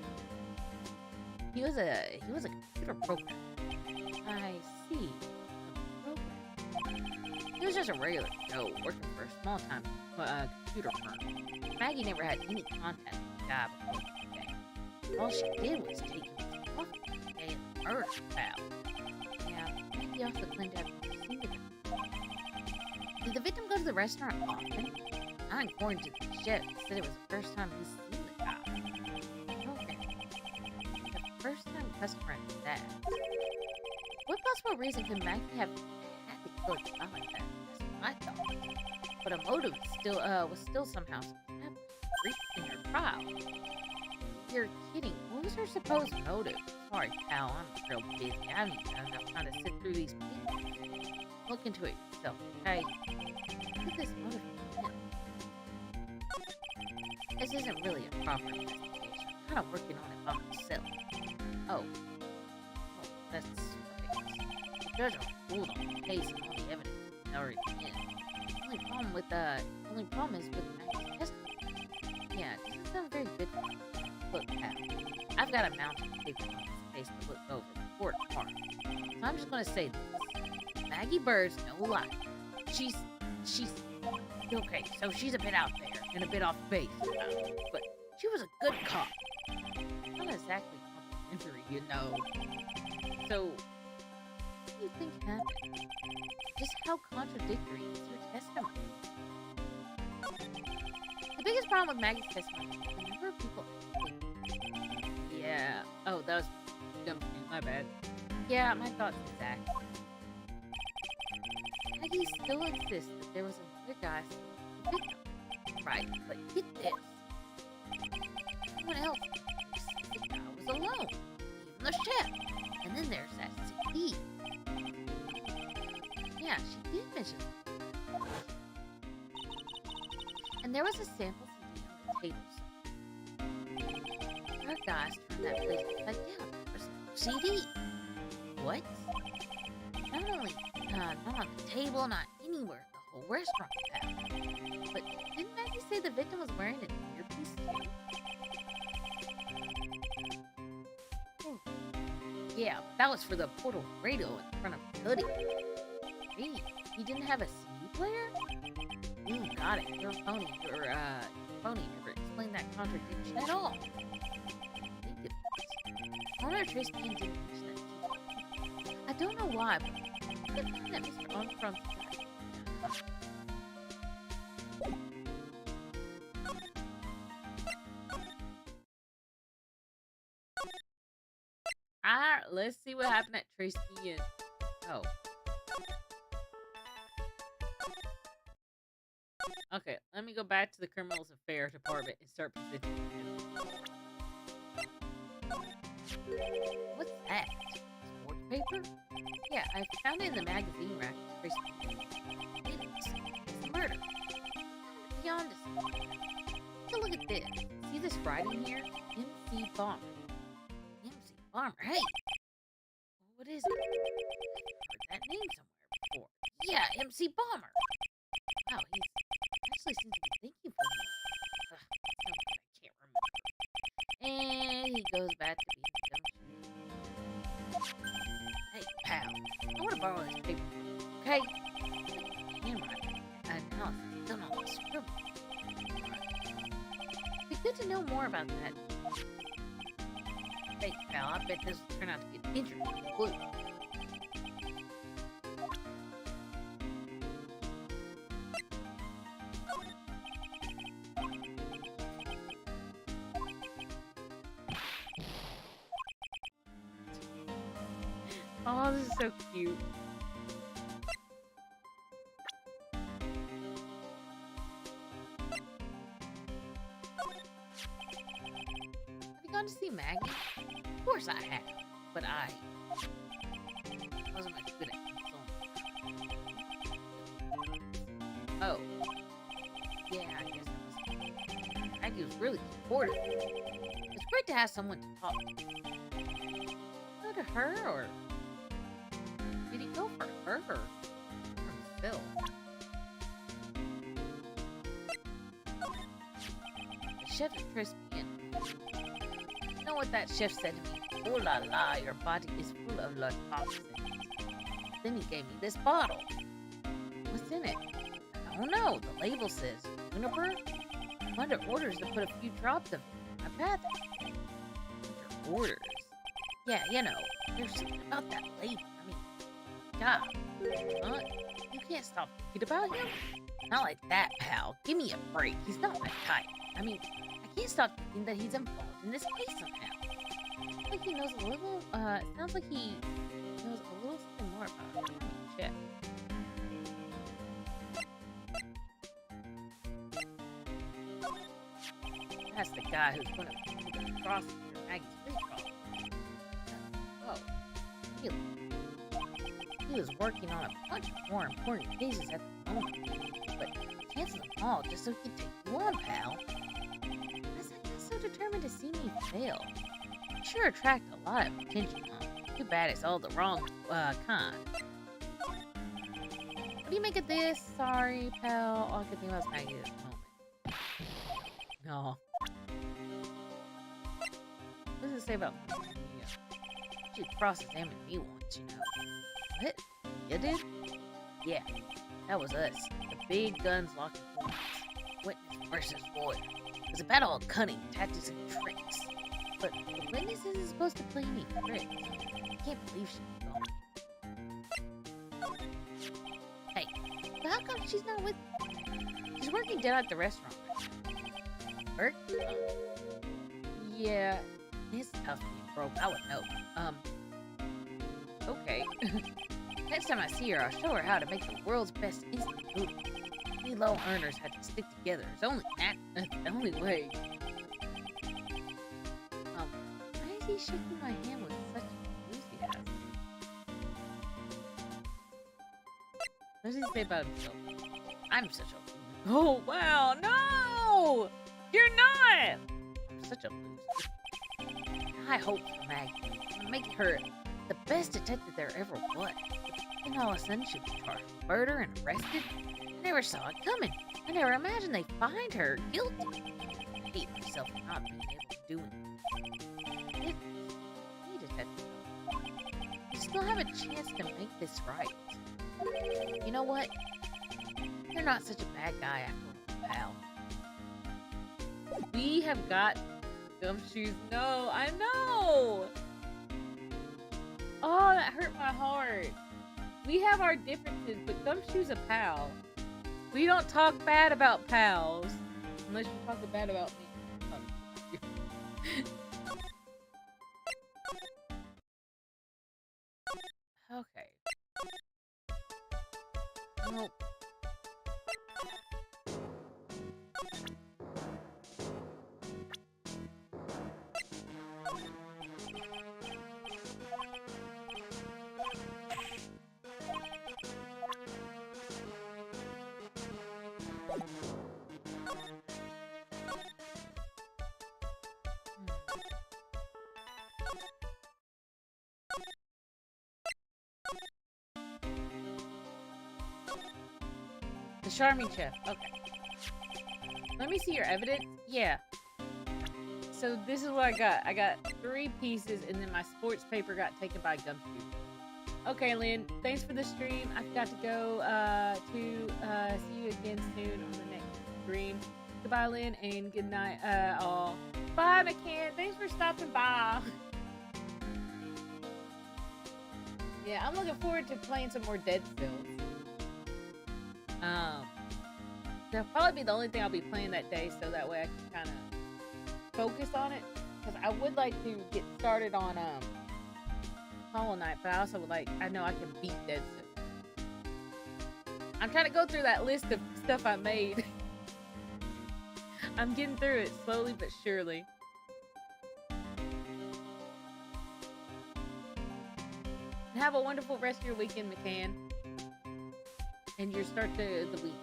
He was a computer programmer. I see. He was just a regular Joe working for a small-time computer firm. Maggie never had any contact with the guy before today. All she did was take him to coffee today and murder pal. Yeah, Maggie also claimed to have never seen the guy. Did the victim go to the restaurant often? Not according to the chef. He said it was the first time he's seen the guy. Okay. The first time customer at that. What possible reason could Maggie have had to kill a guy like that? That's what I thought. but a motive was still somehow established in your trial. You're kidding. What was her supposed motive? Sorry, pal, I'm real busy. I haven't even had enough time to sit through these papers. Look into it yourself, okay? Look at this motive from him. This isn't really a proper investigation. I'm kind of working on it by myself. Oh, that's right. The judge ruled on the case and all the evidence is already in. Only problem is with Maggie's testimony. Yeah, it doesn't sound very good for me. Look, pal, I've got a mountain of papers on this case to look over before tomorrow. So I'm just gonna say this. Maggie Bird's no lie. She's okay, so she's a bit out there and a bit off base, but she was a good cop. Not exactly complimentary, you know. So, what do you think happened? Just how contradictory is her testimony? The biggest problem with Maggie's testimony is the number of people. Yeah. Oh, that was dumb. My bad. Yeah, my thoughts exactly. Maggie still insists that there was another guy still the victim. Right, but get this. Everyone else says the guy was alone. Even the chef. And then there's that CD. Yeah, she did mention that. And there was a sample CD on the table. Our guys turned that place upside down. There was no CD. What? Not on the table, not anywhere in the whole restaurant, pal. But didn't Maggie say the victim was wearing an earpiece too? Oh. Yeah, that was for the portable radio in front of the hoodie. Wait, he didn't have a CD player? You got it. Your phony never explained that contradiction at all. Think of it. Coroner Trace Payne didn't mention that CD. I don't know why, but I could find that Mr. Armstrong's Alright, let's see what happened at Trace Payne. Oh. Okay, let me go back to the Criminals Affairs Department and start presenting him. What's that? Sports paper? Yeah, I found it in the magazine rack. It's a murder. Beyond us. So look at this. See this writing here? MC Bomber. MC Bomber. Hey! What is it? I've heard that name somewhere before. Yeah, MC Bomber. Wow, he actually seems to be thinking for me. I can't remember. And he goes back to being a dumb. Hey, pal. I want to borrow this paper, okay? Handwriting analysis done on this scribble. It'd be good to know more about that. Thanks, pal. I bet this will turn out to be an interesting clue. Oh, this is so cute. Have you gone to see Maggie? Of course I have, but I wasn't much good at consoling. Oh. Yeah, I guess that was Maggie was really supportive. It's great to have someone to talk to. Go to her, or did he go for her or Phil? The chef is crispy and you know what that chef said to me? Oh la la, your body is full of blood toxins. Then he gave me this bottle. What's in it? I don't know. The label says Juniper. I'm under orders to put a few drops of it in my bath. Under orders? Yeah, you know, there's something about that label. I mean, God, huh? You can't stop thinking about him? Not like that, pal. Give me a break. He's not my type. I mean, I can't stop thinking that he's involved in this case somehow. I think he knows a little, it sounds like he knows a little something more about it. Chef. That's the guy who's going to put the prosecutor Maggie's recall. Oh, really? He was working on a bunch of more important cases at the moment, but he canceled them all just so he could take you on, pal. Why's that guy so determined to see me fail? Sure attract a lot of attention, huh? Too bad it's all the wrong kind. What do you make of this? Sorry, pal. All I could think about was Maggie at the moment. No. What does it say about me? She cross-examined me once, you know. What? You did? Yeah, that was us. The big guns locking horns. Witness versus lawyer. It was a battle of cunning, tactics, and tricks. But the witness isn't supposed to play any tricks. I can't believe she's gone. Hey, but how come she's not with me? She's working down at the restaurant. Work? Yeah, it's tough being broke. I would know. Okay. Next time I see her, I'll show her how to make the world's best instant noodles. We low earners have to stick together. That's the only way. Why is he shaking my hand with such enthusiasm? What does he say about himself? I'm such a loser. Oh, wow. No! You're not! I'm such a loser. I hope for Maggie. I'm making her the best detective there ever was. And all of a sudden she was charged with murder and arrested. I never saw it coming. I never imagined they'd find her guilty. I hate myself for not being able to do it. Hey, detective. You still have a chance to make this right. You know what? You're not such a bad guy after all, pal. We have got Gumshoes. No, I know! Oh, that hurt my heart. We have our differences, but Gumshoe's a pal. We don't talk bad about pals. Unless you talk bad about me. Okay. Well. The Charming Chef. Okay. Let me see your evidence. Yeah. So this is what I got. I got 3 pieces, and then my sports paper got taken by Gumshoe. Okay, Lynn. Thanks for the stream. I've got to go to see you again soon on the next stream. Goodbye, Lynn, and good night. All. Bye, McCann. Thanks for stopping by. Yeah, I'm looking forward to playing some more Dead Cells. That'll probably be the only thing I'll be playing that day, so that way I can kind of focus on it. Because I would like to get started on Hollow Knight, but I also would like, I know I can beat Dead Cells. I'm trying to go through that list of stuff I made. I'm getting through it slowly but surely. And have a wonderful rest of your weekend, McCann. And your start to the week.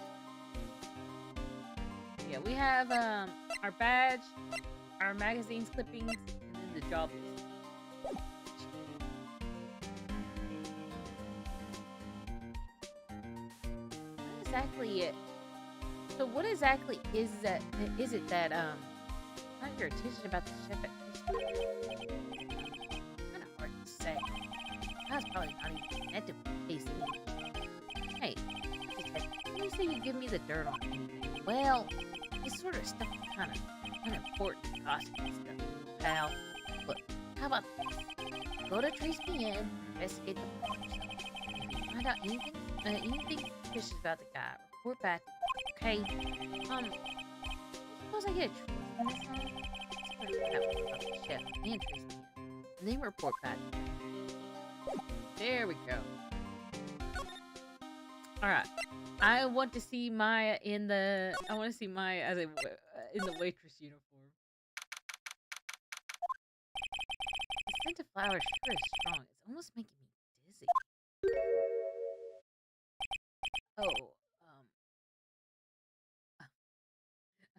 Yeah, we have our badge, our magazines clippings, and then the job list. What exactly it? So what exactly is that? Is it that got your attention about the chef at Tree? Kind of hard to say. That's probably not even connected with the case. Hey, when you say you give me the dirt on anything, well, this sort of stuff is kind of unimportant costume stuff, pal. Look, how about this? Go to Trace PN, investigate the problem yourself. If you find out anything suspicious about the guy, report back to me, okay? Suppose I get a choice in this time? Let's put that one about the chef and Trace PN, and then report back to me. There we go. Alright. I want to see Maya in the... I want to see Maya as in the waitress uniform. scent of flowers sure is strong. It's almost making me dizzy. Oh, I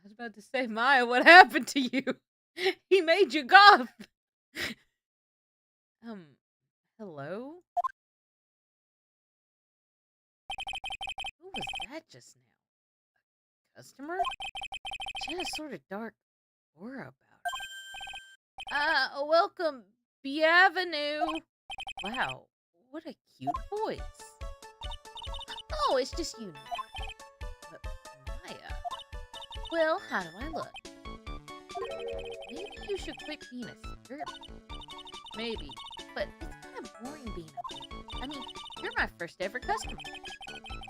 was about to say, Maya, what happened to you? He made you cough. Um, hello? Who was that just now? Customer? She had a sort of dark aura about her. Welcome, Bienvenue. Wow, what a cute voice. Oh, it's just you. But Maya. Well, how do I look? Maybe you should quit being a skirt. Maybe, but it's kind of boring being a baby. I mean, you're my first ever customer.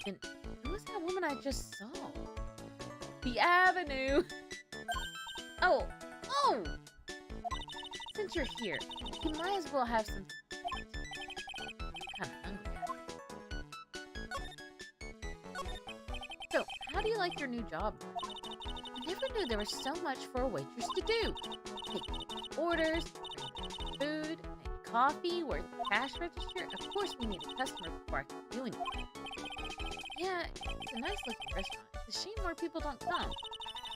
And who was that woman I just saw? The Avenue. Oh, since you're here, you might as well have some. I'm kind of hungry. So, how do you like your new job? I never knew there was so much for a waitress to do. Take orders, bring food, make coffee, work the cash register. Of course, we need a customer before I can do anything. Yeah, it's a nice looking restaurant. It's a shame more people don't come.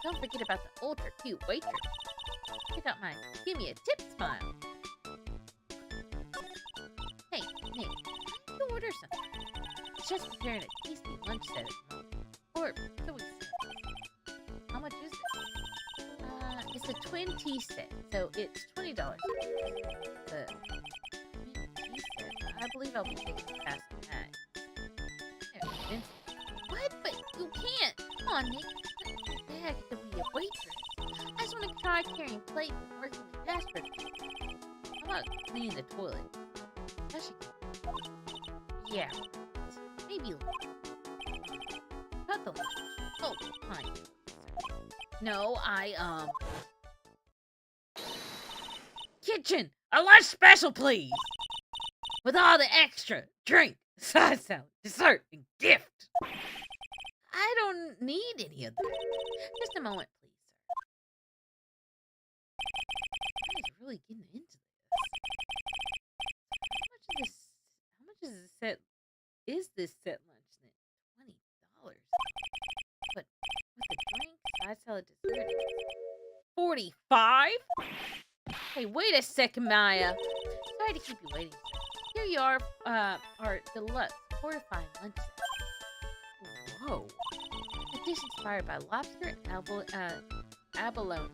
Don't forget about the ultra cute waitress. Check out my give me a tip smile. Hey, why don't you order something? It's just preparing a tasty lunch set at the moment. Or so we say. How much is it? It's a twin tea set, so it's $20. The twin tea set? I believe I'll be taking past that. What? But you can't. Come on, Nick. Dad to be a waitress. I just want to try carrying plates and working the cash register. How about cleaning the toilet? Yeah. Maybe later. Cut the lunch. Oh, fine. No, Kitchen! A lunch special, please! With all the extra drink, side salad, dessert, and gift. I don't need any of that. Just a moment, please, sir. You guys are really getting into this. How much is this set? Is this set lunch then? $20. But with the drink, side salad, dessert, it's $45? Hey, wait a second, Maya. Sorry to keep you waiting, sir. Here you are, our deluxe fortified lunch set. Whoa. A dish inspired by lobster, abalone,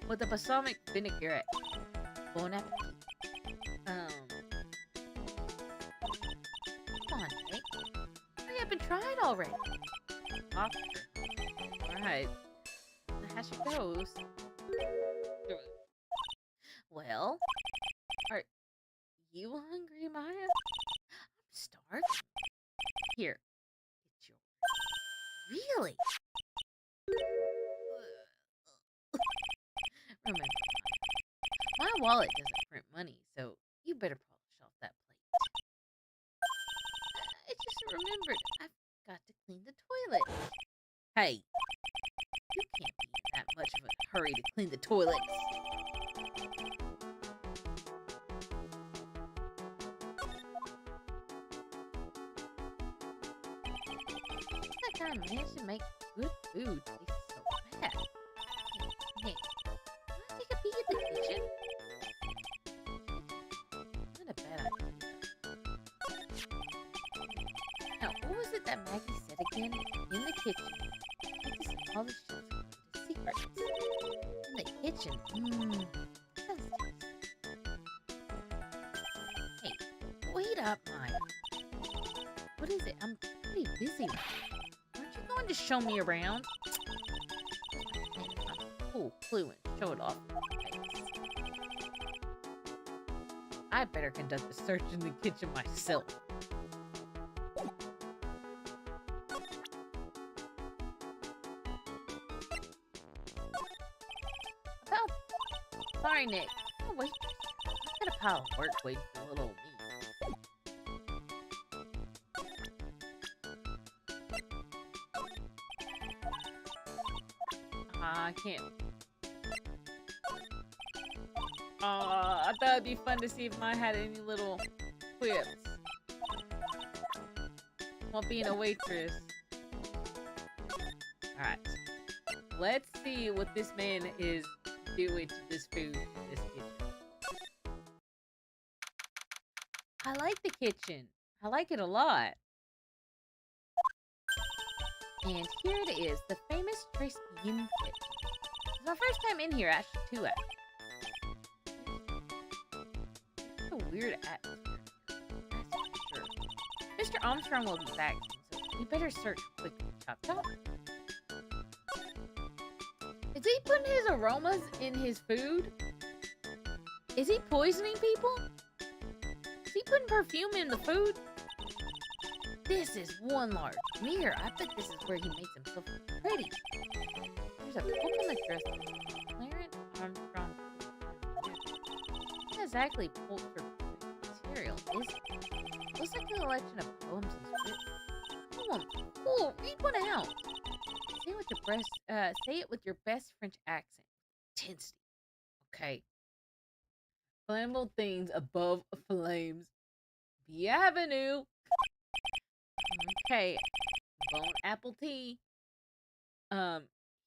with a balsamic vinaigrette. Bon appetit. Come on, Nick. Hurry up and try it already. Lobster. Alright. How she goes. Well, are you hungry, Maya? I'm starving. Here, it's yours. Really? Remember, my wallet doesn't print money, so you better polish off that plate. I just remembered I've got to clean the toilet. Hey, you can't be in that much of a hurry to clean the toilets. That guy managed to make good food taste so bad. Hey, can I take a peek at the kitchen? Not a bad idea. Now, what was it that Maggie said again? In the kitchen, take some polished secrets. In the kitchen, sounds tasty. Hey, wait up, Maya. What is it? I'm pretty busy right now. Aren't you going to show me around? I'm full clue and show it off in my face. I better conduct the search in the kitchen myself. Oh, sorry, Nick. Oh, wait. I've got a pile of work waiting for little old me. I can't. I thought it'd be fun to see if mine had any little quips while being a waitress. Alright. Let's see what this man is doing to this food in this kitchen. I like the kitchen. I like it a lot. And here it is, the famous Trace Yin kitchen. It's my first time in here, actually, too. It's a weird atmosphere. That's for sure. Mr. Armstrong will be back, so we better search quickly. Chop chop. Is he putting his aromas in his food? Is he poisoning people? Is he putting perfume in the food? This is one large mirror. I bet this is where he makes himself pretty. There's a coconut dress. Clarence Armstrong. Not exactly pulp material, is it? Looks like a collection of poems and scripts. Poem. Cool. Read one out. Say it with your best French accent. Intensity. Okay. Flammable things above flames. Bienvenue. Okay. Bone apple tea.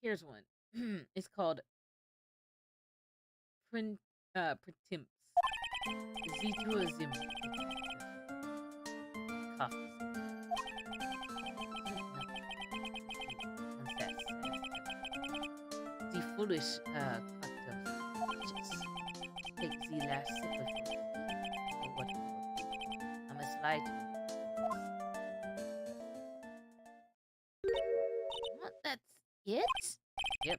Here's one. It's called Pretimps. Zituazim. Coffee. The foolish cocktails. Take the last sip of it. Or what? I must lie to you. What? That's it? Yep.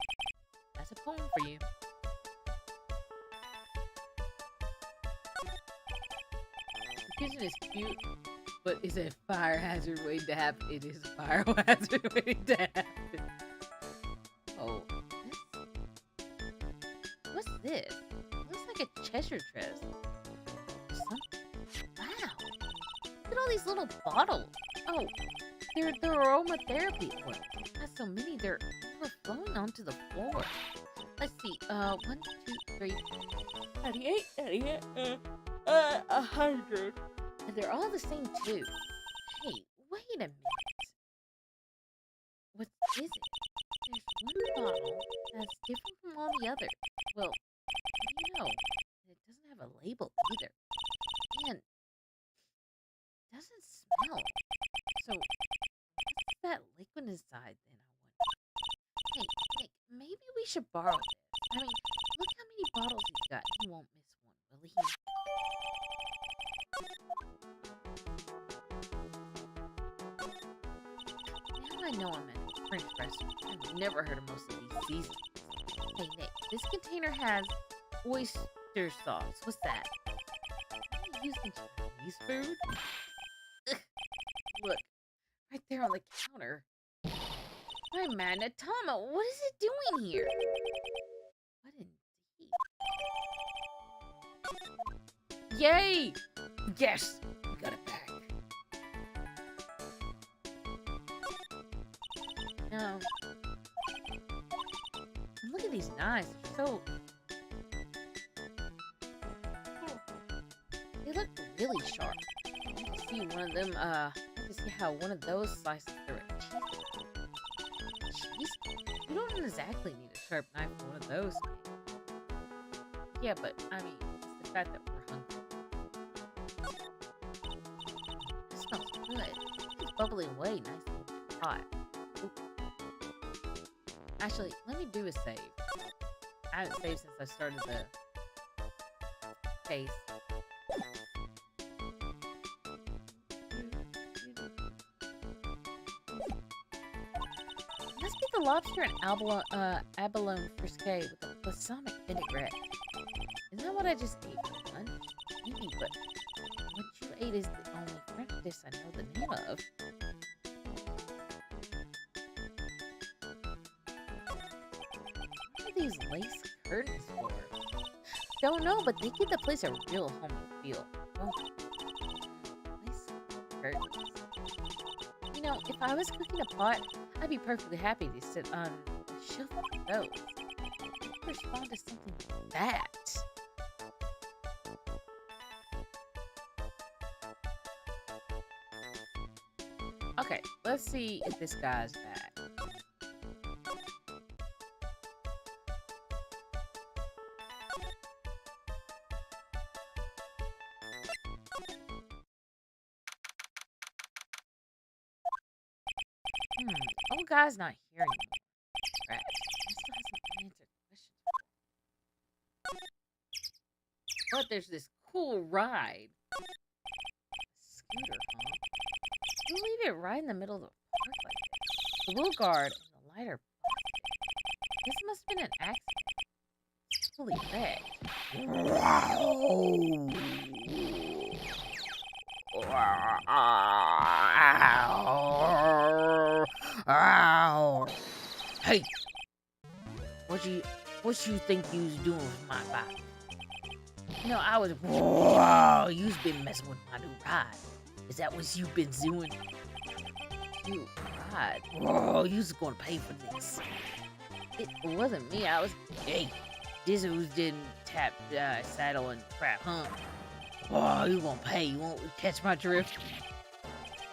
That's a poem for you. The kitchen is cute, but it's a fire hazard waiting to happen. It is a fire hazard waiting to happen. Oh. What's this? Looks like a Cheshire dress. Wow. Look at all these little bottles. Oh, they're the aromatherapy oils. That's so many, they're overflowing onto the floor. Let's see. 1, 2, 3, 38, 100. And they're all the same too. Hey, wait a minute. What is it? There's one bottle that's different from all the others. Well, what do you know? It doesn't have a label either. And it doesn't smell. So, what's that liquid inside then, I wonder? Hey, Nick, maybe we should borrow it. I mean, look how many bottles he's got. He won't miss one, will he? Now I know I'm at a French restaurant. I've never heard of most of these seasonings. Hey, Nick, this container has oyster sauce. What's that? Are you using Chinese food? Look, right there on the counter. My Manatama, what is it doing here? What indeed? Yay! Yes! We got it back. No. Look at these knives. They're so... They look really sharp. I can see one of them, I can see how one of those slices through it. Cheese? You don't exactly need a sharp knife for one of those. Yeah, but, I mean, it's the fact that we're hungry. It smells good. It's bubbling away nice and hot. Oop. Actually, let me do a save. I haven't saved since I started the case. Let's get the lobster and abalone frisket with a balsamic vinaigrette. Isn't that what I just ate for lunch? Maybe, but what you ate is the only French dish I know the name of. What are these lace curtains for? Don't know, but they give the place a real homey feel. Oh. Lace curtains. You know, if I was cooking a pot, I'd be perfectly happy to sit on the shuffle those. Respond to something like that. Okay, let's see if this guy's bad. Old guy's not hearing me. Right. He still hasn't answered questions. But there's this cool ride. Scooter, huh? Who leave it right in the middle of the park like this? The wheel guard and the light are busted. This must have been an accident. Fully wrecked. Hey, what you think you was doing with my bike? You know, I was. Whoa, you's been messing with my new ride. Is that what you been doing? New ride? Whoa, you's gonna pay for this. It wasn't me. I was. Hey, this who's didn't tap saddle and crap, huh? Whoa, you gonna pay? You won't catch my drift?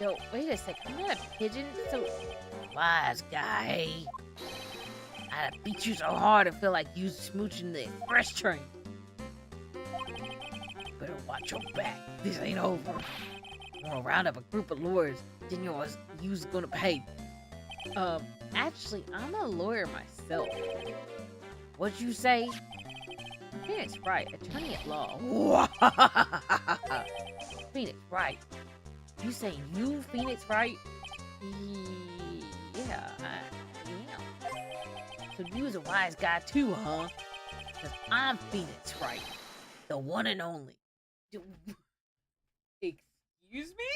Yo, wait a sec. I'm not a pigeon, so wise guy. Hey. I beat you so hard I feel like you smooching the express train. Better watch your back. This ain't over. I'm gonna round up a group of lawyers. Then you's gonna pay. Actually, I'm a lawyer myself. What'd you say? Phoenix Wright, attorney at law. Phoenix Wright. You saying you Phoenix Wright? Yeah, I am. So you was a wise guy too, huh? Because I'm Phoenix Wright. The one and only. Excuse me?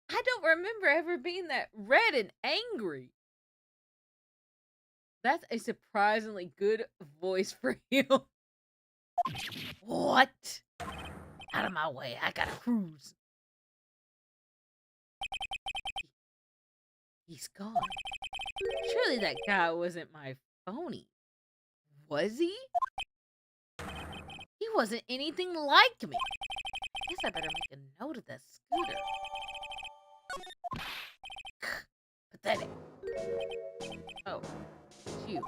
I don't remember ever being that red and angry. That's a surprisingly good voice for you. What? Out of my way, I gotta cruise. He's gone. Surely that guy wasn't my phony. Was he? He wasn't anything like me. Guess I better make a note of the scooter. Pathetic. Oh, it's you.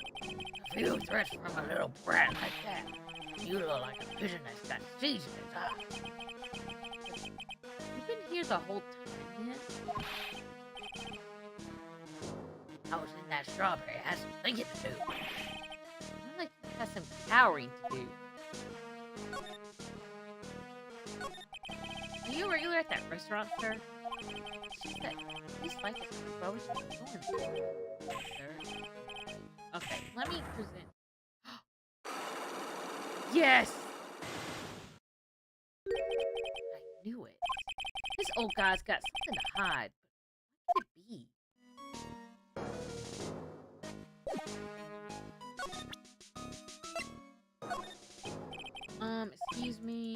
A few threats from a little brat like that. You look like a pigeon that's got seeds in its eyes. You've been here the whole time, man? I was in that strawberry. I had some thinking to do. Sounds like you had some cowering to do. Are you a regular at that restaurant, sir? It's just that this life is probably going, sir. Okay, let me present. Yes! I knew it. This old guy's got something to hide. But what could it be? Excuse me.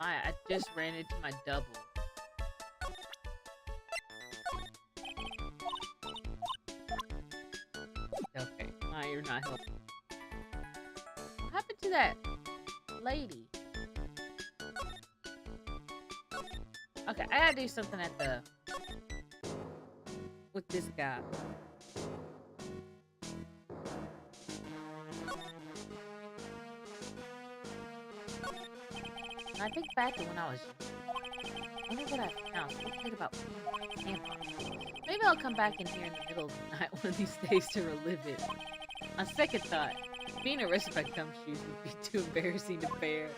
I just ran into my double. Okay, Maya, you're not helping. What happened to that lady? Okay, I gotta do something with this guy. I think back to when I was young. I wonder what I found. So good about tampons. Maybe I'll come back in here in the middle of the night one of these days to relive it. On second thought, being arrested by gumshoes would be too embarrassing to bear.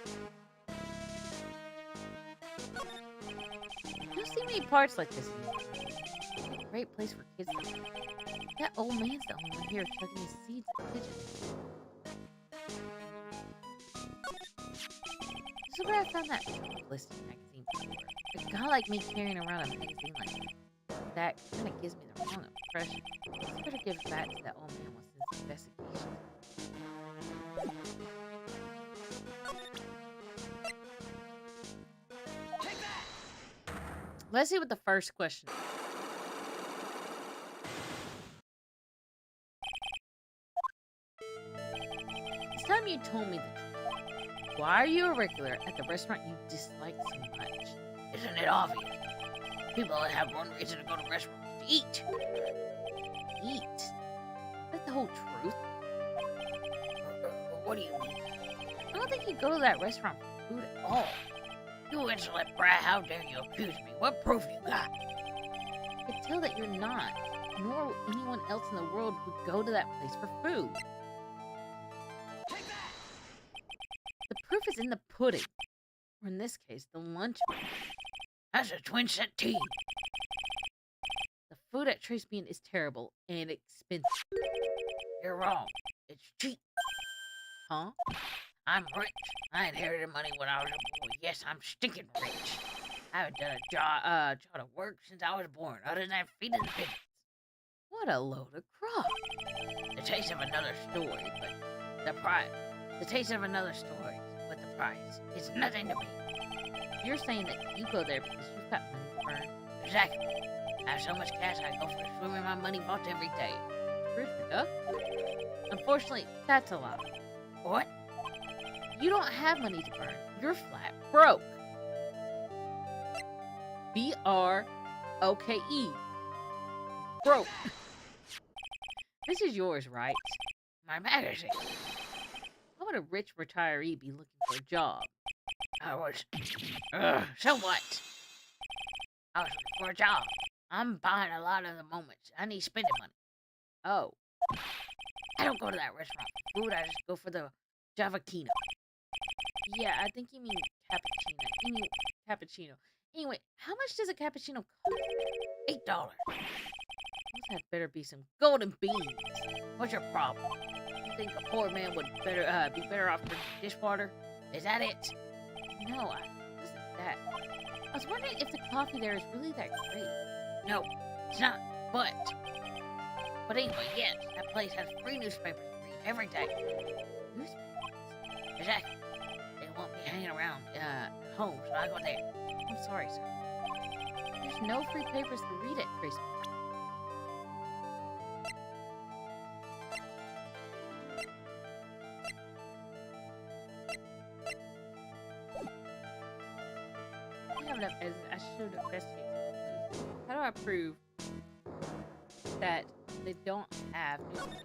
You don't see many parts like this anymore. A great place for kids like me. That old man's the only one here chucking his seeds at pigeons. This is where I found that listing magazine before. A guy like me carrying around a magazine like that. that kind of gives me the wrong impression. Let's better give that to that old man once this investigation. Let's see what the first question is. It's time you told me the truth. Why are you a regular at the restaurant you dislike so much? Isn't it obvious? People only have one reason to go to restaurants: to eat. Eat? Is that the whole truth? What do you mean? I don't think you go to that restaurant for food at all. You insolent brat, how dare you accuse me? What proof you got? I can tell that you're not, nor will anyone else in the world would go to that place for food. The proof is in the pudding, or in this case, the lunch money. That's a twin-cent tea. The food at Trace Bean is terrible and expensive. You're wrong. It's cheap. Huh? I'm rich. I inherited money when I was a boy. Yes, I'm stinking rich. I haven't done a job of work since I was born, other than feeding the pigeons. What a load of crap. The taste of another story, but the price. The taste of another story, but the price. It's nothing to me. You're saying that you go there because you've got money to burn. Exactly. I have so much cash I go for a swim in my money vault every day. Proof enough? Unfortunately, that's a lie. What? You don't have money to burn. You're flat broke. B-R-O-K-E. Broke. This is yours, right? My magazine. How would a rich retiree be looking for a job? I was... so what? I was looking for a job. I'm buying a lot of the moments. I need spending money. Oh. I don't go to that restaurant for food. I just go for the Javakino. Yeah, I think you mean cappuccino. Anyway, how much does a cappuccino cost? $8. Those had better be some golden beans. What's your problem? You think a poor man would be better off drinking dishwater? Is that it? No, it wasn't that. I was wondering if the coffee there is really that great. No, it's not. But anyway, yes, that place has free newspapers to read every day. Newspapers? Exactly. They want me hanging around at home, so I go there. I'm sorry, sir. There's no free papers to read at Trace. I should investigate. How do I prove that they don't have newspapers?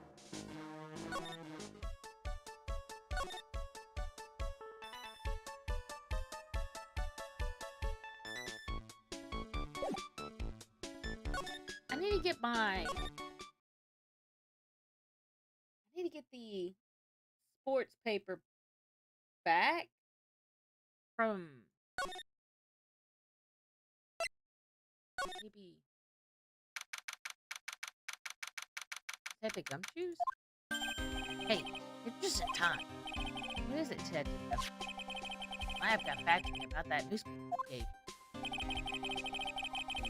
I need to get the sports paper back from maybe Detective Gumshoes? Hey, you're just in time. What is it, Detective Gumshoes? I have got back to me about that newspaper you gave.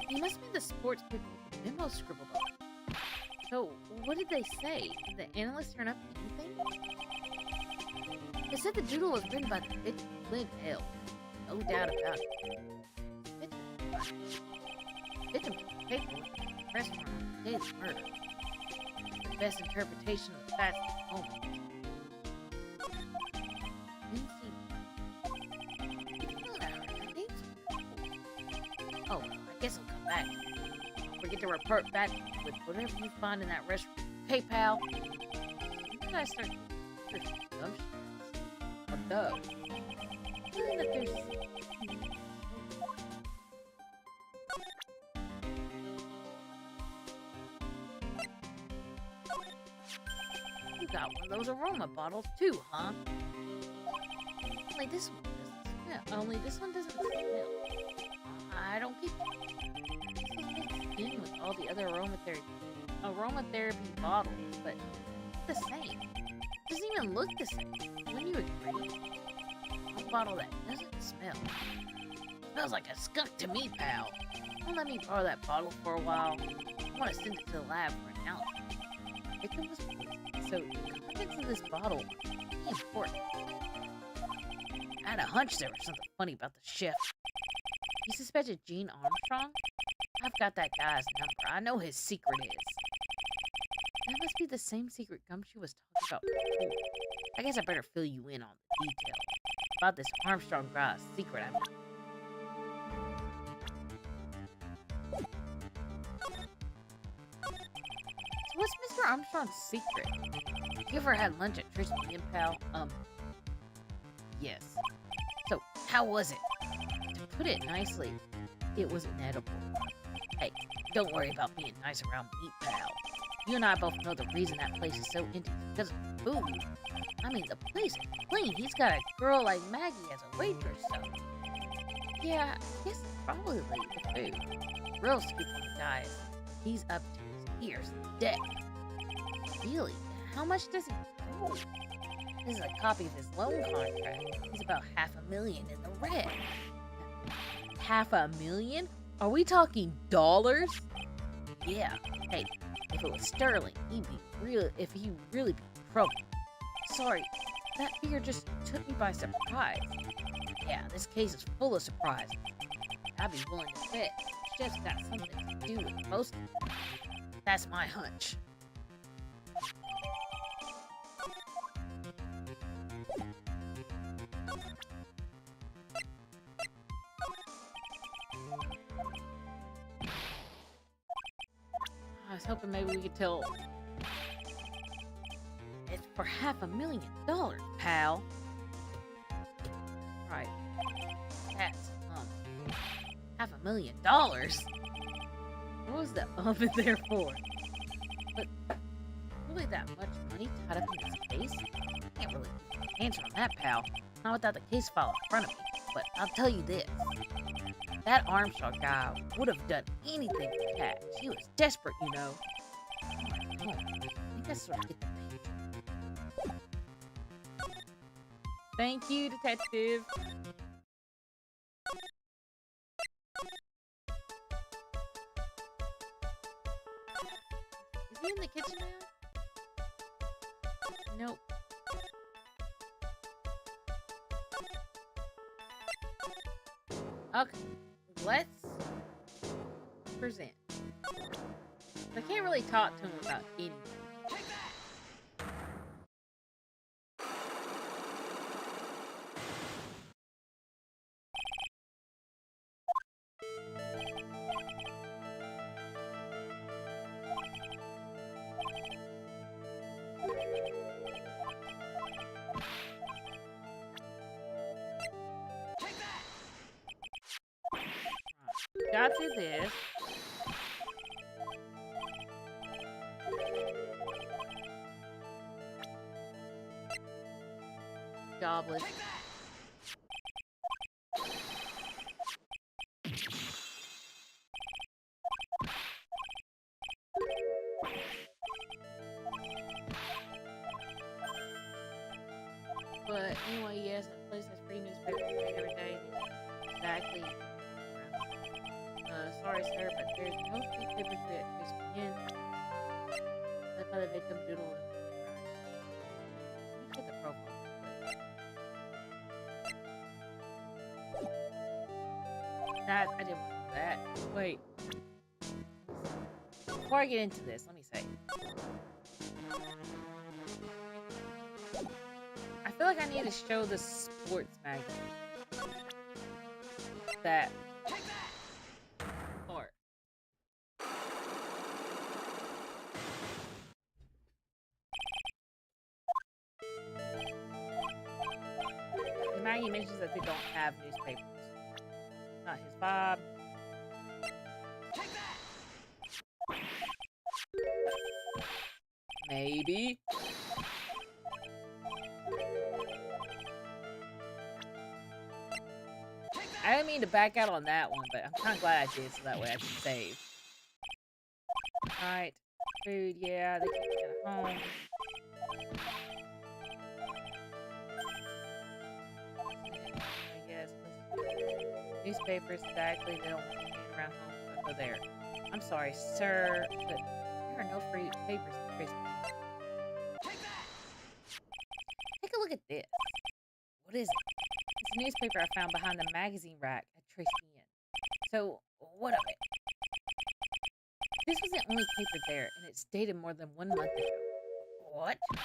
You must mean the sports paper with the memo scribbled on. So, what did they say? Did the analyst turn up anything? They said the doodle was written by the bitch Lynn L. No doubt about it. Bitch paper was the restaurant on the day of the murder. The best interpretation of the facts at the moment. Oh, I guess I'll come back. Don't forget to report back with whatever you find in that restaurant. Okay, pal? You guys start your assumptions. Or no. Feeling that there's... You got one of those aroma bottles too, huh? Only this one doesn't smell. Only this one doesn't smell. I don't get it. This is mixed in with all the other aromatherapy bottles, but it's the same. It doesn't even look the same. Wouldn't you agree? One bottle that doesn't smell. Smells like a skunk to me, pal. Don't let me borrow that bottle for a while. I want to send it to the lab for analysis. The victim was poisoned, so the contents of this bottle are pretty important. I had a hunch there was something funny about the shift. You suspected Gene Armstrong? I've got that guy's number. I know his secret is. That must be the same secret Gumshoe was talking about before. I guess I better fill you in on the details about this Armstrong guy's secret. I mean. So what's Mr. Armstrong's secret? You ever had lunch at Tristan Inn, pal? Yes. So, how was it? To put it nicely, it was inedible. Hey, don't worry about being nice around me, pal. You and I both know the reason that place is so empty is because of food. I mean, the place is clean. He's got a girl like Maggie as a waitress, so... Yeah, I guess it's probably the food. Real scoop on the guy is he's up to his ears in debt. Really? How much does he owe? This is a copy of his loan contract. He's about $500,000 in the red. $500,000? Are we talking dollars? Yeah. Hey, if it was sterling, he'd really be in trouble. Sorry, that figure just took me by surprise. Yeah, this case is full of surprises. I'd be willing to bet it's just got something to do with most of it. That's my hunch. I was hoping maybe we could tell. It's for $500,000, pal. Right. That's, $500,000? What was the in there for? But really that much money tied up in this case? Can't really give you an answer on that, pal. Not without the case file in front of me. But I'll tell you this. That Armstrong guy would have done anything for cash. He was desperate, you know. I think I sort of get the picture. Thank you, detective. Is he in the kitchen now? Nope. Okay, let's present. I can't really talk to him about anything. Got through this. Jobless. But anyway, yes, that place has free newspapers every day. Exactly. Sorry, sir, but there's no newspaper free at Crispy Inn. Led by the victim doodle. Let me check the profile real quick. That I didn't want to do that. Wait. Before I get into this, let me say. I feel like I need to show the sports magazine. That part. Maggie mentions that they don't have newspapers. Not his vibe. Maybe. I didn't mean to back out on that one, but I'm kind of glad I did, so that way I can save. Alright. Food, yeah, they keep it at home. I guess. newspapers, exactly. They don't want me around home, so I go there. I'm sorry, sir, but there are no free papers at Trace Bean. Take a look at this. What is it? It's a newspaper I found behind the magazine rack at Trace Bean. So, what of it? This was the only paper there, and it's dated more than 1 month ago. What? Do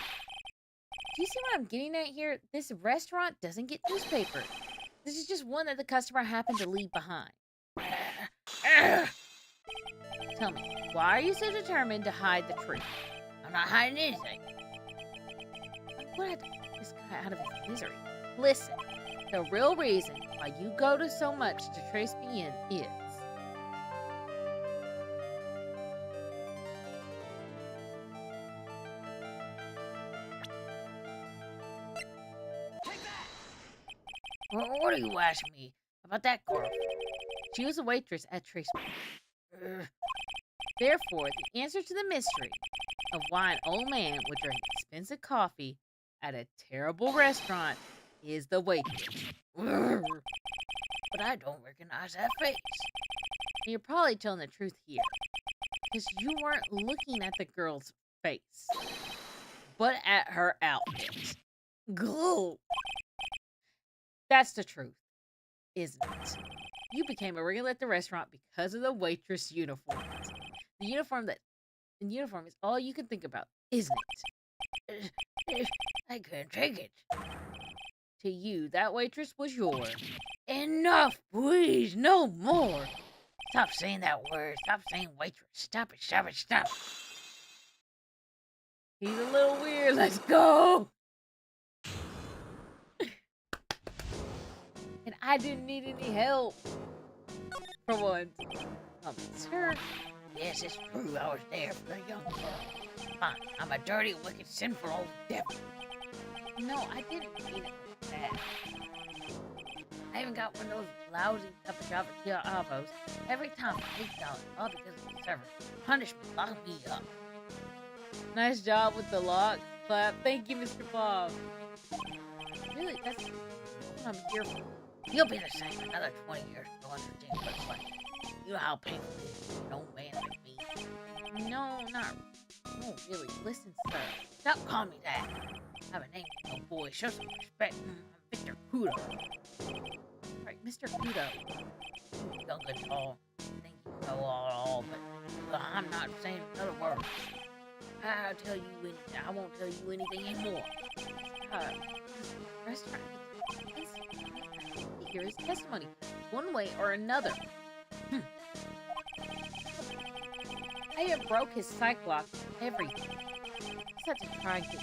you see what I'm getting at here? This restaurant doesn't get newspapers. This is just one that the customer happened to leave behind. Tell me, why are you so determined to hide the truth? I'm not hiding anything. I'm glad to get this guy out of his misery. Listen, the real reason why you go to so much to Trace Bean is... What are you asking me about that girl? She was a waitress at Trace Bean. Therefore, the answer to the mystery of why an old man would drink expensive coffee at a terrible restaurant is the waitress. But I don't recognize that face. And you're probably telling the truth here, because you weren't looking at the girl's face, but at her outfit. Glue. That's the truth, isn't it? You became a regular at the restaurant because of the waitress uniform. The uniform is all you can think about, isn't it? I couldn't take it. To you, that waitress was yours. Enough, please, no more. Stop saying that word. Stop saying waitress. Stop it, stop it, stop it. He's a little weird. Let's go. And I didn't need any help. For once. Sir. Yes, it's true. I was there for the young girl. Fine. I'm a dirty, wicked, sinful old devil. No, I didn't mean it like that. I even got one of those lousy cup of Java avos. Every time I take out, all because of the server. Punishment, lock me up. Nice job with the lock. Clap. Thank you, Mr. Bob. Really, that's what I'm here for. You'll be the same another 20 years to understand what it's like. You know how painful it is to be an old man like me. No, really. Listen, sir. Stop calling me that. I have a name, no boy. Show some respect. I'm Mr. Kudo. Right, Mr. Kudo. You young and tall. Think you know all, but I'm not saying another word. I'll tell you anything. I won't tell you anything anymore. Restaurant. Hear his testimony, one way or another. I have broke his psych lock, everything. Just have to try and get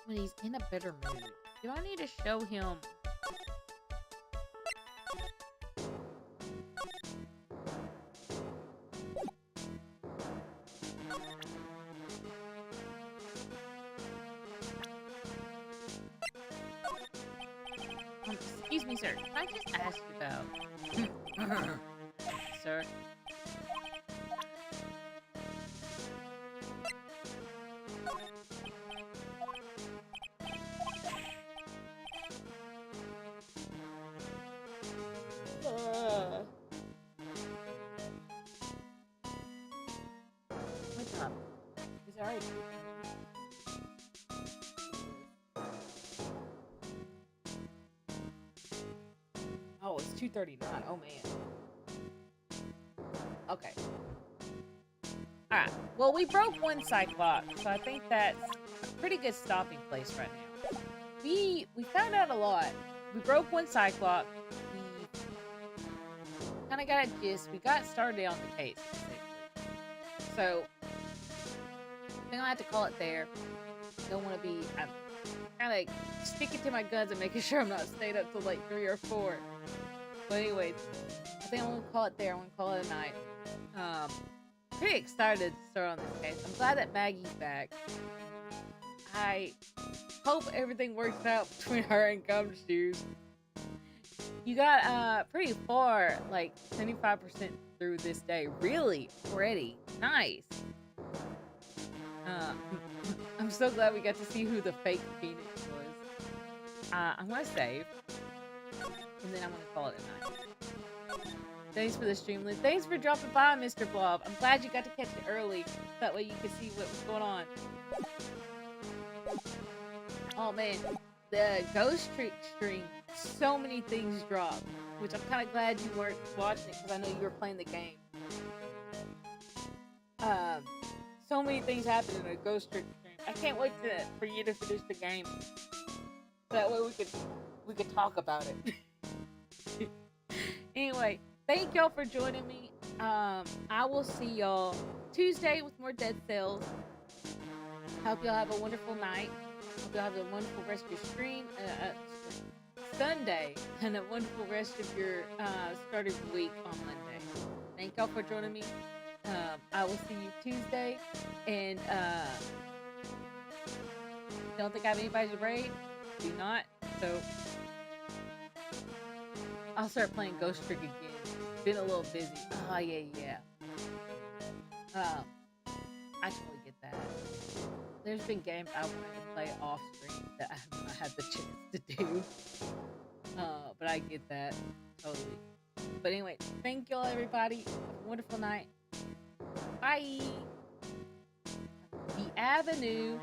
when he's in a better mood. Do I need to show him? Excuse me, sir. Can I just ask you about... Sir? What's up? He's already... Oh, it's 2:39. Oh, man. Okay. Alright. Well, we broke one psych lock, so I think that's a pretty good stopping place right now. We found out a lot. We broke one psych lock. We kind of got a gist. We got started on the case, basically. So, I think I'll have to call it there. Don't want to be... I'm kind of sticking to my guns and making sure I'm not staying up till like 3 or 4. But anyways, I think I'm going to call it there. I'm going to call it a night. Pretty excited to start on this case. I'm glad that Maggie's back. I hope everything works out between her and Gumshoes. You got pretty far, like 75% through this day. Really pretty. Nice. I'm so glad we got to see who the fake Phoenix was. I'm gonna save. And then I'm gonna call it a night. Thanks for the stream, Liz. Thanks for dropping by, Mr. Blob. I'm glad you got to catch it early. That way you could see what was going on. Oh man, the Ghost Trick stream, so many things dropped. Which I'm kind of glad you weren't watching it because I know you were playing the game. So many things happened in a Ghost Trick stream. I can't wait for you to finish the game. That way we could talk about it. Anyway, thank y'all for joining me. I will see y'all Tuesday with more Dead Cells. Hope y'all have a wonderful night. Hope y'all have a wonderful rest of your stream. Sunday and a wonderful rest of your start of the week on Monday. Thank y'all for joining me. I will see you Tuesday. And don't think I have anybody to raid. Do not. So I'll start playing Ghost Trick again. Been a little busy. Oh yeah. I totally get that. There's been games I wanted to play off screen that I have not had the chance to do. But I get that totally. But anyway, thank y'all everybody. Have a wonderful night. Bye. The Avenue.